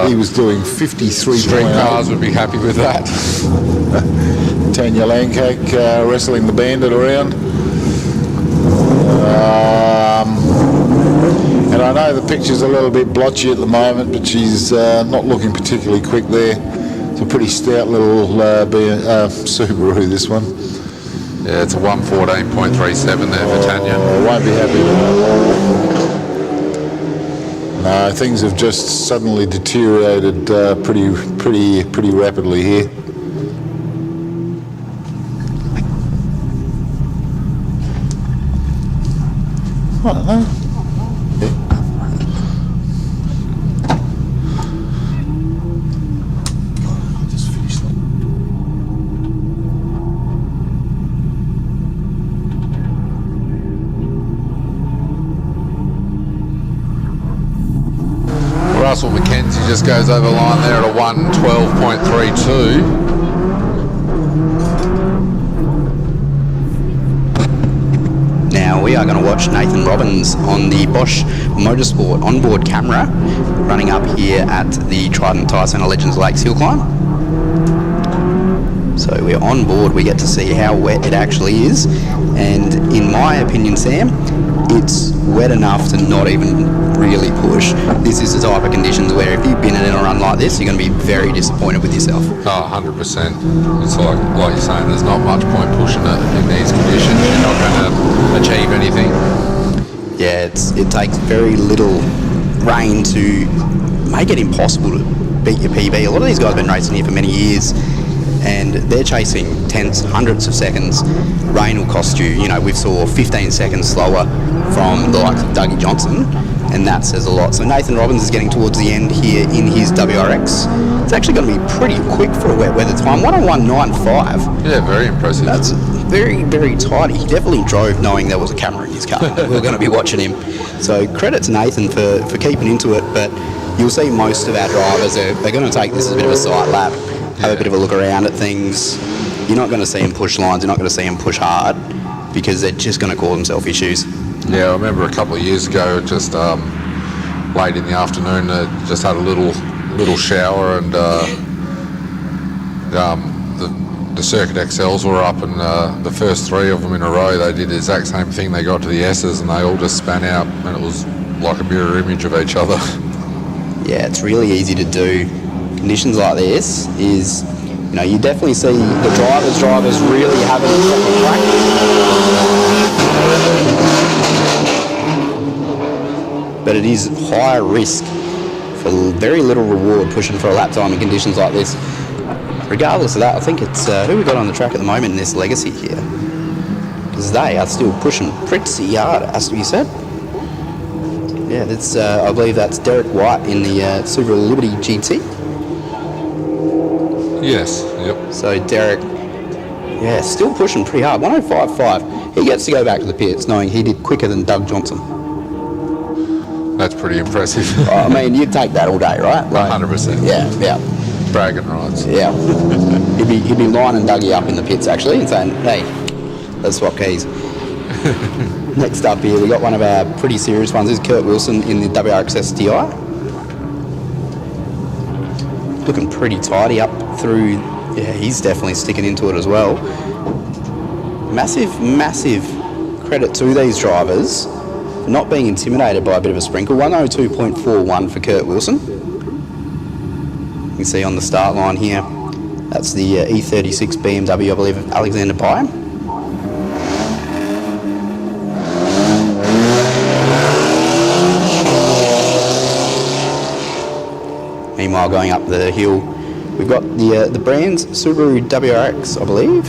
he was doing 53 street cars would be happy with that. Tanya Lancake wrestling the bandit around. And I know the picture's a little bit blotchy at the moment, but she's not looking particularly quick there. It's a pretty stout little Subaru, this one. Yeah, it's a 114.37 there for Tanya. I won't be happy with that. No, things have just suddenly deteriorated pretty rapidly here. I don't know. Russell McKenzie just goes over the line there at a 112.32. Now we are going to watch Nathan Robbins on the Bosch Motorsport onboard camera running up here at the Trident Tyre Centre Legends Lakes Hillclimb. So we're on board, we get to see how wet it actually is, and in my opinion, Sam, it's wet enough to not even really push. This is the type of conditions where if you've been in a run like this, you're going to be very disappointed with yourself. Oh, 100%. It's like you're saying, there's not much point pushing it in these conditions. You're not going to achieve anything. Yeah, it takes very little rain to make it impossible to beat your PB. A lot of these guys have been racing here for many years, and they're chasing tenths, hundreds of seconds. Rain will cost you, we saw 15 seconds slower from the likes of Dougie Johnson, and that says a lot. So Nathan Robbins is getting towards the end here in his WRX. It's actually going to be pretty quick for a wet weather time, 101.95. Yeah, very impressive. That's very, very tidy. He definitely drove knowing there was a camera in his car. We were going to be watching him. So credit to Nathan for keeping into it, but you'll see most of our drivers, they're going to take this as a bit of a sight lap, have a bit of a look around at things. You're not going to see them push lines, you're not going to see them push hard, because they're just going to cause themselves issues. Yeah, I remember a couple of years ago, just late in the afternoon, just had a little shower, and the Circuit XLs were up, and the first three of them in a row, they did the exact same thing. They got to the S's and they all just span out, and it was like a mirror image of each other. Yeah, it's really easy to do. Conditions like this is, you definitely see the drivers really having a practice. But it is higher risk for very little reward pushing for a lap time in conditions like this. Regardless of that, I think it's who we got on the track at the moment in this Legacy here, because they are still pushing pretty hard, it has to be said. Yeah, that's I believe that's Derek White in the Subaru Liberty GT. Yes, yep. So Derek, yeah, still pushing pretty hard, 105.5. He gets to go back to the pits knowing he did quicker than Doug Johnson. That's pretty impressive. I mean, you'd take that all day, right? 100%. Yeah. Bragging rights. Yeah. he'd be lining Dougie up in the pits actually and saying, hey, let's swap keys. Next up here, we got one of our pretty serious ones. This is Kurt Wilson in the WRX STI. Looking pretty tidy up through. Yeah, he's definitely sticking into it as well. Massive credit to these drivers for not being intimidated by a bit of a sprinkle. 102.41 for Kurt Wilson. You can see on the start line here, that's the E36 BMW, I believe, of Alexander Pye. Meanwhile, going up the hill, we've got the Brand's Subaru WRX, I believe.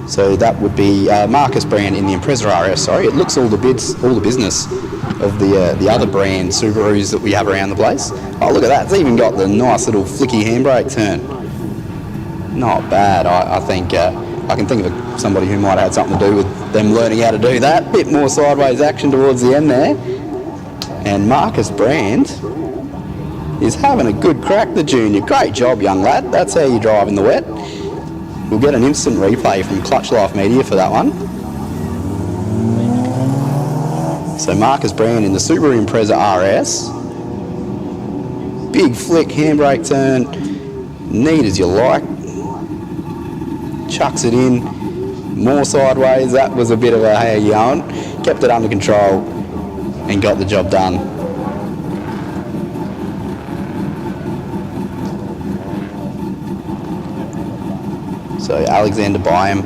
So that would be Marcus Brand in the Impreza RS. Sorry, it looks all the business of the other brand Subarus that we have around the place. Oh, look at that. It's even got the nice little flicky handbrake turn. Not bad. I think I can think of somebody who might have had something to do with them learning how to do that. Bit more sideways action towards the end there. And Marcus Brand is having a good crack, the junior. Great job, young lad. That's how you drive in the wet. We'll get an instant replay from Clutch Life Media for that one. So Marcus Brand in the Subaru Impreza RS. Big flick, handbrake turn, neat as you like. Chucks it in, more sideways. That was a bit of a how you going. Kept it under control and got the job done. So Alexander Byam,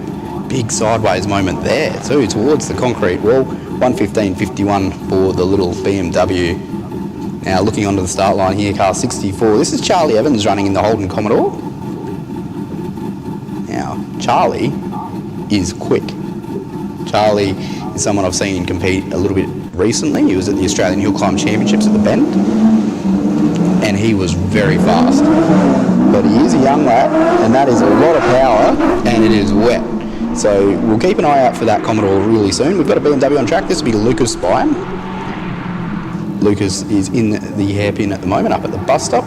big sideways moment there too, towards the concrete wall. 1:15.51 for the little BMW. Now looking onto the start line here, car 64. This is Charlie Evans running in the Holden Commodore. Now, Charlie is quick. Charlie is someone I've seen compete a little bit recently. He was at the Australian Hillclimb Championships at the Bend, and he was very fast. But he is a young lad, and that is a lot of power, and it is wet. So we'll keep an eye out for that Commodore really soon. We've got a BMW on track. This will be Lucas Byam. Lucas is in the hairpin at the moment, up at the bus stop.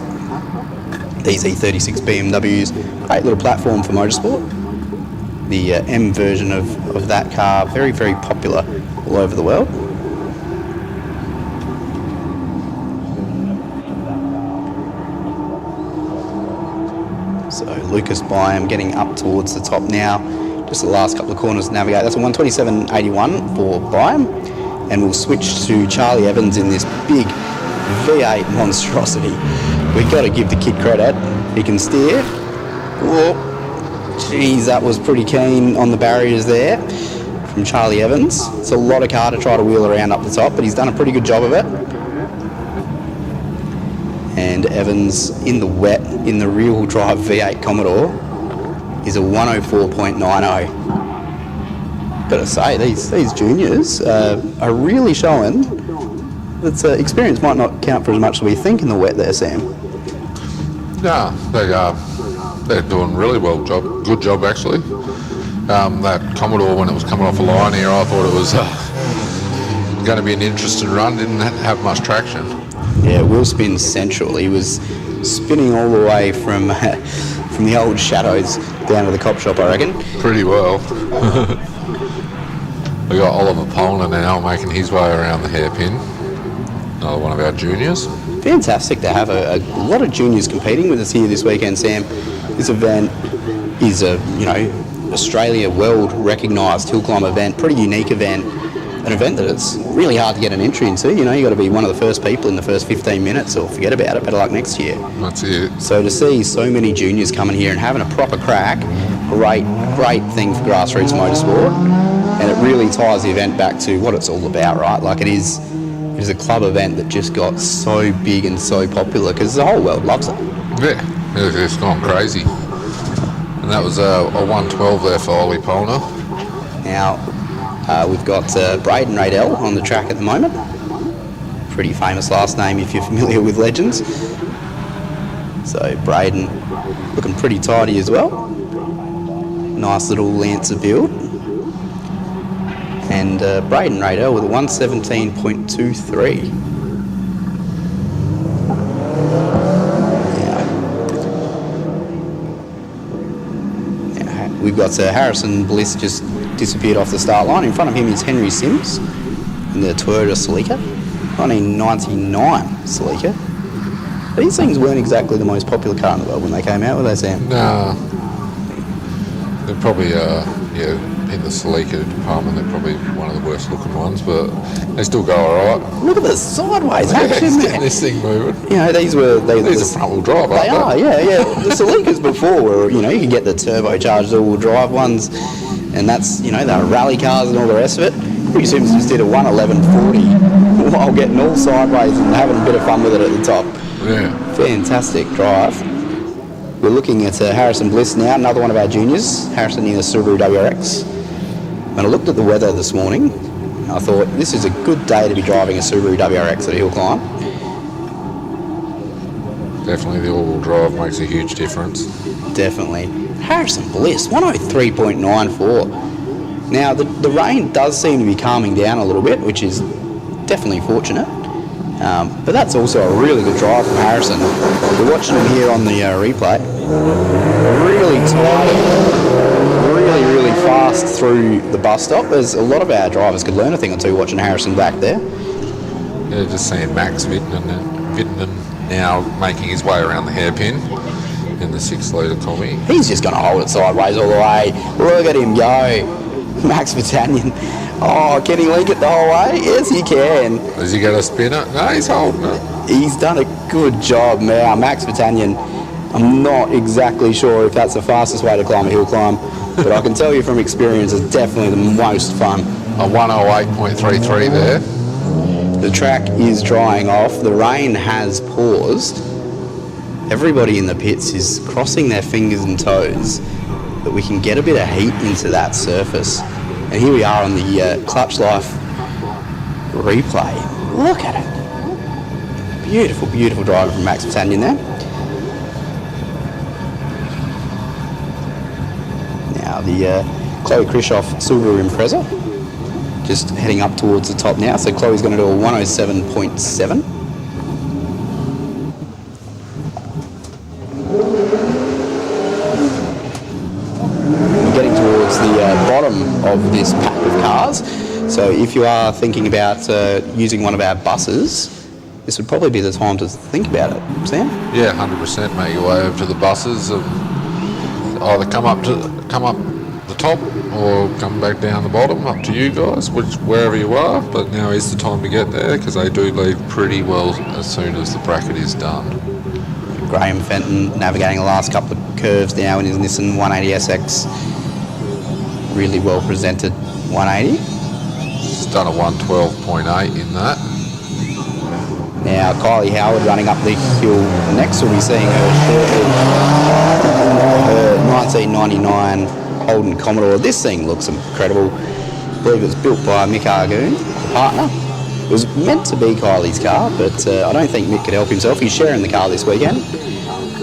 These E36 BMWs, great little platform for motorsport. The M version of that car, very, very popular all over the world. So Lucas Byam getting up towards the top now. Just the last couple of corners to navigate. That's a 1:27.81 for Byam. And we'll switch to Charlie Evans in this big V8 monstrosity. We've got to give the kid credit. He can steer. Whoa. Geez, that was pretty keen on the barriers there from Charlie Evans. It's a lot of car to try to wheel around up the top, but he's done a pretty good job of it. And Evans in the wet, in the rear-wheel drive V8 Commodore, is a 1:04.90. Gotta say, these juniors are really showing that experience might not count for as much as we think in the wet there, Sam. No, they're doing really good job actually. That Commodore, when it was coming off a line here, I thought it was going to be an interesting run. Didn't have much traction. Yeah, wheel spin central. He was spinning all the way from the old Shadows down to the cop shop, I reckon. Pretty well. We got Oliver Polner now making his way around the hairpin. Another one of our juniors. Fantastic to have a lot of juniors competing with us here this weekend, Sam. This event is a, Australia world recognised hill climb event, pretty unique event, an event that it's really hard to get an entry into. You got to be one of the first people in the first 15 minutes or forget about it, better luck next year. That's it. So to see so many juniors coming here and having a proper crack, great thing for grassroots motorsport, and it really ties the event back to what it's all about, right? Like it is a club event that just got so big and so popular because the whole world loves it. Yeah, it's gone crazy. And that was a 1:12 there for Ollie Polner. Now, we've got Braden Radell on the track at the moment. Pretty famous last name if you're familiar with legends. So Braden looking pretty tidy as well. Nice little Lancer build. And Braden Radell with a 1:17.23. We've got Harrison Bliss just disappeared off the start line. In front of him is Henry Sims in the Toyota Celica, 1999 Celica. These things weren't exactly the most popular car in the world when they came out, were they, Sam? No. They're probably, in the Celica department, they're probably one of the worst looking ones, but they still go alright. Look at the sideways action, getting this thing moving. These are front wheel drive, They are, yeah. The Celicas before were, you could get the turbocharged all-wheel drive ones, and that's, they were rally cars and all the rest of it. Henry Sims just did a 1:11.40 while getting all sideways and having a bit of fun with it at the top. Yeah. Fantastic drive. We're looking at Harrison Bliss now, another one of our juniors. Harrison in the Subaru WRX. When I looked at the weather this morning, I thought this is a good day to be driving a Subaru WRX at a hill climb. Definitely the all-wheel drive makes a huge difference. Definitely. Harrison Bliss, 103.94. Now, the rain does seem to be calming down a little bit, which is definitely fortunate. But that's also a really good drive from Harrison. We're watching him here on the replay. Really tight, really fast through the bus stop. There's a lot of our drivers could learn a thing or two watching Harrison back there. Yeah, just seeing Max Vittinen now making his way around the hairpin in the 6-litre Combi. He's just going to hold it sideways all the way. Look at him go. Max Vittinen. Oh, can he link it the whole way? Yes, he can. Has he got a spinner? No, he's holding it. He's done a good job now. Max Vittinen, I'm not exactly sure if that's the fastest way to climb a hill climb, but I can tell you from experience it's definitely the most fun. A 108.33 there. The track is drying off. The rain has paused. Everybody in the pits is crossing their fingers and toes that we can get a bit of heat into that surface. And here we are on the Clutch Life replay. Look at it. Beautiful, beautiful driver from Max Vittinen there. Now the Chloe Krischoff Subaru Impreza. Just heading up towards the top now. So Chloe's going to do a 107.7. Bottom of this pack of cars. So if you are thinking about using one of our buses, this would probably be the time to think about it. Sam? Yeah, 100%. Make your way over to the buses and either come up the top or come back down the bottom. Up to you guys, wherever you are. But now is the time to get there because they do leave pretty well as soon as the bracket is done. Graham Fenton navigating the last couple of curves now in his Nissan 180SX. Really well presented 180. He's done a 112.8 in that. Now Kylie Howard running up the hill. Next we'll be seeing her shortly. Her 1999 Holden Commodore. This thing looks incredible. I believe it was built by Mick Argoon, the partner. It was meant to be Kylie's car, but I don't think Mick could help himself. He's sharing the car this weekend.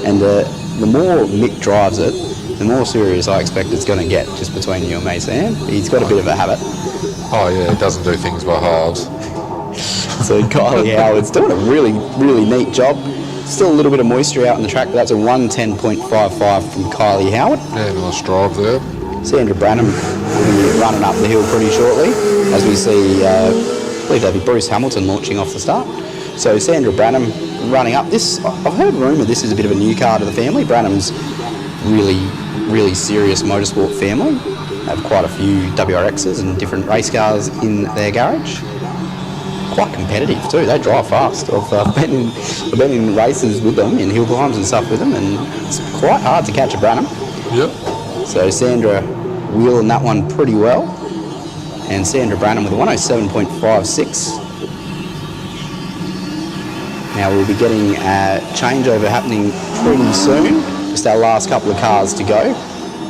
And the more Mick drives it, the more serious I expect it's going to get, just between you and me, Sam. He's got a bit of a habit. Oh yeah, he doesn't do things by halves. So Kylie Howard's doing a really neat job. Still a little bit of moisture out on the track, but that's a 110.55 from Kylie Howard. Yeah, nice drive there. Sandra Branham will be running up the hill pretty shortly, as we see, I believe that'll be Bruce Hamilton launching off the start. So Sandra Branham running up. This, I've heard rumour this is a bit of a new car to the family. Branham's really serious motorsport family. They have quite a few WRXs and different race cars in their garage. Quite competitive too. They drive fast. I've been in races with them, in hill climbs and stuff with them, and it's quite hard to catch a Branham. Yep. So Sandra wheeling that one pretty well, and Sandra Branham with a 107.56. Now we'll be getting a changeover happening pretty soon. Just our last couple of cars to go.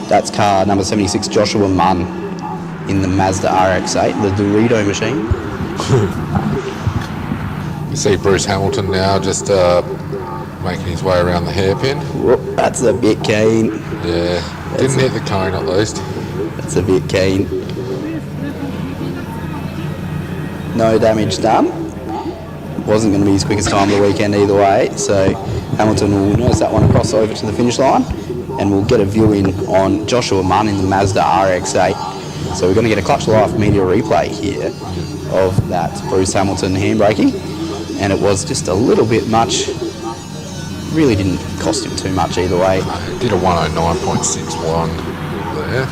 That's car number 76, Joshua Munn, in the Mazda RX-8, the Dorito machine. You see Bruce Hamilton now just making his way around the hairpin. Whoop, that's a bit keen. Yeah, didn't hit the cone at least. That's a bit keen. No damage done. Wasn't going to be his quickest time of the weekend either way, so Hamilton will nurse that one across over to the finish line, and we'll get a view in on Joshua Munn in the Mazda RX-8. So we're going to get a Clutch Life media replay here of that Bruce Hamilton handbraking, and it was just a little bit much. Really didn't cost him too much either way. Did a 109.61 there.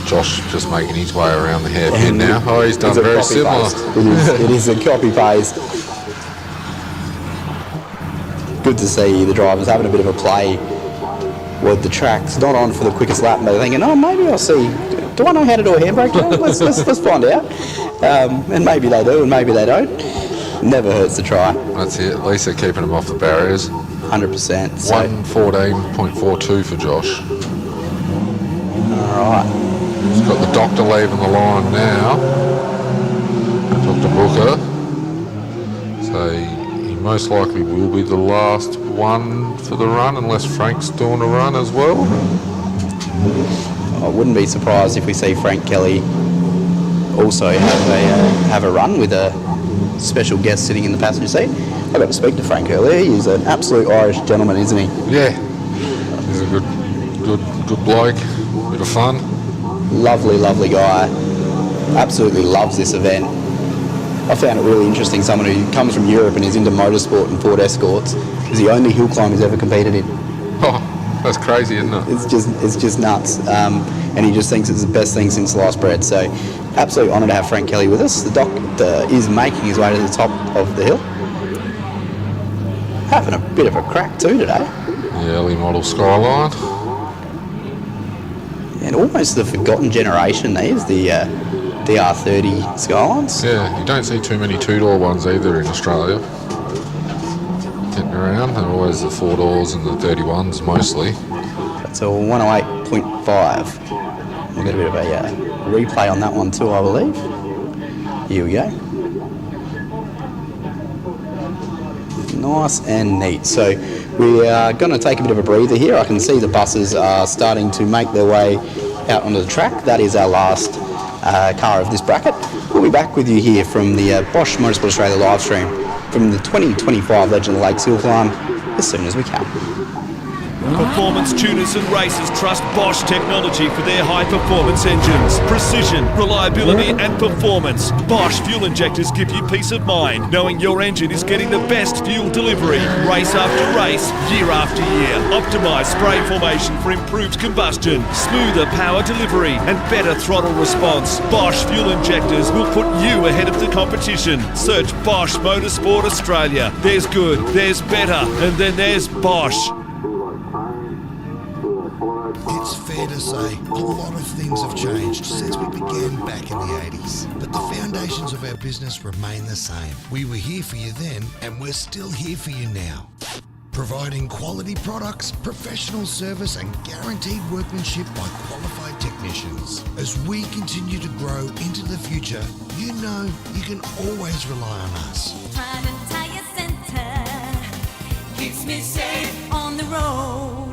Josh just making his way around the hairpin now. Oh, he's done very similar. It is a copy paste. Good to see the drivers having a bit of a play with the tracks. Not on for the quickest lap, but they're thinking, oh, maybe I'll see. Do I know how to do a handbrake? Let's find out. And maybe they do, and maybe they don't. Never hurts to try. That's it. At least they're keeping them off the barriers. 100%. So 114.42 for Josh. All right. He's got the doctor leaving the line now, Dr. Booker. So he most likely will be the last one for the run, unless Frank's doing a run as well. I wouldn't be surprised if we see Frank Kelly also have a run with a special guest sitting in the passenger seat. I got to speak to Frank earlier. He's an absolute Irish gentleman, isn't he? Yeah, he's a good bloke, bit of fun. Lovely guy. Absolutely loves this event. I found it really interesting. Someone who comes from Europe and is into motorsport and Ford Escorts is the only hill climb he's ever competed in. Oh, that's crazy, isn't it? It's just nuts. And he just thinks it's the best thing since sliced bread. So, absolute honour to have Frank Kelly with us. The doctor is making his way to the top of the hill. Having a bit of a crack too today. The early model Skyline. And almost the forgotten generation, these, the DR30 Skylines. Yeah, you don't see too many two-door ones either in Australia. Getting around, they're always the 4-doors and the 31s mostly. That's a 108.5. We'll get a bit of a replay on that one too, I believe. Here we go. Nice and neat. So we are going to take a bit of a breather here. I can see the buses are starting to make their way out onto the track. That is our last car of this bracket. We'll be back with you here from the Bosch Motorsport Australia live stream from the 2025 Legend of Lakes Hillclimb as soon as we can. Performance tuners and racers trust Bosch technology for their high-performance engines. Precision, reliability and performance. Bosch fuel injectors give you peace of mind, knowing your engine is getting the best fuel delivery. Race after race, year after year. Optimised spray formation for improved combustion, smoother power delivery and better throttle response. Bosch fuel injectors will put you ahead of the competition. Search Bosch Motorsport Australia. There's good, there's better, and then there's Bosch. It's fair to say a lot of things have changed since we began back in the 80s, but the foundations of our business remain the same. We were here for you then, and we're still here for you now. Providing quality products, professional service and guaranteed workmanship by qualified technicians. As we continue to grow into the future, you know you can always rely on us. Trident Tyre Centre keeps me safe on the road.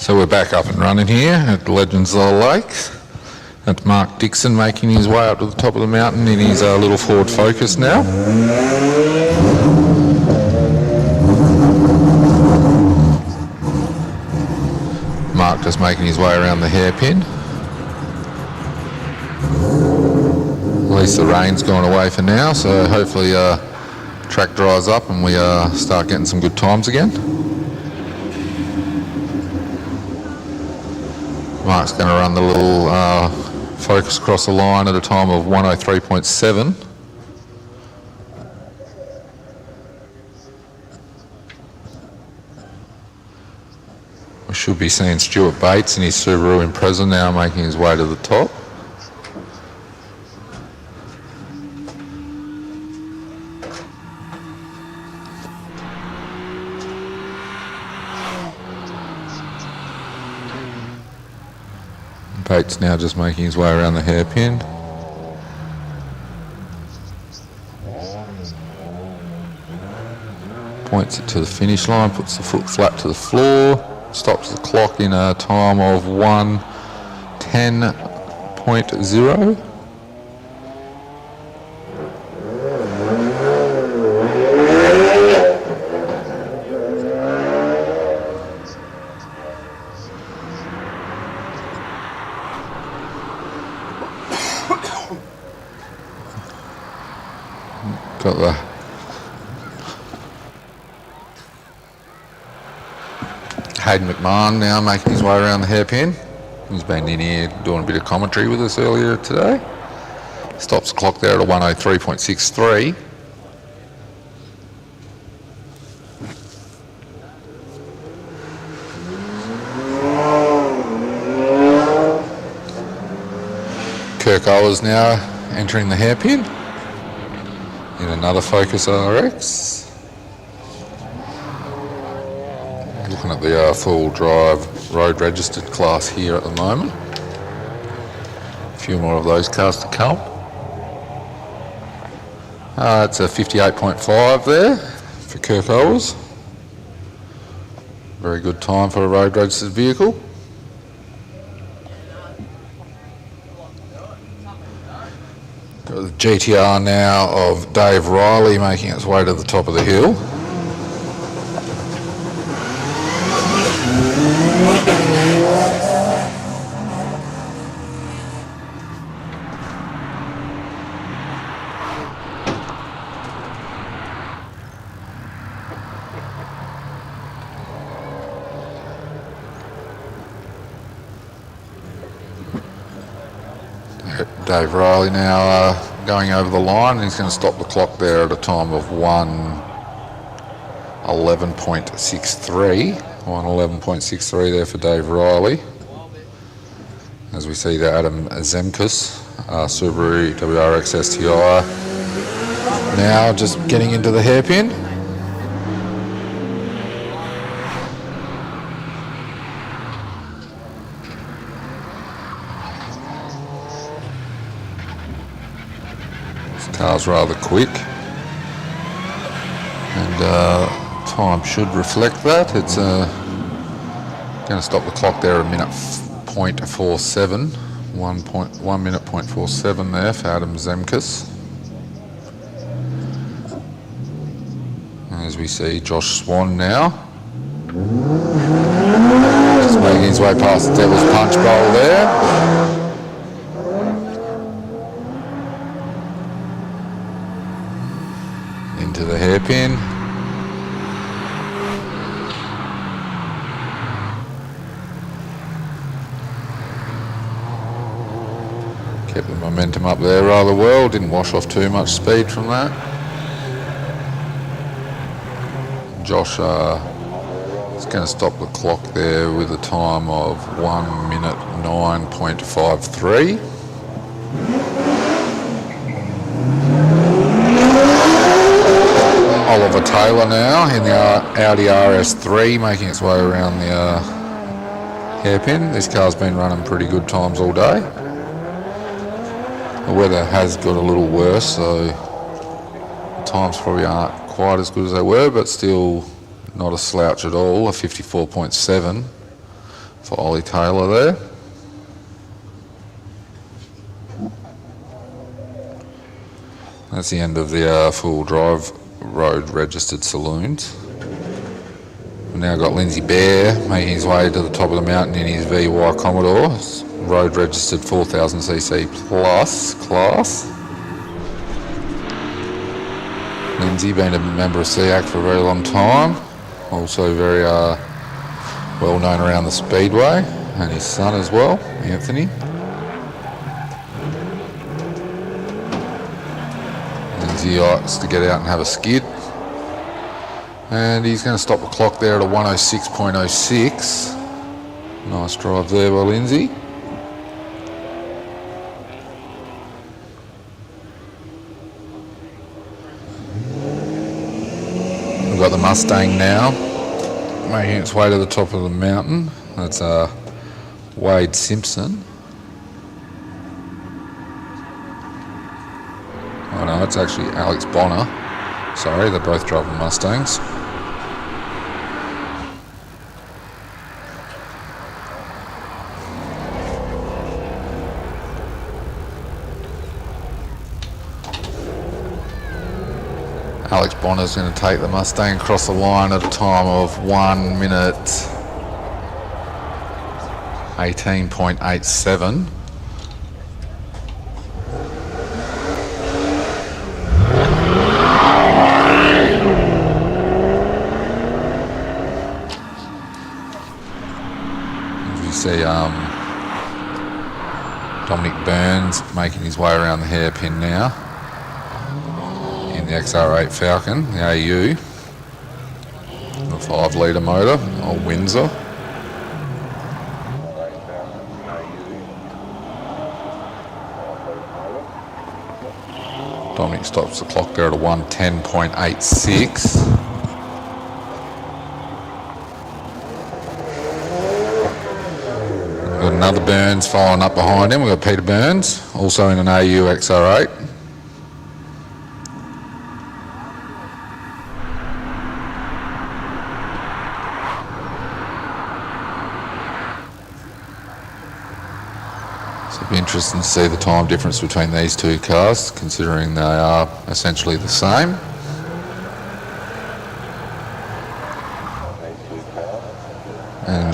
So we're back up and running here at Legends of the Lakes. That's Mark Dixon making his way up to the top of the mountain in his little Ford Focus now. Mark just making his way around the hairpin. At least the rain's gone away for now, so hopefully track dries up and we start getting some good times again. Mark's going to run the little Focus across the line at a time of 103.7. We should be seeing Stuart Bates in his Subaru Impreza now making his way to the top. Bates now just making his way around the hairpin. Points it to the finish line, puts the foot flat to the floor, stops the clock in a time of 1:10.0. Got the Hayden McMahon now making his way around the hairpin. He's been in here doing a bit of commentary with us earlier today. Stops the clock there at a 103.63. Kirk Owers now entering the hairpin in another Focus RX. Looking at the full drive road registered class here at the moment. A few more of those cars to come. It's a 58.5 there for Kirk Owers. Very good time for a road registered vehicle. Got the GTR now of Dave Riley making its way to the top of the hill. Dave Riley now going over the line, and he's going to stop the clock there at a time of 1:11.63. 1:11.63 there for Dave Riley. As we see there, Adam Zemkus, Subaru WRX STI, now just getting into the hairpin. Car's rather quick, and time should reflect that. It's going to stop the clock there at a minute .47, 1 minute .47 there for Adam Zemkus. As we see Josh Swan now, just making his way past the Devil's Punch Bowl there. Into the hairpin. Kept the momentum up there rather well, didn't wash off too much speed from that. Josh is going to stop the clock there with a time of 1 minute 9.53. Oliver Taylor now in the Audi RS3 making its way around the hairpin. This car's been running pretty good times all day. The weather has got a little worse, so the times probably aren't quite as good as they were, but still not a slouch at all, a 54.7 for Ollie Taylor there. That's the end of the full drive road registered saloons. We've now got Lindsay Bear making his way to the top of the mountain in his VY Commodore, road registered 4000cc plus class. Lindsay been a member of SEAC for a very long time, also very well known around the Speedway, and his son as well, Anthony. Lindsay likes to get out and have a skid, and he's going to stop the clock there at a 106.06. Nice drive there by Lindsay. We've got the Mustang now making its way to the top of the mountain. That's Wade Simpson. Oh no, it's actually Alex Bonner. Sorry, they're both driving Mustangs. Alex Bonner's going to take the Mustang across the line at a time of 1 minute 18.87. As you see, Dominic Burns making his way around the hairpin now. The XR8 Falcon, the AU, the 5 litre motor, old Windsor. Dominic stops the clock there at a 110.86. We've got another Burns following up behind him. We've got Peter Burns, also in an AU XR8. It'll be interesting to see the time difference between these two cars, considering they are essentially the same. And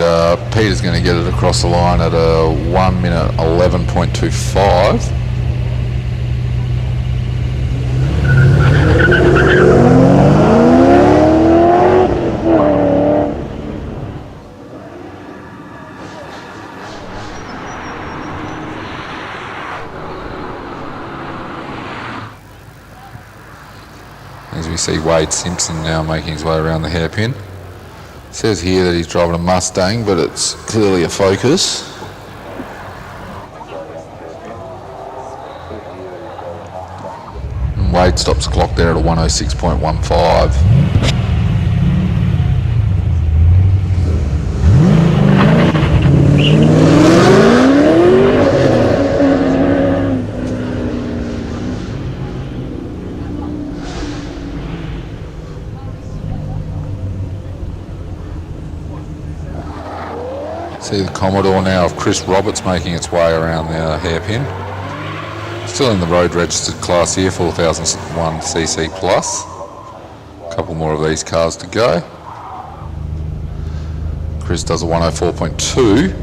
Peter's going to get it across the line at a 1 minute 11.25. As we see Wade Simpson now making his way around the hairpin. It says here that he's driving a Mustang, but it's clearly a Focus. And Wade stops the clock there at a 106.15. See the Commodore now of Chris Roberts making its way around the hairpin. Still in the road registered class here, 4001cc plus. A couple more of these cars to go. Chris does a 104.2.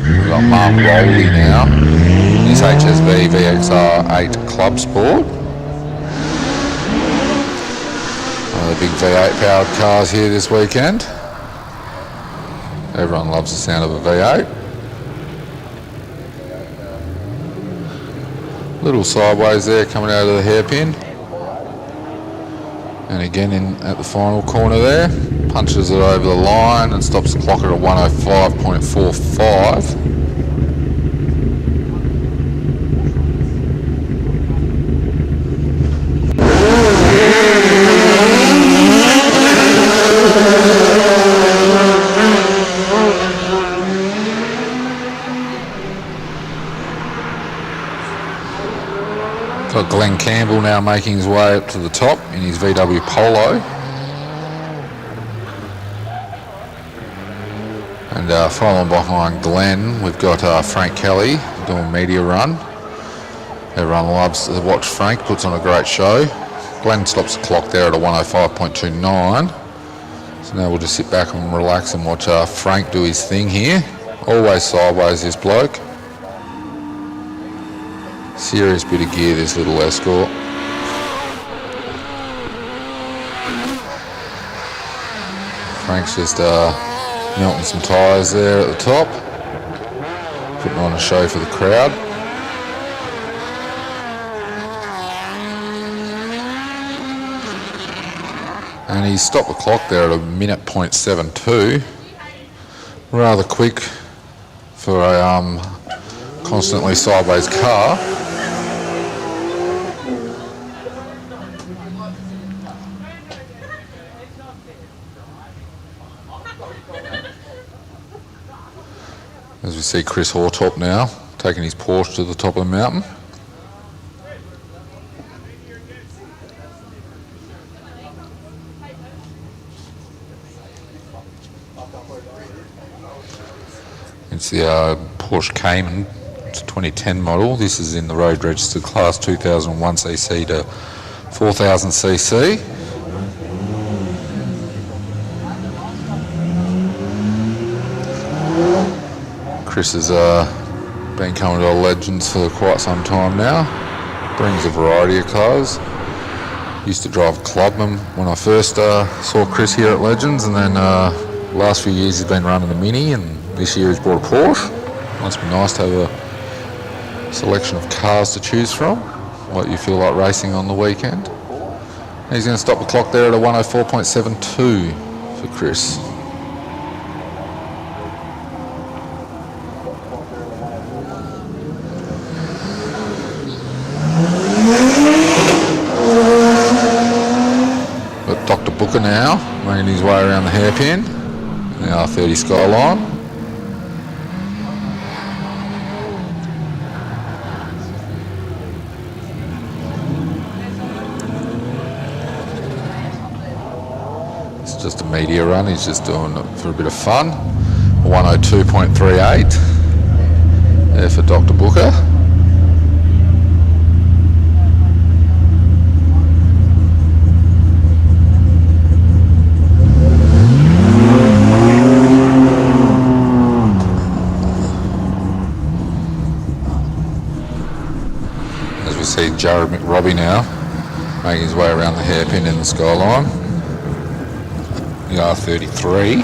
We've got Mark Rowley now. His HSV VXR8 Club Sport. One of the big V8 powered cars here this weekend. Everyone loves the sound of a V8. Little sideways there coming out of the hairpin. And again at the final corner there. Punches it over the line and stops the clock at a 105.45. Got Glenn Campbell now making his way up to the top in his VW Polo. And following behind Glenn, we've got Frank Kelly doing media run. Everyone loves to watch Frank, puts on a great show. Glenn stops the clock there at a 105.29. So now we'll just sit back and relax and watch Frank do his thing here. Always sideways, this bloke. Serious bit of gear, this little Escort. Frank's just melting some tyres there at the top, putting on a show for the crowd. And he stopped the clock there at a minute .72. Rather quick for a constantly sideways car. As we see Chris Hortop now taking his Porsche to the top of the mountain. It's the Porsche Cayman. It's a 2010 model. This is in the road registered class 2001cc to 4000cc. Chris has been coming to Legends for quite some time now. Brings a variety of cars. Used to drive a Clubman when I first saw Chris here at Legends, and then last few years he's been running a Mini, and this year he's bought a Porsche. Must be nice to have a selection of cars to choose from, what you feel like racing on the weekend. And he's going to stop the clock there at a 104.72 for Chris. Got Dr. Booker now, making his way around the hairpin, the R30 Skyline. It's just a media run, he's just doing it for a bit of fun. 102.38 there for Dr. Booker. See Jared McRobbie now making his way around the hairpin in the Skyline. The R33.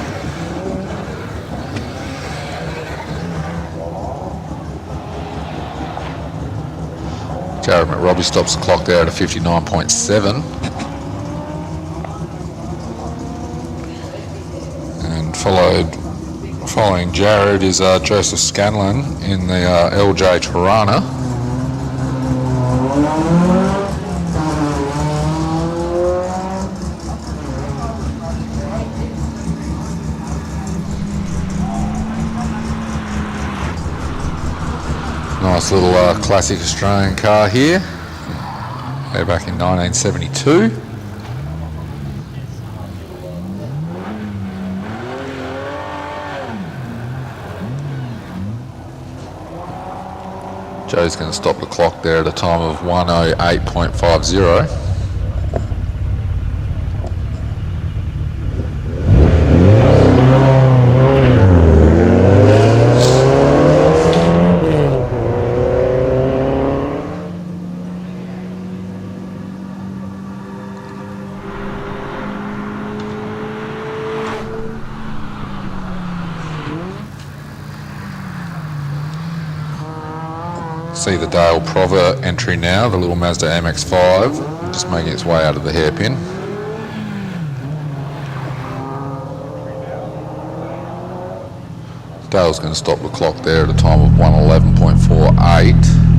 Jared McRobbie stops the clock there at a 59.7. And following Jared is Joseph Scanlon in the LJ Tirana. Nice little classic Australian car here. Way back in 1972. Joe's going to stop the clock there at a time of 108.50. See the Dale Prover entry now, the little Mazda MX-5, just making its way out of the hairpin. Dale's going to stop the clock there at a time of 111.48.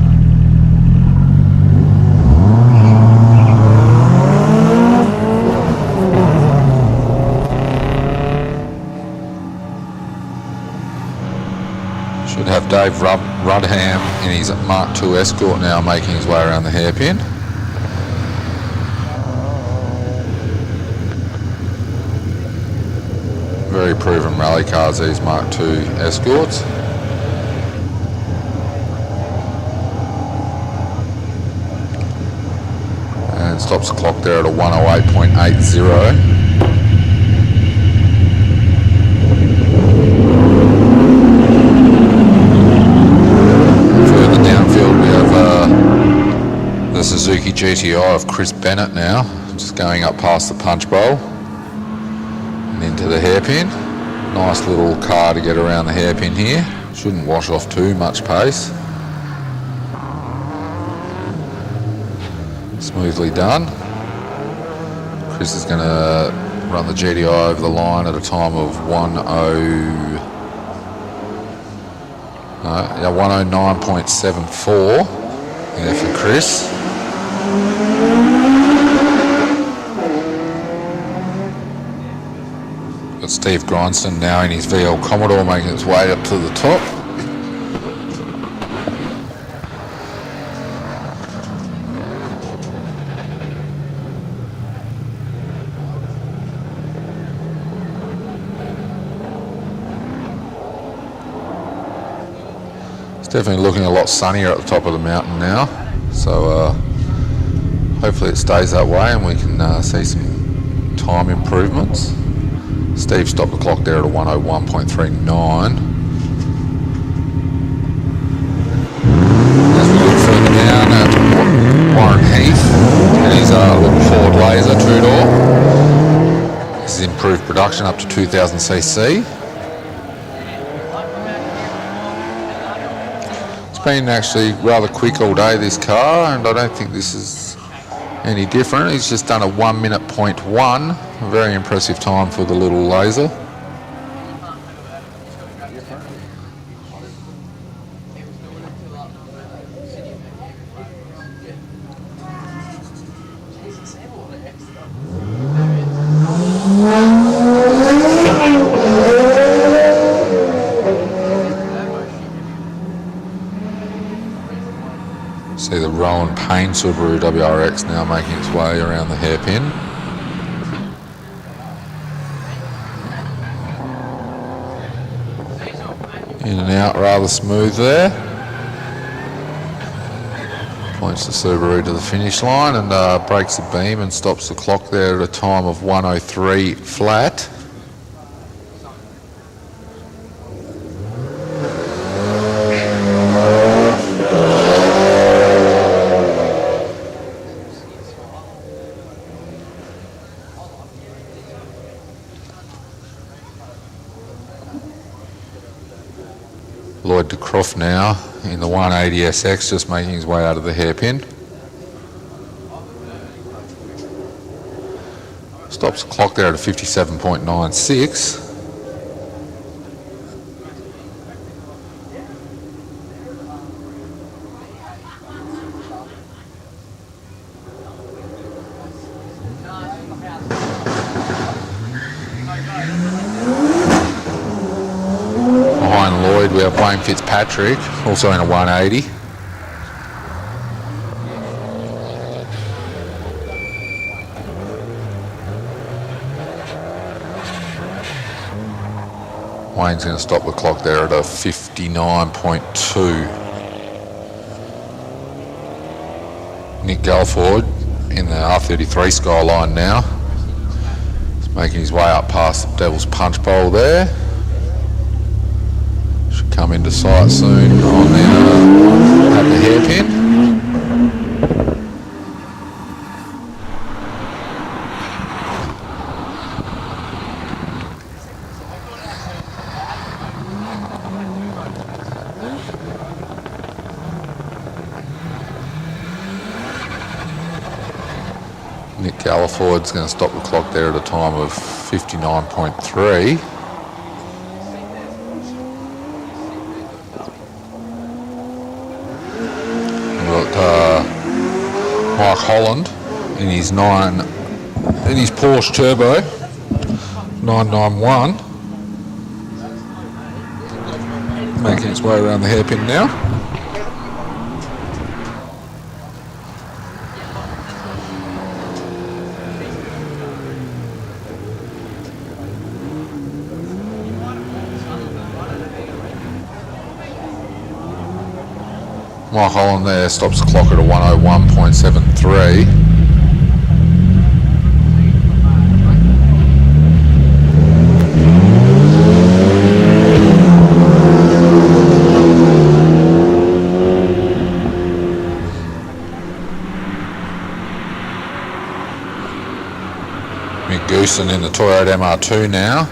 Have Dave Rudham in his Mark II Escort now making his way around the hairpin. very proven rally cars, these Mark II Escorts. And stops the clock there at a 108.80. Further downfield we have the Suzuki GTI of Chris Bennett now, just going up past the punch bowl and into the hairpin. Nice little car to get around the hairpin here. Shouldn't wash off too much pace. Smoothly done. Chris is going to run the GTI over the line at a time of 109.74 there for Chris. Got Steve Grindstone now in his VL Commodore making its way up to the top. Definitely looking a lot sunnier at the top of the mountain now, so hopefully it stays that way and we can see some time improvements. Steve stopped the clock there at a 101.39. As we look further down at Warren Heath and his little Ford Laser two-door. This is improved production up to 2000cc. Been actually rather quick all day, this car, and I don't think this is any different. He's just done a 1 minute .1, a very impressive time for the little Laser. See the Rowan Payne Subaru WRX now making its way around the hairpin. In and out rather smooth there. Points the Subaru to the finish line and breaks the beam and stops the clock there at a time of 103 flat. Lloyd de Croft now in the 180SX, just making his way out of the hairpin. Stops the clock there at a 57.96. We have Wayne Fitzpatrick, also in a 180. Wayne's going to stop the clock there at a 59.2. Nick Galford in the R33 Skyline now. He's making his way up past the Devil's Punch Bowl there. Come into sight soon on the at the hairpin. Nick Galliford's going to stop the clock there at a time of 59.3. Mike Holland in his Porsche Turbo 991, making its way around the hairpin now. Mike Holland there stops the clock at a 101.73. Mick Goosen in the Toyota MR2 now.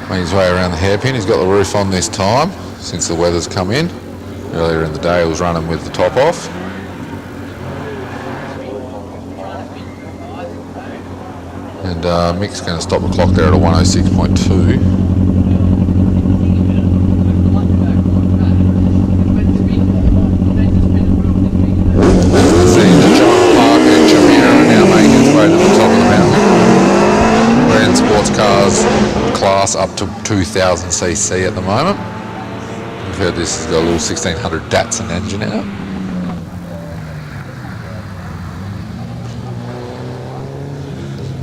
Making his way around the hairpin. He's got the roof on this time since the weather's come in. Earlier in the day he was running with the top off. And Mick's going to stop the clock there at a 106.2. Class up to 2000cc at the moment. We've heard this has got a little 1600 Datsun engine in it.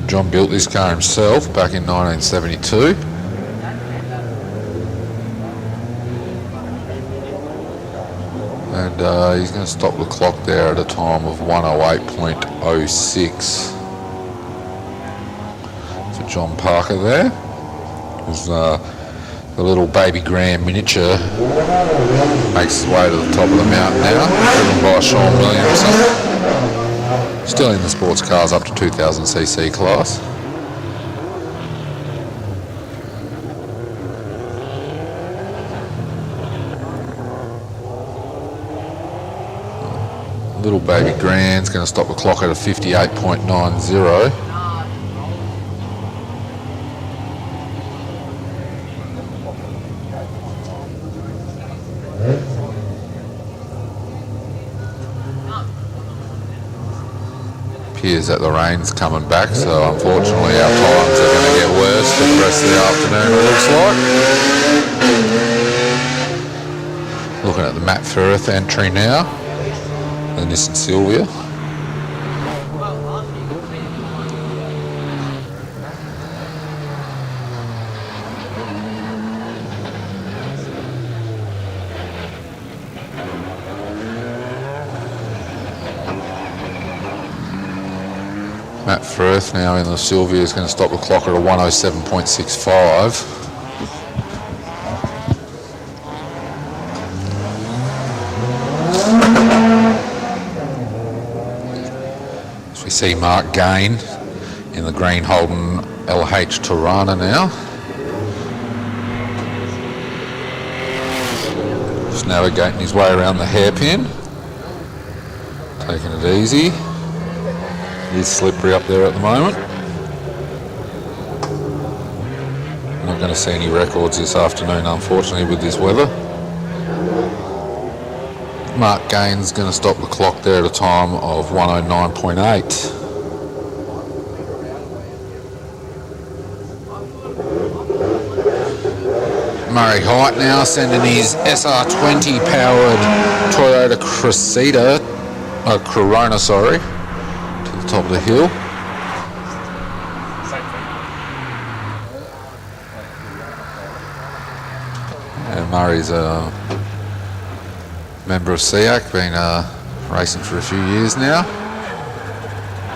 John built this car himself back in 1972. And he's going to stop the clock there at a time of 108.06. John Parker there. There's the little baby Grand miniature makes its way to the top of the mountain now, driven by Sean Williamson. Still in the sports cars up to 2000cc class. Little baby Grand's going to stop the clock at a 58.90. Appears that the rain's coming back, so unfortunately our times are going to get worse for the rest of the afternoon, it looks like. Looking at the Matt Firth entry now, the Nissan Silvia. Matt Firth now in the Silvia is going to stop the clock at a 107.65. As we see Mark Gain in the green Holden LH Tirana now. Just navigating his way around the hairpin. Taking it easy. It is slippery up there at the moment. Not going to see any records this afternoon, unfortunately, with this weather. Mark Gain's going to stop the clock there at a time of 109.8. Murray Height now sending his SR20 powered Toyota Corona, to the top of the hill. And Murray's a member of SEAC, been racing for a few years now.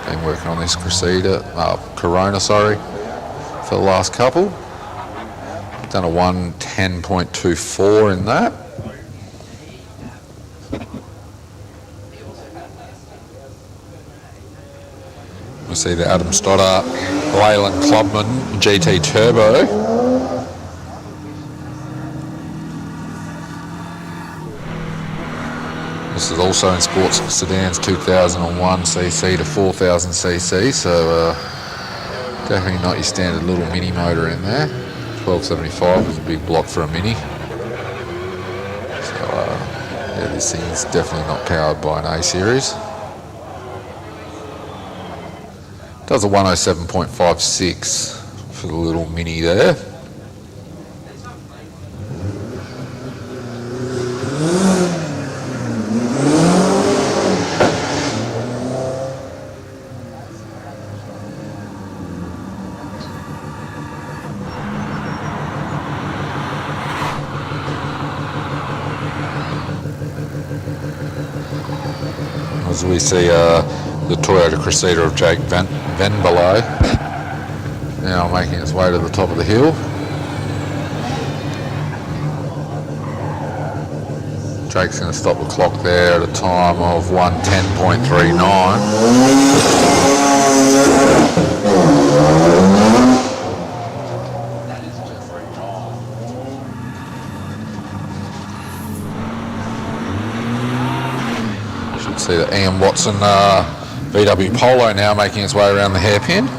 Been working on this Corona, for the last couple. Done a 110.24 in that. We see the Adam Stoddart Leyland Clubman GT Turbo. This is also in sports sedans 2001cc to 4000cc, so definitely not your standard little mini motor in there. 1275 is a big block for a mini. So yeah, this thing is definitely not powered by an A series. Does a 107.56 for the little mini there. as we see the Toyota Cressida of Jake Venbelow now making its way to the top of the hill. Jake's going to stop the clock there at a time of 1:10.39. Should see that Ian Watson VW Polo now making its way around the hairpin.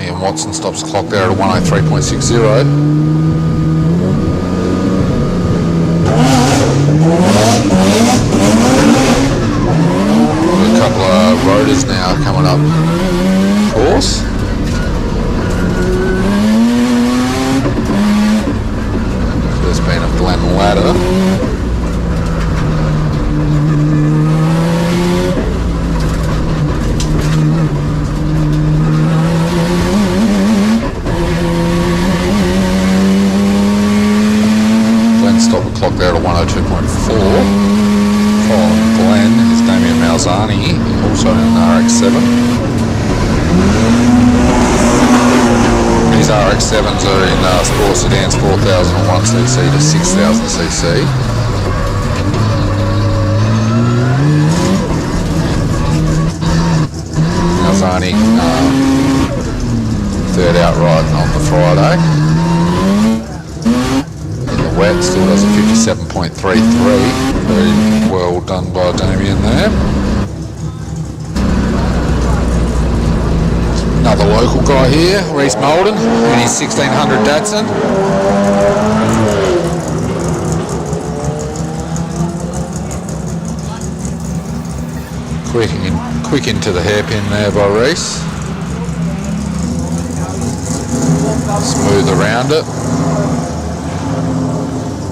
Ian Watson stops the clock there at 1:03.60. A couple of rotors now coming up course. First being of Glenn Ladder. Stop the clock there at 1:02.4. Following Glenn is Damien Malzani, also in an RX-7. These RX-7s are in sport sedans 4001cc to 6000cc. Malzani third outright on the Friday. Wet still does a 57.33. Very well done by Damien there. Another local guy here, Reece Molden, and his 1600 Datsun. Quick into the hairpin there by Reece. Smooth around it.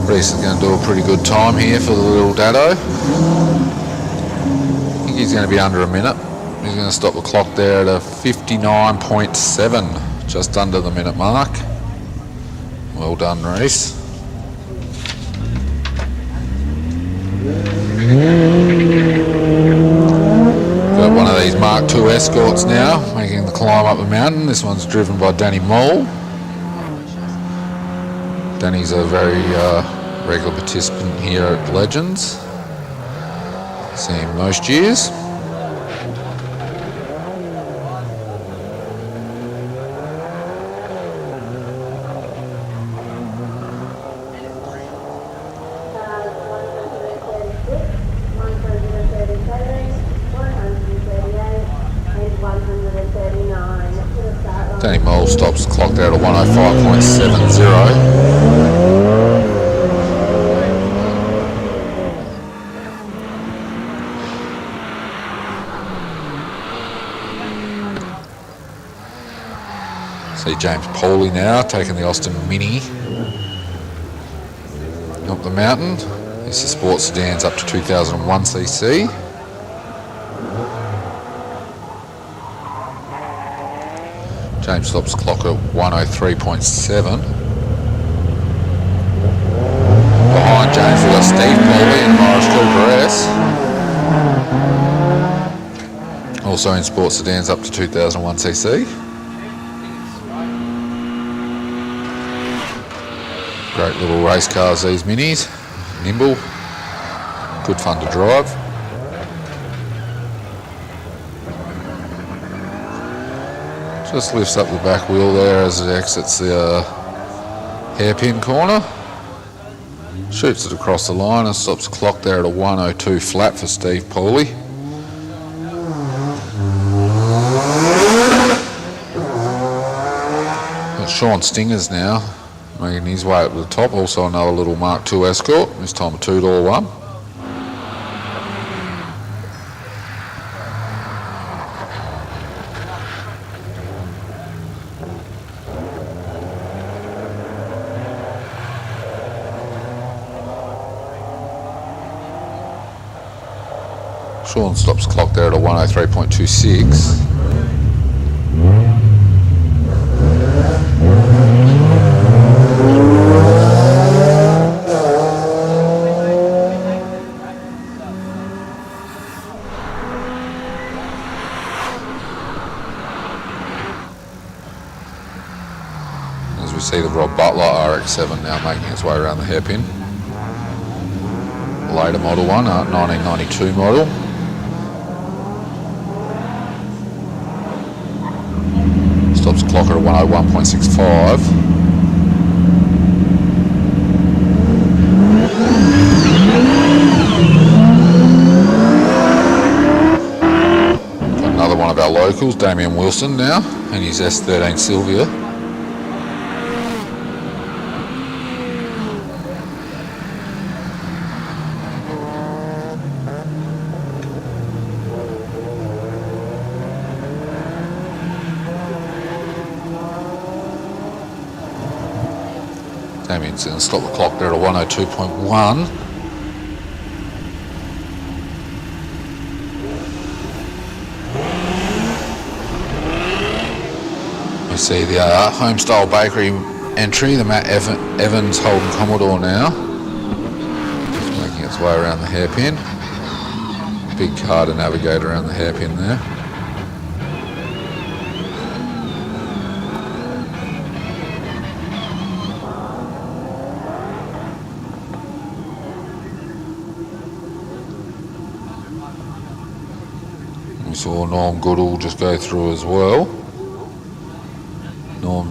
Reece is going to do a pretty good time here for the little Dado. I think he's going to be under a minute. He's going to stop the clock there at a 59.7, just under the minute mark. Well done, Reece. Got one of these Mark II Escorts now, making the climb up the mountain. This one's driven by Danny Moll. Danny's a very regular participant here at Legends. See him most years. Danny Moll stops the clock there at 1:05.70. See James Poley now taking the Austin Mini up the mountain. This is sport sedans up to 2001cc. James stops the clock at 1:03.7. Behind James we've got Steve Poley and Morris Gilberess. Also in sport sedans up to 2001cc. Great little race cars, these minis. Nimble. Good fun to drive. Just lifts up the back wheel there as it exits the hairpin corner. Shoots it across the line and stops the clock there at a 1:02 flat for Steve Pooley. Got Sean Stingers now making his way up to the top. Also another little Mark II Escort, this time a two-door one. Sean stops the clock there at a 1:03.26. its way around the hairpin. Later model one, 1992 model. Stops the clock at a 101.65. Another one of our locals, Damien Wilson now, and his S13 Sylvia. Damien's going to stop the clock there at a 102.1. We see the Homestyle Bakery entry, the Matt Evans Holden Commodore now. Just making its way around the hairpin. Big car to navigate around the hairpin there. We saw Norm Goodall just go through as well. Norm.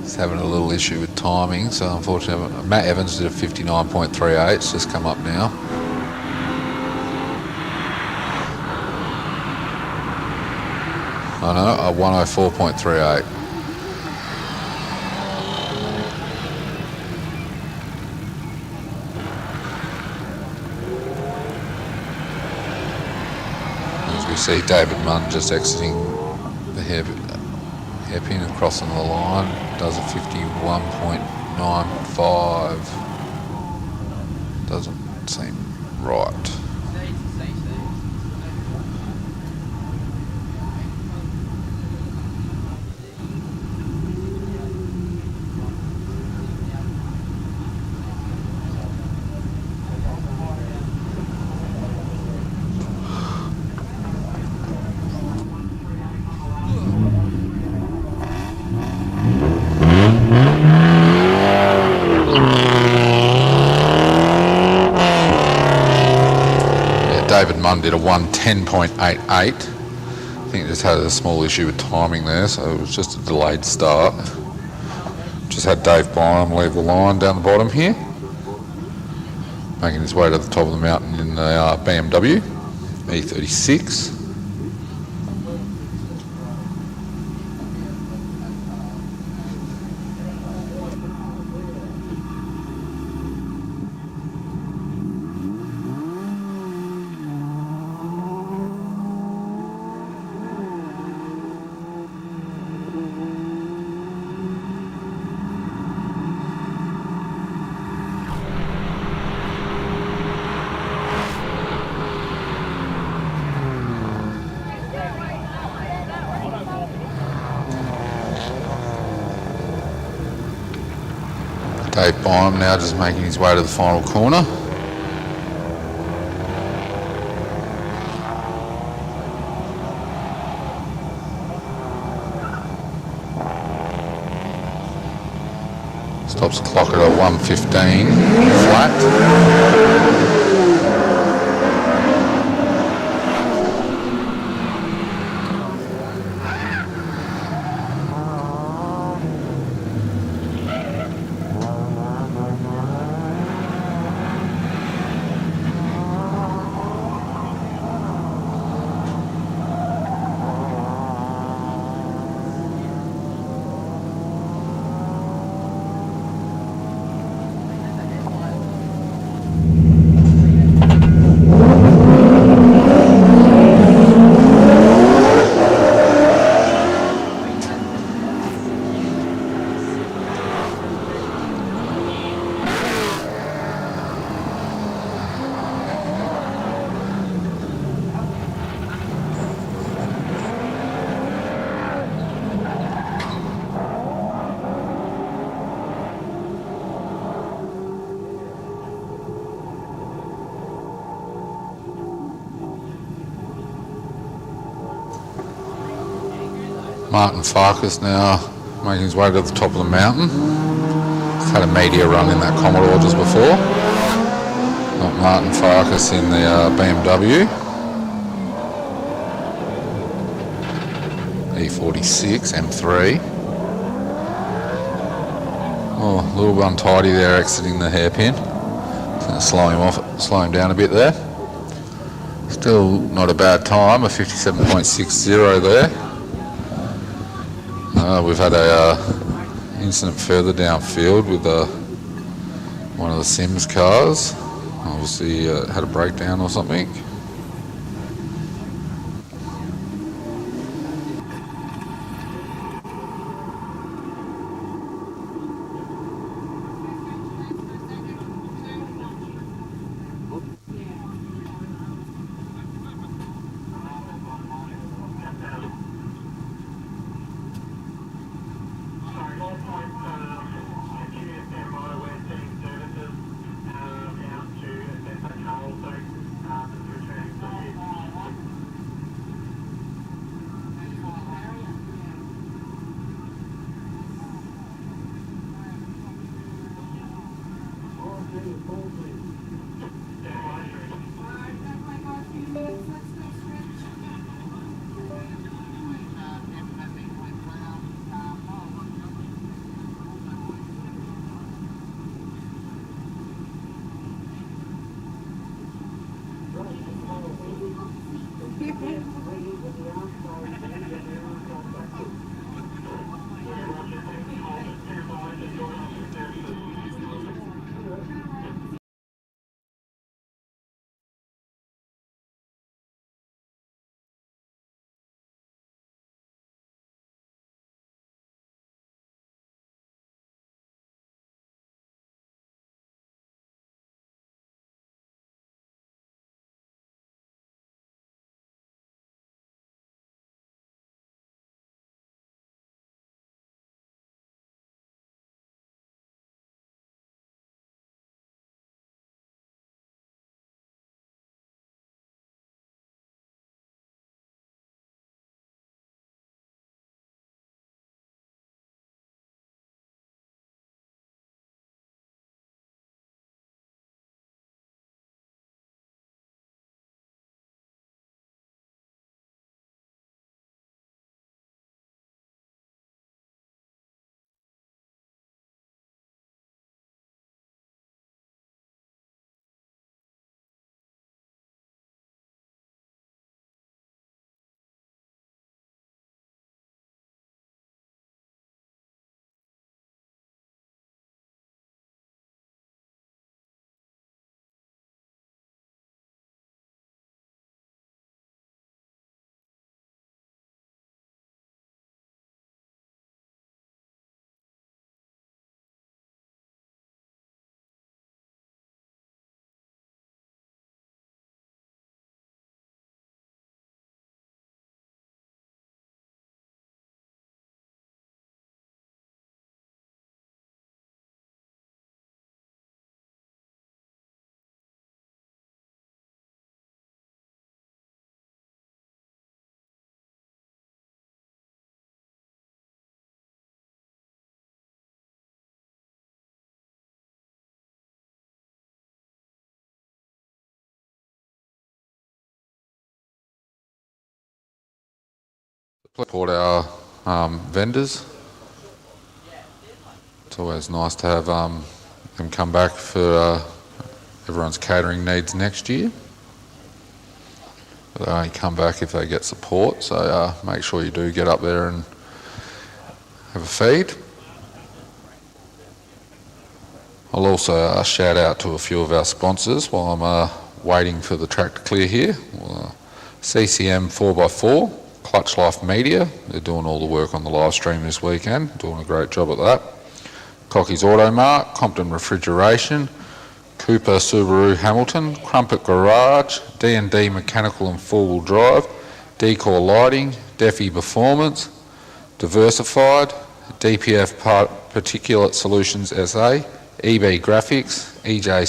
He's having a little issue with timing, so unfortunately Matt Evans did a 59.38, it's just come up now. I know, a 104.38. See David Munn just exiting the hairpin and crossing the line, does a 51.95. Doesn't seem right. David Munn did a 110.88. I think just had a small issue with timing there, so it was just a delayed start. Just had Dave Byram leave the line down the bottom here, making his way to the top of the mountain in the BMW E36. Dave Byram now just making his way to the final corner. Stops the clock at a 1:15 flat. Martin Farkas now making his way to the top of the mountain. He's had a media run in that Commodore just before. Got Martin Farkas in the BMW. E46 M3. Oh, a little untidy there exiting the hairpin. It's going to slow him down a bit there. Still not a bad time, a 57.60 there. We've had a incident further downfield with one of the Sims cars. Obviously had a breakdown or something. Support our vendors. It's always nice to have them come back for everyone's catering needs next year. But they only come back if they get support, so make sure you do get up there and have a feed. I'll also shout out to a few of our sponsors while I'm waiting for the track to clear here. CCM 4x4, Clutch Life Media, they're doing all the work on the live stream this weekend, doing a great job at that. Cocky's Auto Mart, Compton Refrigeration, Cooper Subaru Hamilton, Crumpet Garage, D&D Mechanical and Four-Wheel Drive, Decor Lighting, Defi Performance, Diversified, DPF Particulate Solutions SA, EB Graphics, EJ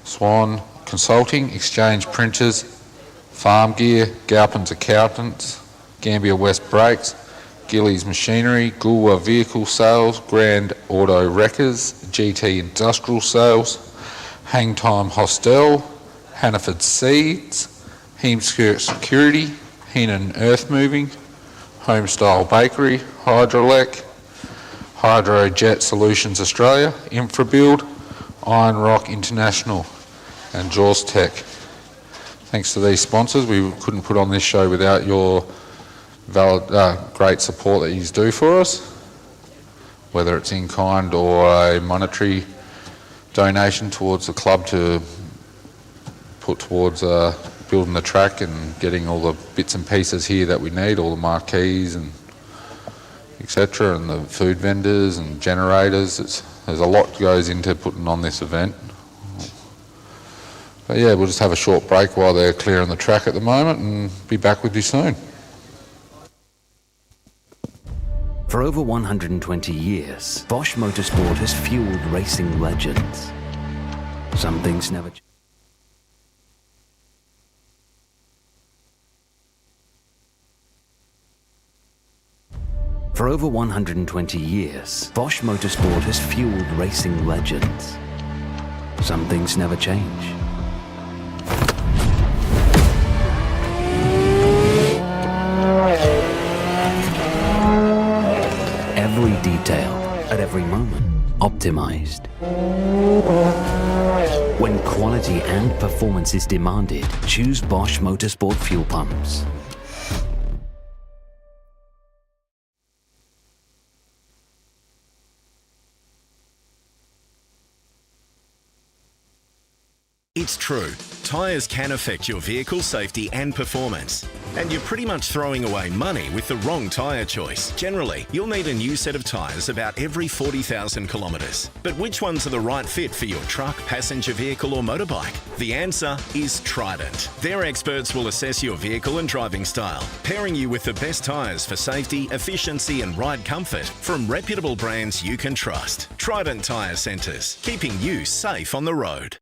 Swan Consulting, Exchange Printers, Farm Gear, Galpin's Accountants, Gambia West Brakes, Gillies Machinery, Gulwa Vehicle Sales, Grand Auto Wreckers, GT Industrial Sales, Hangtime Hostel, Hannaford Seeds, Heemskirk Security, Heenan Earth Moving, Homestyle Bakery, Hydrolec, Hydrojet Solutions Australia, Infrabuild, Iron Rock International and Jaws Tech. Thanks to these sponsors, we couldn't put on this show without your great support that you do for us, whether it's in kind or a monetary donation towards the club to put towards building the track and getting all the bits and pieces here that we need, all the marquees and etc., and the food vendors and generators. There's a lot goes into putting on this event. But yeah, we'll just have a short break while they're clearing the track at the moment and be back with you soon. For over 120 years, Bosch Motorsport has fueled racing legends. Some things never change. For over 120 years, Bosch Motorsport has fueled racing legends. Some things never change. Every detail, at every moment, optimized. When quality and performance is demanded, choose Bosch Motorsport fuel pumps. It's true, tyres can affect your vehicle's safety and performance. And you're pretty much throwing away money with the wrong tyre choice. Generally, you'll need a new set of tyres about every 40,000 kilometres. But which ones are the right fit for your truck, passenger vehicle or motorbike? The answer is Trident. Their experts will assess your vehicle and driving style, pairing you with the best tyres for safety, efficiency and ride comfort from reputable brands you can trust. Trident Tyre Centres, keeping you safe on the road.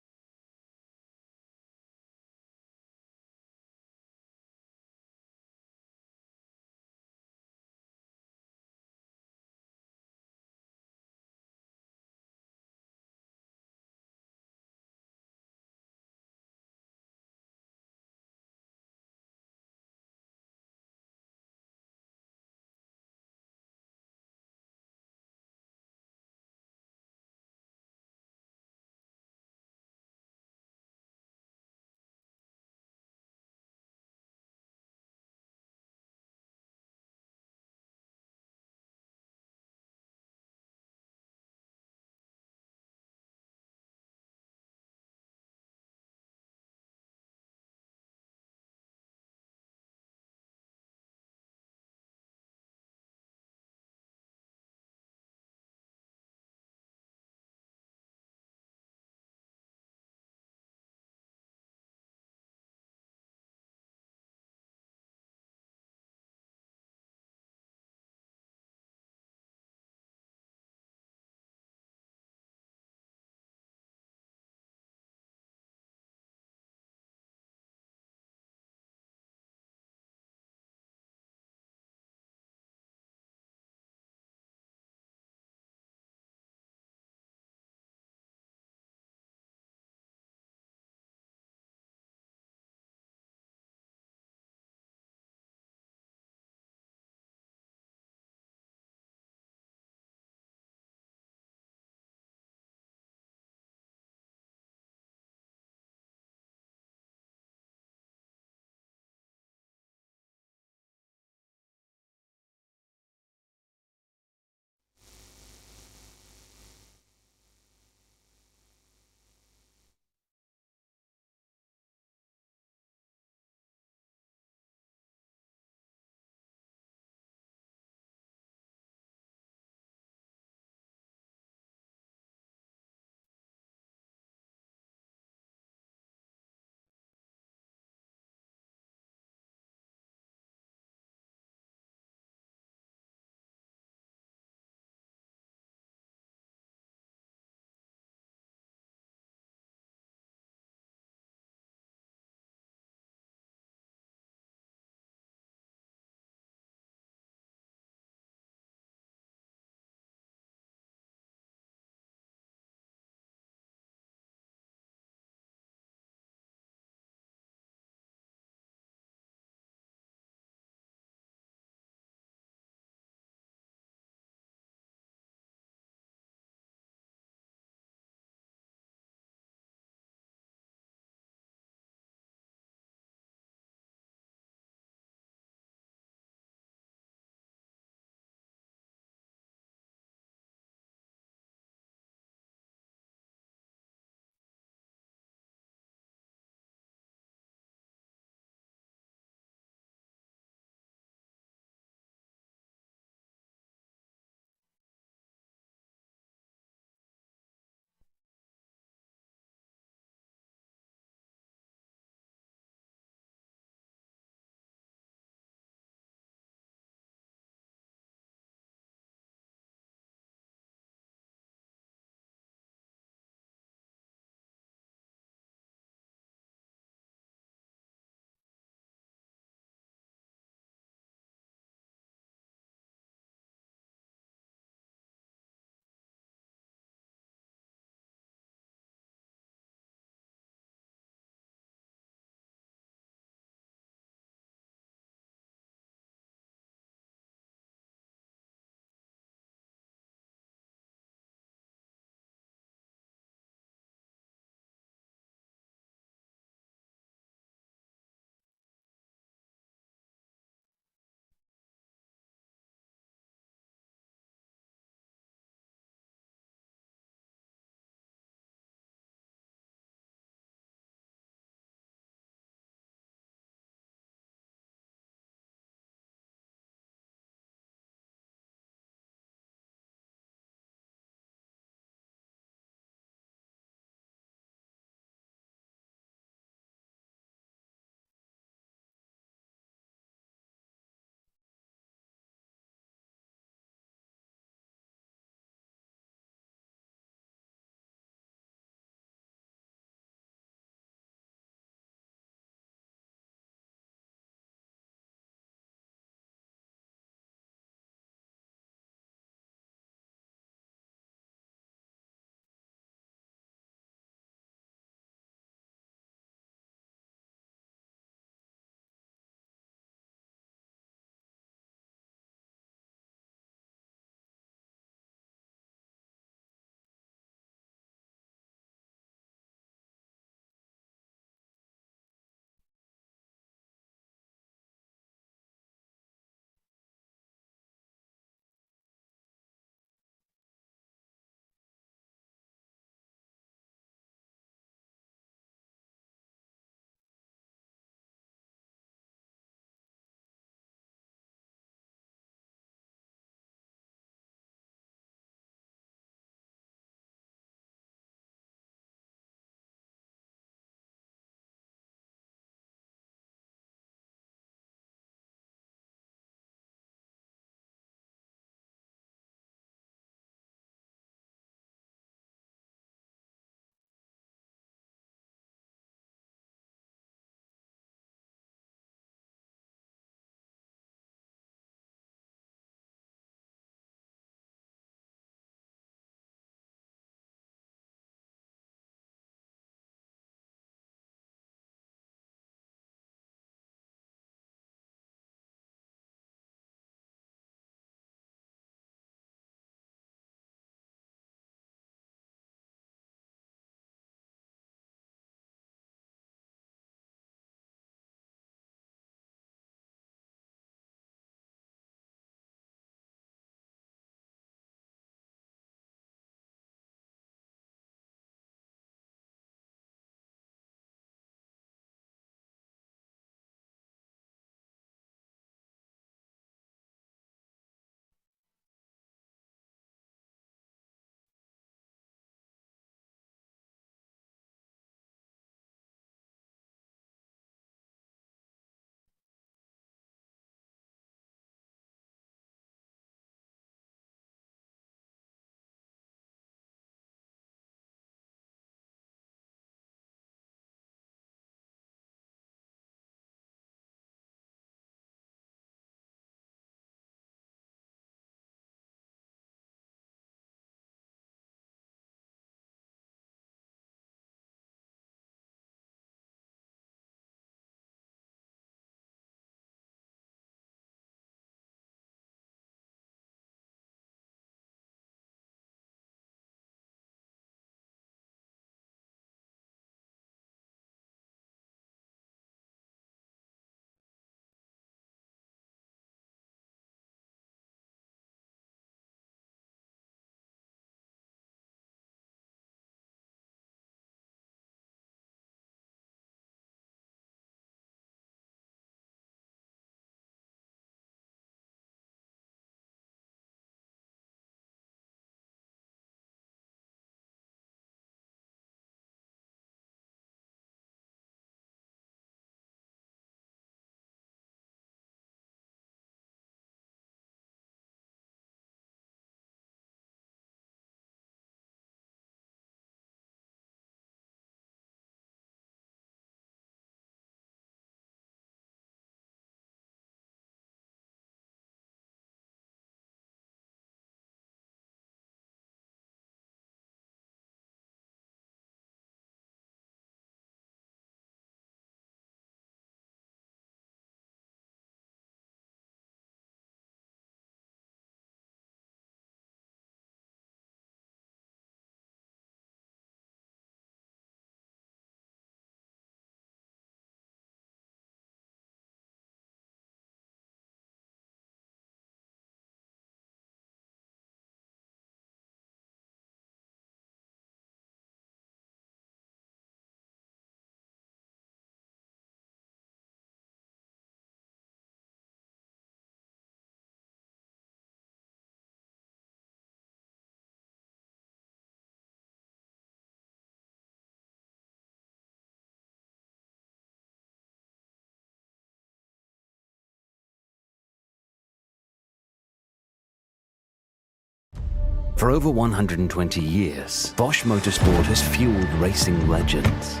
For over 120 years, Bosch Motorsport has fueled racing legends.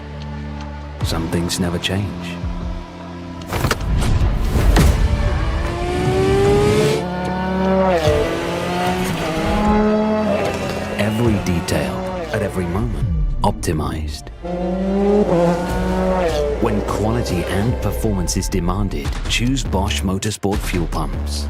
Some things never change. Every detail, at every moment, optimized. When quality and performance is demanded, choose Bosch Motorsport fuel pumps.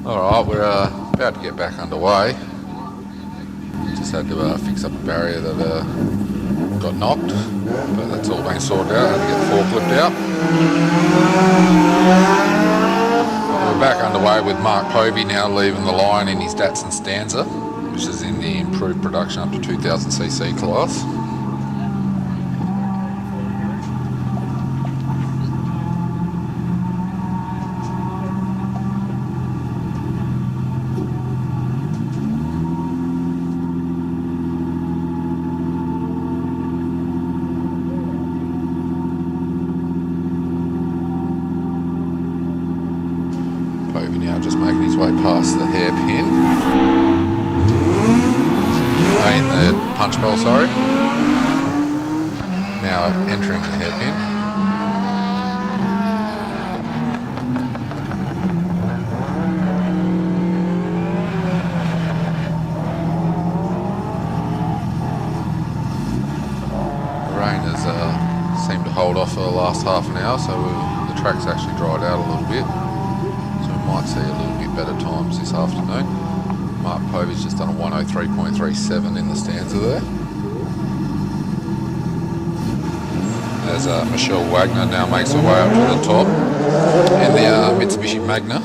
Alright, we're about to get back underway. Just had to fix up a barrier that got knocked, but that's all been sorted out. Had to get the forklift out. We're back underway with Mark Povey now leaving the line in his Datsun Stanza, which is in the improved production up to 2000cc class. Now just making his way past the hairpin. The punch bowl, sorry. Now entering the hairpin. The rain has seemed to hold off for the last half an hour, so the track's actually dried out a little bit. Might see a little bit better times this afternoon. Mark Povey's just done a 103.37 in the stanza there. As Michelle Wagner now makes her way up to the top in the Mitsubishi Magna.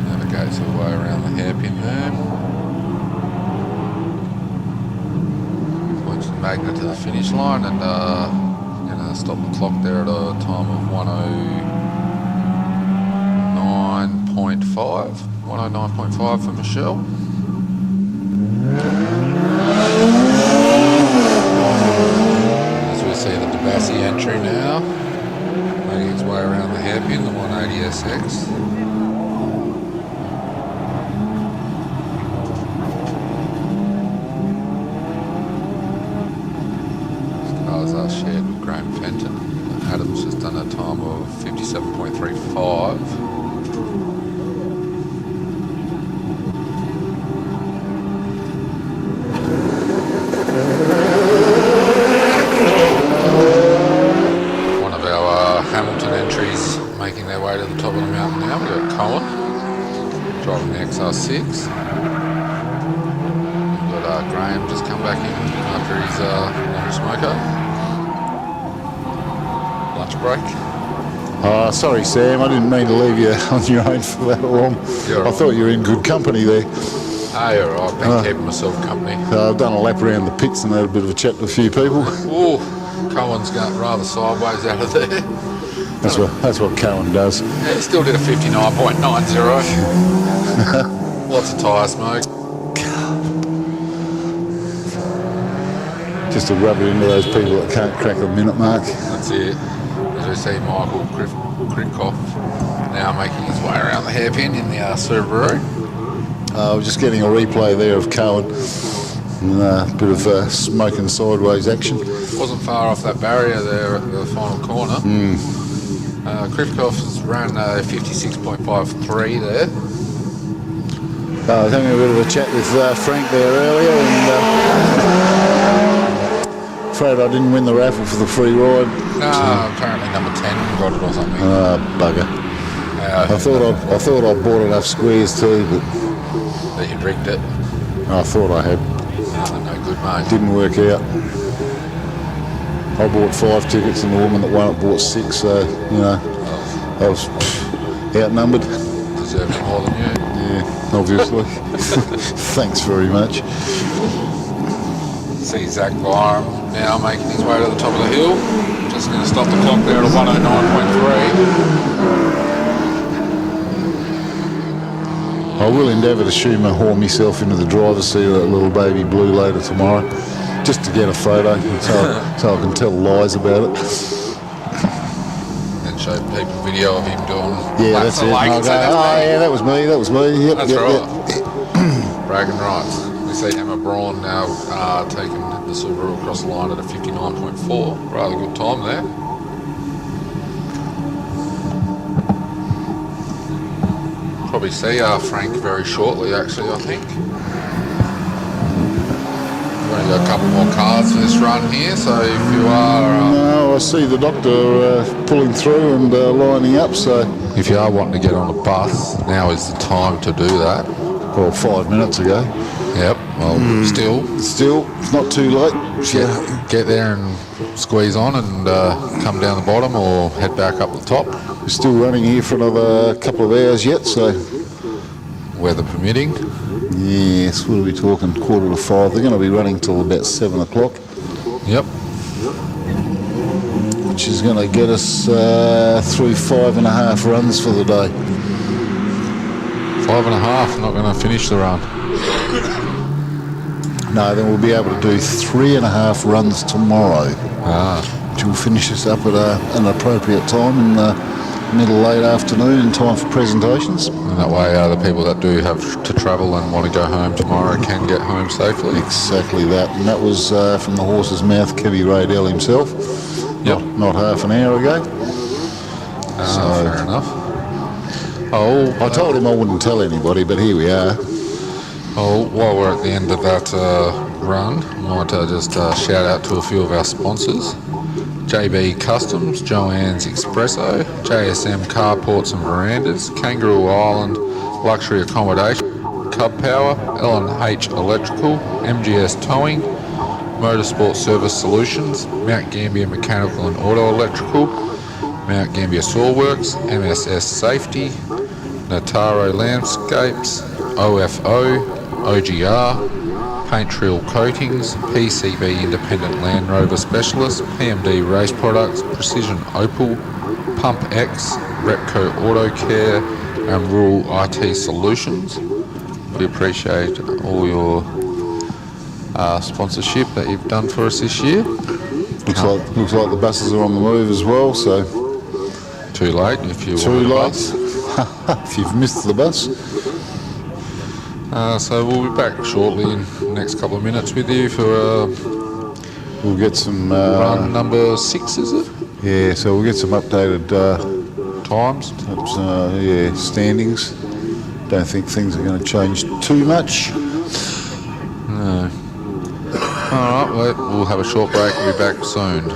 Navigates her way around the hairpin there. Points the Magna to the finish line and going to stop the clock there at a time of 109.5. 109.5 for Michelle. As we see the DeBassi entry now, making its way around the hairpin, the 180SX. Are shared with Graham Fenton. Adam's just done a time of 57.35. One of our Hamilton entries making their way to the top of the mountain now. We've got Cohen driving the XR6. We've got Graham just come back in after his long smoker. Lunch break. Sorry, Sam, I didn't mean to leave you on your own for that long. I thought you were in good company there. You're right. I've been keeping myself company. I've done a lap around the pits and had a bit of a chat with a few people. Ooh, Cohen's going rather sideways out of there. That's what Cohen does. Yeah, he still did a 59.90. Lots of tyre smoke. Just to rub it into those people that can't crack the minute mark. That's it. As we see Michael Kritkoff now making his way around the hairpin in the Subaru. We're just getting a replay there of Cohen. And a bit of smoking sideways action. Wasn't far off that barrier there at the final corner. Kritkoff has run 56.53 there. I was having a bit of a chat with Frank there earlier, and afraid I didn't win the raffle for the free ride. No, apparently number 10 got it or something. Bugger. I thought I bought enough squares too, but you rigged it. I thought I had. No good, mate. Didn't work out. I bought 5 tickets and the woman that won it bought 6, so, you know, I was outnumbered. Deserved more than you. Yeah, obviously. Thanks very much. See Zach Byram now making his way to the top of the hill. Just going to stop the clock there at 109.3. I will endeavour to shoehorn myself into the driver's seat of that little baby blue later tomorrow, just to get a photo, so I can tell lies about it. And show people video of him doing laps that's it. I'll go, yeah, that was me. Yep, that's yep, right. Yep. Bragging rights. We see Emma Braun now taking the Subaru across the line at a 59.4. Rather good time there. Probably see Frank very shortly, actually, I think. We've only got a couple more cars for this run here, so if you are... No, I see the doctor pulling through and lining up, so... If you are wanting to get on a bus, now is the time to do that. Well, 5 minutes ago. Yep, well, still, it's not too late. Get there and squeeze on and come down the bottom or head back up the top. We're still running here for another couple of hours yet, so... Weather permitting. Yes, what are we talking? 4:45. They're going to be running till about 7 o'clock. Yep. Which is going to get us through 5.5 runs for the day. 5.5, not going to finish the run. No, then we'll be able to do 3.5 runs tomorrow. Which will finish us up at an appropriate time in the middle late afternoon in time for presentations. And that way the people that do have to travel and want to go home tomorrow can get home safely. Exactly that. And that was from the horse's mouth, Kevy Radell himself. Yep. Not half an hour ago. Fair enough. I told him I wouldn't tell anybody, but here we are. Oh, while we're at the end of that run, I might just shout out to a few of our sponsors. JB Customs, Joanne's Espresso, JSM Carports and Verandas, Kangaroo Island Luxury Accommodation, Cub Power, L&H Electrical, MGS Towing, Motorsport Service Solutions, Mount Gambier Mechanical and Auto Electrical, Mount Gambier Soilworks, MSS Safety, Nataro Landscapes, OFO, OGR, Paint Trill Coatings, PCB Independent Land Rover Specialist, PMD Race Products, Precision Opal, Pump X, Repco Auto Care and Rural IT Solutions. We appreciate all your sponsorship that you've done for us this year. Looks like the buses are on the move as well, so... Too late if you Too late. If you've missed the bus. So we'll be back shortly in the next couple of minutes with you for we'll get some run number 6, is it? Yeah, so we'll get some updated times. Standings. Don't think things are going to change too much. No. All right, we'll have a short break. We'll be back soon.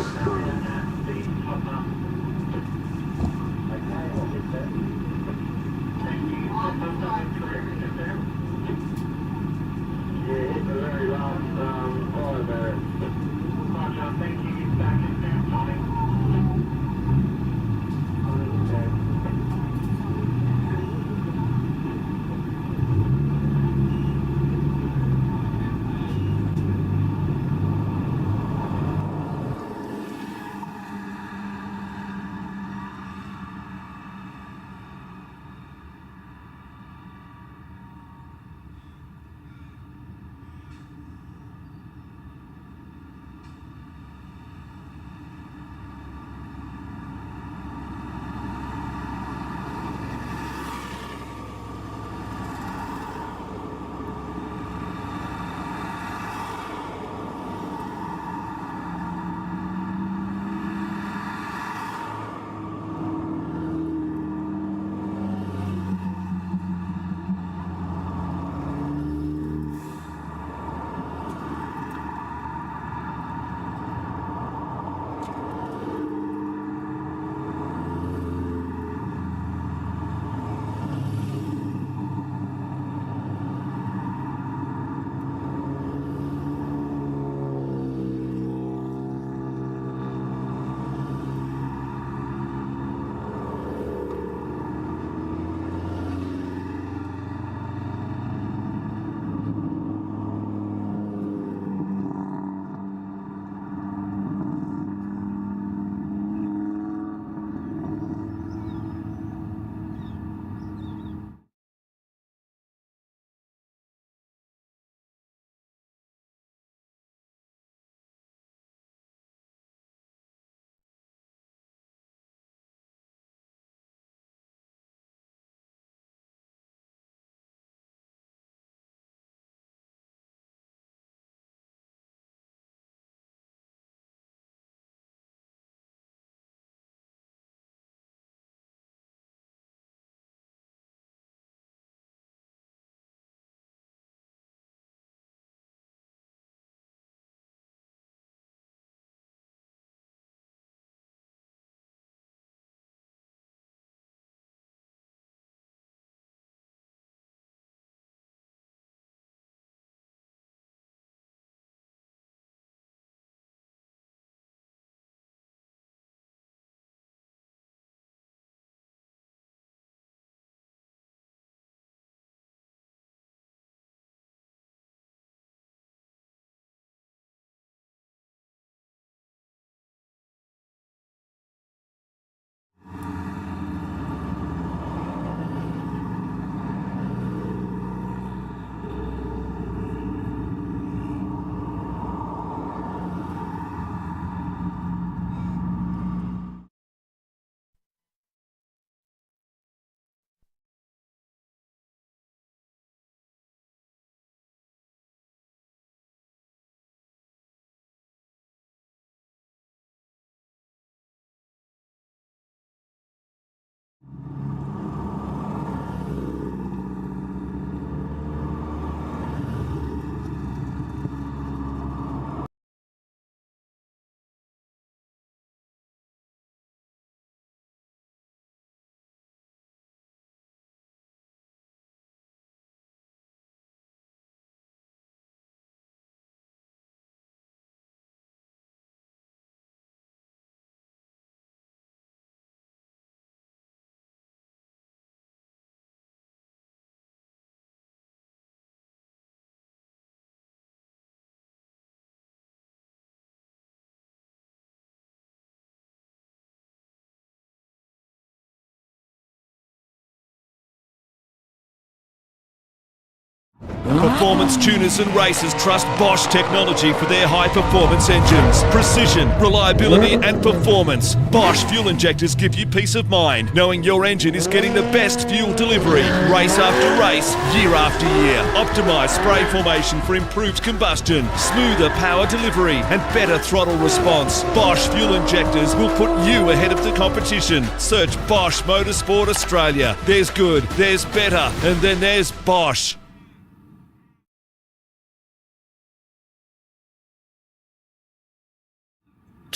Performance tuners and racers trust Bosch technology for their high-performance engines. Precision, reliability and performance. Bosch fuel injectors give you peace of mind, knowing your engine is getting the best fuel delivery, race after race, year after year. Optimised spray formation for improved combustion, smoother power delivery and better throttle response. Bosch fuel injectors will put you ahead of the competition. Search Bosch Motorsport Australia. There's good, there's better, and then there's Bosch.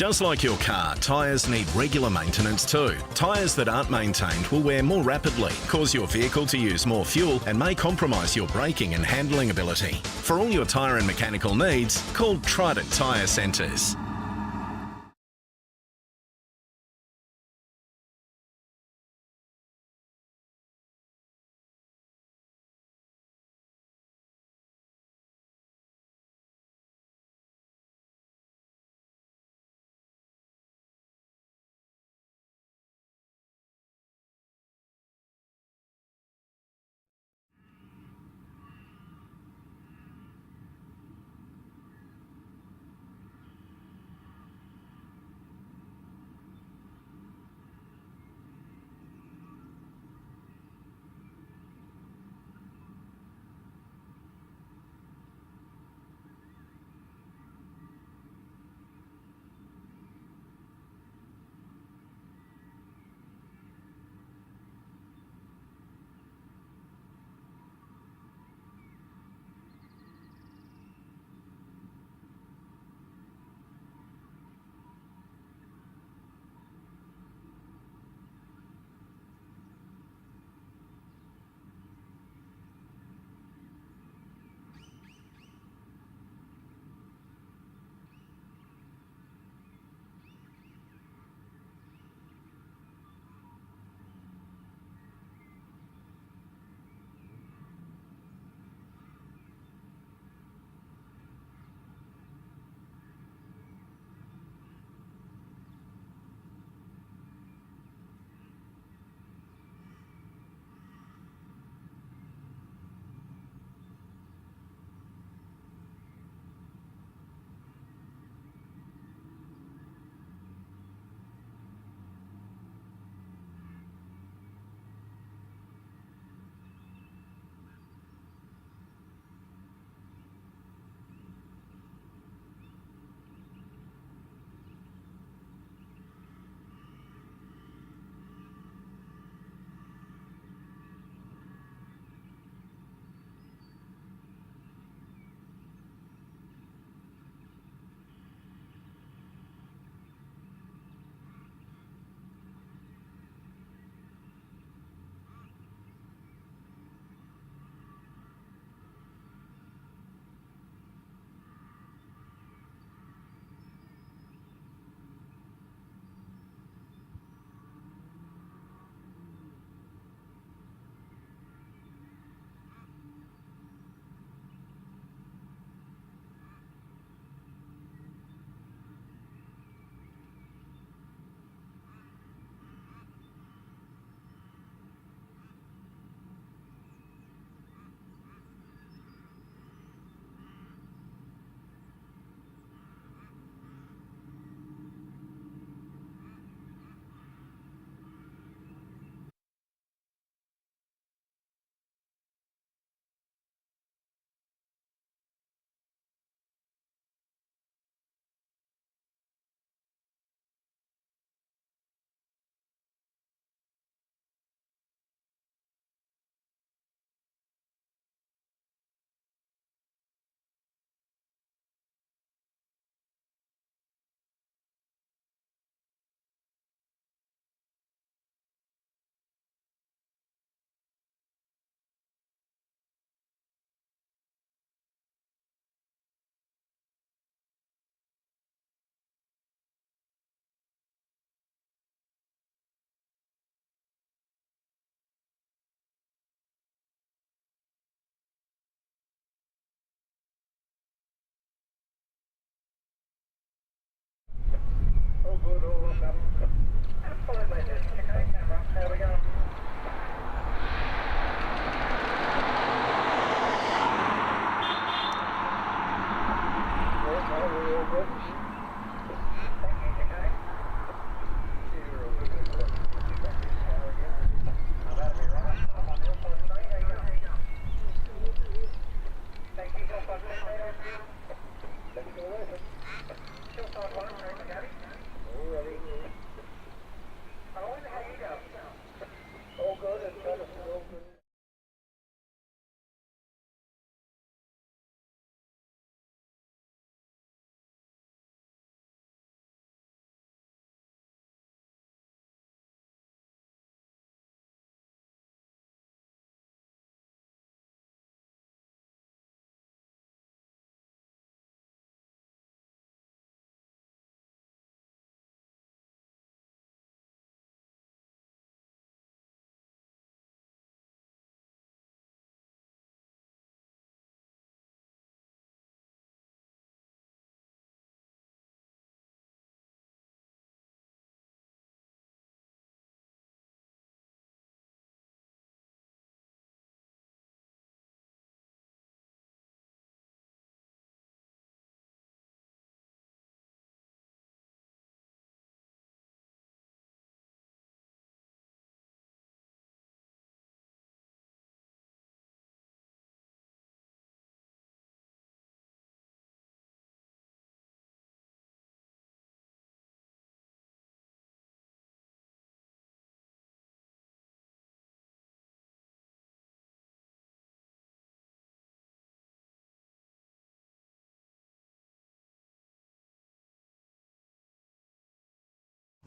Just like your car, tyres need regular maintenance too. Tyres that aren't maintained will wear more rapidly, cause your vehicle to use more fuel and may compromise your braking and handling ability. For all your tyre and mechanical needs, call Trident Tyre Centres.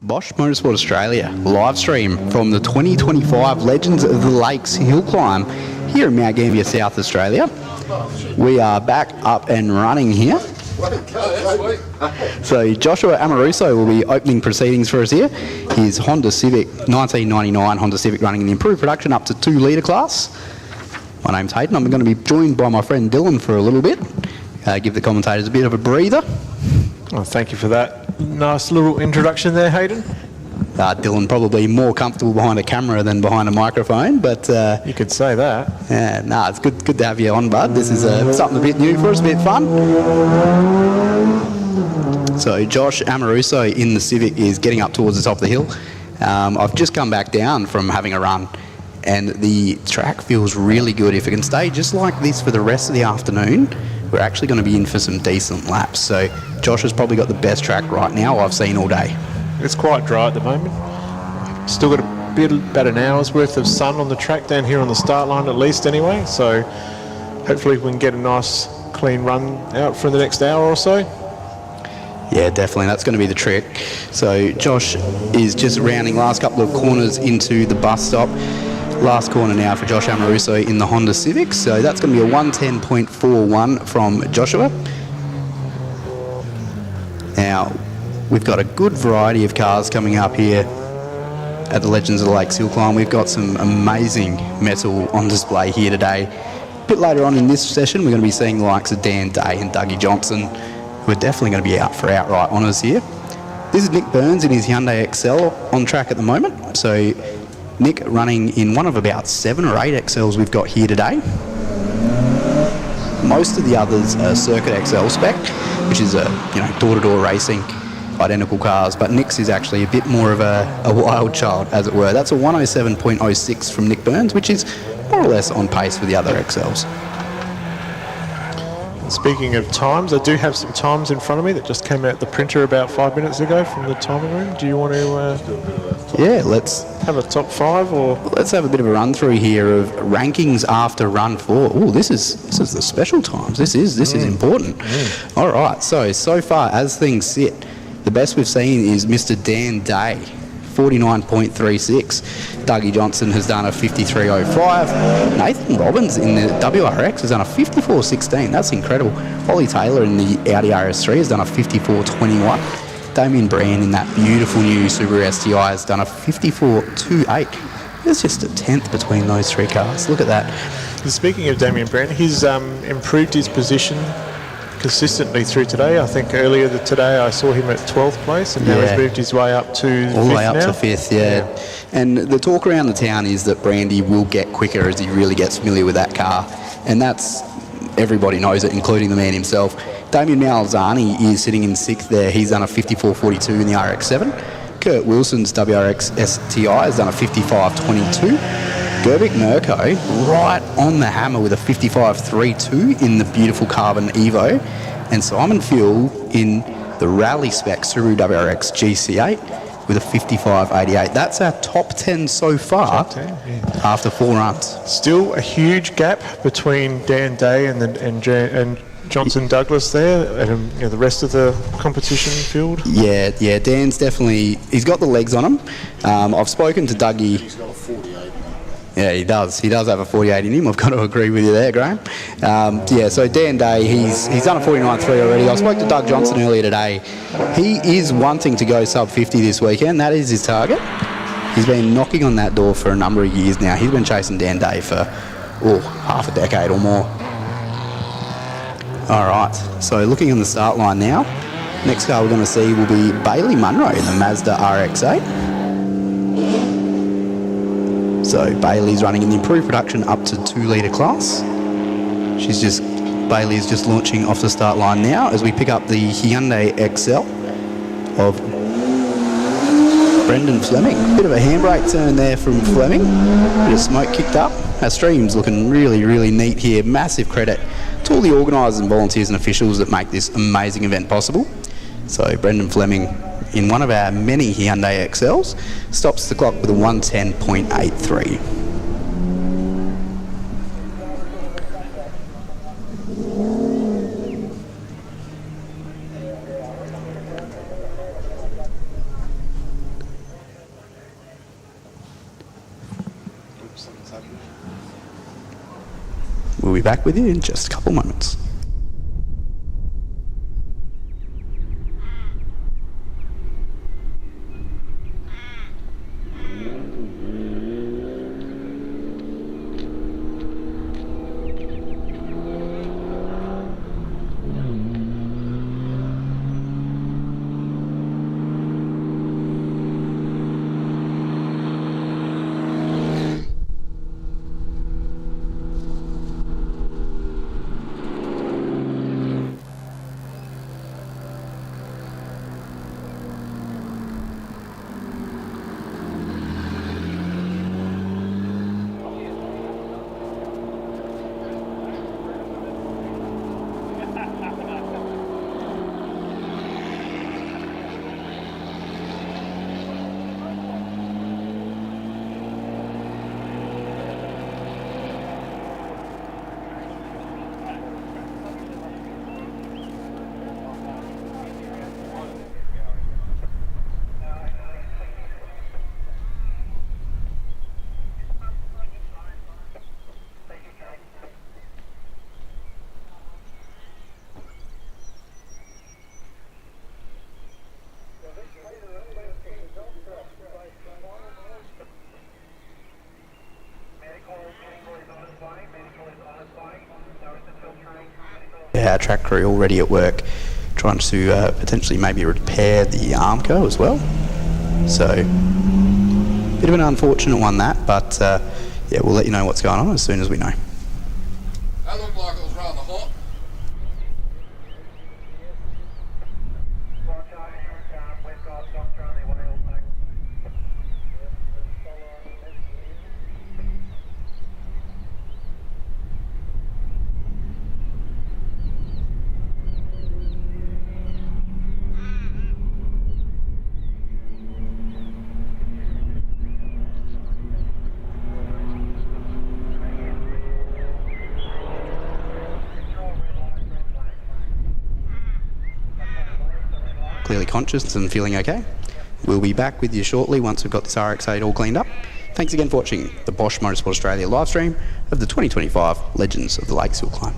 Bosch Motorsport Australia live stream from the 2025 Legends of the Lakes Hillclimb here in Mount Gambier, South Australia. We are back up and running here. So Joshua Amoruso will be opening proceedings for us here. His Honda Civic, 1999 Honda Civic, running in the improved production up to 2 litre class. My name's Hayden. I'm going to be joined by my friend Dylan for a little bit. Give the commentators a bit of a breather. Oh, thank you for that nice little introduction there, Hayden. Dylan probably more comfortable behind a camera than behind a microphone, but you could say that. Yeah, it's good to have you on, bud. This is something a bit new for us, a bit fun. So Josh Amoruso in the Civic is getting up towards the top of the hill. I've just come back down from having a run, and the track feels really good. If it can stay just like this for the rest of the afternoon, we're actually going to be in for some decent laps. So Josh has probably got the best track right now I've seen all day. It's quite dry at the moment. Still got about an hour's worth of sun on the track down here on the start line at least anyway, so hopefully we can get a nice clean run out for the next hour or so. Yeah, definitely, that's going to be the trick. So Josh is just rounding last couple of corners into the bus stop. Last corner now for Josh Amoruso in the Honda Civic, so that's going to be a 110.41 from Joshua. Now, we've got a good variety of cars coming up here at the Legends of the Lakes Hillclimb. We've got some amazing metal on display here today. A bit later on in this session, we're going to be seeing the likes of Dan Day and Dougie Johnson, who are definitely going to be out for outright honours here. This is Nick Burns in his Hyundai XL on track at the moment. So Nick running in one of about 7 or 8 XLs we've got here today. Most of the others are Circuit XL spec, which is door-to-door racing, identical cars, but Nick's is actually a bit more of a wild child, as it were. That's a 107.06 from Nick Burns, which is more or less on pace with the other XLs. Speaking of times, I do have some times in front of me that just came out the printer about 5 minutes ago from the timing room. Do you want to yeah, let's have a top 5, or let's have a bit of a run through here of rankings after run 4. Oh, this is the special times. This is important. All right, so far as things sit, the best we've seen is Mr. Dan Day, 49.36. Dougie Johnson has done a 53.05. Nathan Robbins in the WRX has done a 54.16. That's incredible. Ollie Taylor in the Audi RS3 has done a 54.21. Damien Brand in that beautiful new Subaru STI has done a 54.28. There's just a tenth between those 3 cars. Look at that. Speaking of Damien Brand, he's improved his position consistently through today. I think earlier today I saw him at 12th place, and now he's moved his way up to 5th all the way up now. to 5th, yeah. And the talk around the town is that Brandy will get quicker as he really gets familiar with that car, and that's, everybody knows it, including the man himself. Damien Malzani is sitting in 6th there. He's done a 54.42 in the RX-7. Kurt Wilson's WRX STI has done a 55.22. Gerbic Mirko right on the hammer with a 55.32 in the beautiful Carbon Evo, and Simon Fuel in the Rally Spec Subaru WRX GC8 with a 55.88. That's our top 10 so far. Top 10, after 4 runs. Still a huge gap between Dan Day and Johnson Douglas there, and the rest of the competition field. Yeah, Dan's definitely, he's got the legs on him. I've spoken to Dougie. He's got a 48. Yeah, he does. He does have a 48 in him. I've got to agree with you there, Graham. So Dan Day, he's done a 49.3 already. I spoke to Doug Johnson earlier today. He is wanting to go sub 50 this weekend. That is his target. He's been knocking on that door for a number of years now. He's been chasing Dan Day for half a decade or more. All right, so looking on the start line now, next car we're going to see will be Bailey Munro in the Mazda RX-8. So Bailey's running in the improved production up to 2 litre class. Bailey's just launching off the start line now as we pick up the Hyundai XL of Brendan Fleming. Bit of a handbrake turn there from Fleming. Bit of smoke kicked up. Our stream's looking really, really neat here. Massive credit to all the organisers and volunteers and officials that make this amazing event possible. So Brendan Fleming, in one of our many Hyundai XLs, stops the clock with a 110.83. We'll be back with you in just a couple moments. Our track crew already at work trying to potentially maybe repair the Armco as well. So, bit of an unfortunate one that, but yeah, we'll let you know what's going on as soon as we know. That looked like it was rather hot. Clearly conscious and feeling okay. We'll be back with you shortly once we've got this RX-8 all cleaned up. Thanks again for watching the Bosch Motorsport Australia live stream of the 2025 Legends of the Lakes Hillclimb.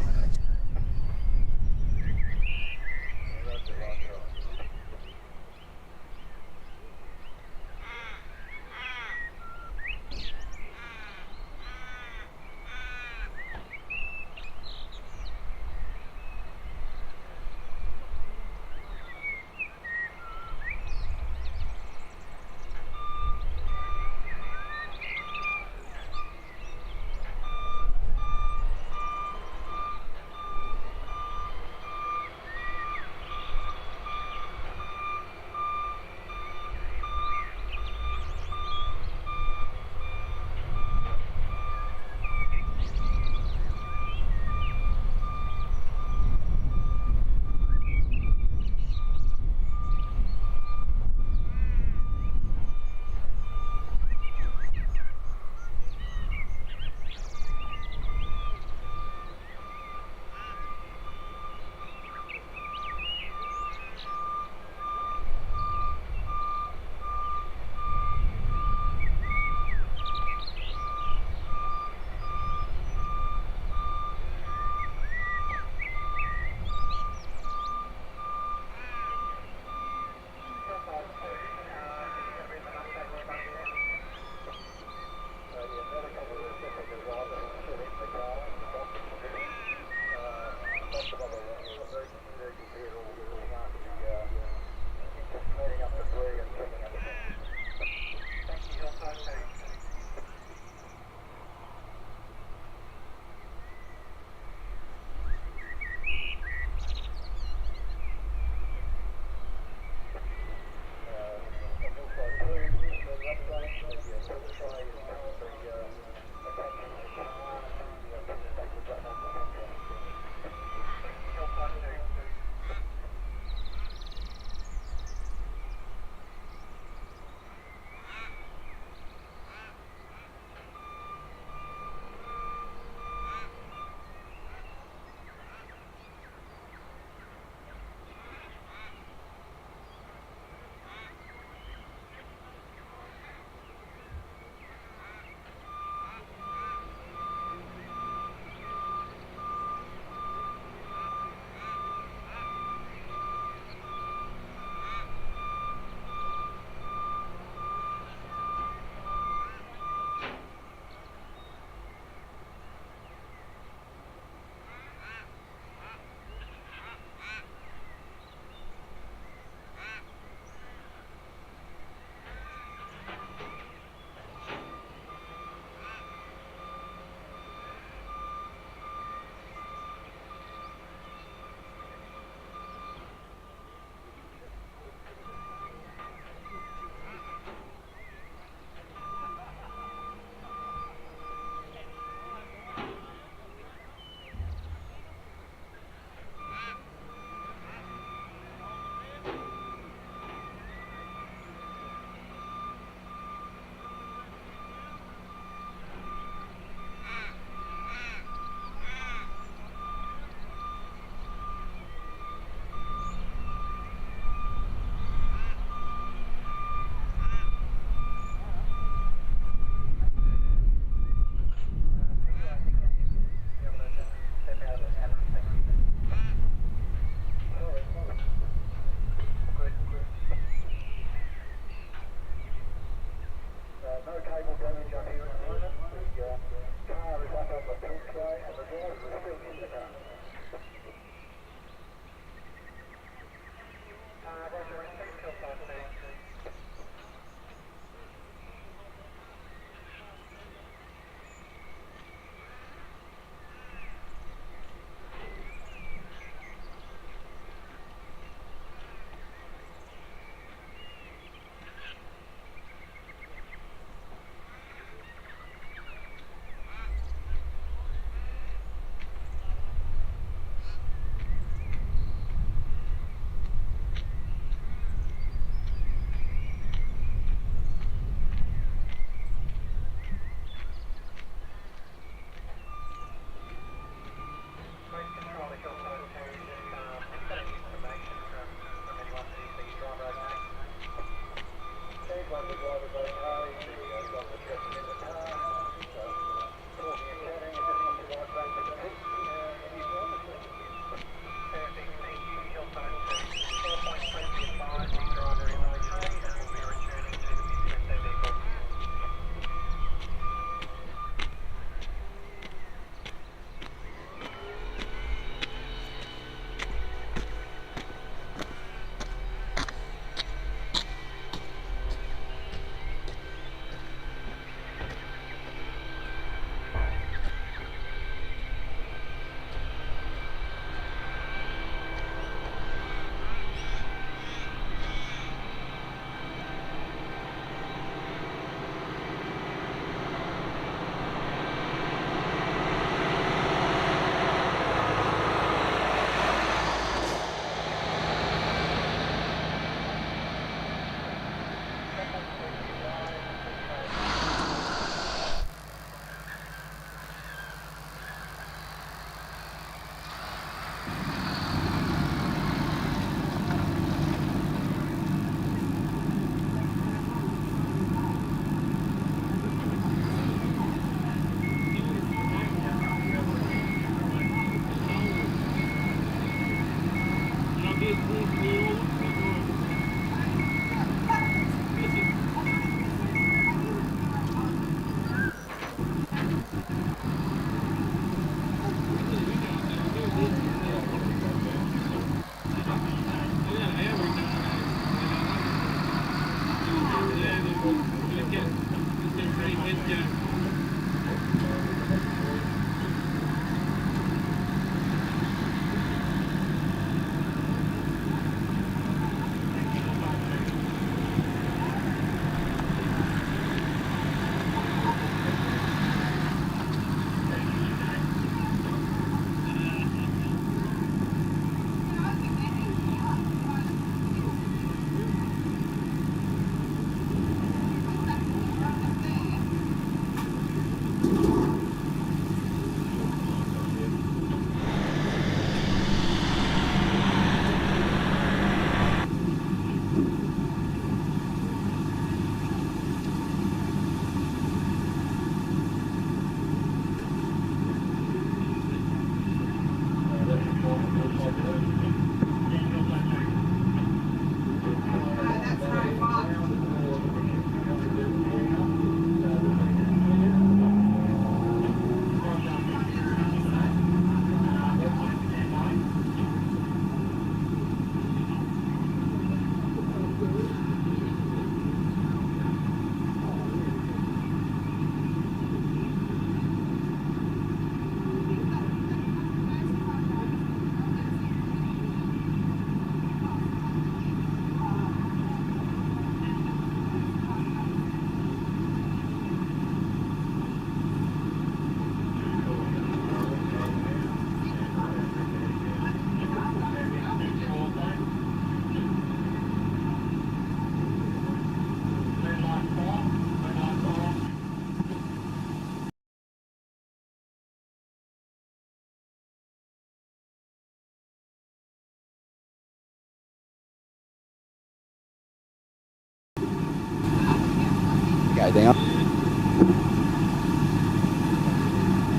everything else.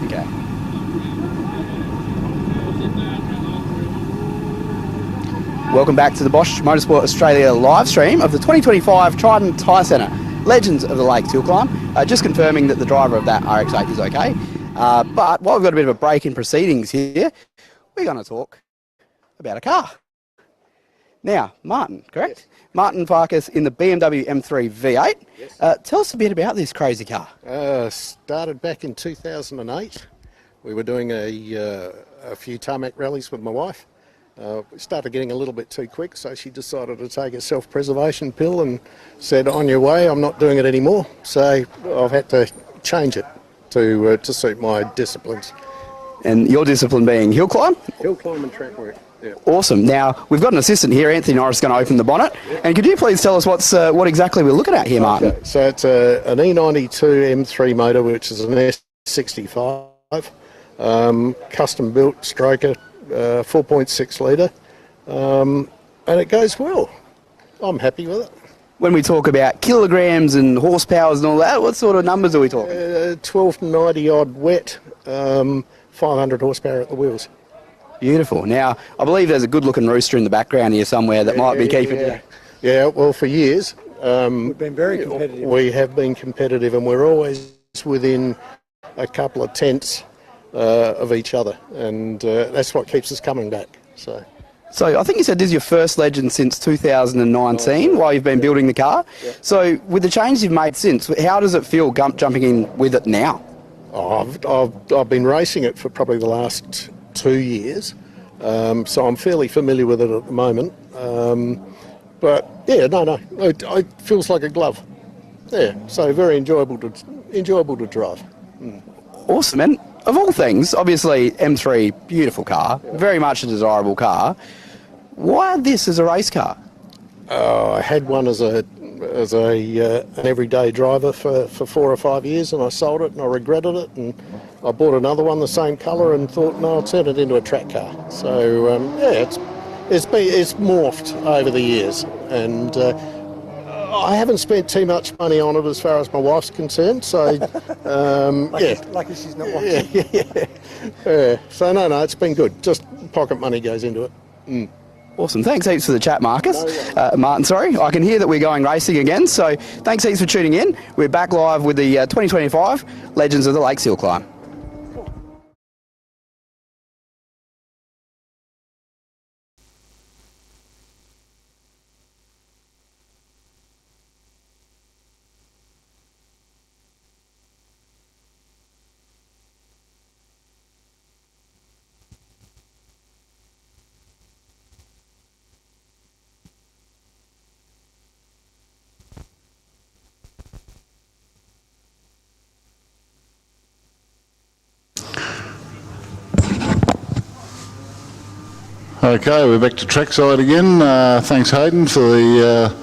Okay. Welcome back to the Bosch Motorsport Australia live stream of the 2025 Trident Tyre Centre Legends of the Lakes Hillclimb. Just confirming that the driver of that RX-8 is okay. But while we've got a bit of a break in proceedings here, we're going to talk about a car. Now, Martin, correct? Yes. Martin Farkas in the BMW M3 V8. Yes. Tell us a bit about this crazy car. Started back in 2008. We were doing a few tarmac rallies with my wife. We started getting a little bit too quick, so she decided to take a self-preservation pill and said, on your way, I'm not doing it anymore. So I've had to change it to suit my disciplines. And your discipline being hill climb? Hill climb and track work. Yeah. Awesome. Now, we've got an assistant here, Anthony Norris, is going to open the bonnet. Yeah. And could you please tell us what exactly we're looking at here, Martin? Okay. So it's an E92 M3 motor, which is an S65, custom built stroker, 4.6 litre, and it goes well. I'm happy with it. When we talk about kilograms and horsepowers and all that, what sort of numbers are we talking? 1290 odd wet, 500 horsepower at the wheels. Beautiful. Now, I believe there's a good-looking rooster in the background here somewhere that might be keeping you. Yeah, well, for years. We've been very competitive. We have been competitive, and we're always within a couple of tenths of each other, and that's what keeps us coming back. So I think you said this is your first Legend since 2019 while you've been building the car. Yeah. So with the changes you've made since, how does it feel jumping in with it now? I've been racing it for probably the last 2 years, so I'm fairly familiar with it at the moment. But yeah, it feels like a glove. Yeah, so very enjoyable to drive. Awesome, and of all things, obviously M3, beautiful car, very much a desirable car. Why this as a race car? I had one as an everyday driver for 4 or 5 years, and I sold it and I regretted it, and I bought another one the same colour and thought, no, I'll turn it into a track car. So yeah, it's morphed over the years, and I haven't spent too much money on it as far as my wife's concerned. So lucky she's not watching. Yeah. So no, it's been good. Just pocket money goes into it. Awesome. Thanks heaps for the chat, Marcus. Martin, sorry. I can hear that we're going racing again, so thanks heaps for tuning in. We're back live with the 2025 Legends of the Lakes Hillclimb. Okay, we're back to trackside again. Thanks, Hayden, for the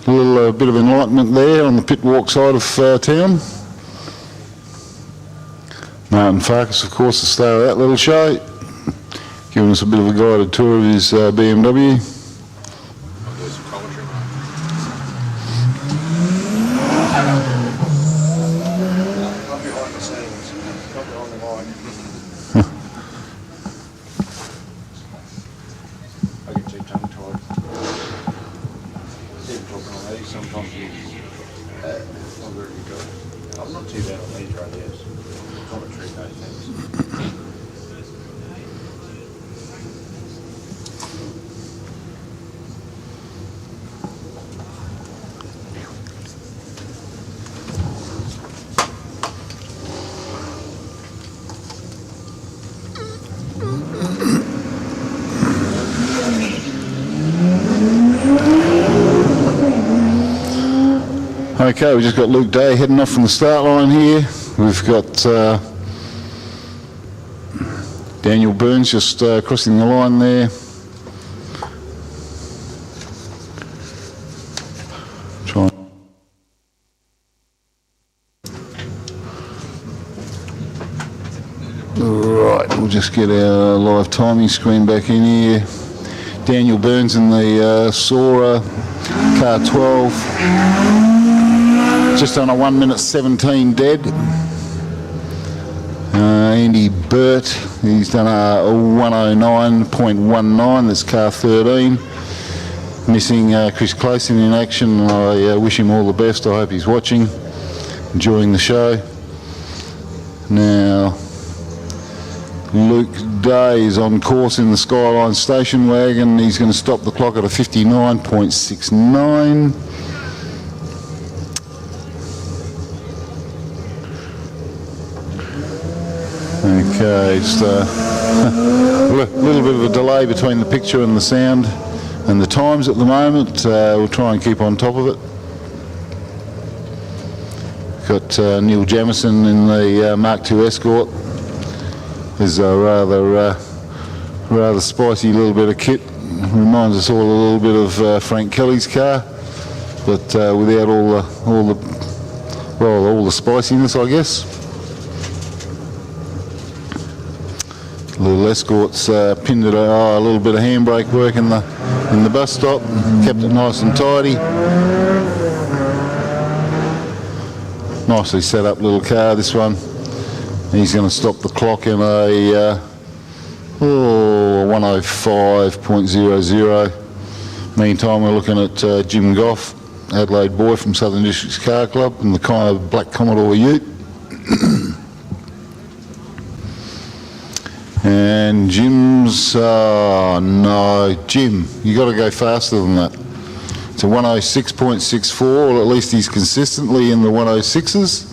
little bit of enlightenment there on the pit walk side of town. Martin Farkas, of course, the star of that little show, giving us a bit of a guided tour of his BMW. Okay, we've just got Luke Day heading off from the start line here. We've got Daniel Burns just crossing the line there. Right, we'll just get our live timing screen back in here. Daniel Burns in the Sora car 12. just on a 1 minute 17 dead. Andy Burt, he's done a 109.19, that's car 13. Missing Chris Clayson in action. I wish him all the best. I hope he's watching, enjoying the show. Now, Luke Day is on course in the Skyline station wagon. He's going to stop the clock at a 59.69. Okay, just a little bit of a delay between the picture and the sound and the times at the moment. We'll try and keep on top of it. Got Neil Jamison in the Mark II Escort. There's a rather spicy little bit of kit. Reminds us all a little bit of Frank Kelly's car, but without all the spiciness, I guess. Little Escort's pinned it a little bit of handbrake work in the bus stop, kept it nice and tidy. Nicely set up little car, this one. He's going to stop the clock in a 105.00. Meantime, we're looking at Jim Goff, Adelaide boy from Southern Districts Car Club, in the kind of black Commodore Ute. And Jim's, no, Jim, you got to go faster than that. It's a 106.64, or at least he's consistently in the 106s.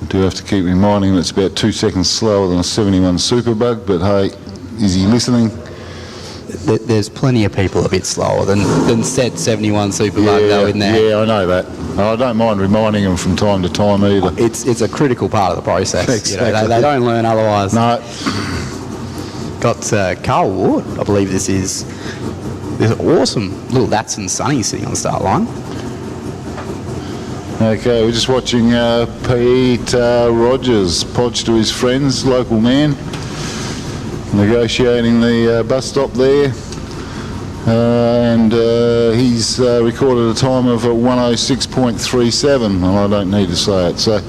I do have to keep reminding him it's about 2 seconds slower than a 71 Superbug, but hey, is he listening? There's plenty of people a bit slower than said 71 Superbug though in there. Yeah, I know that. I don't mind reminding them from time to time either. It's a critical part of the process. Exactly. You know, they don't learn otherwise. No. Got Carl Ward, I believe this is. There's an awesome little Datsun Sunny sitting on the start line. Okay, we're just watching Pete Rogers, podge to his friends, local man, negotiating the bus stop there. And he's recorded a time of 106.37, and I don't need to say it. So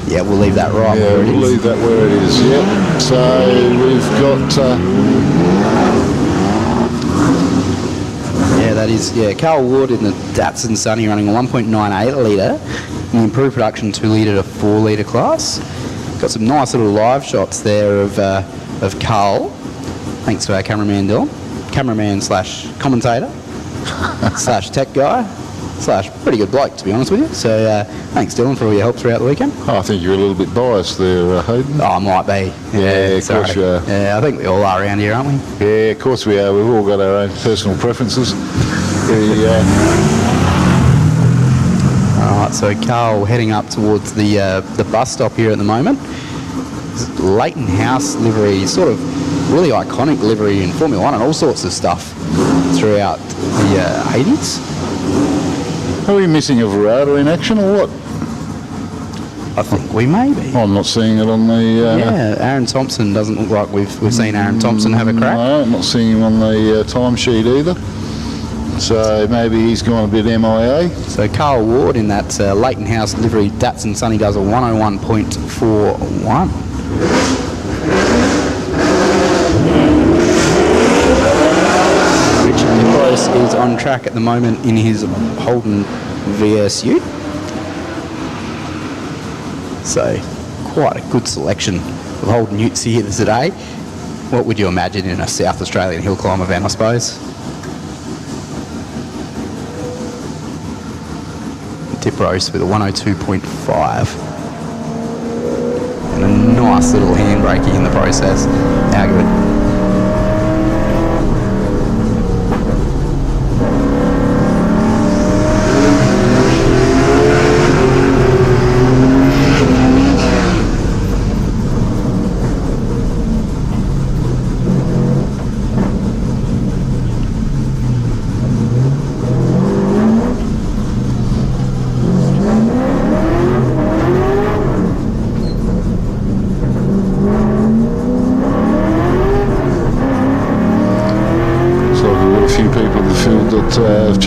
yeah, we'll leave that right where it is. We'll leave that where it is. Yep. So we've got. That is, Carl Ward in the Datsun Sunny running a 1.98 litre in the improved production 2 litre to 4 litre class. Got some nice little live shots there of Carl. Thanks to our cameraman Dylan, cameraman / commentator / tech guy / pretty good bloke, to be honest with you. So thanks Dylan for all your help throughout the weekend. I think you're a little bit biased there, Hayden. Oh, I might be. Yeah, of course you are. Yeah, I think we all are around here, aren't we? Yeah, of course we are. We've all got our own personal preferences. Alright, so Carl heading up towards the bus stop here at the moment. Leighton House livery, sort of really iconic livery in Formula 1 and all sorts of stuff throughout the 80s. Are we missing a Verada in action or what? I think we may be. I'm not seeing it on the... yeah, Aaron Thompson doesn't look like we've seen Aaron Thompson have a crack. No, I'm not seeing him on the timesheet either. So maybe he's gone a bit MIA. So Carl Ward in that Leighton House livery Datsun Sunny does a 101.41. Richard Nicholas is on track at the moment in his Holden VS Ute. So quite a good selection of Holden Utes here today. What would you imagine in a South Australian hill climb event, I suppose? Tip roast with a 102.5 and a nice little handbraking in the process. How good.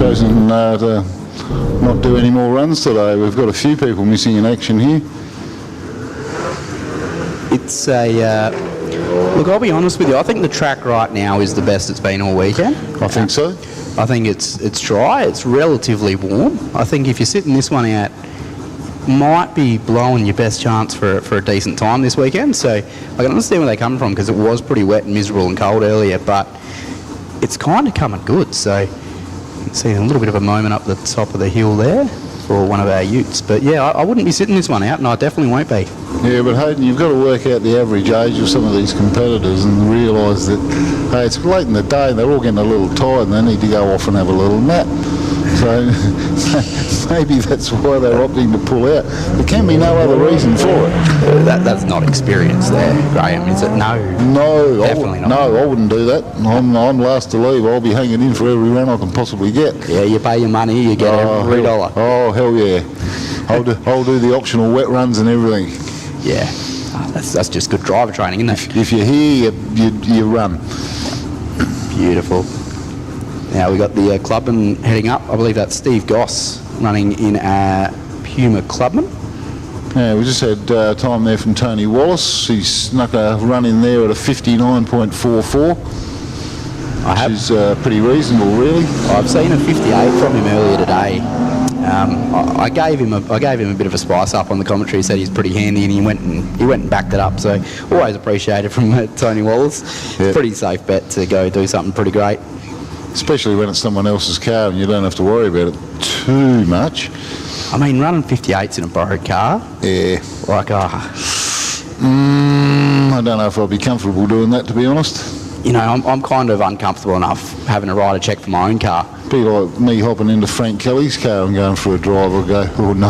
chosen to not do any more runs today. We've got a few people missing in action here. It's a look. I'll be honest with you. I think the track right now is the best it's been all weekend. I think so. I think it's dry. It's relatively warm. I think if you're sitting this one out, might be blowing your best chance for a decent time this weekend. So I can understand where they come from because it was pretty wet and miserable and cold earlier, but it's kind of coming good. So you can see a little bit of a moment up the top of the hill there for one of our utes. But yeah, I wouldn't be sitting this one out, and I definitely won't be. Yeah, but Hayden, you've got to work out the average age of some of these competitors and realise that, hey, it's late in the day and they're all getting a little tired and they need to go off and have a little nap. So maybe that's why they're opting to pull out. There can be no other reason for it. That's not experience there, Graham, is it? No. No, Definitely not. No, I wouldn't do that. I'm last to leave. I'll be hanging in for every run I can possibly get. Yeah, you pay your money, you get every dollar. Oh, hell yeah. I'll do the optional wet runs and everything. Yeah, that's just good driver training, isn't it? If you're here, you run. Beautiful. Now we got the clubman heading up. I believe that's Steve Goss running in a Puma clubman. Yeah, we just had time there from Tony Wallace. He snuck a run in there at a 59.44. Which is pretty reasonable, really. I've seen a 58 from him earlier today. I gave him a bit of a spice up on the commentary. Said he's pretty handy, and he went and backed it up. So always appreciated from Tony Wallace. Yep. Pretty safe bet to go do something pretty great. Especially when it's someone else's car and you don't have to worry about it too much. I mean, running 58s in a borrowed car. Yeah. Like, I don't know if I'd be comfortable doing that, to be honest. You know, I'm kind of uncomfortable enough having a rider check for my own car. Be like me hopping into Frank Kelly's car and going for a drive. I'll go, oh, no.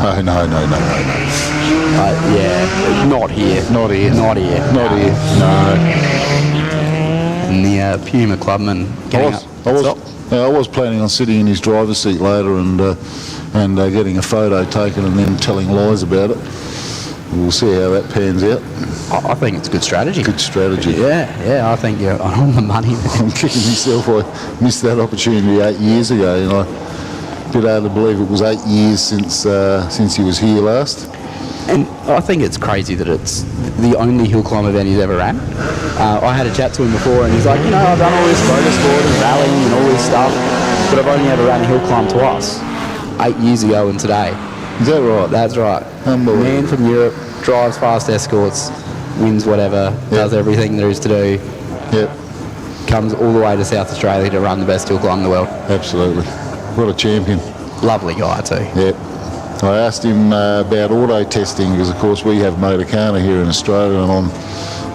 Yeah, not here. Not here. Not here. Not here. No. And the Puma clubman getting up. I was planning on sitting in his driver's seat later and getting a photo taken and then telling lies about it. We'll see how that pans out. I think it's good strategy. Good strategy. Yeah, I think you're on the money. I'm kicking myself. I missed that opportunity 8 years ago, and I'm a bit hard to believe it was 8 years since he was here last. And I think it's crazy that it's the only hill climb event he's ever ran. I had a chat to him before and he's like, I've done all this motorsport and rallying and all this stuff, but I've only ever ran a hill climb twice. 8 years ago and today. Is that right? That's right. Unbelievable. Man from Europe, drives fast escorts, wins whatever, does everything there is to do. Yep. Comes all the way to South Australia to run the best hill climb in the world. Absolutely. What a champion. Lovely guy too. Yep. I asked him about auto testing because, of course, we have Motorcana here in Australia, and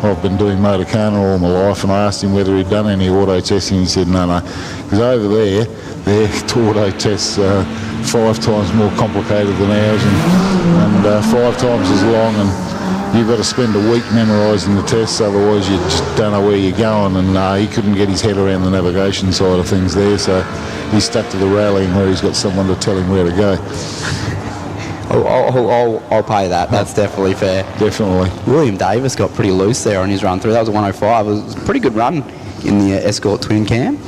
I've been doing Motorcana all my life, and I asked him whether he'd done any auto testing. He said no, because over there, their auto tests are 5 times more complicated than ours and 5 times as long, and you've got to spend a week memorising the tests, otherwise you just don't know where you're going, and he couldn't get his head around the navigation side of things there, so he's stuck to the rallying where he's got someone to tell him where to go. I'll pay that. That's definitely fair. Definitely. William Davis got pretty loose there on his run through. That was a 105. It was a pretty good run in the Escort twin cam.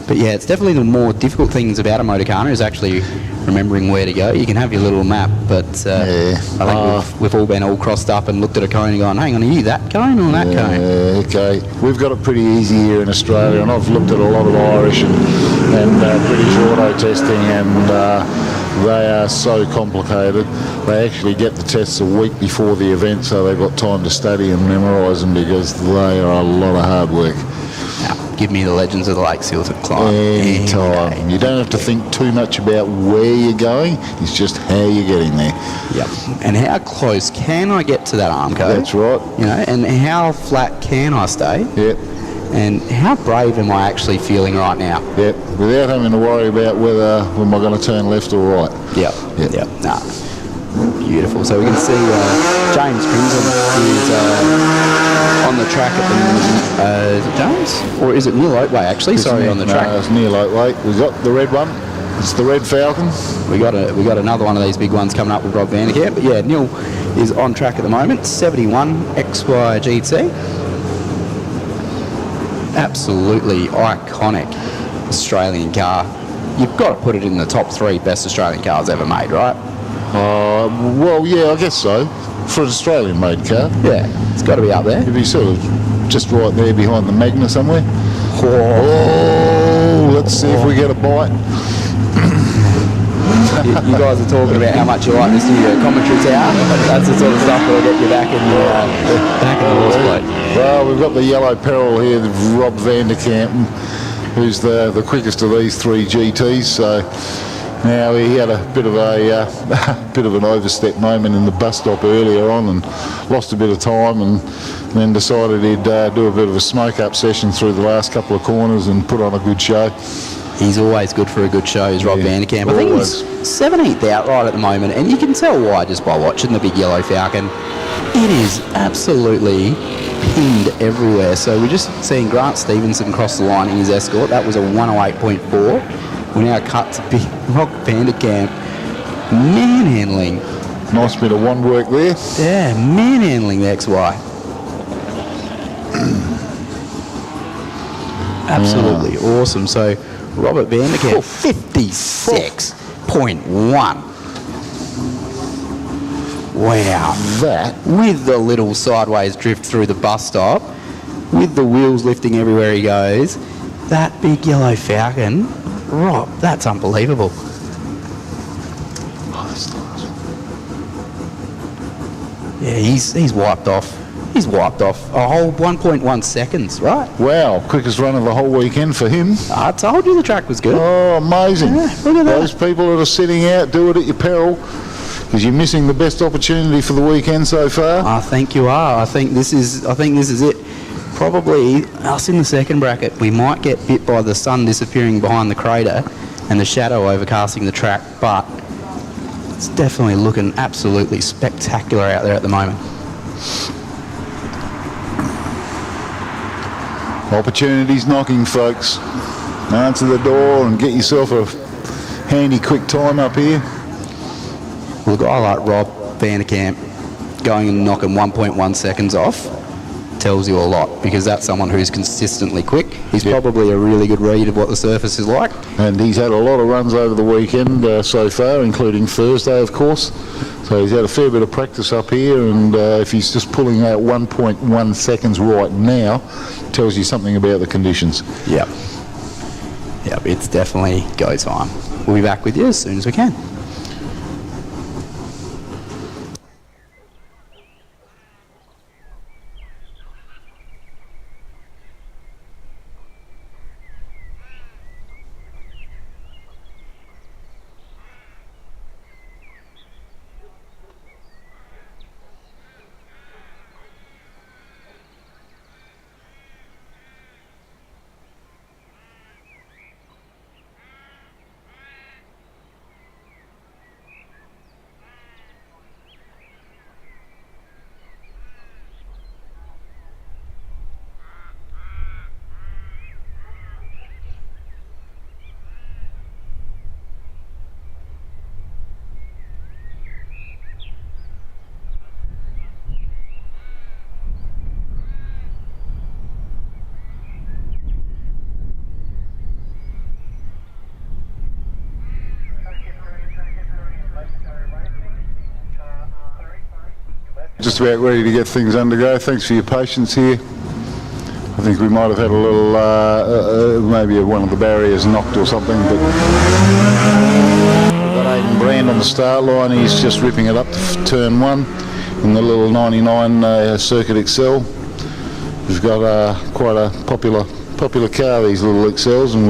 But yeah, it's definitely the more difficult things about a Motorcana is actually remembering where to go. You can have your little map, but I think we've all been all crossed up and looked at a cone and gone, hang on, are you that cone or that cone? Okay. We've got it pretty easy here in Australia, and I've looked at a lot of Irish and British auto testing, and they are so complicated. They actually get the tests a week before the event, so they've got time to study and memorise them because they are a lot of hard work. Give me the Legends of the Lakes Hillclimb. Anytime. You don't have to think too much about where you're going. It's just how you're getting there. Yep. And how close can I get to that arm code? That's right. And how flat can I stay? Yep. And how brave am I actually feeling right now? Yep. Without having to worry about whether am I going to turn left or right. Yep. Nah. Beautiful. So we can see James Crimson is on the track at the is it James? Or is it Neil Oatway actually? Sorry, on the track. No, it's Neil Oatway. We've got the red one. It's the Red Falcon. We got another one of these big ones coming up with Rob Vanderkamp. But yeah, Neil is on track at the moment. 71 XY GT. Absolutely iconic Australian car. you've got to put it in the top 3 best Australian cars ever made, right? Well, yeah, I guess so. For an Australian-made car. Yeah, it's got to be up there. It'd be sort of just right there behind the Magna somewhere. Oh, let's see if we get a bite. You guys are talking about how much you like this new commentary tower. That's the sort of stuff that'll get you back in the horse plate. Well, we've got the yellow peril here, Rob van der Kampen, who's the quickest of these 3 GTs. So now he had a bit of an overstep moment in the bus stop earlier on and lost a bit of time, and then decided he'd do a bit of a smoke-up session through the last couple of corners and put on a good show. He's always good for a good show, is Rob van der Kampen. I think he's 17th outright at the moment, and you can tell why just by watching the big yellow Falcon. It is absolutely pinned everywhere. So we're just seeing Grant Stevenson cross the line in his Escort. That was a 108.4. We now cut to big Rob van der Kampen manhandling. Nice bit of wand work there. Yeah, manhandling the XY. Absolutely awesome. So Robert van der Kampen, 56.1. Wow. That. With the little sideways drift through the bus stop, with the wheels lifting everywhere he goes, that big yellow Falcon, Rob, that's unbelievable. Oh, that's nice. Yeah, he's wiped off. He's wiped off a whole 1.1 seconds, right? Wow, quickest run of the whole weekend for him. I told you the track was good. Oh, amazing. Yeah, look at that. Those people that are sitting out, do it at your peril, because you're missing the best opportunity for the weekend so far. I think you are. I think this is it. Probably us in the second bracket, we might get bit by the sun disappearing behind the crater and the shadow overcasting the track, but it's definitely looking absolutely spectacular out there at the moment. Opportunities knocking, folks. Answer the door and get yourself a handy quick time up here. Well, a guy like Rob van der Kampen going and knocking 1.1 seconds off tells you a lot, because that's someone who's consistently quick. He's probably a really good read of what the surface is like. And he's had a lot of runs over the weekend so far, including Thursday, of course. So he's had a fair bit of practice up here, and if he's just pulling out 1.1 seconds right now, tells you something about the conditions. Yep. Yep, it's definitely go time. We'll be back with you as soon as we can. Just about ready to get things undergo. Thanks for your patience here. I think we might have had a little, maybe one of the barriers knocked or something, but we've got Aidan Brand on the start line. He's just ripping it up to turn 1 in the little 99 Circuit XL. We've got quite a popular car, these little XLs, and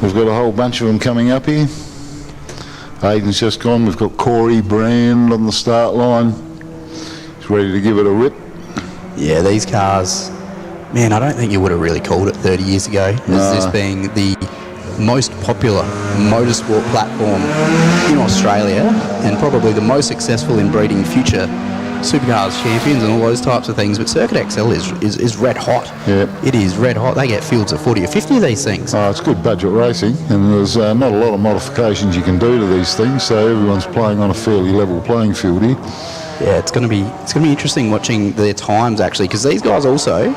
we've got a whole bunch of them coming up here. Aidan's just gone. We've got Corey Brand on the start line. He's ready to give it a rip. Yeah, these cars, man, I don't think you would have really called it 30 years ago as this being the most popular motorsport platform in Australia, and probably the most successful in breeding future supercars champions and all those types of things. But Circuit XL is red hot. Yeah. It is red hot. They get fields of 40 or 50 of these things. Oh, it's good budget racing, and there's not a lot of modifications you can do to these things, so everyone's playing on a fairly level playing field here. Yeah, it's going to be interesting watching their times, actually, because these guys also,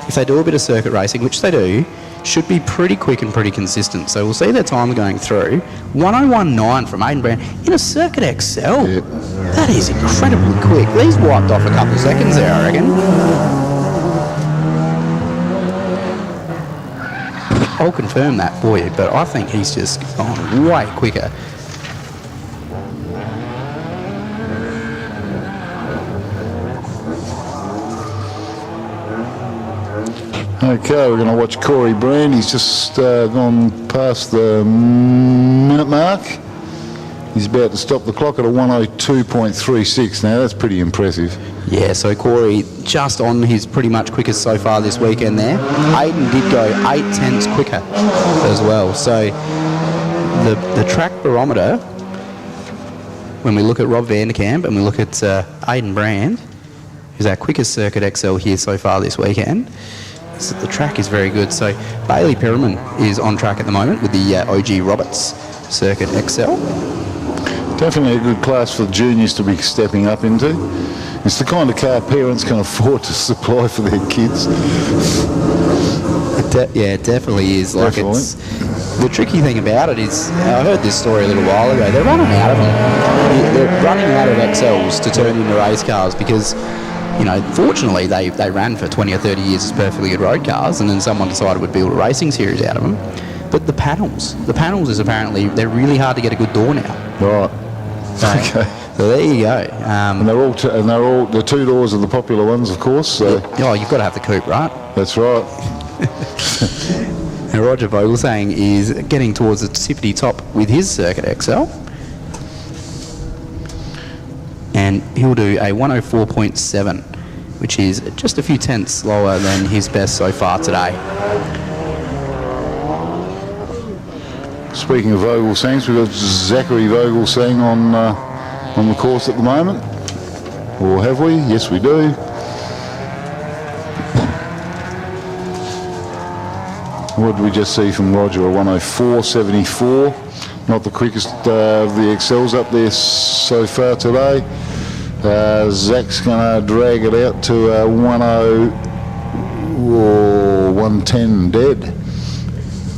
if they do a bit of circuit racing, which they do, should be pretty quick and pretty consistent. So we'll see their time going through. 101.9 from Aiden Brand in a Circuit XL. Yep. That is incredibly quick. These wiped off a couple of seconds there, I reckon. I'll confirm that for you, but I think he's just gone way quicker. Okay, we're going to watch Corey Brand. He's just gone past the minute mark. He's about to stop the clock at a 102.36. Now, that's pretty impressive. Yeah, so Corey just on his pretty much quickest so far this weekend there. Aiden did go 0.8 quicker as well. So the track barometer, when we look at Rob Vanderkamp and we look at Aiden Brand, who's our quickest Circuit XL here so far this weekend, so the track is very good. So Bailey Perriman is on track at the moment with the OG Roberts Circuit XL. Definitely a good class for juniors to be stepping up into. It's the kind of car parents can afford to supply for their kids. Yeah, it definitely is. Like, it's the tricky thing about it is, I heard this story a little while ago. They're running out of them. They're running out of XLs to turn into race cars because, you know, fortunately they ran for 20 or 30 years as perfectly good road cars, and then someone decided would build a racing series out of them. But the panels is apparently, they're really hard to get a good door now. Right. Okay. So there you go. And they're all the two doors are the popular ones, of course. So. Oh, you've got to have the coupe, right? That's right. And Roger Vogelsang is getting towards the tippity top with his Circuit XL. And he'll do a 104.7, which is just a few tenths lower than his best so far today. Speaking of Vogelsangs, we've got Zachary Vogelsang on the course at the moment. Or have we? Yes, we do. What did we just see from Roger? A 104.74. Not the quickest of the XLs up there so far today. Zach's going to drag it out to a 110 dead.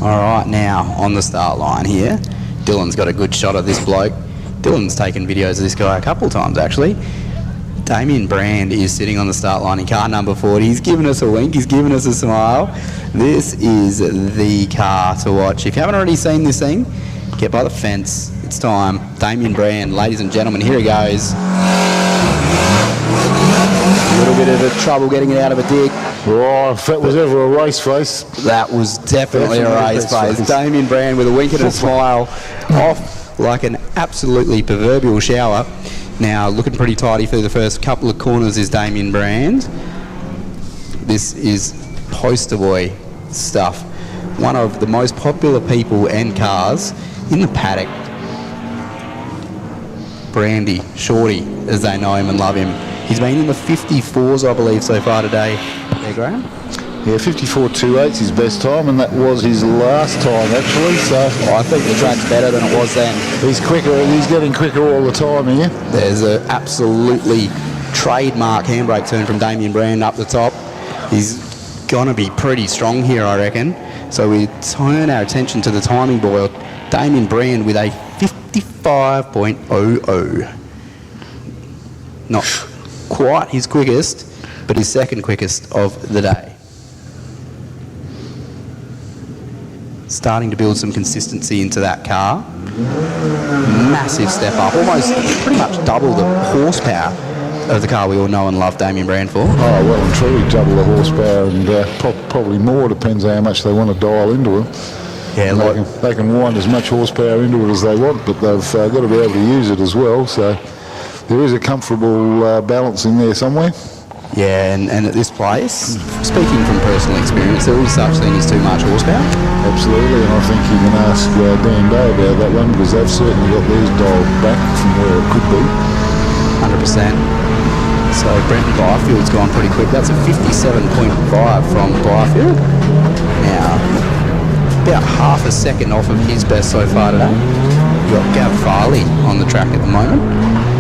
All right, now on the start line here, Dylan's got a good shot of this bloke. Dylan's taken videos of this guy a couple of times actually. Damien Brand is sitting on the start line in car number 40. He's given us a wink, he's given us a smile. This is the car to watch. If you haven't already seen this thing, get by the fence. It's time. Damien Brand, ladies and gentlemen, here he goes. A little bit of trouble getting it out of a dig. Oh, if that was ever a race face. That was definitely a race face. Damien Brand with a wink and a smile, off like an absolutely proverbial shower. Now looking pretty tidy through the first couple of corners is Damien Brand. This is poster boy stuff. One of the most popular people and cars in the paddock. Brandy, Shorty, as they know him and love him. He's been in the 54s, I believe, so far today. There, Graham? Yeah, 54.28's his best time, and that was his last time, actually. So I think the track's better than it was then. He's quicker, and he's getting quicker all the time here. There's an absolutely trademark handbrake turn from Damien Brand up the top. He's going to be pretty strong here, I reckon. So we turn our attention to the timing boy, Damien Brand, with a 55.00. Not quite his quickest, but his second quickest of the day. Starting to build some consistency into that car. Massive step up, almost pretty much double the horsepower of the car we all know and love Damien Brand for. Oh, well and truly double the horsepower, and probably more, depends on how much they want to dial into it. Yeah, they can wind as much horsepower into it as they want, but they've got to be able to use it as well, so there is a comfortable balance in there somewhere. Yeah, and at this place, speaking from personal experience, there is such thing as too much horsepower. Absolutely, and I think you can ask Dan Day about that one, because they've certainly got theirs dialed back from where it could be. 100%. So Brenton Byfield's gone pretty quick. That's a 57.5 from Byfield. Now, about half a second off of his best so far today. We've got Gav Farley on the track at the moment.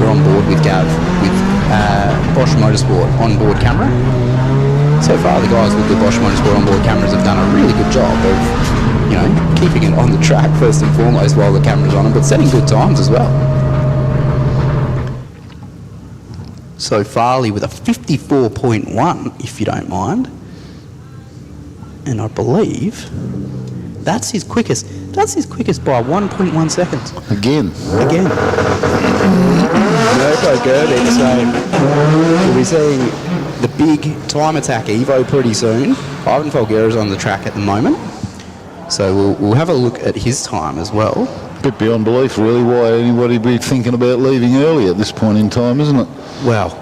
We're on board with Gav with Bosch Motorsport on-board camera. So far, the guys with the Bosch Motorsport onboard cameras have done a really good job of, you know, keeping it on the track first and foremost while the camera's on them, but setting good times as well. So Farley with a 54.1, if you don't mind. And I believe that's his quickest. That's his quickest by 1.1 seconds. Again. Mirko Gerbic, so we'll be seeing the big time attack Evo pretty soon. Ivan Folgera's on the track at the moment, so we'll have a look at his time as well. Bit beyond belief, really, why anybody be thinking about leaving early at this point in time, isn't it? Well,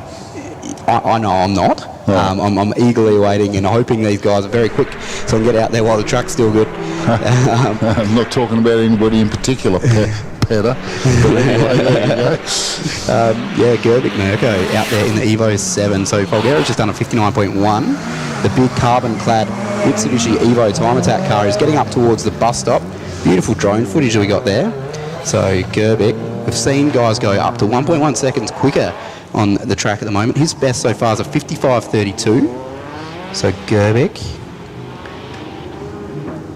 I know I'm not. I'm eagerly waiting and hoping these guys are very quick so I can get out there while the track's still good. I'm not talking about anybody in particular, Peter. But anyway, there you go. Yeah, Gerbic Mirko out there in the Evo 7. So Folgera's just done a 59.1. The big carbon-clad Mitsubishi Evo time attack car is getting up towards the bus stop. Beautiful drone footage we got there. So Gerbic, we've seen guys go up to 1.1 seconds quicker on the track at the moment. His best so far is a 55.32. So Gerbic.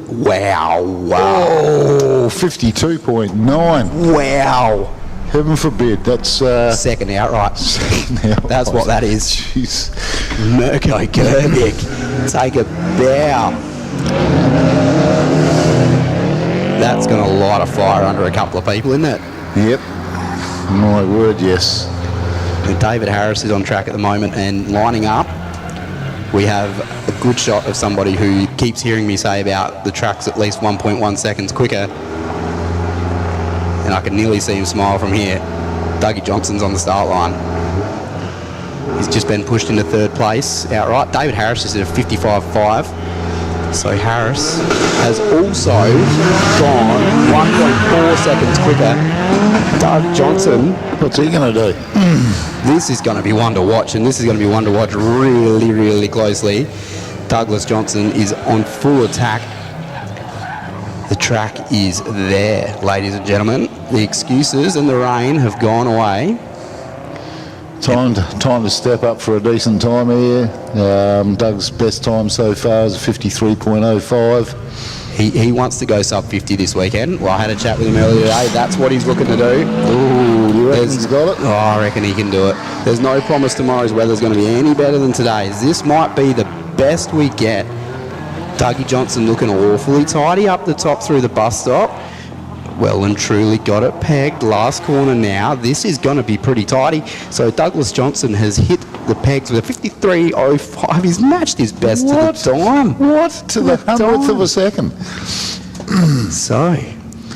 Wow. Oh, 52.9. Wow. Heaven forbid. That's second outright. That's what that is. Jeez. Mirko Gerbic. Take a bow. That's going to light a fire under a couple of people, isn't it? Yep. My word, yes. And David Harris is on track at the moment and lining up. We have a good shot of somebody who keeps hearing me say about the track's at least 1.1 seconds quicker. And I can nearly see him smile from here. Dougie Johnson's on the start line. He's just been pushed into third place outright. David Harris is at a 55.5. So Harris has also gone 1.4 seconds quicker. Doug Johnson. What's he going to do? This is going to be one to watch, and this is going to be one to watch really, really closely. Douglas Johnson is on full attack. The track is there, ladies and gentlemen. The excuses and the rain have gone away. Time to step up for a decent time here. Doug's best time so far is 53.05. He wants to go sub 50 this weekend. Well, I had a chat with him earlier today. That's what he's looking to do. Ooh, you reckon he's got it? Oh, I reckon he can do it. There's no promise tomorrow's weather's going to be any better than today's. This might be the best we get. Dougie Johnson looking awfully tidy up the top through the bus stop. Well and truly got it pegged. Last corner now. This is going to be pretty tidy. So Douglas Johnson has hit the pegs with a 53.05. He's matched his best to the time. What? To the 100th of a second. So,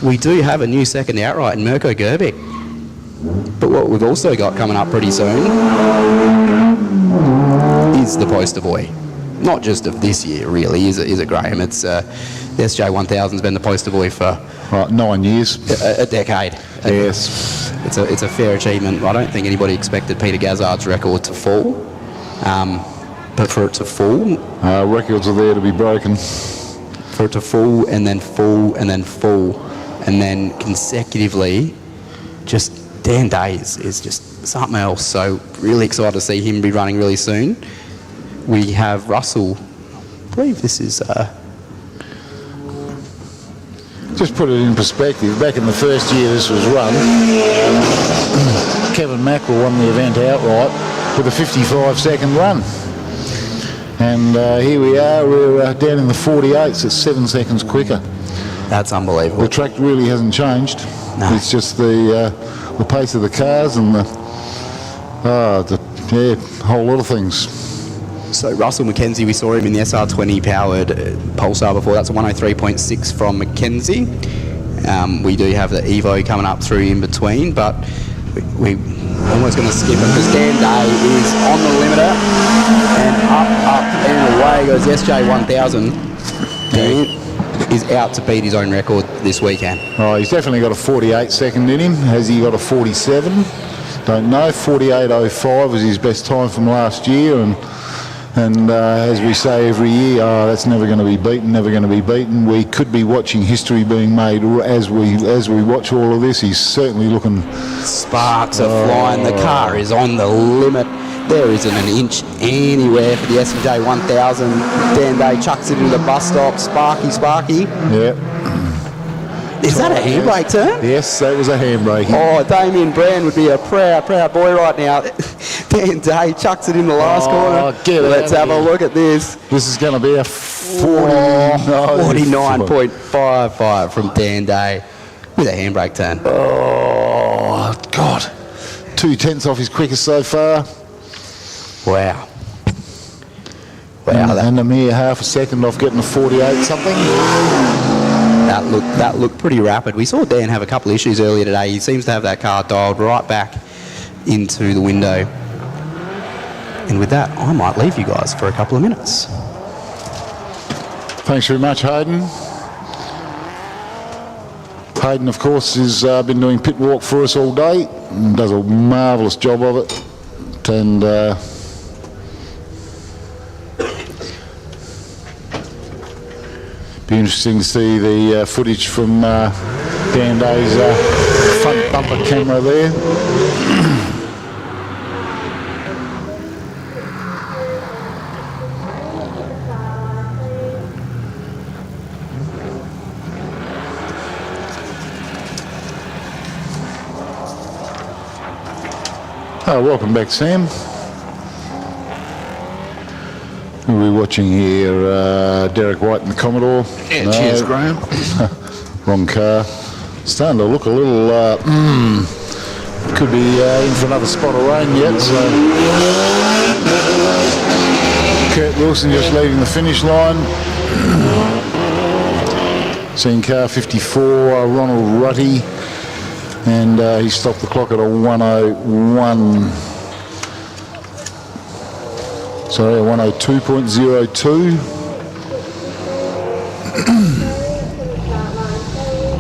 we do have a new second outright in Mirko Gerbic. But what we've also got coming up pretty soon is the poster boy. Not just of this year, really, is it, Graham? It's the SJ1000's been the poster boy for 9 years, a decade. Yes, it's a fair achievement. I don't think anybody expected Peter Gazzard's record to fall, but for it to fall, records are there to be broken. For it to fall and then fall and then fall, and then consecutively, just Dan Day is just something else. So really excited to see him be running really soon. We have Russell. I believe this is. Just put it in perspective. Back in the first year this was run, Kevin Mackerel won the event outright with a 55-second run. And here we are. We're down in the 48s. It's 7 seconds quicker. That's unbelievable. The track really hasn't changed. No. It's just the pace of the cars and the whole lot of things. So Russell McKenzie, we saw him in the SR20 powered Pulsar before. That's a 103.6 from McKenzie. We do have the Evo coming up through in between, but we almost going to skip it because Dan Day is on the limiter, and up and away goes the SJ1000. Dan is out to beat his own record this weekend. Oh, he's definitely got a 48 second in him. Has he got a 47? Don't know. 48.05 was his best time from last year, and as we say every year, that's never going to be beaten, never going to be beaten. We could be watching history being made as we watch all of this. He's certainly looking... Sparks are flying. The car is on the limit. There isn't an inch anywhere for the SJ 1000. Dan Day chucks it into the bus stop. Sparky. Yep. Is that a handbrake turn? Yes, that was a handbrake. Oh, Damien Brand would be a proud boy right now. Dan Day chucks it in the last corner. Let's have a look at this. This is going to be a 49.55 from Dan Day with a handbrake turn. Oh, God. 2/10 off his quickest so far. Wow. And a mere half a second off getting a 48 something. That looked pretty rapid. We saw Dan have a couple of issues earlier today. He seems to have that car dialed right back into the window. And with that, I might leave you guys for a couple of minutes. Thanks very much, Hayden. Hayden, of course, has been doing pit walk for us all day and does a marvellous job of it. And be interesting to see the footage from Dan Day's front bumper camera there. Oh, welcome back, Sam. Who are we watching here? Derek White and the Commodore. Yeah, cheers, Graham. Wrong car. Starting to look a little... could be in for another spot of rain yet, so... Kurt Wilson just leaving the finish line. Seeing car 54, Ronald Rutty. And he stopped the clock at a 101. Sorry, a 102.02.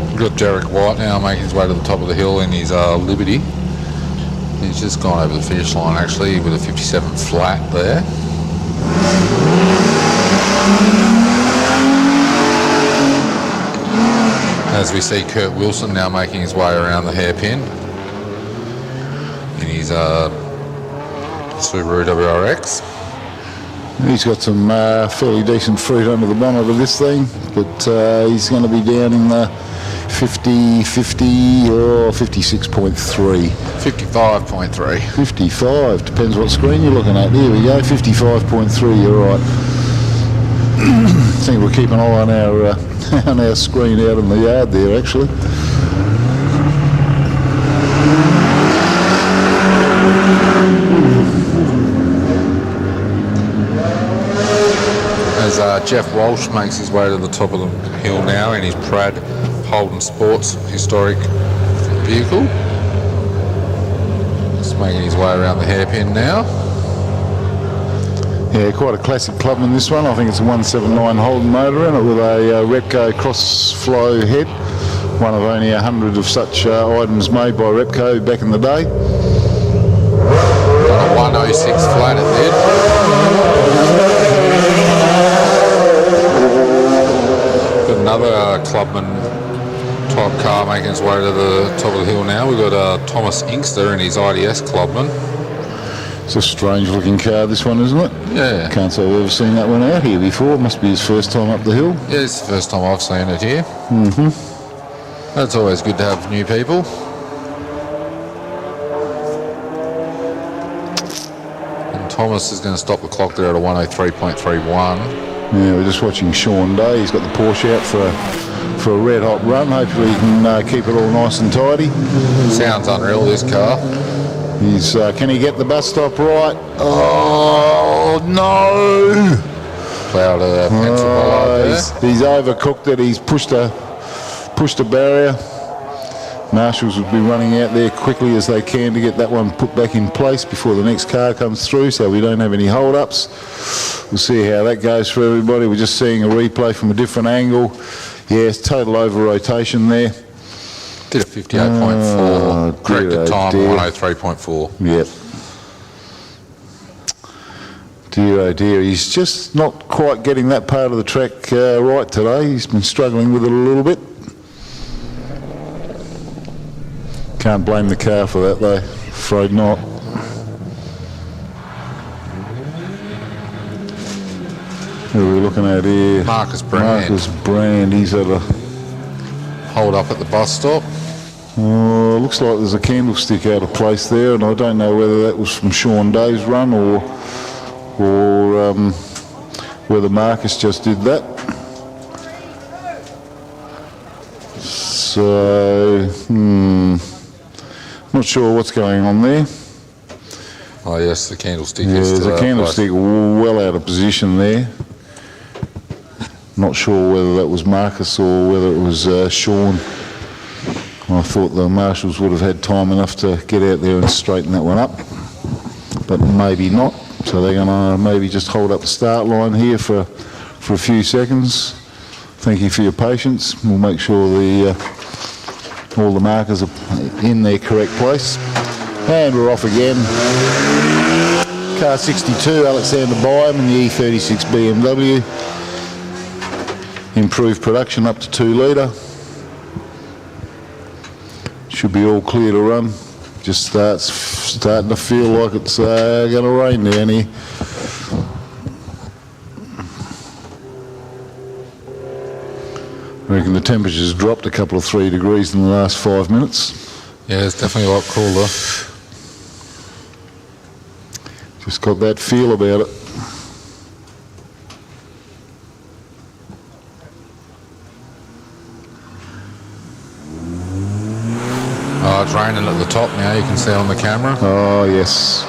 We've got Derek White now making his way to the top of the hill in his Liberty. He's just gone over the finish line actually with a 57 flat there. As we see Kurt Wilson now making his way around the hairpin in his Subaru WRX. He's got some fairly decent fruit under the bonnet of this thing, but he's going to be down in the 50 or 56.3. 55.3. 55, depends what screen you're looking at. There we go, 55.3, you're right. I think we'll keep an eye on our screen out in the yard there, actually. As Jeff Walsh makes his way to the top of the hill now in his Prad Holden Sports historic vehicle. Just making his way around the hairpin now. Yeah, quite a classic Clubman this one. I think it's a 179 Holden motor in it with a Repco cross-flow head. One of only 100 of such items made by Repco back in the day. Got a 106 flat at the head. Got another Clubman type car making its way to the top of the hill now. We've got Thomas Inkster in his IDS Clubman. It's a strange looking car, this one, isn't it? Yeah. Can't say I've ever seen that one out here before. Must be his first time up the hill. Yeah, it's the first time I've seen it here. Mm-hmm. That's always good to have new people. And Thomas is going to stop the clock there at a 103.31. Yeah, we're just watching Sean Day. He's got the Porsche out for a red hot run. Hopefully he can keep it all nice and tidy. Sounds unreal, this car. He's can he get the bus stop right? Oh no! Ploughed a pencil bollard there. He's overcooked it. He's pushed a barrier. Marshals would be running out there quickly as they can to get that one put back in place before the next car comes through, so we don't have any hold-ups. We'll see how that goes for everybody. We're just seeing a replay from a different angle. Yes, total over rotation there. Did a 58.4, corrected time 103.4. Yep. Dear oh dear, he's just not quite getting that part of the track right today. He's been struggling with it a little bit. Can't blame the car for that though, afraid not. Who are we looking at here? Marcus Brand. Marcus Brand. He's at a hold up at the bus stop. Looks like there's a candlestick out of place there, and I don't know whether that was from Sean Day's run or whether Marcus just did that. So, not sure what's going on there. Oh yes, the candlestick Yeah, is there's a candlestick well out of position there. Not sure whether that was Marcus or whether it was Sean. I thought the marshals would have had time enough to get out there and straighten that one up, but maybe not. So they're going to maybe just hold up the start line here for a few seconds. Thank you for your patience. We'll make sure all the markers are in their correct place. And we're off again. Car 62, Alexander Byam in the E36 BMW. Improved production up to 2 litre. Should be all clear to run. Just starting to feel like it's going to rain down here. I reckon the temperature's dropped a couple of 3 degrees in the last 5 minutes. Yeah, it's definitely a lot cooler. Just got that feel about it. Oh, it's raining at the top now, you can see on the camera. Oh, yes.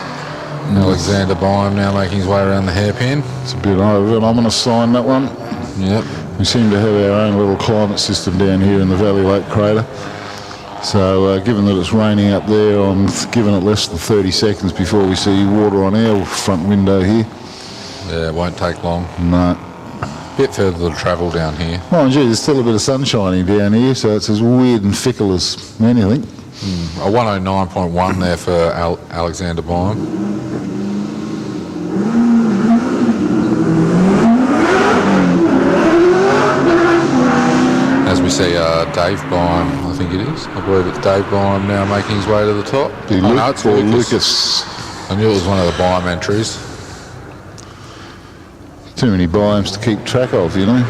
Alexander Byam now making his way around the hairpin. It's a bit over, and I'm going to sign that one. Yep. We seem to have our own little climate system down here in the Valley Lake crater. So given that it's raining up there, I'm giving it less than 30 seconds before we see water on our front window here. Yeah, it won't take long. No. Bit further to travel down here. Mind you, there's still a bit of sun shining down here, so it's as weird and fickle as anything. A 109.1 there for Alexander Byam. As we see Dave Byam, I think it is. I believe it's Dave Byam now making his way to the top. No, it's Lucas. I knew it was one of the Byam entries. Too many Byams to keep track of, you know.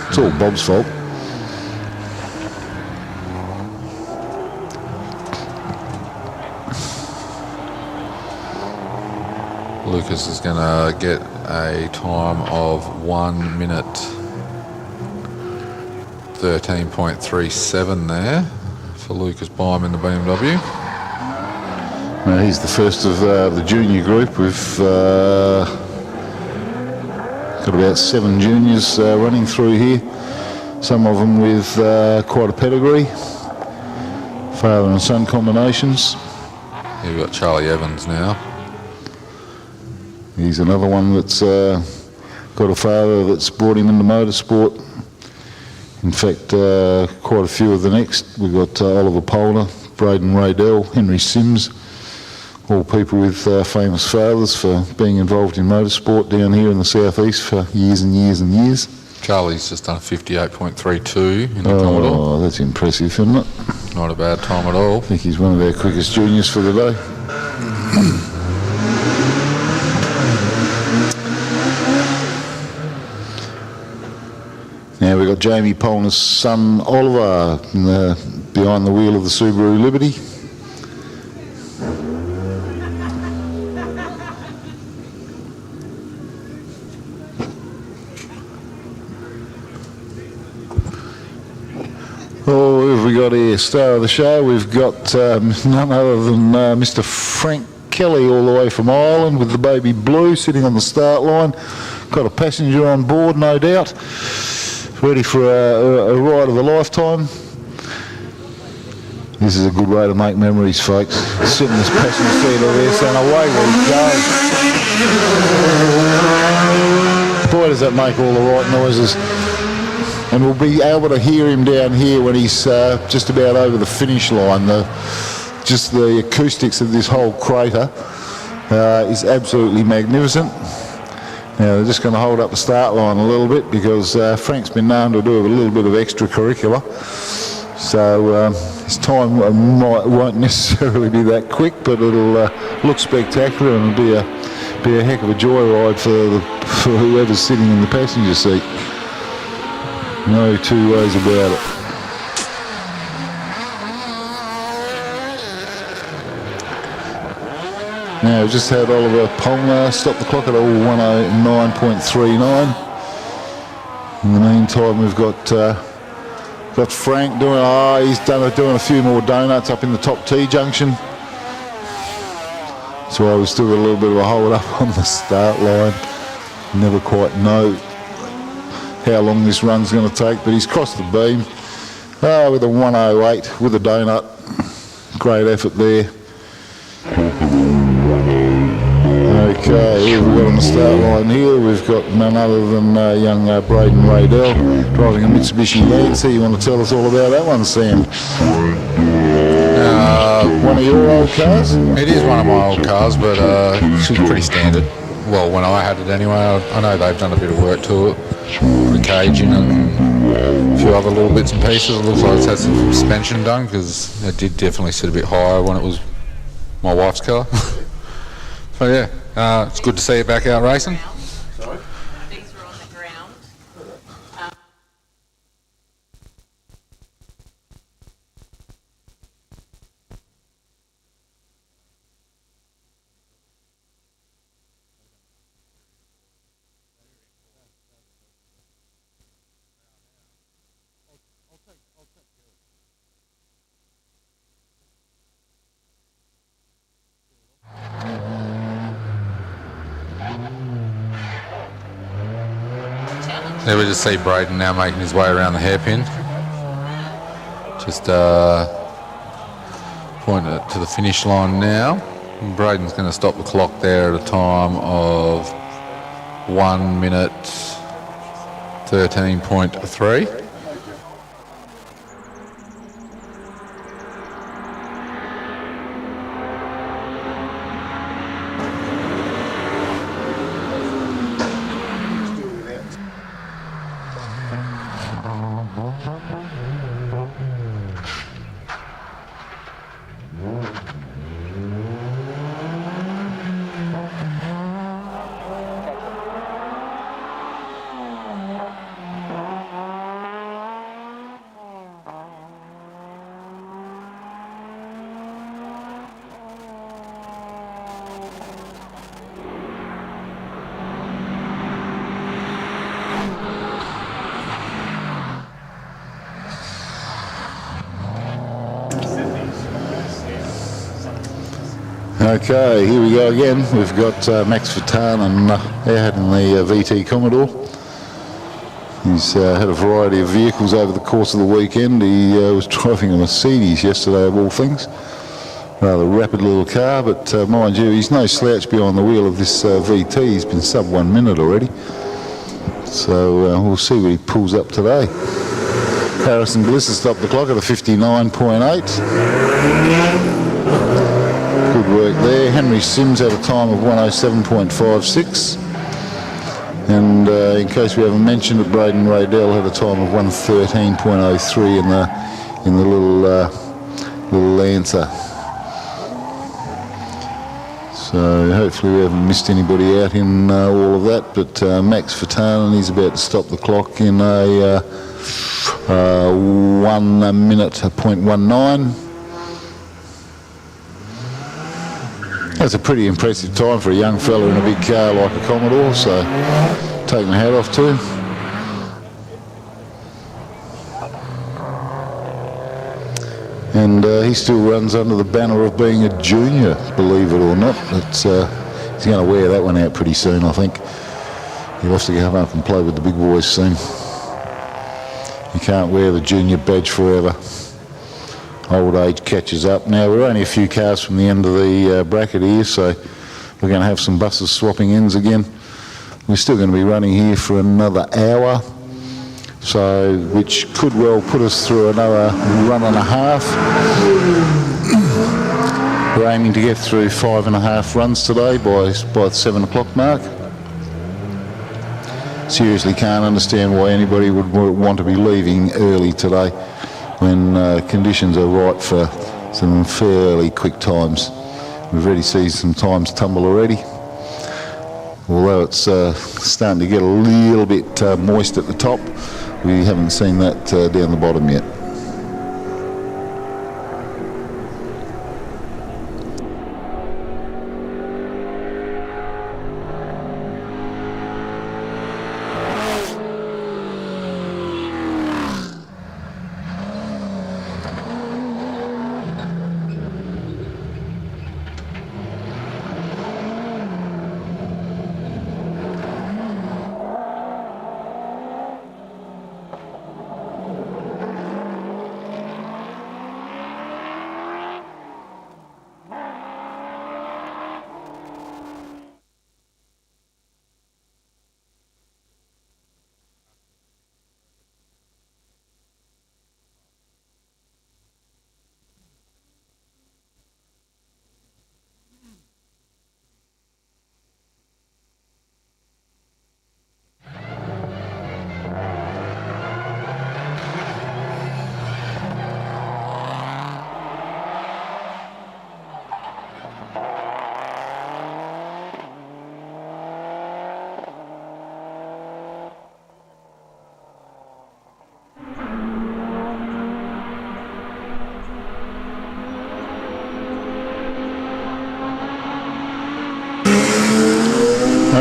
It's all Bob's fault. Lucas is going to get a time of 1 minute 13.37 there for Lucas Byam in the BMW. He's the first of the junior group. We've got about 7 juniors running through here, some of them with quite a pedigree, father and son combinations. You've got Charlie Evans now. He's another one that's got a father that's brought him into motorsport. In fact, quite a few of the next. We've got Oliver Polner, Braden Raydell, Henry Sims, all people with famous fathers for being involved in motorsport down here in the southeast for years and years and years. Charlie's just done a 58.32 in the Commodore. Oh, that's impressive, isn't it? Not a bad time at all. I think he's one of our quickest juniors for the day. Now we've got Jamie Polner's son Oliver behind the wheel of the Subaru Liberty. Oh, who have we got here? Star of the show. We've got none other than Mr. Frank Kelly all the way from Ireland with the baby Blue sitting on the start line. Got a passenger on board, no doubt. Ready for a ride of a lifetime. This is a good way to make memories, folks. Sit in this passenger seat over there, and away we go. Boy, does that make all the right noises. And we'll be able to hear him down here when he's just about over the finish line. Just the acoustics of this whole crater is absolutely magnificent. Now they're just going to hold up the start line a little bit because Frank's been known to do a little bit of extracurricular. So his time won't necessarily be that quick, but it'll look spectacular and it'll be a be a heck of a joyride for whoever's sitting in the passenger seat. No two ways about it. Now we've just had Oliver Polner stop the clock at 109.39. In the meantime, we've got Frank doing. He's doing a few more donuts up in the top T junction. So we still got a little bit of a hold up on the start line. Never quite know how long this run's going to take, but he's crossed the beam with a 108 with a donut. Great effort there. Okay, who have we got on the start line here? We've got none other than young Braden Raydell driving a Mitsubishi Lancer. You want to tell us all about that one, Sam? One of your old cars? It is one of my old cars, but she's pretty standard. Well, when I had it anyway. I know they've done a bit of work to it. Put a cage in it and a few other little bits and pieces. It looks like it's had some suspension done because it did definitely sit a bit higher when it was my wife's car. But yeah, it's good to see it back out racing. Sorry? These were on the ground. There we just see Braden now making his way around the hairpin. Just pointing it to the finish line now. And Braden's going to stop the clock there at a time of 1 minute 13.3. Okay, here we go again. We've got Max Vertanen out in the VT Commodore. He's had a variety of vehicles over the course of the weekend. He was driving a Mercedes yesterday, of all things. Rather rapid little car, but mind you, he's no slouch behind the wheel of this VT. He's been sub 1 minute already. So we'll see what he pulls up today. Harrison Bliss has stopped the clock at a 59.8. Good work there. Henry Sims had a time of 107.56. And in case we haven't mentioned it, Braden Raydell had a time of 113.03 in the little Lancer. So hopefully we haven't missed anybody out in all of that. But Max Vertanen, he's about to stop the clock in a 1 minute 0.19. That's a pretty impressive time for a young fella in a big car like a Commodore, so take my hat off to him. And he still runs under the banner of being a junior, believe it or not. He's going to wear that one out pretty soon, I think. He'll have to go up and play with the big boys soon. You can't wear the junior badge forever. Old age catches up. Now we're only a few cars from the end of the bracket here, so we're going to have some buses swapping ends again. We're still going to be running here for another hour, so which could well put us through another run and a half. We're aiming to get through 5.5 runs today by the 7 o'clock mark. Seriously can't understand why anybody would want to be leaving early today when conditions are right for some fairly quick times. We've already seen some times tumble already. although it's starting to get a little bit moist at the top, we haven't seen that down the bottom yet.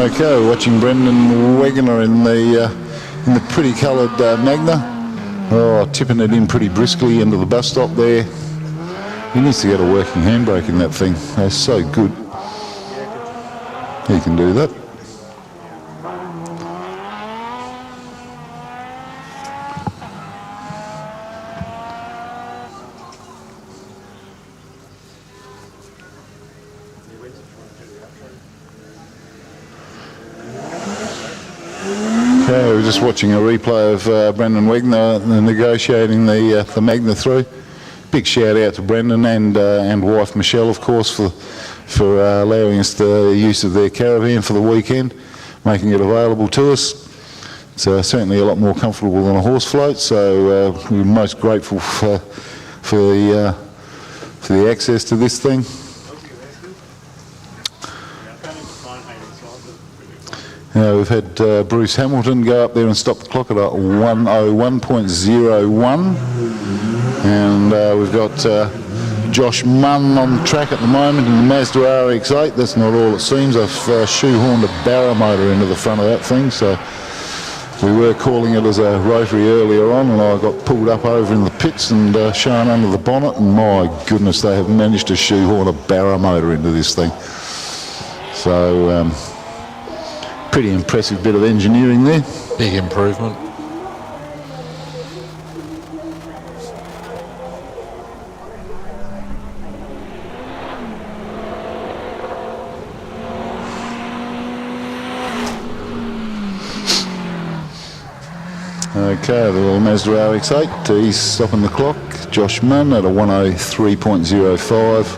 Okay, we're watching Brendan Wegener in the pretty coloured Magna. Oh, tipping it in pretty briskly into the bus stop there. He needs to get a working handbrake in that thing. They're so good. He can do that. Okay, we're just watching a replay of Brendan Wegener negotiating the Magna through. Big shout out to Brendan and wife Michelle, of course, for allowing us the use of their caravan for the weekend, making it available to us. It's certainly a lot more comfortable than a horse float, so we're most grateful for the access to this thing. We've had Bruce Hamilton go up there and stop the clock at a 101.01, and we've got Josh Munn on the track at the moment in the Mazda RX-8. That's not all it seems. I've shoehorned a barrow motor into the front of that thing, so we were calling it as a rotary earlier on, and I got pulled up over in the pits and shown under the bonnet, and my goodness, they have managed to shoehorn a barrow motor into this thing. So pretty impressive bit of engineering there. Big improvement. Okay, the little Mazda RX-8, he's stopping the clock. Josh Munn at a 103.05.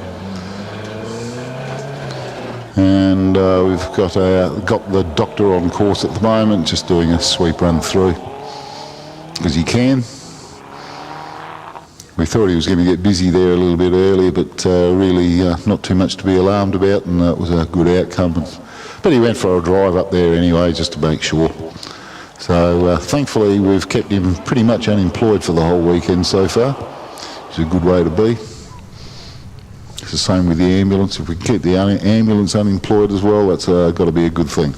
And we've got the doctor on course at the moment, just doing a sweep run through, because he can. We thought he was going to get busy there a little bit earlier, but really not too much to be alarmed about, and it was a good outcome. But he went for a drive up there anyway, just to make sure. So thankfully we've kept him pretty much unemployed for the whole weekend so far, which is a good way to be. It's the same with the ambulance. If we can keep the ambulance unemployed as well, that's got to be a good thing.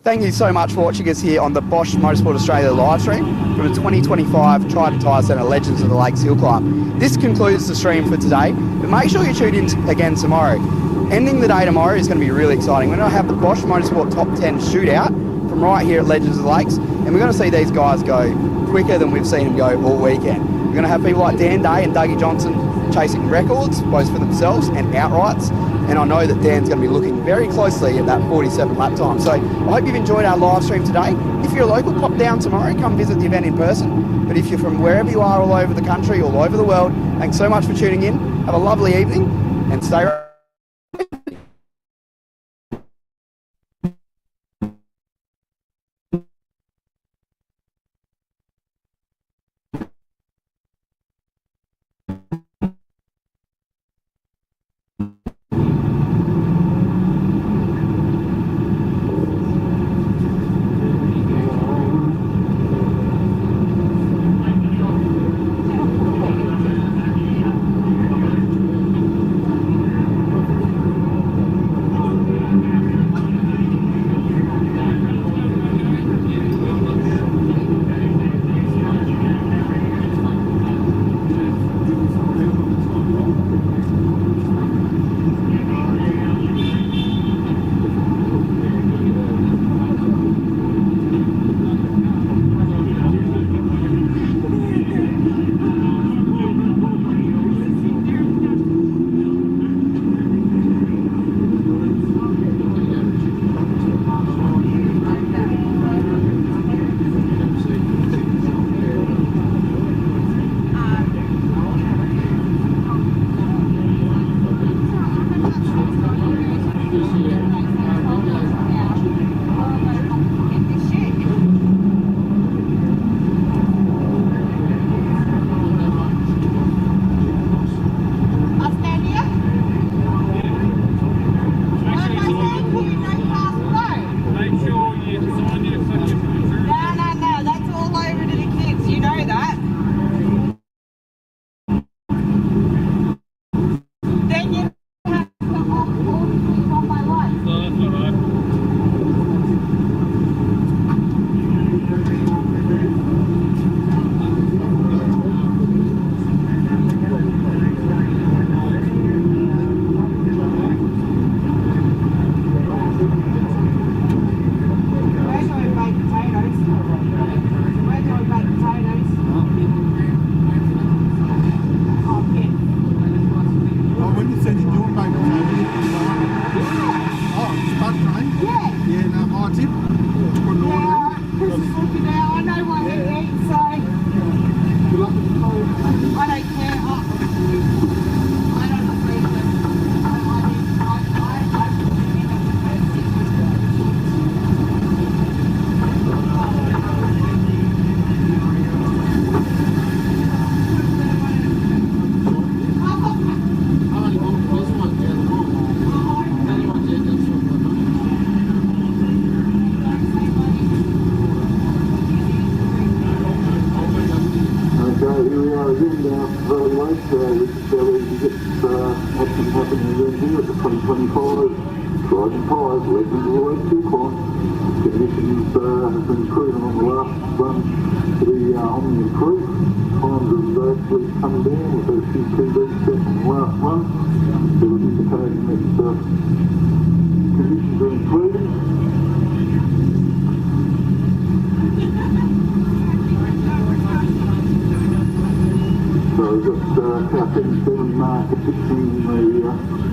Thank you so much for watching us here on the Bosch Motorsport Australia live stream from the 2025 Trident Tyre Centre Legends of the Lakes Hillclimb. This concludes the stream for today, but make sure you tune in again tomorrow. Ending the day tomorrow is going to be really exciting. We're going to have the Bosch Motorsport Top 10 shootout from right here at Legends of the Lakes, and we're going to see these guys go quicker than we've seen them go all weekend. We're going to have people like Dan Day and Dougie Johnson chasing records, both for themselves and outrights. And I know that Dan's going to be looking very closely at that 47 lap time. So I hope you've enjoyed our live stream today. If you're local, pop down tomorrow, come visit the event in person. But if you're from wherever you are all over the country, all over the world, thanks so much for tuning in. Have a lovely evening and stay Trident Tyre, Legend of the Lakes Hillclimb. Conditions have been improving on the last run on the improve. Times have actually come down with a few PBs set on the last run. So we're indicating that conditions are improving. So we've got car 77 marker 16 in the